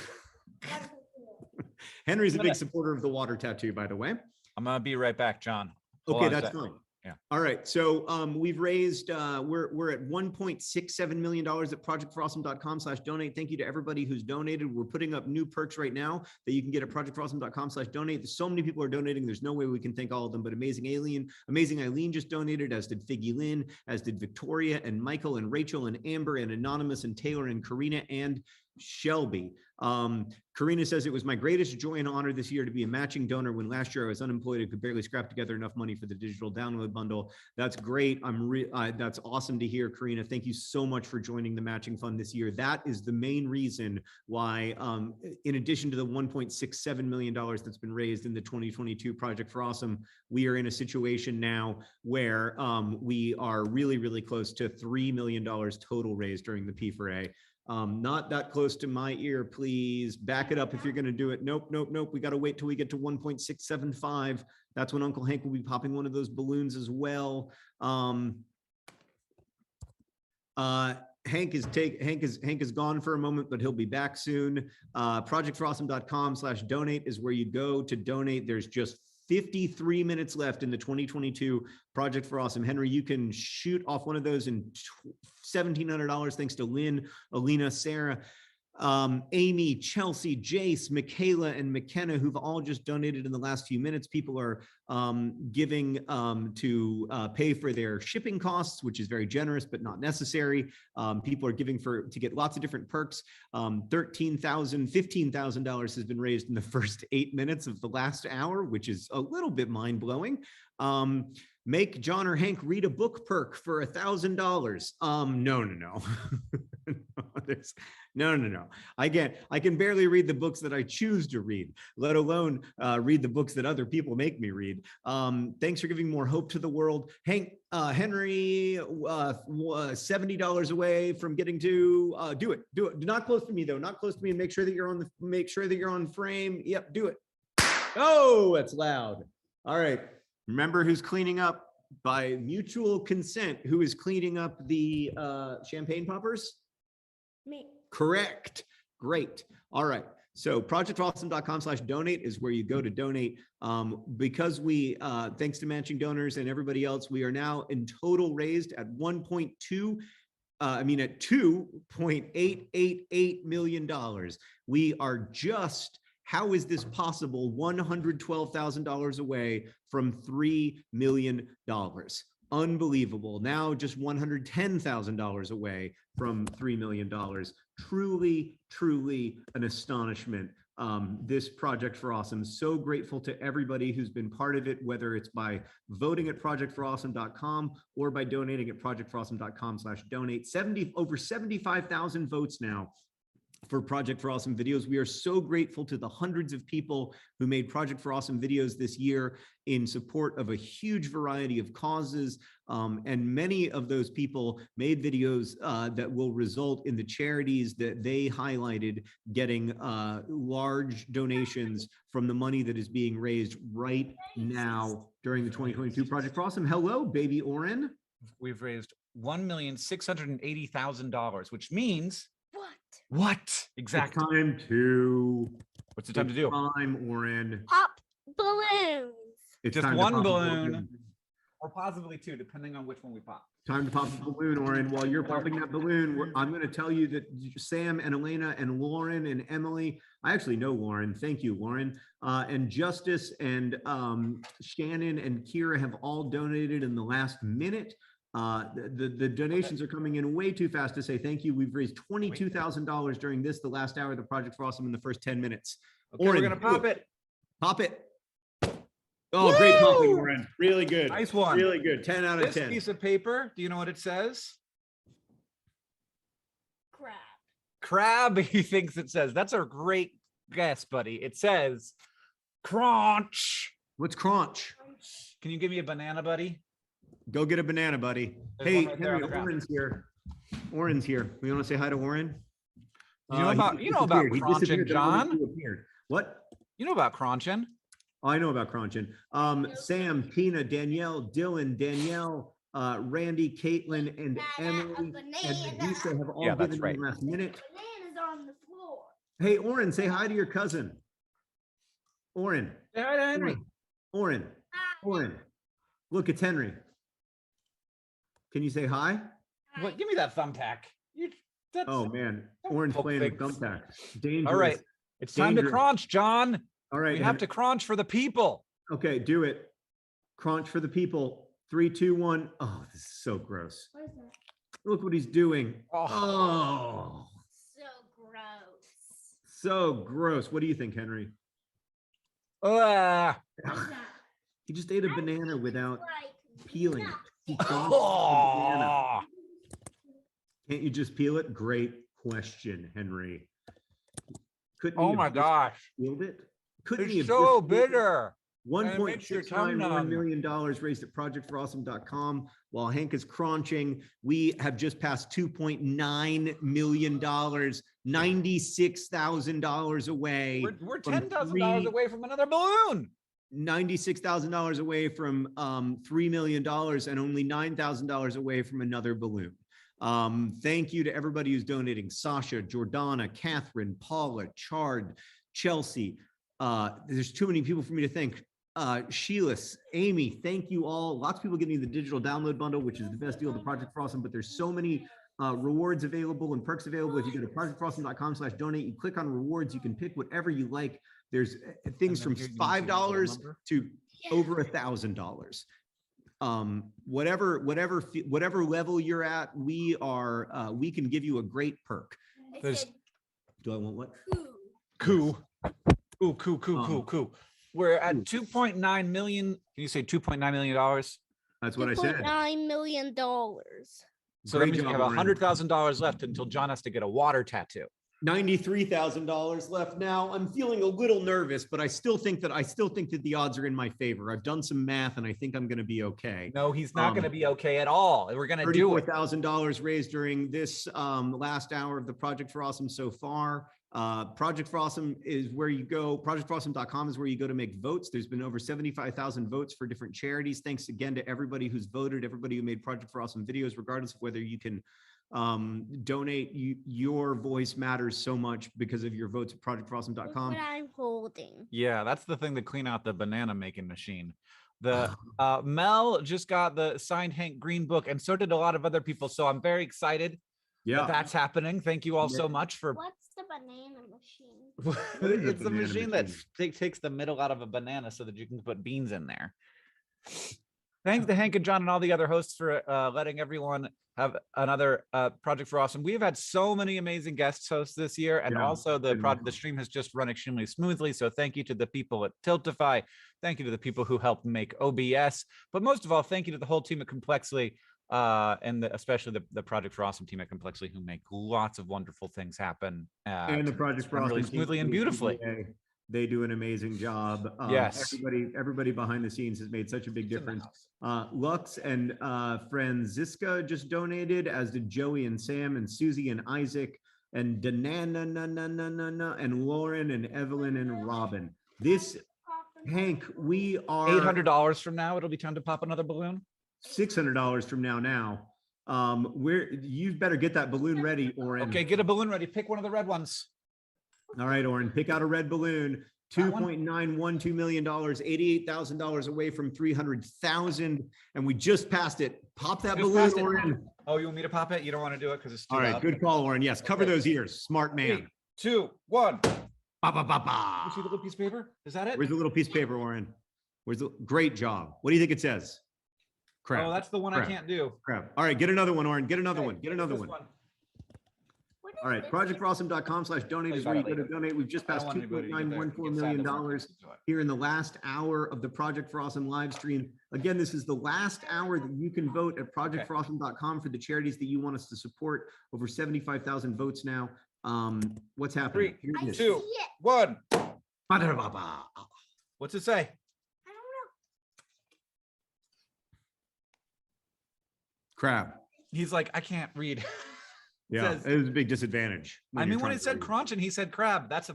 [SPEAKER 3] Henry's a big supporter of the water tattoo, by the way.
[SPEAKER 7] I'm gonna be right back, John.
[SPEAKER 3] Okay, that's fine. Yeah. All right. So we've raised, we're at $1.67 million at projectforawesome.com/donate. Thank you to everybody who's donated. We're putting up new perks right now that you can get at projectforawesome.com/donate. So many people are donating. There's no way we can thank all of them, but Amazing Eileen just donated, as did Figgy Lynn, as did Victoria and Michael and Rachel and Amber and Anonymous and Taylor and Karina and Shelby. Karina says it was my greatest joy and honor this year to be a matching donor when last year I was unemployed and could barely scrap together enough money for the digital download bundle. That's great. That's awesome to hear, Karina. Thank you so much for joining the matching fund this year. That is the main reason why, in addition to the $1.67 million that's been raised in the 2022 Project for Awesome, we are in a situation now where we are really, really close to $3 million total raised during the P4A. Not that close to my ear, please. Back it up if you're going to do it. Nope, nope, nope. We got to wait till we get to 1.675. That's when Uncle Hank will be popping one of those balloons as well. Hank is gone for a moment, but he'll be back soon. Projectforawesome.com/donate is where you go to donate. There's just 53 minutes left in the 2022 Project for Awesome. Henry, you can shoot off one of those in $1,700 thanks to Lynn, Alina, Sarah, Amy, Chelsea, Jace, Michaela, and McKenna, who've all just donated in the last few minutes. People are giving to pay for their shipping costs, which is very generous, but not necessary. People are giving to get lots of different perks. $15,000 has been raised in the first 8 minutes of the last hour, which is a little bit mind-blowing. Make John or Hank read a book perk for $1,000. No. I can barely read the books that I choose to read, let alone read the books that other people make me read. Thanks for giving more hope to the world. Henry, $70 away from getting to do it. Do not close to me though. Not close to me, and make sure that you're on frame. Yep, do it. Oh, that's loud. All right. Remember who's cleaning up by mutual consent? Who is cleaning up the champagne poppers?
[SPEAKER 5] Me.
[SPEAKER 3] Correct. Great. All right. So projectawesome.com/donate is where you go to donate. Because we, thanks to matching donors and everybody else, we are now in total raised at $2.888 million. We are just, how is this possible? $112,000 away from $3 million. Unbelievable. Now just $110,000 away from $3 million. Truly, truly an astonishment. This Project for Awesome. So grateful to everybody who's been part of it, whether it's by voting at projectforawesome.com or by donating at projectforawesome.com/donate. Over 75,000 votes now for Project for Awesome videos. We are so grateful to the hundreds of people who made Project for Awesome videos this year in support of a huge variety of causes. And many of those people made videos that will result in the charities that they highlighted getting large donations from the money that is being raised right now during the 2022 Project for Awesome. Hello, baby Oren.
[SPEAKER 7] We've raised $1,680,000, which means
[SPEAKER 4] What?
[SPEAKER 7] exactly?
[SPEAKER 3] What's
[SPEAKER 7] the time to do?
[SPEAKER 3] Time, Oren.
[SPEAKER 5] Pop balloons.
[SPEAKER 3] It's
[SPEAKER 7] Just
[SPEAKER 3] time to
[SPEAKER 7] one
[SPEAKER 3] pop a
[SPEAKER 7] balloon. Or possibly two, depending on which one we pop.
[SPEAKER 3] Time to pop a balloon, Oren. While you're popping that balloon, I'm going to tell you that Sam and Elena and Lauren and Emily, I actually know Lauren. Thank you, Lauren. And Justice and Shannon and Kira have all donated in the last minute. The donations are coming in way too fast to say thank you. We've raised $22,000 during the last hour of the Project for Awesome in the first 10 minutes.
[SPEAKER 7] Okay,
[SPEAKER 3] Oren,
[SPEAKER 7] we're gonna pop it.
[SPEAKER 3] Pop it. Oh, great popping, Oren. Really good.
[SPEAKER 7] Nice one.
[SPEAKER 3] Really good. 10 out of
[SPEAKER 7] This
[SPEAKER 3] 10.
[SPEAKER 7] piece of paper, do you know what it says?
[SPEAKER 5] Crap.
[SPEAKER 7] Crab, he thinks it says. That's a great guess, buddy. It says crunch.
[SPEAKER 3] What's crunch?
[SPEAKER 7] Can you give me a banana, buddy?
[SPEAKER 3] Go get a banana, buddy.
[SPEAKER 7] There's
[SPEAKER 3] Hey,
[SPEAKER 7] one right there on
[SPEAKER 3] Henry,
[SPEAKER 7] the ground.
[SPEAKER 3] Oren's here. Oren's here. We want to say hi to Oren?
[SPEAKER 7] You know about
[SPEAKER 3] He
[SPEAKER 7] crunching,
[SPEAKER 3] disappeared, then
[SPEAKER 7] John?
[SPEAKER 3] he appeared. What?
[SPEAKER 7] You know about crunching?
[SPEAKER 3] Oh, I know about crunching. Sam, Tina, Danielle, Dylan, Danielle, Randy, Caitlin, and Emily and Lisa have all
[SPEAKER 7] that's
[SPEAKER 3] given
[SPEAKER 7] right.
[SPEAKER 3] in the last minute.
[SPEAKER 5] Bananas on the floor.
[SPEAKER 3] Hey, Oren, say hi to your cousin. Oren.
[SPEAKER 7] Yeah, Henry.
[SPEAKER 3] Oren. Oren. Look, it's Henry. Can you say hi?
[SPEAKER 7] What? Give me that thumbtack.
[SPEAKER 3] Oh man, Oren's
[SPEAKER 7] Poke
[SPEAKER 3] playing with
[SPEAKER 7] figs.
[SPEAKER 3] thumbtacks. Dangerous.
[SPEAKER 7] All right. It's time to
[SPEAKER 3] Dangerous.
[SPEAKER 7] crunch, John.
[SPEAKER 3] All right.
[SPEAKER 7] We have to crunch for the people.
[SPEAKER 3] Okay, do it. Crunch for the people. 3, 2, 1. Oh, this is so gross.
[SPEAKER 5] What is that?
[SPEAKER 3] Look what he's doing.
[SPEAKER 7] Oh.
[SPEAKER 3] Oh.
[SPEAKER 5] So gross.
[SPEAKER 3] So gross. What do you think, Henry?
[SPEAKER 7] Ah.
[SPEAKER 3] He just ate a banana without peeling it. He dumped the banana.
[SPEAKER 7] Oh.
[SPEAKER 3] Can't you just peel it? Great question, Henry. Couldn't he
[SPEAKER 7] Oh
[SPEAKER 3] have
[SPEAKER 7] my
[SPEAKER 3] just
[SPEAKER 7] gosh.
[SPEAKER 3] peeled it? Couldn't he
[SPEAKER 7] It's
[SPEAKER 3] have
[SPEAKER 7] so
[SPEAKER 3] just peeled it?
[SPEAKER 7] bitter. And it makes your tongue
[SPEAKER 3] $1.691
[SPEAKER 7] numb.
[SPEAKER 3] million raised at projectforawesome.com. While Hank is crunching, we have just passed $2.9 million, $96,000 away.
[SPEAKER 7] We're
[SPEAKER 3] from
[SPEAKER 7] $10,000 away from another balloon.
[SPEAKER 3] $96,000 away from $3 million and only $9,000 away from another balloon. Thank you to everybody who's donating. Sasha, Jordana, Catherine, Paula, Chard, Chelsea. There's too many people for me to thank. Sheilas, Amy, thank you all. Lots of people getting the digital download bundle, which is the best deal of the Project for Awesome, but there's so many rewards available and perks available. If you go to projectforawesome.com/donate, you click on rewards, you can pick whatever you like. There's things from $5 to over $1,000. Whatever level you're at, we can give you a great perk.
[SPEAKER 7] There's
[SPEAKER 3] Do I want what?
[SPEAKER 7] coup. We're at 2.9 million. Can you say $2.9 million?
[SPEAKER 3] That's what I said.
[SPEAKER 8] $2.9 million.
[SPEAKER 7] So that
[SPEAKER 3] Great
[SPEAKER 7] means we
[SPEAKER 3] job,
[SPEAKER 7] have
[SPEAKER 3] Oren.
[SPEAKER 7] $100,000 left until John has to get a water tattoo.
[SPEAKER 3] $93,000 left now. I'm feeling a little nervous, but I still think that the odds are in my favor. I've done some math and I think I'm going to be okay.
[SPEAKER 7] No, he's not going to be okay at all. We're going to do it.
[SPEAKER 3] $34,000 raised during this last hour of the Project for Awesome so far. Project for Awesome is where you go. Projectforawesome.com is where you go to make votes. There's been over 75,000 votes for different charities. Thanks again to everybody who's voted, everybody who made Project for Awesome videos, regardless of whether you can donate. Your voice matters so much because of your votes at projectforawesome.com.
[SPEAKER 8] What I'm holding.
[SPEAKER 7] Yeah, that's the thing to clean out the banana making machine. The Mel just got the signed Hank Green book, and so did a lot of other people. So I'm very excited that that's happening. Thank you all so much for.
[SPEAKER 8] What's the banana machine?
[SPEAKER 3] What is a
[SPEAKER 7] It's the
[SPEAKER 3] banana
[SPEAKER 7] machine that
[SPEAKER 3] machine?
[SPEAKER 7] takes the middle out of a banana so that you can put beans in there. Thanks to Hank and John and all the other hosts for letting everyone have another Project for Awesome. We've had so many amazing guest hosts this year, and also the stream has just run extremely smoothly. So thank you to the people at Tiltify. Thank you to the people who helped make OBS. But most of all, thank you to the whole team at Complexly, and especially the Project for Awesome team at Complexly, who make lots of wonderful things happen.
[SPEAKER 3] And the Project for Awesome
[SPEAKER 7] really
[SPEAKER 3] team,
[SPEAKER 7] smoothly and beautifully.
[SPEAKER 3] They do an amazing job.
[SPEAKER 7] Yes.
[SPEAKER 3] Everybody behind the scenes has made such a big difference. Lux and Franziska just donated, as did Joey and Sam and Susie and Isaac and Danana and Lauren and Evelyn and Robin. Hank, we are
[SPEAKER 7] $800 from now, it'll be time to pop another balloon.
[SPEAKER 3] $600 from now. You better get that balloon ready, Oren.
[SPEAKER 7] Okay, get a balloon ready. Pick one of the red ones.
[SPEAKER 3] All right, Oren, pick out a red balloon. $2.912 million, $88,000 away from 300,000, and we just passed it. Pop that balloon, Oren.
[SPEAKER 7] Oh, you want me to pop it? You don't want to do it because it's too
[SPEAKER 3] All right,
[SPEAKER 7] loud.
[SPEAKER 3] good call, Oren. Yes, cover those ears. Smart man.
[SPEAKER 7] 3, 2, 1.
[SPEAKER 3] Ba, ba, ba, ba.
[SPEAKER 7] You see the little piece of paper? Is that it?
[SPEAKER 3] Where's the little piece of paper, Oren? Great job. What do you think it says? Crap.
[SPEAKER 7] Oh, that's the one I can't do.
[SPEAKER 3] Crap. All right, get another one, Oren. Get another
[SPEAKER 7] Okay,
[SPEAKER 3] one. Get another
[SPEAKER 7] this
[SPEAKER 3] one. All right, projectforawesome.com/donate is where you go to donate. We've just passed $2.914 million here in the last hour of the Project for Awesome live stream. Again, this is the last hour that you can vote at projectforawesome.com for the charities that you want us to support. Over 75,000 votes now. What's happening?
[SPEAKER 7] 3, 2, 1.
[SPEAKER 3] Ba-da-ba-ba.
[SPEAKER 7] What's it say?
[SPEAKER 8] I don't know.
[SPEAKER 3] Crap.
[SPEAKER 7] He's like, I can't read.
[SPEAKER 3] Yeah,
[SPEAKER 7] says-
[SPEAKER 3] it was a big disadvantage.
[SPEAKER 7] I mean, when
[SPEAKER 3] you're
[SPEAKER 7] it said
[SPEAKER 3] trying to
[SPEAKER 7] crunch and he said crab, that's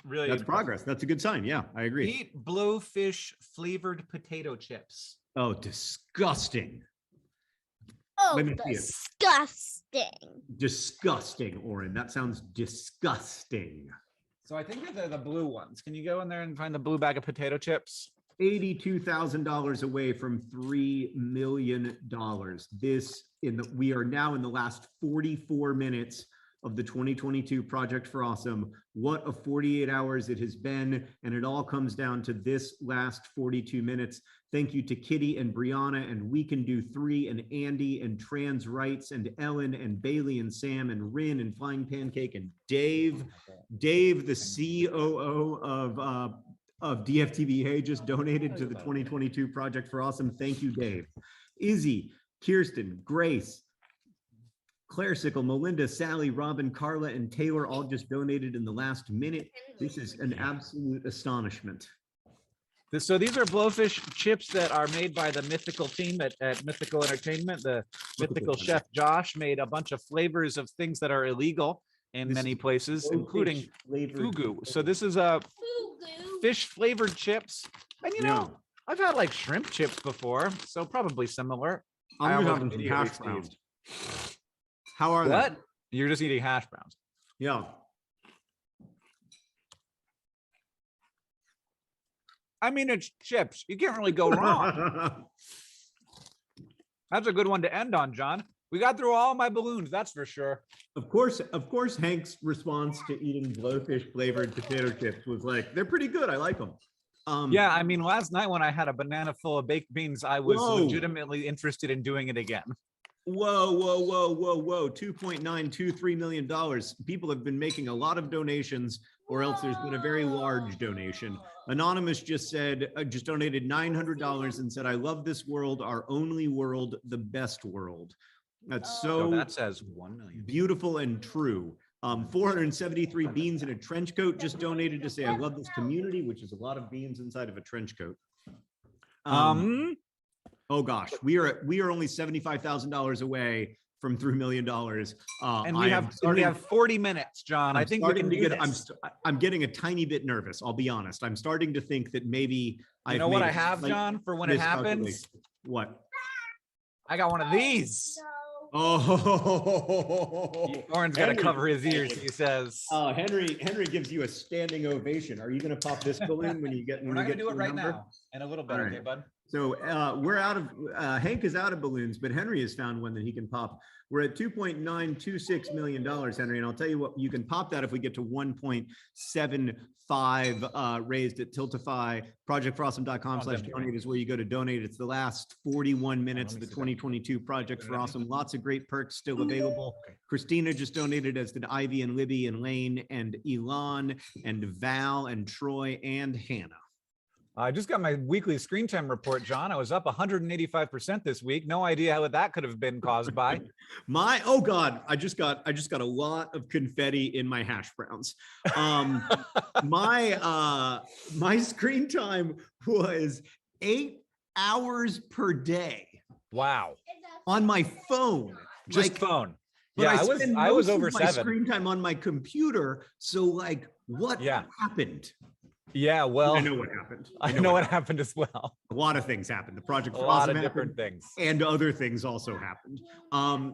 [SPEAKER 7] really
[SPEAKER 3] That's progress. That's a good sign. Yeah, I agree.
[SPEAKER 7] Eat blowfish flavored potato chips.
[SPEAKER 3] Oh, disgusting.
[SPEAKER 8] Oh,
[SPEAKER 3] Let me see it.
[SPEAKER 8] disgusting.
[SPEAKER 3] Disgusting, Oren. That sounds disgusting.
[SPEAKER 7] So I think that they're the blue ones. Can you go in there and find the blue bag of potato chips?
[SPEAKER 3] $82,000 away from $3 million. We are now in the last 44 minutes of the 2022 Project for Awesome. What a 48 hours it has been. And it all comes down to this last 42 minutes. Thank you to Kitty and Brianna and We Can Do 3 and Andy and Trans Rights and Ellen and Bailey and Sam and Rin and Flying Pancake and Dave. Dave, the COO of DFTBA, just donated to the 2022 Project for Awesome. Thank you, Dave. Izzy, Kirsten, Grace, Claire Sickle, Melinda, Sally, Robin, Carla, and Taylor all just donated in the last minute. This is an absolute astonishment.
[SPEAKER 7] So these are Blowfish chips that are made by the Mythical team at Mythical Entertainment. The Mythical chef Josh made a bunch of flavors of things that are illegal in many places, including fugu. So this is a fish flavored chips. And you know, I've had like shrimp chips before, so probably similar.
[SPEAKER 3] I'm just having some hash browns. How are
[SPEAKER 7] what?
[SPEAKER 3] they?
[SPEAKER 7] You're just eating hash browns.
[SPEAKER 3] Yeah.
[SPEAKER 7] I mean, it's chips. You can't really go wrong. That's a good one to end on, John. We got through all my balloons, that's for sure.
[SPEAKER 3] Of course, Hank's response to eating Blowfish flavored potato chips was like, they're pretty good. I like them.
[SPEAKER 7] Yeah, I mean, last night when I had a banana full of baked beans, I was legitimately interested in doing it again.
[SPEAKER 3] Whoa, $2.923 million. People have been making a lot of donations, or else there's been a very large donation. Anonymous just said, just donated $900 and said, I love this world, our only world, the best world. That's so
[SPEAKER 7] that says 1 million.
[SPEAKER 3] Beautiful and true. 473 beans in a trench coat just donated to say, I love this community, which is a lot of beans inside of a trench coat. Oh gosh, we are only $75,000 away from $3 million.
[SPEAKER 7] And we have 40 minutes, John. I think we can do this.
[SPEAKER 3] I'm getting a tiny bit nervous. I'll be honest. I'm starting to think that maybe
[SPEAKER 7] you know what I have, John, for when it happens.
[SPEAKER 3] What?
[SPEAKER 7] I got one of these.
[SPEAKER 3] Oh,
[SPEAKER 7] Oren's got to cover his ears. He says.
[SPEAKER 3] Henry gives you a standing ovation. Are you going to pop this balloon when you get?
[SPEAKER 7] We're not going to do it right now. In a little bit, okay, bud.
[SPEAKER 3] So we're out of Hank is out of balloons, but Henry has found one that he can pop. We're at $2.926 million, Henry, and I'll tell you what, you can pop that if we get to 1.75 raised at Tiltify. Projectforawesome.com/donate is where you go to donate. It's the last 41 minutes of the 2022 Project for Awesome. Lots of great perks still available. Christina just donated, as did Ivy and Libby and Lane and Elon and Val and Troy and Hannah.
[SPEAKER 7] I just got my weekly screen time report, John. I was up 185% this week. No idea how that could have been caused by.
[SPEAKER 3] Oh God, I just got a lot of confetti in my hash browns. My screen time was 8 hours per day.
[SPEAKER 7] Wow.
[SPEAKER 3] On my phone.
[SPEAKER 7] Just phone. Yeah, I was over 7.
[SPEAKER 3] Screen time on my computer. So like, what happened?
[SPEAKER 7] Yeah, well,
[SPEAKER 3] I know what happened.
[SPEAKER 7] I know what happened as well.
[SPEAKER 3] A lot of things happened. The Project
[SPEAKER 7] for Awesome, a lot of different things, and other things also happened.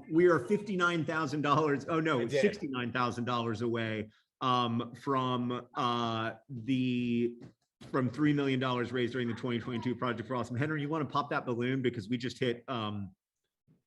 [SPEAKER 3] We are $59,000. Oh no, $69,000 away from $3 million raised during the 2022 Project for Awesome. Henry, you want to pop that balloon because we just hit.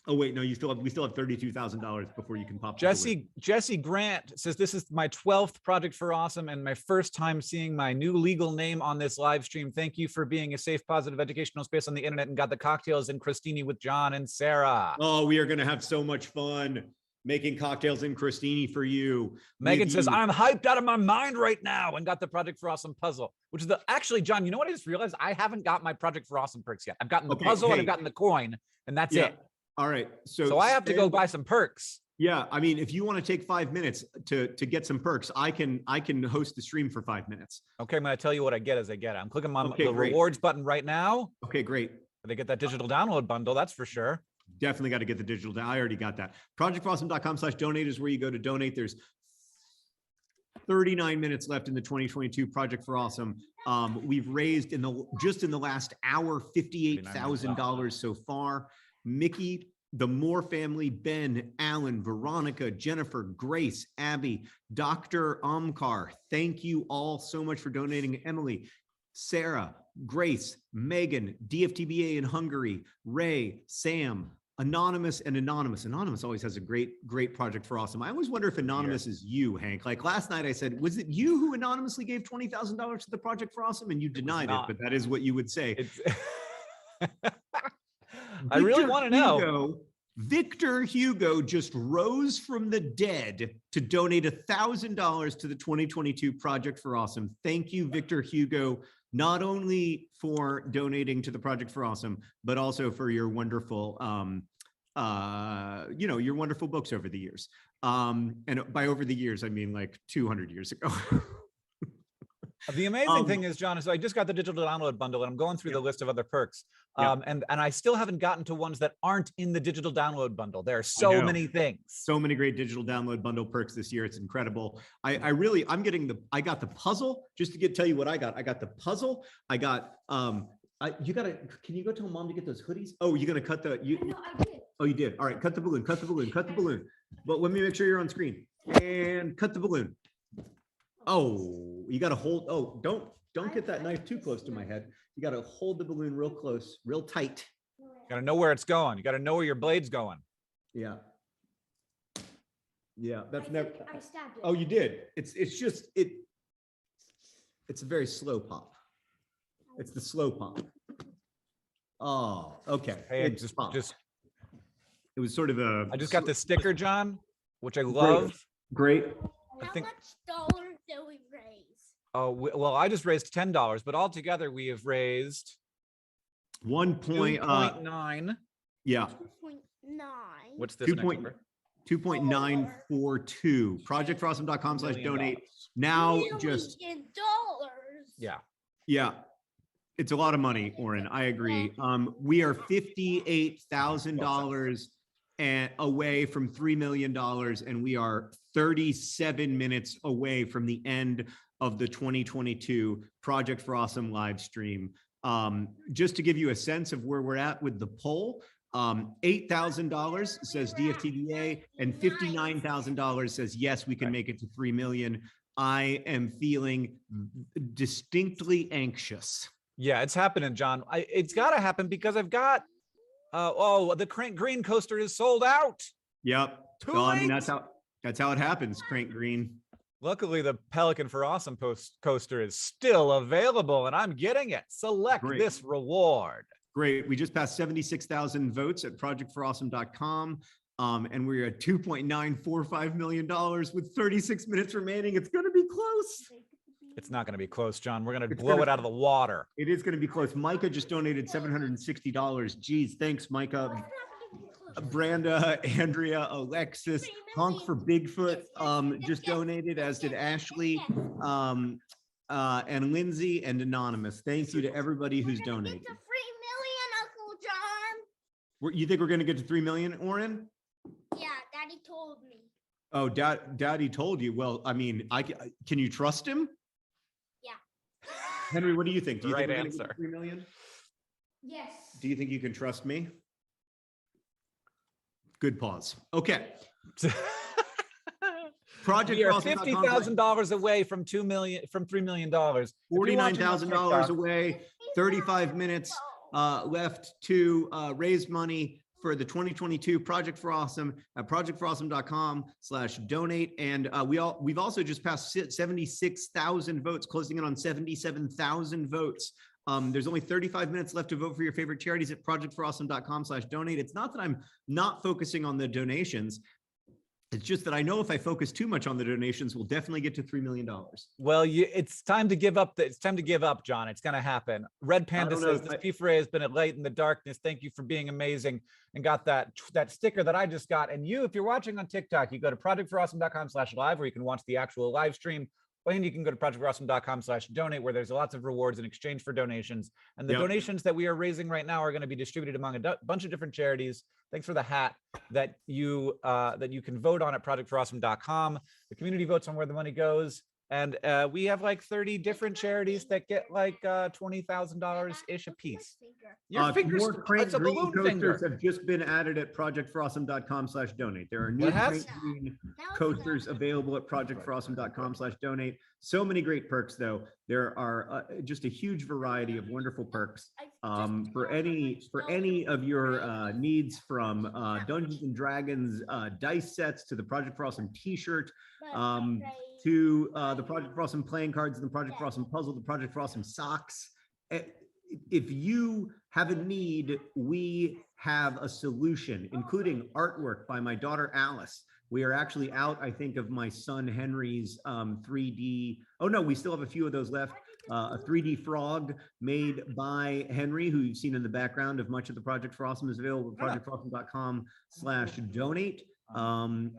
[SPEAKER 3] Oh wait, no, we still have $32,000 before you can pop.
[SPEAKER 7] Jesse Grant says, this is my 12th Project for Awesome and my first time seeing my new legal name on this live stream. Thank you for being a safe, positive, educational space on the internet, and got the cocktails in Christini with John and Sarah.
[SPEAKER 3] Oh, we are going to have so much fun making cocktails in Christini for you.
[SPEAKER 7] Megan says, I'm hyped out of my mind right now, and got the Project for Awesome puzzle, which is actually, John, you know what I just realized? I haven't got my Project for Awesome perks yet. I've gotten the puzzle and I've gotten the coin, and that's it.
[SPEAKER 3] All right.
[SPEAKER 7] So I have to go buy some perks.
[SPEAKER 3] Yeah. I mean, if you want to take 5 minutes to get some perks, I can host the stream for 5 minutes.
[SPEAKER 7] Okay. I'm going to tell you what I get as I get it. I'm clicking on the rewards button right now.
[SPEAKER 3] Okay, great.
[SPEAKER 7] They get that digital download bundle. That's for sure.
[SPEAKER 3] Definitely got to get the digital. I already got that. Projectforawesome.com/donate is where you go to donate. There's 39 minutes left in the 2022 Project for Awesome. We've raised just in the last hour, $58,000 so far. Mickey, the Moore family, Ben, Alan, Veronica, Jennifer, Grace, Abby, Dr. Omkar. Thank you all so much for donating. Emily, Sarah, Grace, Megan, DFTBA in Hungary, Ray, Sam, Anonymous and Anonymous. Anonymous always has a great project for awesome. I always wonder if Anonymous is you, Hank. Like last night I said, was it you who anonymously gave $20,000 to the Project for Awesome? And you denied it,
[SPEAKER 7] not.
[SPEAKER 3] but that is what you would say.
[SPEAKER 7] It's I really want to know.
[SPEAKER 3] Victor Hugo just rose from the dead to donate $1,000 to the 2022 Project for Awesome. Thank you, Victor Hugo, not only for donating to the Project for Awesome, but also for your wonderful, your wonderful books over the years. And by over the years, I mean like 200 years ago.
[SPEAKER 7] The amazing thing is, John, is I just got the digital download bundle and I'm going through the list of other perks. And I still haven't gotten to ones that aren't in the digital download bundle. There are so many things. So
[SPEAKER 3] many great digital download bundle perks this year. It's incredible. I got the puzzle, just to tell you what I got. I got the puzzle. I got, can you go tell Mom to get those hoodies? Oh, you're going to cut the,
[SPEAKER 5] No, I did.
[SPEAKER 3] Oh, you did. All right. Cut the balloon, cut the balloon, cut the balloon. But let me make sure you're on screen and cut the balloon. Oh, you got to hold. Oh, don't get that knife too close to my head. You got to hold the balloon real close, real tight.
[SPEAKER 7] You got to know where it's going. You got to know where your blade's going.
[SPEAKER 3] Yeah. Yeah. That's never.
[SPEAKER 5] I stabbed it.
[SPEAKER 3] Oh, you did. It's a very slow pop. It's the slow pop. Oh, okay.
[SPEAKER 7] Hey,
[SPEAKER 3] It was sort of a.
[SPEAKER 7] I just got this sticker, John, which I love.
[SPEAKER 3] Great.
[SPEAKER 8] How
[SPEAKER 7] think-
[SPEAKER 8] much dollars did we raise?
[SPEAKER 7] Oh, well, I just raised $10, but altogether we have raised 2.9.
[SPEAKER 3] Yeah.
[SPEAKER 8] 2.9.
[SPEAKER 7] What's this?
[SPEAKER 3] 2.942. Projectforawesome.com/donate. Now just.
[SPEAKER 8] $1,000,000.
[SPEAKER 7] Yeah.
[SPEAKER 3] It's a lot of money, Oren. I agree. We are $58,000 away from $3 million, and we are 37 minutes away from the end of the 2022 Project for Awesome live stream. Just to give you a sense of where we're at with the poll, $8,000 says DFTBA, and $59,000 says yes, we can make it to 3 million. I am feeling distinctly anxious.
[SPEAKER 7] Yeah, it's happening, John. It's got to happen because I've got, the Crank Green coaster is sold out.
[SPEAKER 3] Yep.
[SPEAKER 7] Too
[SPEAKER 3] Well, I mean,
[SPEAKER 7] late.
[SPEAKER 3] that's how it happens, Crank Green.
[SPEAKER 7] Luckily, the Pelican for Awesome coaster is still available, and I'm getting it. Select
[SPEAKER 3] Great.
[SPEAKER 7] this reward.
[SPEAKER 3] Great. We just passed 76,000 votes at projectforawesome.com. And we're at $2.945 million with 36 minutes remaining. It's going to be close.
[SPEAKER 7] It's not going to be close, John. We're going to
[SPEAKER 3] It's
[SPEAKER 7] blow
[SPEAKER 3] gonna-
[SPEAKER 7] it out of the water.
[SPEAKER 3] It is going to be close. Micah just donated $760. Geez, thanks, Micah. Branda, Andrea, Alexis, Honk for Bigfoot just donated, as did Ashley, and Lindsay and Anonymous. Thank you to everybody who's donated.
[SPEAKER 8] It's a 3 million, Uncle John.
[SPEAKER 3] You think we're going to get to 3 million, Oren?
[SPEAKER 8] Yeah, Daddy told me.
[SPEAKER 3] Oh, Daddy told you. Well, I mean, can you trust him?
[SPEAKER 8] Yeah.
[SPEAKER 3] Henry, what do you think? Do you
[SPEAKER 7] Right
[SPEAKER 3] think we're gonna get to
[SPEAKER 7] answer.
[SPEAKER 3] 3 million?
[SPEAKER 5] Yes.
[SPEAKER 3] Do you think you can trust me? Good pause. Okay. Project
[SPEAKER 7] We are
[SPEAKER 3] Crossing.com,
[SPEAKER 7] $50,000 away from $3 million. If you're watching on
[SPEAKER 3] $49,000
[SPEAKER 7] TikTok,
[SPEAKER 3] away, 35 minutes left to raise money for the 2022 Project for Awesome at projectforawesome.com/donate. And we've also just passed 76,000 votes, closing in on 77,000 votes. There's only 35 minutes left to vote for your favorite charities at projectforawesome.com/donate. It's not that I'm not focusing on the donations. It's just that I know if I focus too much on the donations, we'll definitely get to $3 million.
[SPEAKER 7] well, it's time to give up. It's time to give up, John. It's going to happen. Red Panda
[SPEAKER 3] don't know
[SPEAKER 7] says
[SPEAKER 3] if
[SPEAKER 7] this P4A has been a light in the darkness. Thank you for being amazing, and got that sticker that I just got. And if you're watching on TikTok, you go to projectforawesome.com/live, where you can watch the actual live stream. And you can go to projectforawesome.com/donate, where there's lots of rewards in exchange for donations. And the
[SPEAKER 3] Yep.
[SPEAKER 7] donations that we are raising right now are going to be distributed among a bunch of different charities. Thanks for the hat that you can vote on at projectforawesome.com. The community votes on where the money goes. And we have like 30 different charities that get like $20,000 ish a piece. Your fingers,
[SPEAKER 3] more Crank
[SPEAKER 7] it's a
[SPEAKER 3] Green
[SPEAKER 7] balloon
[SPEAKER 3] coasters
[SPEAKER 7] finger.
[SPEAKER 3] have just been added at projectfrossom.com/donate. There are new
[SPEAKER 7] What has?
[SPEAKER 3] Crank Green coasters available at projectfrossom.com/donate. So many great perks, though. There are just a huge variety of wonderful perks for any of your needs, from Dungeons and Dragons dice sets to the Project Frossom T-shirt, to the Project Frossom playing cards, and the Project Frossom puzzle, the Project Frossom socks. If you have a need, we have a solution, including artwork by my daughter Alice. We are actually out, I think, of my son Henry's 3D. Oh no, we still have a few of those left. A 3D frog made by Henry, who you've seen in the background of much of the Project Frossom, is available at projectfrossom.com/donate.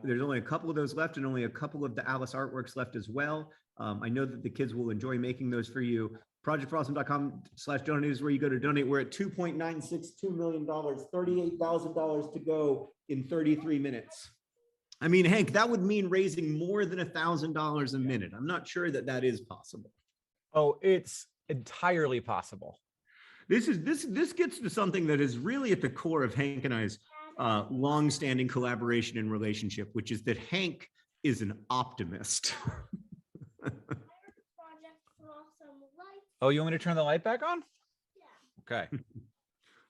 [SPEAKER 3] There's only a couple of those left, and only a couple of the Alice artworks left as well. I know that the kids will enjoy making those for you. projectfrossom.com/donate is where you go to donate. We're at $2.962 million, $38,000 to go in 33 minutes. I mean, Hank, that would mean raising more than $1,000 a minute. I'm not sure that that is possible.
[SPEAKER 7] Oh, it's entirely possible.
[SPEAKER 3] This gets to something that is really at the core of Hank and I's long-standing collaboration and relationship, which is that Hank is an optimist.
[SPEAKER 7] Oh, you want me to turn the light back on?
[SPEAKER 8] Yeah.
[SPEAKER 7] Okay.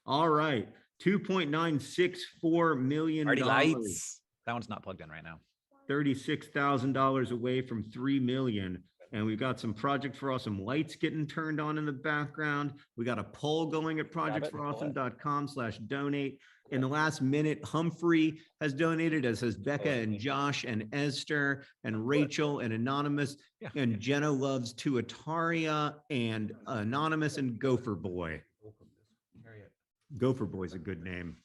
[SPEAKER 3] All right, $2.964 million.
[SPEAKER 7] Party lights. That one's not plugged in right now.
[SPEAKER 3] $36,000 away from 3 million. And we've got some Project Frossom lights getting turned on in the background. We got a poll going at projectfrossom.com/donate. In the last minute, Humphrey has donated, as has Becca and Josh and Esther and Rachel and Anonymous, and Jenna loves Tuataria and Anonymous and Gopher Boy. Gopher Boy's a good name.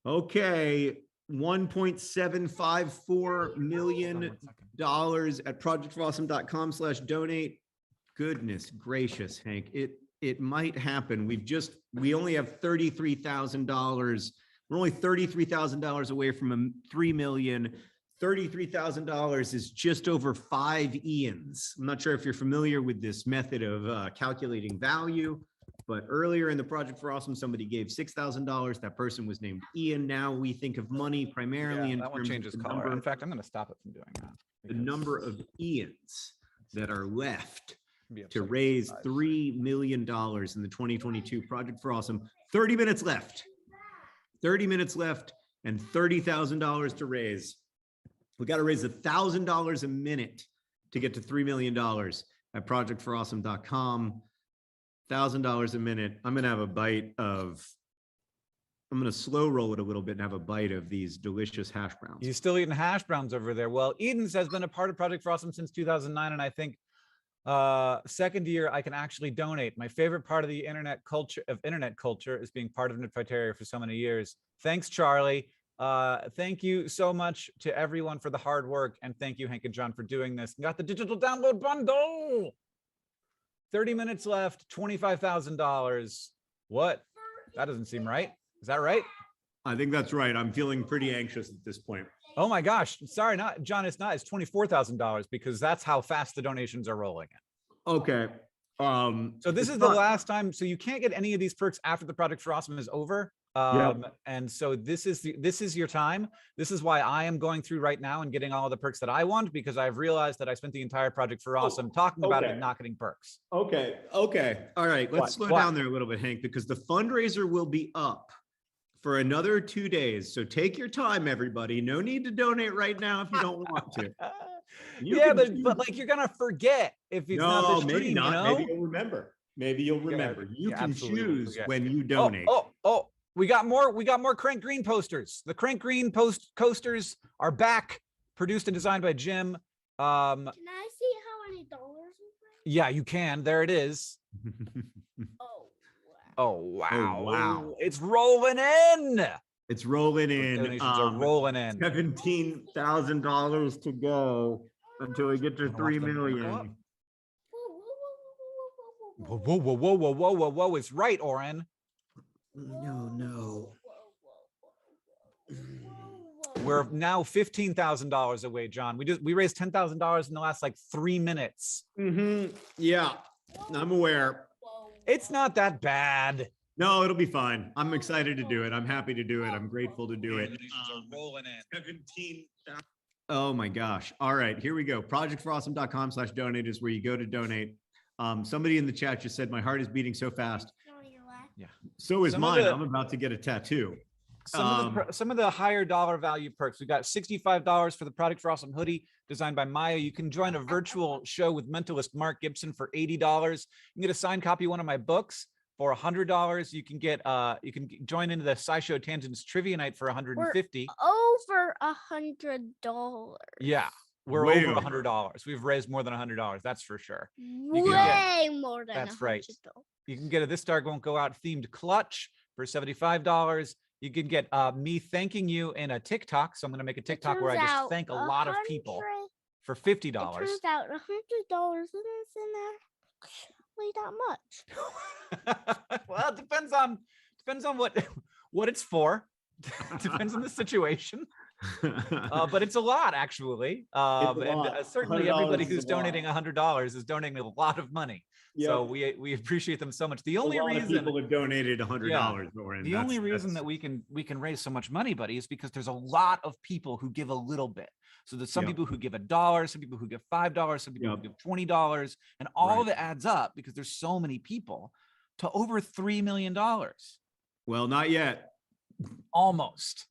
[SPEAKER 3] Okay, $1.754 million at projectfrossom.com/donate. Goodness gracious, Hank, it might happen. We only have $33,000. We're only $33,000 away from 3 million. $33,000 is just over 5 Ians. I'm not sure if you're familiar with this method of calculating value, but earlier in the Project Frossom, somebody gave $6,000. That person was named Ian. Now we think of money primarily in
[SPEAKER 7] that one
[SPEAKER 3] terms
[SPEAKER 7] changes
[SPEAKER 3] of the
[SPEAKER 7] color.
[SPEAKER 3] number,
[SPEAKER 7] In fact, I'm going to stop it from doing that.
[SPEAKER 3] the number of Ians that are left
[SPEAKER 7] Be up
[SPEAKER 3] to
[SPEAKER 7] 75.
[SPEAKER 3] raise $3 million in the 2022 Project Frossom. 30 minutes left. 30 minutes left and $30,000 to raise. We got to raise $1,000 a minute to get to $3 million at projectfrossom.com. $1,000 a minute. I'm going to slow roll it a little bit and have a bite of these delicious hash browns.
[SPEAKER 7] He's still eating hash browns over there. Well, Eden's has been a part of Project Frossom since 2009, and I think second year I can actually donate. My favorite part of the internet culture is being part of Nerdfighteria for so many years. Thanks, Charlie. Thank you so much to everyone for the hard work, and thank you, Hank and John, for doing this. Got the digital download bundle. 30 minutes left, $25,000. What? That doesn't seem right. Is that right?
[SPEAKER 3] I think that's right. I'm feeling pretty anxious at this point.
[SPEAKER 7] Oh my gosh. Sorry, not John, it's not. It's $24,000 because that's how fast the donations are rolling in.
[SPEAKER 3] Okay.
[SPEAKER 7] So this is the last time. So you can't get any of these perks after the Project Frossom is over. And so this is your time. This is why I am going through right now and getting all of the perks that I want, because I've realized that I spent the entire Project Frossom talking about it and not getting perks.
[SPEAKER 3] Okay. All right. Let's slow down there a little bit, Hank, because the fundraiser will be up for another 2 days. So take your time, everybody. No need to donate right now if you don't want to.
[SPEAKER 7] But like you're gonna forget if it's not the stream,
[SPEAKER 3] maybe not.
[SPEAKER 7] You know?
[SPEAKER 3] Maybe you'll remember. You can choose when you donate.
[SPEAKER 7] Oh, we got more Crank Green posters. The Crank Green coasters are back, produced and designed by Jim.
[SPEAKER 8] Can I see how many dollars we pay?
[SPEAKER 7] Yeah, you can. There it is.
[SPEAKER 8] Oh,
[SPEAKER 7] wow.
[SPEAKER 3] Oh, wow.
[SPEAKER 7] It's rolling in.
[SPEAKER 3] It's rolling in.
[SPEAKER 7] Donations are rolling in.
[SPEAKER 3] $17,000 to go until we get to 3 million.
[SPEAKER 7] Whoa. It's right, Oren.
[SPEAKER 3] No.
[SPEAKER 7] We're now $15,000 away, John. We raised $10,000 in the last like 3 minutes.
[SPEAKER 3] Yeah, I'm aware.
[SPEAKER 7] It's not that bad.
[SPEAKER 3] No, it'll be fine. I'm excited to do it. I'm happy to do it. I'm grateful to do it.
[SPEAKER 7] Rolling in.
[SPEAKER 3] 17. Oh my gosh. All right, here we go. Projectforawesome.com/donate is where you go to donate. Somebody in the chat just said, my heart is beating so fast.
[SPEAKER 7] Yeah.
[SPEAKER 3] So is
[SPEAKER 7] Some of
[SPEAKER 3] mine.
[SPEAKER 7] the-
[SPEAKER 3] I'm about to get a tattoo.
[SPEAKER 7] Some of the higher dollar value perks. We got $65 for the Project for Awesome hoodie designed by Maya. You can join a virtual show with mentalist Mark Gibson for $80. You can get a signed copy of one of my books for $100. You can get you can join into the SciShow Tangents Trivia Night for $150.
[SPEAKER 8] Over $100.
[SPEAKER 7] Yeah, we're
[SPEAKER 3] Way
[SPEAKER 7] over
[SPEAKER 3] over.
[SPEAKER 7] $100. We've raised more than $100. That's for sure.
[SPEAKER 8] Way more than
[SPEAKER 7] That's right.
[SPEAKER 8] $100.
[SPEAKER 7] You can get a This Star Won't Go Out themed clutch for $75. You can get me thanking you in a TikTok. So I'm going to make a TikTok where I
[SPEAKER 8] turns
[SPEAKER 7] just
[SPEAKER 8] out
[SPEAKER 7] thank a lot of people
[SPEAKER 8] 100
[SPEAKER 7] for
[SPEAKER 8] It
[SPEAKER 7] $50.
[SPEAKER 8] turns out $100 isn't actually that much.
[SPEAKER 7] Well, it depends on what it's for. Depends on the situation. But it's a lot actually.
[SPEAKER 3] It's a lot.
[SPEAKER 7] Certainly
[SPEAKER 3] $100
[SPEAKER 7] everybody
[SPEAKER 3] is
[SPEAKER 7] who's
[SPEAKER 3] a lot.
[SPEAKER 7] donating $100 is donating a lot of money. So we appreciate them so much. The only
[SPEAKER 3] a lot of
[SPEAKER 7] reason
[SPEAKER 3] people have donated $100.
[SPEAKER 7] Yeah.
[SPEAKER 3] Lauren.
[SPEAKER 7] the only reason
[SPEAKER 3] that's-
[SPEAKER 7] that we can raise so much money, buddy, is because there's a lot of people who give a little bit. So there's some
[SPEAKER 3] Yep.
[SPEAKER 7] people who give $1, some people who give $5, some people
[SPEAKER 3] Yep.
[SPEAKER 7] who give $20, and all of
[SPEAKER 3] Right.
[SPEAKER 7] it adds up because there's so many people to over $3 million.
[SPEAKER 3] Well, not yet.
[SPEAKER 7] Almost.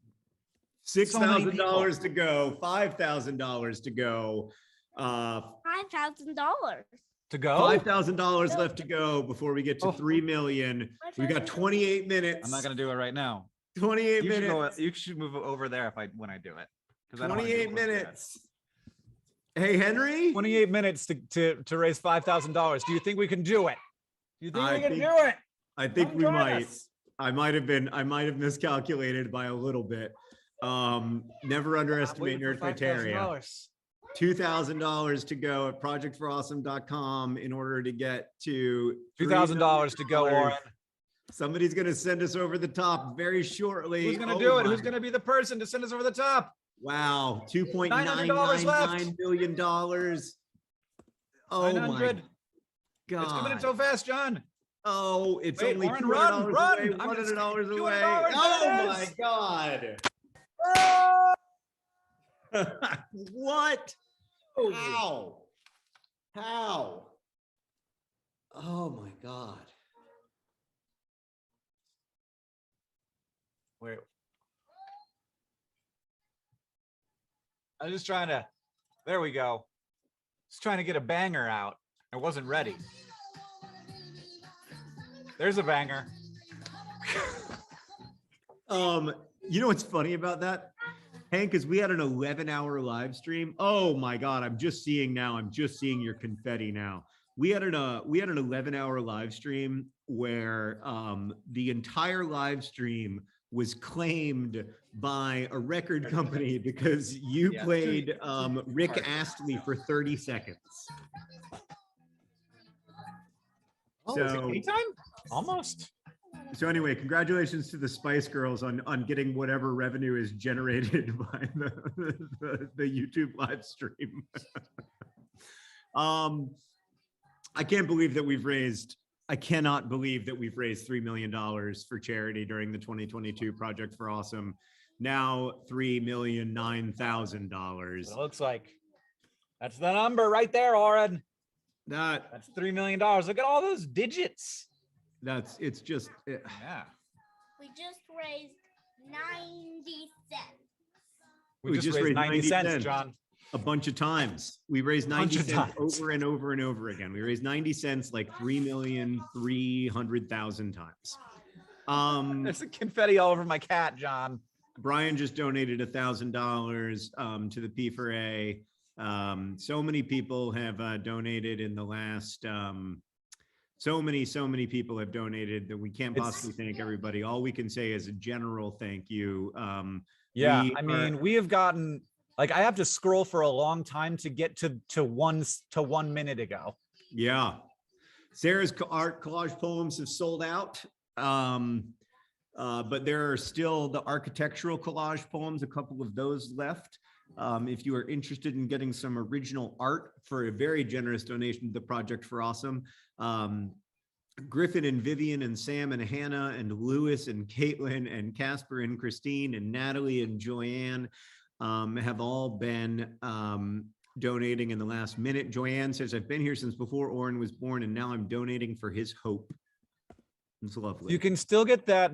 [SPEAKER 3] $6,000 to go, $5,000 to go,
[SPEAKER 8] $5,000.
[SPEAKER 7] To go.
[SPEAKER 3] $5,000 left to go before we get to
[SPEAKER 7] Oh.
[SPEAKER 3] 3 million. We got 28 minutes.
[SPEAKER 7] I'm not gonna do it right now.
[SPEAKER 3] 28
[SPEAKER 7] You should,
[SPEAKER 3] minutes.
[SPEAKER 7] you should move over there when I do it. 'Cause I don't wanna do
[SPEAKER 3] 28
[SPEAKER 7] it close to that.
[SPEAKER 3] minutes. Hey, Henry.
[SPEAKER 7] 28 minutes to raise $5,000. Do you think we can do it? Do you think
[SPEAKER 3] I
[SPEAKER 7] we can
[SPEAKER 3] think-
[SPEAKER 7] do it?
[SPEAKER 3] I think
[SPEAKER 7] Come
[SPEAKER 3] we
[SPEAKER 7] join
[SPEAKER 3] might.
[SPEAKER 7] us.
[SPEAKER 3] I might have miscalculated by a little bit. Never underestimate
[SPEAKER 7] Waiting
[SPEAKER 3] nerd
[SPEAKER 7] for
[SPEAKER 3] criteria.
[SPEAKER 7] $5,000.
[SPEAKER 3] $2,000 to go at projectforawesome.com in order to get to
[SPEAKER 7] $2,000 to go, Oren.
[SPEAKER 3] Somebody's going to send us over the top very shortly.
[SPEAKER 7] Who's gonna
[SPEAKER 3] Oh
[SPEAKER 7] do it?
[SPEAKER 3] my-
[SPEAKER 7] Who's gonna be the person to send us over the top?
[SPEAKER 3] Wow,
[SPEAKER 7] $900
[SPEAKER 3] $2.999 million. Oh my
[SPEAKER 7] 900.
[SPEAKER 3] God.
[SPEAKER 7] It's coming in so fast, John.
[SPEAKER 3] Oh, it's
[SPEAKER 7] Wait,
[SPEAKER 3] only
[SPEAKER 7] Lauren,
[SPEAKER 3] $200
[SPEAKER 7] run.
[SPEAKER 3] away,
[SPEAKER 7] I'm gonna
[SPEAKER 3] $100
[SPEAKER 7] say
[SPEAKER 3] away.
[SPEAKER 7] $200,
[SPEAKER 3] Oh
[SPEAKER 7] there it
[SPEAKER 3] my
[SPEAKER 7] is.
[SPEAKER 3] God. What? How? How? Oh my God.
[SPEAKER 7] Wait. I'm just trying to, there we go. Just trying to get a banger out. I wasn't ready. There's a banger.
[SPEAKER 3] You know what's funny about that, Hank, is we had an 11-hour live stream. Oh my God, I'm just seeing your confetti now. We had an 11-hour live stream where the entire live stream was claimed by a record company because you
[SPEAKER 7] Yeah.
[SPEAKER 3] played Rick Astley for 30 seconds.
[SPEAKER 7] Oh, is it
[SPEAKER 3] So-
[SPEAKER 7] game time? Almost.
[SPEAKER 3] So anyway, congratulations to the Spice Girls on getting whatever revenue is generated by the YouTube live stream. I cannot believe that we've raised $3 million for charity during the 2022 Project for Awesome. Now $3,009,000.
[SPEAKER 7] It looks like that's the number right there, Oren.
[SPEAKER 3] That's
[SPEAKER 7] That's $3 million. Look at all those digits.
[SPEAKER 3] it's just
[SPEAKER 7] Yeah.
[SPEAKER 8] We just raised 90 cents.
[SPEAKER 7] We just raised 90 cents, John.
[SPEAKER 3] a bunch of times. We raised 90
[SPEAKER 7] Bunch of
[SPEAKER 3] cents
[SPEAKER 7] times.
[SPEAKER 3] over and over and over again. We raised 90 cents like 3,300,000 times.
[SPEAKER 7] There's a confetti all over my cat, John.
[SPEAKER 3] Brian just donated $1,000 to the P4A. So many people have donated in the last. So many people have donated that we can't
[SPEAKER 7] It's-
[SPEAKER 3] possibly thank everybody. All we can say is a general thank you.
[SPEAKER 7] Yeah,
[SPEAKER 3] We
[SPEAKER 7] I mean, we have gotten like I have to scroll for a long time to get to 1 minute ago.
[SPEAKER 3] Yeah. Sarah's art collage poems have sold out. But there are still the architectural collage poems, a couple of those left. If you are interested in getting some original art for a very generous donation to the Project for Awesome, Griffin and Vivian and Sam and Hannah and Lewis and Caitlin and Casper and Christine and Natalie and Joanne have all been donating in the last minute. Joanne says, I've been here since before Oren was born, and now I'm donating for his hope. It's lovely.
[SPEAKER 7] You can still get that.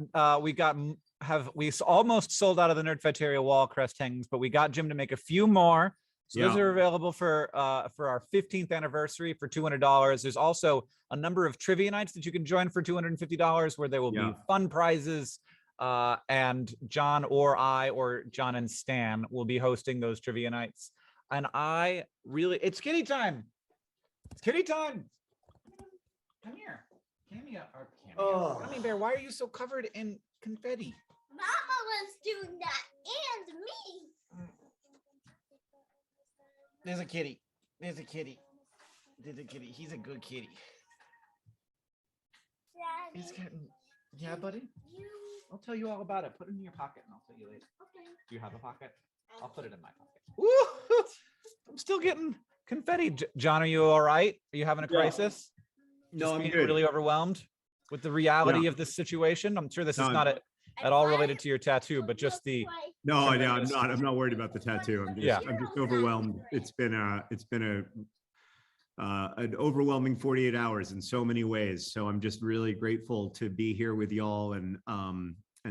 [SPEAKER 7] We almost sold out of the Nerdfighteria wall crest hangings, but we got Jim to make a few more. So those are available for our 15th anniversary for $200. There's also a number of trivia nights that you can join for $250 where there will be fun prizes. And John or I or John and Stan will be hosting those trivia nights. And it's kitty time. It's kitty time. Come here. Gummy Bear, why are you so covered in confetti?
[SPEAKER 8] Mama was doing that and me.
[SPEAKER 7] There's a kitty. There's a kitty. There's a kitty. He's a good kitty.
[SPEAKER 8] Daddy,
[SPEAKER 7] He's getting. Yeah, buddy. I'll tell you all about it. Put it in your pocket, and I'll tell you later.
[SPEAKER 8] Okay.
[SPEAKER 7] Do you have a pocket? I'll put it in my pocket. Woo! I'm still getting confetti. John, are you all right? Are you having a crisis?
[SPEAKER 3] No, I'm
[SPEAKER 7] being
[SPEAKER 3] good.
[SPEAKER 7] really overwhelmed with the reality of this situation. I'm sure this is not at all related to your tattoo, but just the.
[SPEAKER 3] No, I'm not. I'm not worried about the tattoo. I'm just overwhelmed. It's been an overwhelming 48 hours in so many ways. So I'm just really grateful to be here with y'all and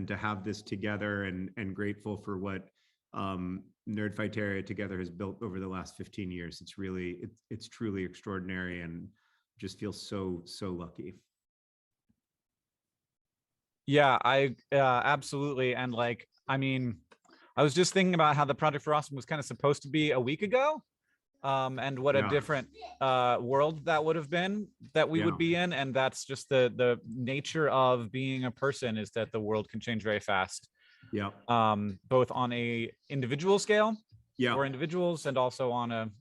[SPEAKER 3] to have this together and grateful for what Nerdfighteria together has built over the last 15 years. It's truly extraordinary and just feel so lucky.
[SPEAKER 7] Yeah, I absolutely. And I was just thinking about how the Project for Awesome was kind of supposed to be a week ago. And what a different world that would have been that we would be in. And that's just the nature of being a person, is that the world can change very fast.
[SPEAKER 3] Yeah.
[SPEAKER 7] Both on a individual scale
[SPEAKER 3] for
[SPEAKER 7] individuals and also on a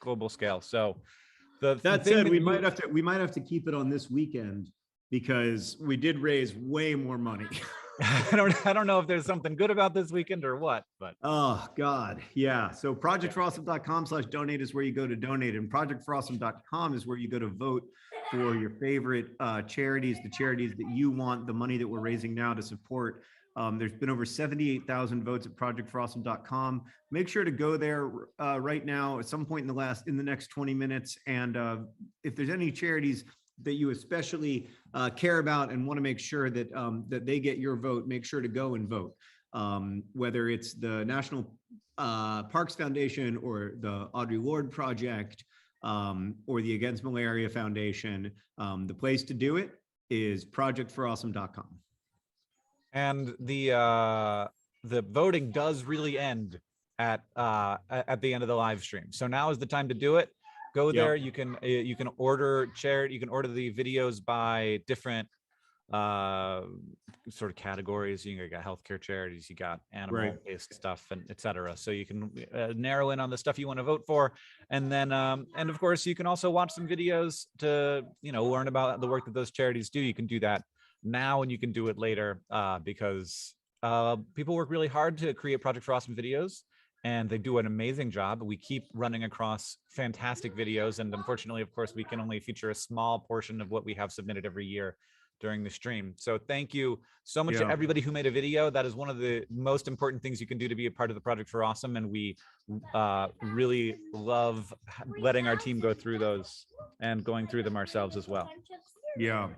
[SPEAKER 7] global scale. So
[SPEAKER 3] that said, we might have to keep it on this weekend because we did raise way more money.
[SPEAKER 7] I don't know if there's something good about this weekend or what, but
[SPEAKER 3] oh God, yeah. So projectforawesome.com/donate is where you go to donate, and projectforawesome.com is where you go to vote for your favorite charities, the charities that you want the money that we're raising now to support. There's been over 78,000 votes at projectforawesome.com. Make sure to go there right now at some point in the next 20 minutes. And if there's any charities that you especially care about and want to make sure that that they get your vote, make sure to go and vote. Whether it's the National Parks Foundation or the Audre Lorde Project or the Against Malaria Foundation, the place to do it is projectforawesome.com.
[SPEAKER 7] And the voting does really end at the end of the live stream. So now is the time to do it. Go there. You can order charity. You can order the videos by different sort of categories. You got healthcare charities, you got animal-based stuff, and etc. So you can narrow in on the stuff you want to vote for, and then and of course you can also watch some videos to learn about the work that those charities do. You can do that now, and you can do it later because people work really hard to create Project for Awesome videos. And they do an amazing job. We keep running across fantastic videos. And unfortunately, of course, we can only feature a small portion of what we have submitted every year during the stream. So thank you so much to everybody who made a video. That is one of the most important things you can do to be a part of the Project for Awesome. And we really love letting our team go through those and going through them ourselves as well.
[SPEAKER 3] Yeah.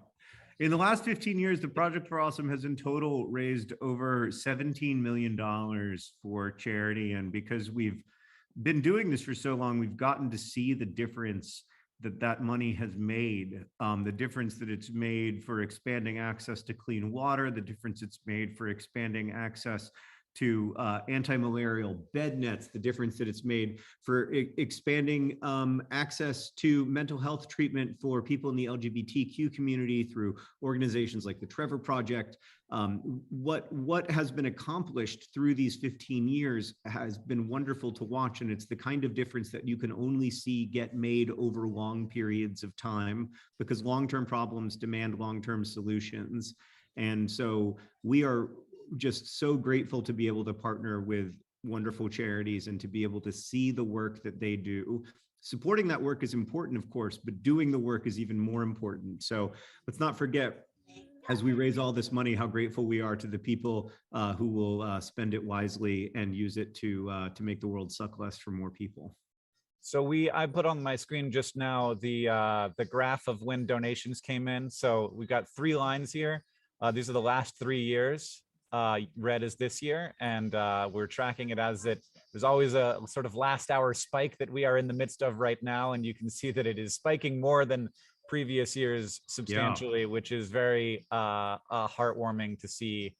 [SPEAKER 3] In the last 15 years, the Project for Awesome has in total raised over $17 million for charity. And because we've been doing this for so long, we've gotten to see the difference that money has made, the difference that it's made for expanding access to clean water, the difference it's made for expanding access to anti-malarial bed nets, the difference that it's made for expanding access to mental health treatment for people in the LGBTQ community through organizations like the Trevor Project. What has been accomplished through these 15 years has been wonderful to watch, and it's the kind of difference that you can only see get made over long periods of time because long-term problems demand long-term solutions. And so we are just so grateful to be able to partner with wonderful charities and to be able to see the work that they do. Supporting that work is important, of course, but doing the work is even more important. So let's not forget, as we raise all this money, how grateful we are to the people who will spend it wisely and use it to make the world suck less for more people.
[SPEAKER 7] So I put on my screen just now the graph of when donations came in. So we've got 3 lines here. These are the last 3 years. Red is this year, and we're tracking it as there's always a sort of last hour spike that we are in the midst of right now, and you can see that it is spiking more than previous years substantially, which is very heartwarming to see.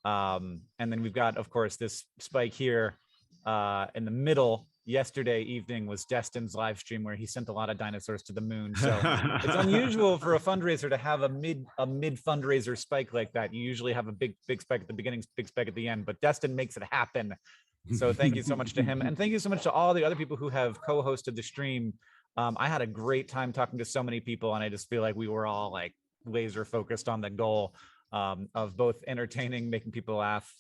[SPEAKER 7] And then we've got, of course, this spike here in the middle. Yesterday evening was Destin's live stream where he sent a lot of dinosaurs to the moon. So it's unusual for a fundraiser to have a mid fundraiser spike like that. You usually have a big spike at the beginning, big spike at the end, but Destin makes it happen. So thank you so much to him. And thank you so much to all the other people who have co-hosted the stream. I had a great time talking to so many people, and I just feel like we were all like laser focused on the goal of both entertaining, making people laugh,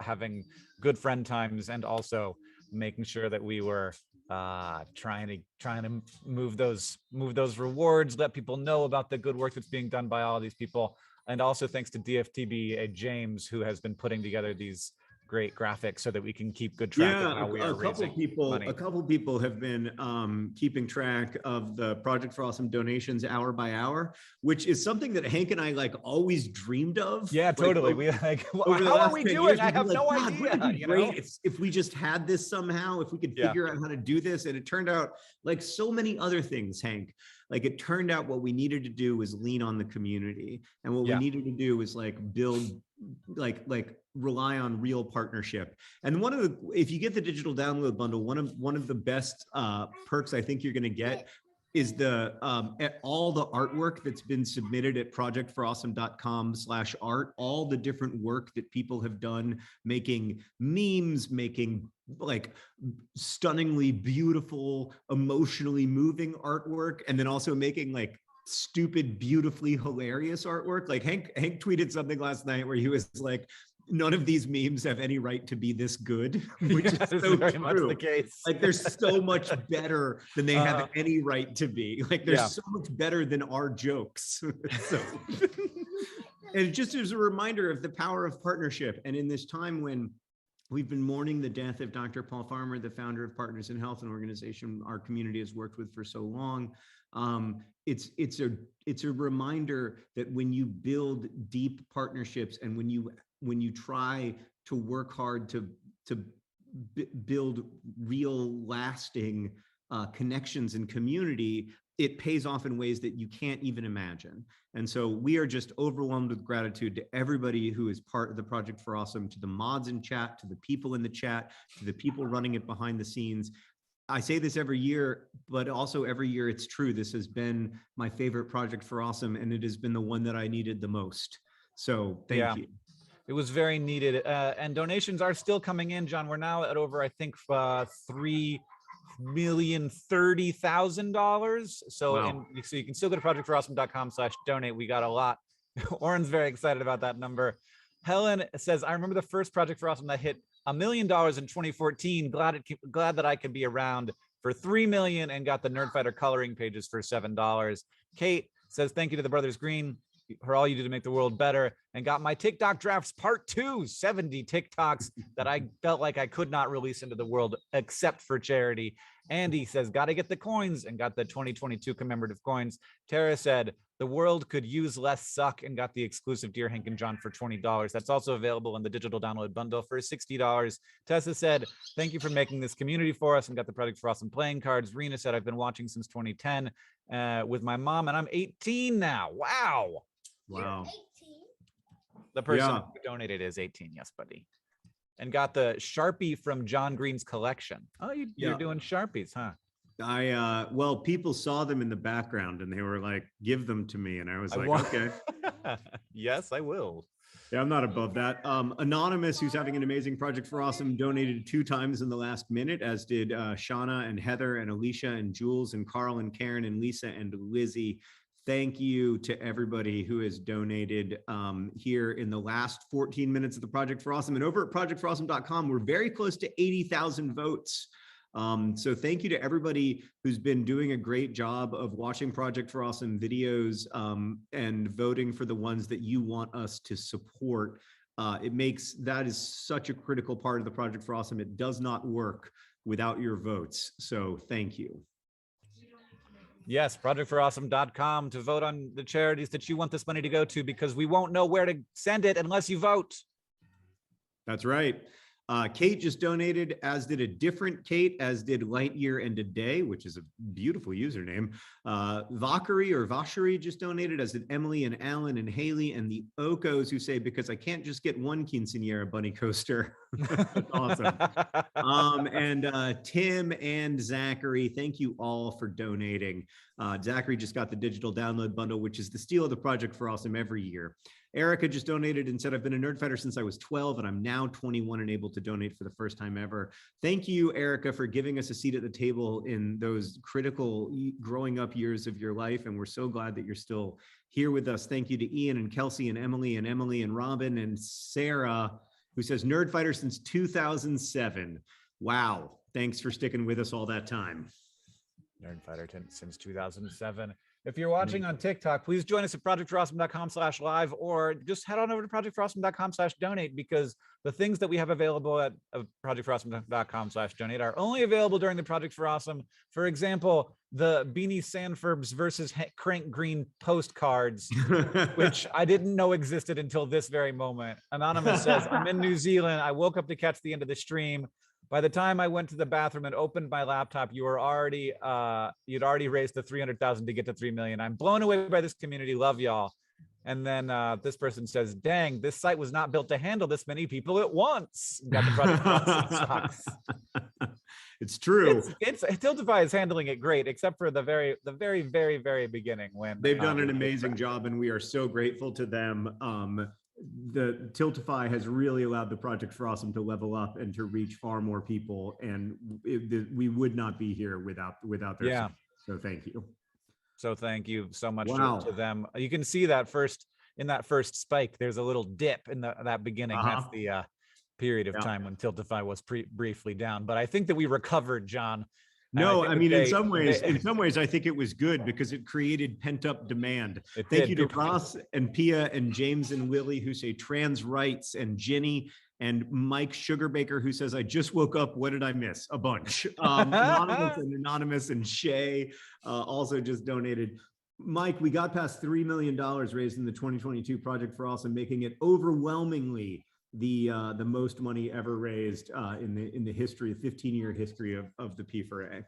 [SPEAKER 7] having good friend times, and also making sure that we were trying to move those rewards, let people know about the good work that's being done by all of these people. And also thanks to DFTB James, who has been putting together these great graphics so that we can keep good track of how we are raising money.
[SPEAKER 3] A couple people have been keeping track of the Project for Awesome donations hour by hour, which is something that Hank and I like always dreamed of.
[SPEAKER 7] Yeah, totally. We like, how are we doing? I have no idea.
[SPEAKER 3] You know? If we just had this somehow, if we could figure out how to do this. And it turned out, like so many other things, Hank, like it turned out what we needed to do was lean on the community, and what we needed to do was like build, like rely on real partnership. And if you get the digital download bundle, one of the best perks I think you're going to get is all the artwork that's been submitted at projectforawesome.com/art, all the different work that people have done, making memes, making like stunningly beautiful, emotionally moving artwork, and then also making like stupid, beautifully hilarious artwork. Like Hank tweeted something last night where he was like, none of these memes have any right to be this good, which is so
[SPEAKER 7] very much the case.
[SPEAKER 3] Like they're so much better than they have any right to be. Like they're so much better than our jokes. So, and just as a reminder of the power of partnership. And in this time when we've been mourning the death of Dr. Paul Farmer, the founder of Partners in Health, an organization our community has worked with for so long, it's a reminder that when you build deep partnerships and when you try to work hard to build real lasting connections and community, it pays off in ways that you can't even imagine. And so we are just overwhelmed with gratitude to everybody who is part of the Project for Awesome, to the mods in chat, to the people in the chat, to the people running it behind the scenes. I say this every year, but also every year it's true. This has been my favorite Project for Awesome, and it has been the one that I needed the most. So thank you.
[SPEAKER 7] It was very needed. And donations are still coming in, John. We're now at over, I think, $3,030,000. So,
[SPEAKER 3] wow.
[SPEAKER 7] So you can still go to projectforawesome.com/donate. We got a lot. Oren's very excited about that number. Helen says, I remember the first Project for Awesome that hit $1 million in 2014. Glad that I could be around for $3 million and got the Nerdfighter coloring pages for $7. Kate says, thank you to the Brothers Green for all you do to make the world better, and got my TikTok drafts part 2, 70 TikToks that I felt like I could not release into the world except for charity. Andy says, got to get the coins, and got the 2022 commemorative coins. Tara said, the world could use less suck, and got the exclusive Dear Hank and John for $20. That's also available in the digital download bundle for $60. Tessa said, thank you for making this community for us, and got the Project for Awesome playing cards. Rena said, I've been watching since 2010 with my mom, and I'm 18 now. Wow.
[SPEAKER 3] Wow.
[SPEAKER 7] The person who donated is 18. Yes, buddy. And got the Sharpie from John Green's collection. Oh, you're doing Sharpies, huh?
[SPEAKER 3] Well, people saw them in the background and they were like, give them to me. And I was like, okay.
[SPEAKER 7] Yes, I will.
[SPEAKER 3] Yeah, I'm not above that. Anonymous, who's having an amazing Project for Awesome, donated 2 times in the last minute, as did Shauna and Heather and Alicia and Jules and Carl and Karen and Lisa and Lizzie. Thank you to everybody who has donated here in the last 14 minutes of the Project for Awesome. And over at projectforawesome.com, we're very close to 80,000 votes. So thank you to everybody who's been doing a great job of watching Project for Awesome videos and voting for the ones that you want us to support. That is such a critical part of the Project for Awesome. It does not work without your votes. So thank you.
[SPEAKER 7] Yes, projectforawesome.com to vote on the charities that you want this money to go to, because we won't know where to send it unless you vote.
[SPEAKER 3] That's right. Kate just donated, as did a different Kate, as did Lightyear and a Day, which is a beautiful username. Vashari just donated, as did Emily and Alan and Haley, and the Okos, who say, because I can't just get one quinceanera bunny coaster. That's awesome. And Tim and Zachary, thank you all for donating. Zachary just got the digital download bundle, which is the steal of the Project for Awesome every year. Erica just donated and said, I've been a Nerdfighter since I was 12 and I'm now 21 and able to donate for the first time ever. Thank you, Erica, for giving us a seat at the table in those critical growing up years of your life. And we're so glad that you're still here with us. Thank you to Ian and Kelsey and Emily and Robin and Sarah, who says Nerdfighter since 2007. Wow. Thanks for sticking with us all that time.
[SPEAKER 7] Nerdfighter since 2007. If you're watching on TikTok, please join us at projectforawesome.com/live, or just head on over to projectforawesome.com/donate, because the things that we have available at projectforawesome.com/donate are only available during the Project for Awesome. For example, the Beanie Sanfurbs versus Crank Green postcards, which I didn't know existed until this very moment. Anonymous says, I'm in New Zealand. I woke up to catch the end of the stream. By the time I went to the bathroom and opened my laptop, you'd already raised the 300,000 to get to 3 million. I'm blown away by this community. Love y'all. And then this person says, dang, this site was not built to handle this many people at once. Got the Project socks.
[SPEAKER 3] It's true.
[SPEAKER 7] It's Tiltify is handling it great, except for the very, very beginning when
[SPEAKER 3] they've done an amazing job, and we are so grateful to them. The Tiltify has really allowed the Project for Awesome to level up and to reach far more people, and we would not be here without their support. So thank you.
[SPEAKER 7] So thank you so much
[SPEAKER 3] Wow.
[SPEAKER 7] to them. You can see that in that first spike, there's a little dip in that beginning. That's the period of time when Tiltify was briefly down. But I think that we recovered, John.
[SPEAKER 3] No, I mean, in some ways, I think it was good because it created pent-up demand. Thank you to Ross and Pia and James and Lily, who say trans rights, and Ginny and Mike Sugarbaker, who says, I just woke up. What did I miss? A bunch. Anonymous and Shay also just donated. Mike, we got past $3 million raised in the 2022 Project for Awesome, making it overwhelmingly the most money ever raised in the history, 15-year history of the P4A.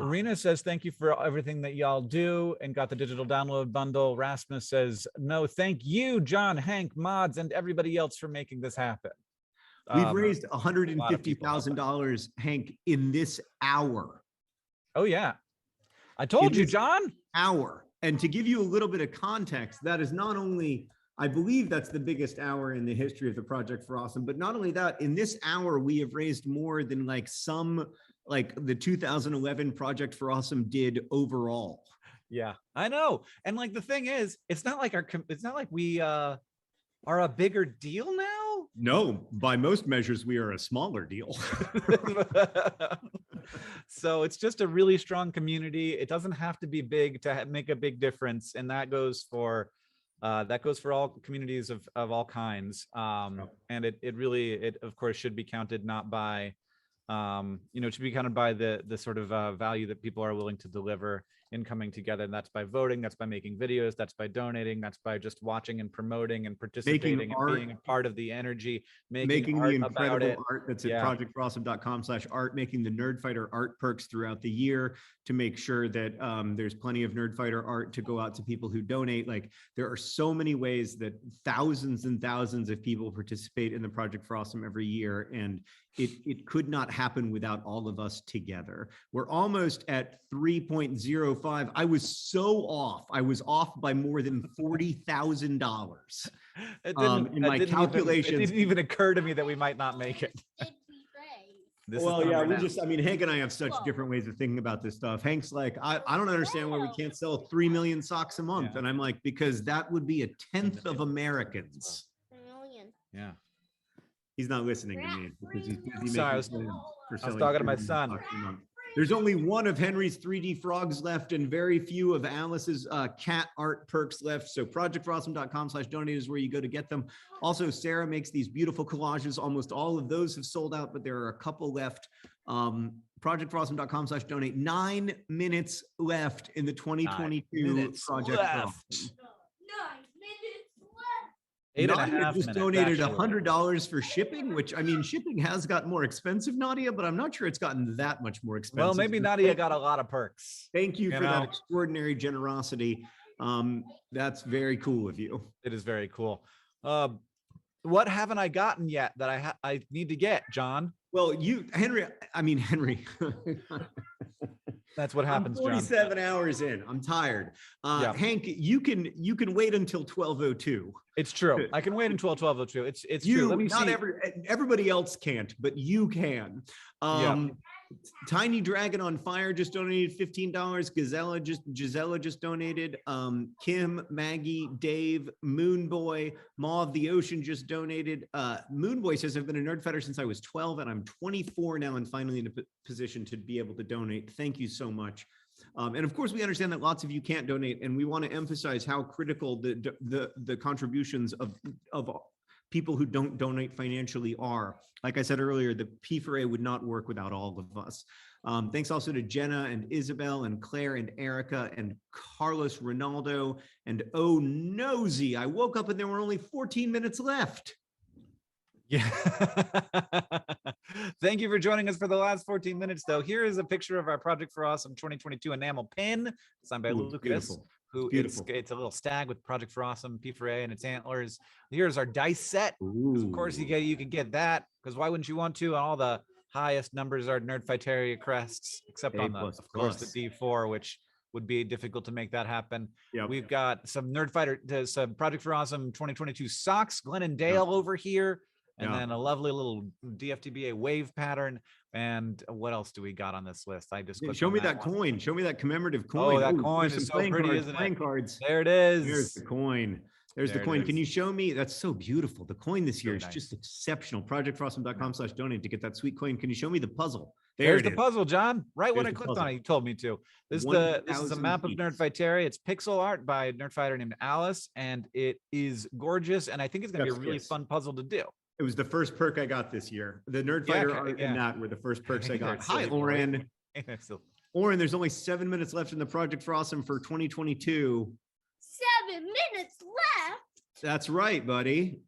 [SPEAKER 7] Rena says, thank you for everything that y'all do, and got the digital download bundle. Rasmus says, no, thank you, John, Hank, Mods, and everybody else for making this happen.
[SPEAKER 3] We've raised $150,000, Hank, in this hour.
[SPEAKER 7] Oh, yeah. I told you, John.
[SPEAKER 3] Hour. And to give you a little bit of context, that is not only, I believe that's the biggest hour in the history of the Project for Awesome, but not only that, in this hour, we have raised more than the 2011 Project for Awesome did overall.
[SPEAKER 7] Yeah, I know. And like, the thing is, it's not like we are a bigger deal now.
[SPEAKER 3] No, by most measures, we are a smaller deal.
[SPEAKER 7] So it's just a really strong community. It doesn't have to be big to make a big difference. And that goes for all communities of all kinds. And it really, of course, should be counted not by, it should be counted by the sort of value that people are willing to deliver in coming together. And that's by voting, that's by making videos, that's by donating, that's by just watching and promoting and participating and being a part of the energy, making the incredible
[SPEAKER 3] art that's at projectforawesome.com/art, making the Nerdfighter art perks throughout the year to make sure that there's plenty of Nerdfighter art to go out to people who donate. Like, there are so many ways that thousands and thousands of people participate in the Project for Awesome every year, and it could not happen without all of us together. We're almost at 3.05. I was so off. I was off by more than $40,000 in my calculations.
[SPEAKER 7] It didn't even occur to me that we might not make it. This
[SPEAKER 3] Well,
[SPEAKER 7] is
[SPEAKER 3] yeah,
[SPEAKER 7] number
[SPEAKER 3] we
[SPEAKER 7] now.
[SPEAKER 3] just, I mean, Hank and I have such
[SPEAKER 8] Whoa.
[SPEAKER 3] different ways of thinking about this stuff. Hank's like, I don't understand why we can't sell 3 million socks a month.
[SPEAKER 7] Yeah.
[SPEAKER 3] And I'm like, because that would be 1/10 of Americans.
[SPEAKER 8] Million.
[SPEAKER 7] Yeah.
[SPEAKER 3] He's not listening to me because he's busy making
[SPEAKER 7] Sorry, I was-
[SPEAKER 3] plans for
[SPEAKER 7] was
[SPEAKER 3] selling
[SPEAKER 7] talking to
[SPEAKER 3] 3
[SPEAKER 7] my
[SPEAKER 3] million
[SPEAKER 7] son.
[SPEAKER 3] socks a month. There's only one of Henry's 3D frogs left and very few of Alice's cat art perks left. So projectforawesome.com/donate is where you go to get them. Also, Sarah makes these beautiful collages. Almost all of those have sold out, but there are a couple left. Projectforawesome.com/donate. 9 minutes left in the 2022
[SPEAKER 7] minutes
[SPEAKER 3] Project for
[SPEAKER 7] left.
[SPEAKER 3] Awesome.
[SPEAKER 8] 9 minutes left.
[SPEAKER 7] 8.5
[SPEAKER 3] Nadia just
[SPEAKER 7] minutes,
[SPEAKER 3] donated
[SPEAKER 7] actually.
[SPEAKER 3] $100 for shipping, which I mean, shipping has got more expensive, Nadia, but I'm not sure it's gotten that much more expensive.
[SPEAKER 7] Well, maybe
[SPEAKER 3] So
[SPEAKER 7] Nadia
[SPEAKER 3] thank-
[SPEAKER 7] got a lot of perks.
[SPEAKER 3] Thank you
[SPEAKER 7] you
[SPEAKER 3] for that
[SPEAKER 7] know.
[SPEAKER 3] extraordinary generosity. That's very cool of you.
[SPEAKER 7] It is very cool. What haven't I gotten yet that I need to get, John?
[SPEAKER 3] Well, Henry,
[SPEAKER 7] That's what
[SPEAKER 3] I'm
[SPEAKER 7] happens, John.
[SPEAKER 3] 47 hours in. I'm tired.
[SPEAKER 7] Yeah.
[SPEAKER 3] Hank, you can wait until 12:02.
[SPEAKER 7] It's true. I can wait until 12:02. It's
[SPEAKER 3] You,
[SPEAKER 7] true. Let me
[SPEAKER 3] not
[SPEAKER 7] see.
[SPEAKER 3] everybody else can't, but you can. Tiny Dragon on Fire just donated $15. Gisela just donated. Kim, Maggie, Dave, Moonboy, Maw of the Ocean just donated. Moonboy says, I've been a nerd fighter since I was 12 and I'm 24 now and finally in a position to be able to donate. Thank you so much. And of course, we understand that lots of you can't donate, and we want to emphasize how critical the contributions of people who don't donate financially are. Like I said earlier, the P4A would not work without all of us. Thanks also to Jenna and Isabel and Claire and Erica and Carlos Ronaldo and Oh Nosy. I woke up and there were only 14 minutes left.
[SPEAKER 7] Yeah. Thank you for joining us for the last 14 minutes, though. Here is a picture of our Project for Awesome 2022 enamel pin signed by
[SPEAKER 3] Ooh,
[SPEAKER 7] Lucas.
[SPEAKER 3] beautiful.
[SPEAKER 7] Who
[SPEAKER 3] Beautiful.
[SPEAKER 7] it's a little stag with Project for Awesome P4A and its antlers. Here's our dice set. Of course, you can get that because why wouldn't you want to? All the highest numbers are Nerdfighteria crests, except
[SPEAKER 3] A++.
[SPEAKER 7] on the D4, which would be difficult to make that happen.
[SPEAKER 3] Yep.
[SPEAKER 7] We've got some some Project for Awesome 2022 socks, Glenn and Dale over here, and
[SPEAKER 3] Yeah.
[SPEAKER 7] then a lovely little DFTBA wave pattern. And what else do we got on this list? I just clicked
[SPEAKER 3] Show
[SPEAKER 7] on
[SPEAKER 3] me that
[SPEAKER 7] one.
[SPEAKER 3] coin. Show me that commemorative coin.
[SPEAKER 7] Oh, that
[SPEAKER 3] Ooh,
[SPEAKER 7] coin
[SPEAKER 3] there's
[SPEAKER 7] is
[SPEAKER 3] some
[SPEAKER 7] so
[SPEAKER 3] playing
[SPEAKER 7] pretty,
[SPEAKER 3] cards,
[SPEAKER 7] isn't it?
[SPEAKER 3] playing cards.
[SPEAKER 7] There it is.
[SPEAKER 3] There's the coin. There's the
[SPEAKER 7] There it
[SPEAKER 3] coin. Can
[SPEAKER 7] is.
[SPEAKER 3] you show me? That's so beautiful. The coin this year is
[SPEAKER 7] nice.
[SPEAKER 3] just exceptional. Projectforawesome.com/donate to get that sweet coin. Can you show me the puzzle? There
[SPEAKER 7] There's
[SPEAKER 3] it
[SPEAKER 7] the
[SPEAKER 3] is.
[SPEAKER 7] puzzle, John. Right when
[SPEAKER 3] There's
[SPEAKER 7] I
[SPEAKER 3] the
[SPEAKER 7] clicked
[SPEAKER 3] puzzle.
[SPEAKER 7] on it, you told me to. This is a
[SPEAKER 3] 1,000
[SPEAKER 7] map of
[SPEAKER 3] pieces.
[SPEAKER 7] Nerdfighteria. It's pixel art by a nerdfighter named Alice, and it is gorgeous. And I think it's gonna be a
[SPEAKER 3] Chef's
[SPEAKER 7] really
[SPEAKER 3] kiss.
[SPEAKER 7] fun puzzle to do.
[SPEAKER 3] It was the first perk I got this year. The Nerd Fighter art
[SPEAKER 7] yeah.
[SPEAKER 3] and that were the first perks I got.
[SPEAKER 7] That's
[SPEAKER 3] Hi,
[SPEAKER 7] silly, boy.
[SPEAKER 3] Oren.
[SPEAKER 7] So-
[SPEAKER 3] Oren, there's only 7 minutes left in the Project for Awesome for 2022.
[SPEAKER 8] 7 minutes left.
[SPEAKER 3] That's right, buddy.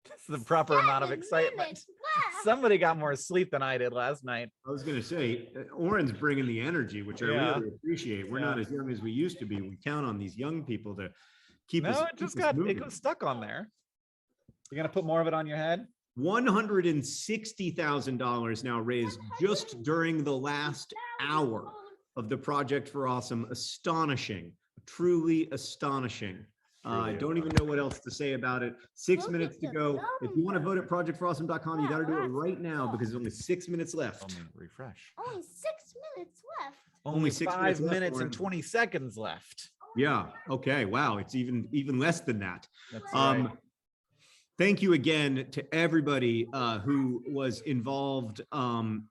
[SPEAKER 7] That's the proper amount of
[SPEAKER 8] 7
[SPEAKER 7] excitement.
[SPEAKER 8] minutes left.
[SPEAKER 7] Somebody got more sleep than I did last night.
[SPEAKER 3] I was going to say, Oren's bringing the energy, which I
[SPEAKER 7] Yeah.
[SPEAKER 3] really appreciate. We're not as young as we used to be. We count on these young people to keep us.
[SPEAKER 7] No, it just got stuck on there. You're gonna put more of it on your head?
[SPEAKER 3] $160,000 now raised just during the last hour of the Project for Awesome. Astonishing, truly astonishing. I don't even know what else to say about it. 6
[SPEAKER 8] Look
[SPEAKER 3] minutes
[SPEAKER 8] at
[SPEAKER 3] to
[SPEAKER 8] the
[SPEAKER 3] go. If you want to vote at
[SPEAKER 8] numbers.
[SPEAKER 3] projectforawesome.com, you got to do it right now because there's only 6 minutes left.
[SPEAKER 7] Let me refresh.
[SPEAKER 8] Only 6 minutes left.
[SPEAKER 3] Only 6 minutes
[SPEAKER 7] 5
[SPEAKER 3] left,
[SPEAKER 7] minutes
[SPEAKER 3] Oren.
[SPEAKER 7] and 20 seconds left.
[SPEAKER 3] Yeah. Okay. Wow. It's even less than that.
[SPEAKER 7] That's right.
[SPEAKER 3] Thank you again to everybody who was involved. Paula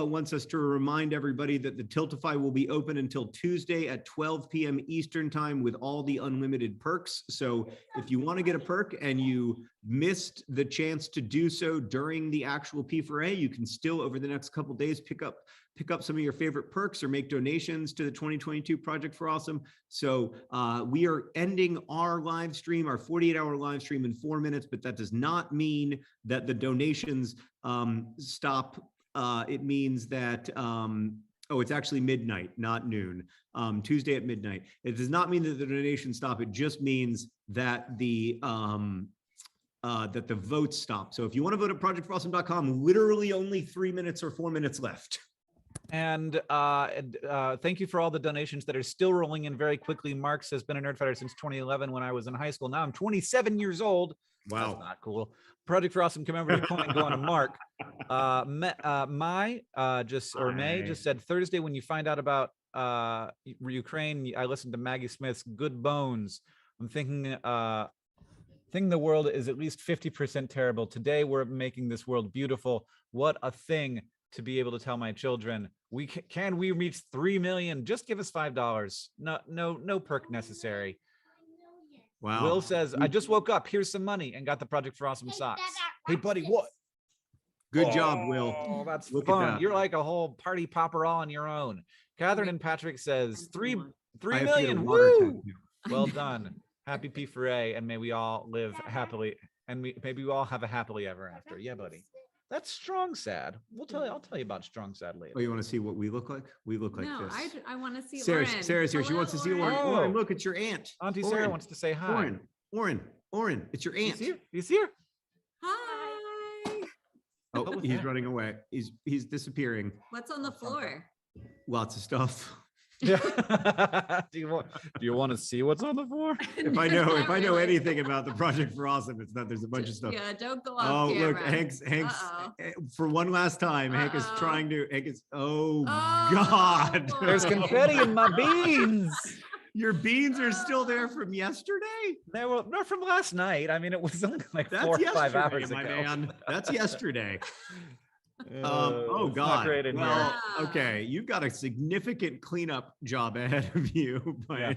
[SPEAKER 3] wants us to remind everybody that the Tiltify will be open until Tuesday at 12 p.m. Eastern time with all the unlimited perks. So if you want to get a perk and you missed the chance to do so during the actual P4A, you can still over the next couple days pick up some of your favorite perks or make donations to the 2022 Project for Awesome. So we are ending our live stream, our 48-hour live stream in 4 minutes, but that does not mean that the donations stop. It means that, it's actually midnight, not noon, Tuesday at midnight. It does not mean that the donations stop. It just means that the votes stop. So if you want to vote at projectforawesome.com, literally only 3 minutes or 4 minutes left.
[SPEAKER 7] And thank you for all the donations that are still rolling in very quickly. Marks has been a Nerdfighter since 2011 when I was in high school. Now I'm 27 years old.
[SPEAKER 3] Wow.
[SPEAKER 7] That's not cool. Project for Awesome commemorative coin going to Mark. May just said Thursday when you find out about Ukraine, I listened to Maggie Smith's Good Bones. I'm thinking the world is at least 50% terrible. Today we're making this world beautiful. What a thing to be able to tell my children. Can we reach 3 million? Just give us $5. No perk necessary.
[SPEAKER 3] Wow.
[SPEAKER 7] Will says, I just woke up. Here's some money and got the Project for Awesome socks. Hey, buddy, what?
[SPEAKER 3] Good job, Will.
[SPEAKER 7] Oh, that's
[SPEAKER 3] Look at
[SPEAKER 7] fun.
[SPEAKER 3] that.
[SPEAKER 7] You're like a whole party popper all on your own. Catherine and Patrick says, 3
[SPEAKER 3] I have to get a
[SPEAKER 7] million.
[SPEAKER 3] water
[SPEAKER 7] Woo!
[SPEAKER 3] tattoo.
[SPEAKER 7] Well done. Happy P4A, and may we all live happily, and maybe we all have a happily ever after. Yeah, buddy. That's strong sad. I'll tell you about strong sad later.
[SPEAKER 3] Oh, you want to see what we look like? We look like
[SPEAKER 9] No,
[SPEAKER 3] this.
[SPEAKER 9] I want to see
[SPEAKER 3] Sarah's
[SPEAKER 9] Oren.
[SPEAKER 3] here. She wants to see Oren.
[SPEAKER 7] Hello,
[SPEAKER 3] Oren,
[SPEAKER 7] Oren.
[SPEAKER 3] look, it's your aunt.
[SPEAKER 7] Auntie
[SPEAKER 3] Oren.
[SPEAKER 7] Sarah wants to say hi.
[SPEAKER 3] Oren, it's your aunt.
[SPEAKER 7] He's here.
[SPEAKER 9] Hi.
[SPEAKER 3] Oh,
[SPEAKER 7] What was
[SPEAKER 3] he's
[SPEAKER 7] that?
[SPEAKER 3] running away. He's disappearing.
[SPEAKER 9] What's on the floor?
[SPEAKER 3] Lots of stuff.
[SPEAKER 7] Yeah. do you want to see what's on the floor?
[SPEAKER 3] If I know anything about the Project for Awesome, it's that there's a bunch of stuff.
[SPEAKER 9] Yeah, don't go
[SPEAKER 3] Oh,
[SPEAKER 9] off
[SPEAKER 3] look,
[SPEAKER 9] camera.
[SPEAKER 3] Hank's
[SPEAKER 9] Uh-oh.
[SPEAKER 3] for one last time, Hank is
[SPEAKER 9] Uh-oh.
[SPEAKER 3] trying to,
[SPEAKER 9] Oh,
[SPEAKER 3] God.
[SPEAKER 9] boy.
[SPEAKER 7] There's confetti in my beans.
[SPEAKER 3] Your beans are still there from yesterday?
[SPEAKER 7] They were not from last night. I mean, it was only like
[SPEAKER 3] That's
[SPEAKER 7] 4 or 5
[SPEAKER 3] yesterday,
[SPEAKER 7] hours
[SPEAKER 3] my
[SPEAKER 7] ago.
[SPEAKER 3] man. That's yesterday.
[SPEAKER 7] It's
[SPEAKER 3] Oh
[SPEAKER 7] not
[SPEAKER 3] God.
[SPEAKER 7] great in here.
[SPEAKER 3] Well,
[SPEAKER 9] here.
[SPEAKER 3] okay, you've got a significant cleanup job ahead of you. But
[SPEAKER 7] Yeah.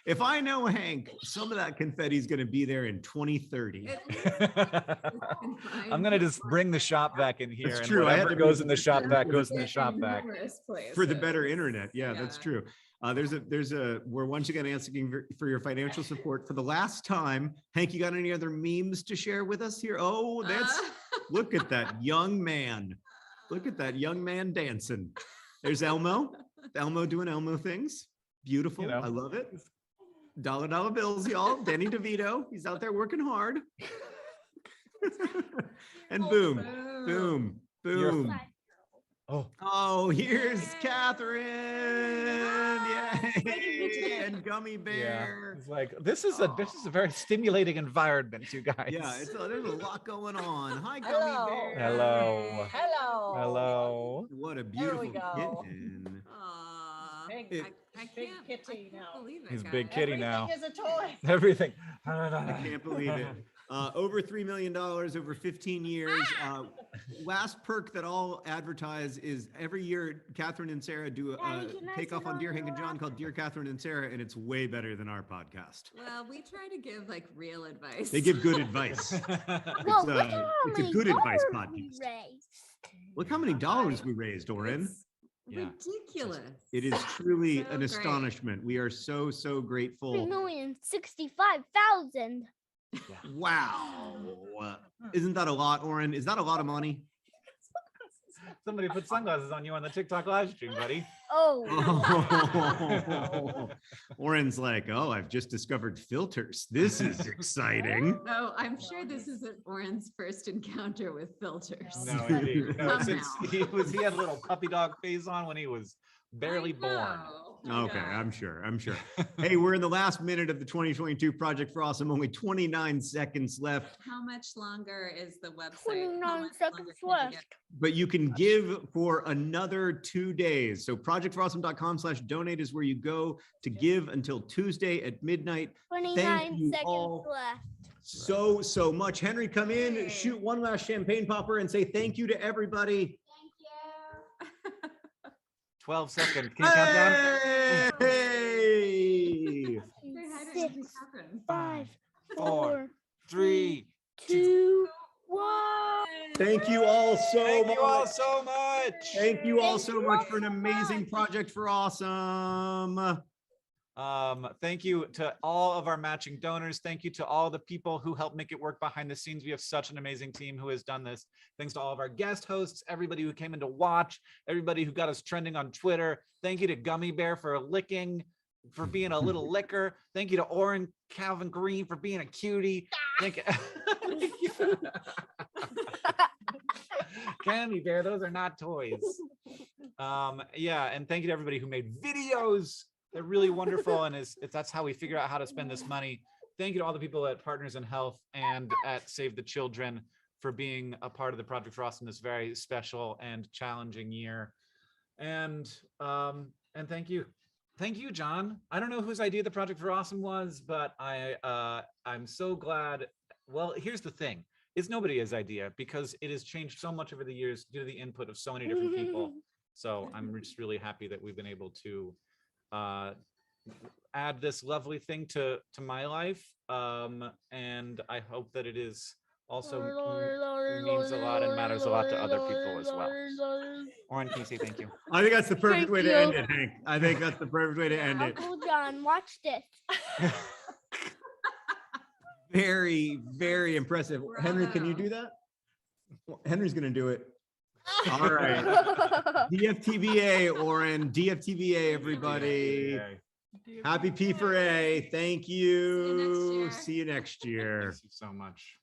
[SPEAKER 3] if I know Hank, some of that confetti is going to be there in 2030.
[SPEAKER 7] I'm gonna just bring the shop vac in here.
[SPEAKER 3] That's
[SPEAKER 7] and
[SPEAKER 3] true. I had
[SPEAKER 7] whatever
[SPEAKER 3] to
[SPEAKER 7] goes
[SPEAKER 3] be-
[SPEAKER 7] in the shop vac goes in the shop vac.
[SPEAKER 3] For the better internet. Yeah, that's true. We're once again asking for your financial support for the last time. Hank, you got any other memes to share with us here? Oh, look at that young man. Look at that young man dancing. There's Elmo. Elmo doing Elmo things. Beautiful.
[SPEAKER 7] You know.
[SPEAKER 3] I love it. Dollar bills, y'all. Danny DeVito. He's out there working hard. And boom, boom, boom.
[SPEAKER 7] Oh,
[SPEAKER 3] Oh, here's Catherine. Yay. And Gummy
[SPEAKER 7] yeah.
[SPEAKER 3] Bear.
[SPEAKER 7] It's like this is a very stimulating environment, you guys.
[SPEAKER 3] Yeah, there's a lot going on. Hi, Gummy
[SPEAKER 10] Hello.
[SPEAKER 3] Bear.
[SPEAKER 7] Hello.
[SPEAKER 10] Hello.
[SPEAKER 7] Hello.
[SPEAKER 3] What a
[SPEAKER 10] There
[SPEAKER 3] beautiful
[SPEAKER 10] we go.
[SPEAKER 3] kitten.
[SPEAKER 9] Aw,
[SPEAKER 10] Big,
[SPEAKER 9] I
[SPEAKER 10] big
[SPEAKER 9] can't
[SPEAKER 10] kitty
[SPEAKER 9] I
[SPEAKER 10] now.
[SPEAKER 9] can't believe it,
[SPEAKER 7] He's
[SPEAKER 9] guys.
[SPEAKER 7] big kitty now.
[SPEAKER 10] Everything is a toy.
[SPEAKER 7] Everything.
[SPEAKER 3] I can't believe it. Over $3 million over 15 years. Last perk that I'll advertise is every year Catherine and Sarah do a
[SPEAKER 8] Daddy, can I
[SPEAKER 3] take off
[SPEAKER 8] sit
[SPEAKER 3] on
[SPEAKER 8] on
[SPEAKER 3] Dear Hank and
[SPEAKER 8] your
[SPEAKER 3] John
[SPEAKER 8] lap?
[SPEAKER 3] called Dear Catherine and Sarah, and it's way better than our podcast.
[SPEAKER 9] Well, we try to give like real advice.
[SPEAKER 3] They give good advice.
[SPEAKER 8] Well,
[SPEAKER 3] It's,
[SPEAKER 8] look at how
[SPEAKER 3] it's a
[SPEAKER 8] many
[SPEAKER 3] good advice
[SPEAKER 8] dollars we
[SPEAKER 3] podcast.
[SPEAKER 8] raised.
[SPEAKER 3] Look how many dollars we raised, Oren.
[SPEAKER 9] It's
[SPEAKER 7] Yeah.
[SPEAKER 9] ridiculous.
[SPEAKER 3] It is truly
[SPEAKER 9] So
[SPEAKER 3] an
[SPEAKER 9] great.
[SPEAKER 3] astonishment. We are so grateful.
[SPEAKER 8] 3,065,000.
[SPEAKER 3] Wow. Isn't that a lot, Oren? Is that a lot of money?
[SPEAKER 7] Somebody put sunglasses on you on the TikTok live stream, buddy.
[SPEAKER 8] Oh.
[SPEAKER 3] Oren's like, oh, I've just discovered filters. This is exciting.
[SPEAKER 9] Oh, I'm sure this isn't Oren's first encounter with filters.
[SPEAKER 7] No, indeed. No, since
[SPEAKER 9] Somehow.
[SPEAKER 7] he had a little puppy dog phase on when he was barely born.
[SPEAKER 3] Okay,
[SPEAKER 9] Yeah.
[SPEAKER 3] I'm sure. Hey, we're in the last minute of the 2022 Project for Awesome. Only 29 seconds left,
[SPEAKER 9] How much longer is the website?
[SPEAKER 8] 29
[SPEAKER 9] How much
[SPEAKER 8] seconds
[SPEAKER 9] longer can you
[SPEAKER 8] left.
[SPEAKER 9] get?
[SPEAKER 3] but you can give for another 2 days. So projectforawesome.com/donate is where you go to give until Tuesday at midnight.
[SPEAKER 8] 29
[SPEAKER 3] you
[SPEAKER 8] seconds
[SPEAKER 3] all.
[SPEAKER 8] left.
[SPEAKER 3] So much. Henry, come in, shoot one last champagne popper and say thank you to everybody.
[SPEAKER 7] 12 seconds. Can you count down?
[SPEAKER 3] Hey!
[SPEAKER 9] Say hi to
[SPEAKER 8] Six,
[SPEAKER 9] Auntie Catherine.
[SPEAKER 8] 5,
[SPEAKER 7] 4,
[SPEAKER 8] 4,
[SPEAKER 7] 3.
[SPEAKER 8] 2, 1.
[SPEAKER 3] Thank you all so
[SPEAKER 7] Thank
[SPEAKER 3] much.
[SPEAKER 7] you all so much.
[SPEAKER 3] Thank you all
[SPEAKER 8] Thank
[SPEAKER 3] so
[SPEAKER 8] you
[SPEAKER 3] much
[SPEAKER 8] all
[SPEAKER 3] for an
[SPEAKER 8] so
[SPEAKER 3] amazing
[SPEAKER 8] much.
[SPEAKER 3] Project for Awesome.
[SPEAKER 7] Thank you to all of our matching donors. Thank you to all the people who help make it work behind the scenes. We have such an amazing team who has done this. Thanks to all of our guest hosts, everybody who came in to watch, everybody who got us trending on Twitter. Thank you to Gummy Bear for being a little licker. Thank you to Oren Calvin Green for being a cutie. Thank you. Gummy Bear, those are not toys. Yeah, and thank you to everybody who made videos. They're really wonderful, and that's how we figure out how to spend this money. Thank you to all the people at Partners in Health and at Save the Children for being a part of the Project for Awesome this very special and challenging year. And thank you, John. I don't know whose idea the Project for Awesome was, but I'm so glad. Well, here's the thing: it's nobody's idea because it has changed so much over the years due to the input of so many different people. So I'm just really happy that we've been able to add this lovely thing to my life, and I hope that it is also means a lot and matters a lot to other people as well. Oren, can you say thank you?
[SPEAKER 3] I think that's the perfect
[SPEAKER 8] Thank
[SPEAKER 3] way to
[SPEAKER 8] you.
[SPEAKER 3] end it, Hank. I think that's the perfect way to end it.
[SPEAKER 8] Uncle John, watch this.
[SPEAKER 3] Very, very impressive. Henry, can you do that? Well, Henry's gonna do it. All right. DFTBA, Oren. DFTBA, everybody. Happy P4A. Thank you.
[SPEAKER 9] See you next year.
[SPEAKER 3] See you next year.
[SPEAKER 7] Thank you so much.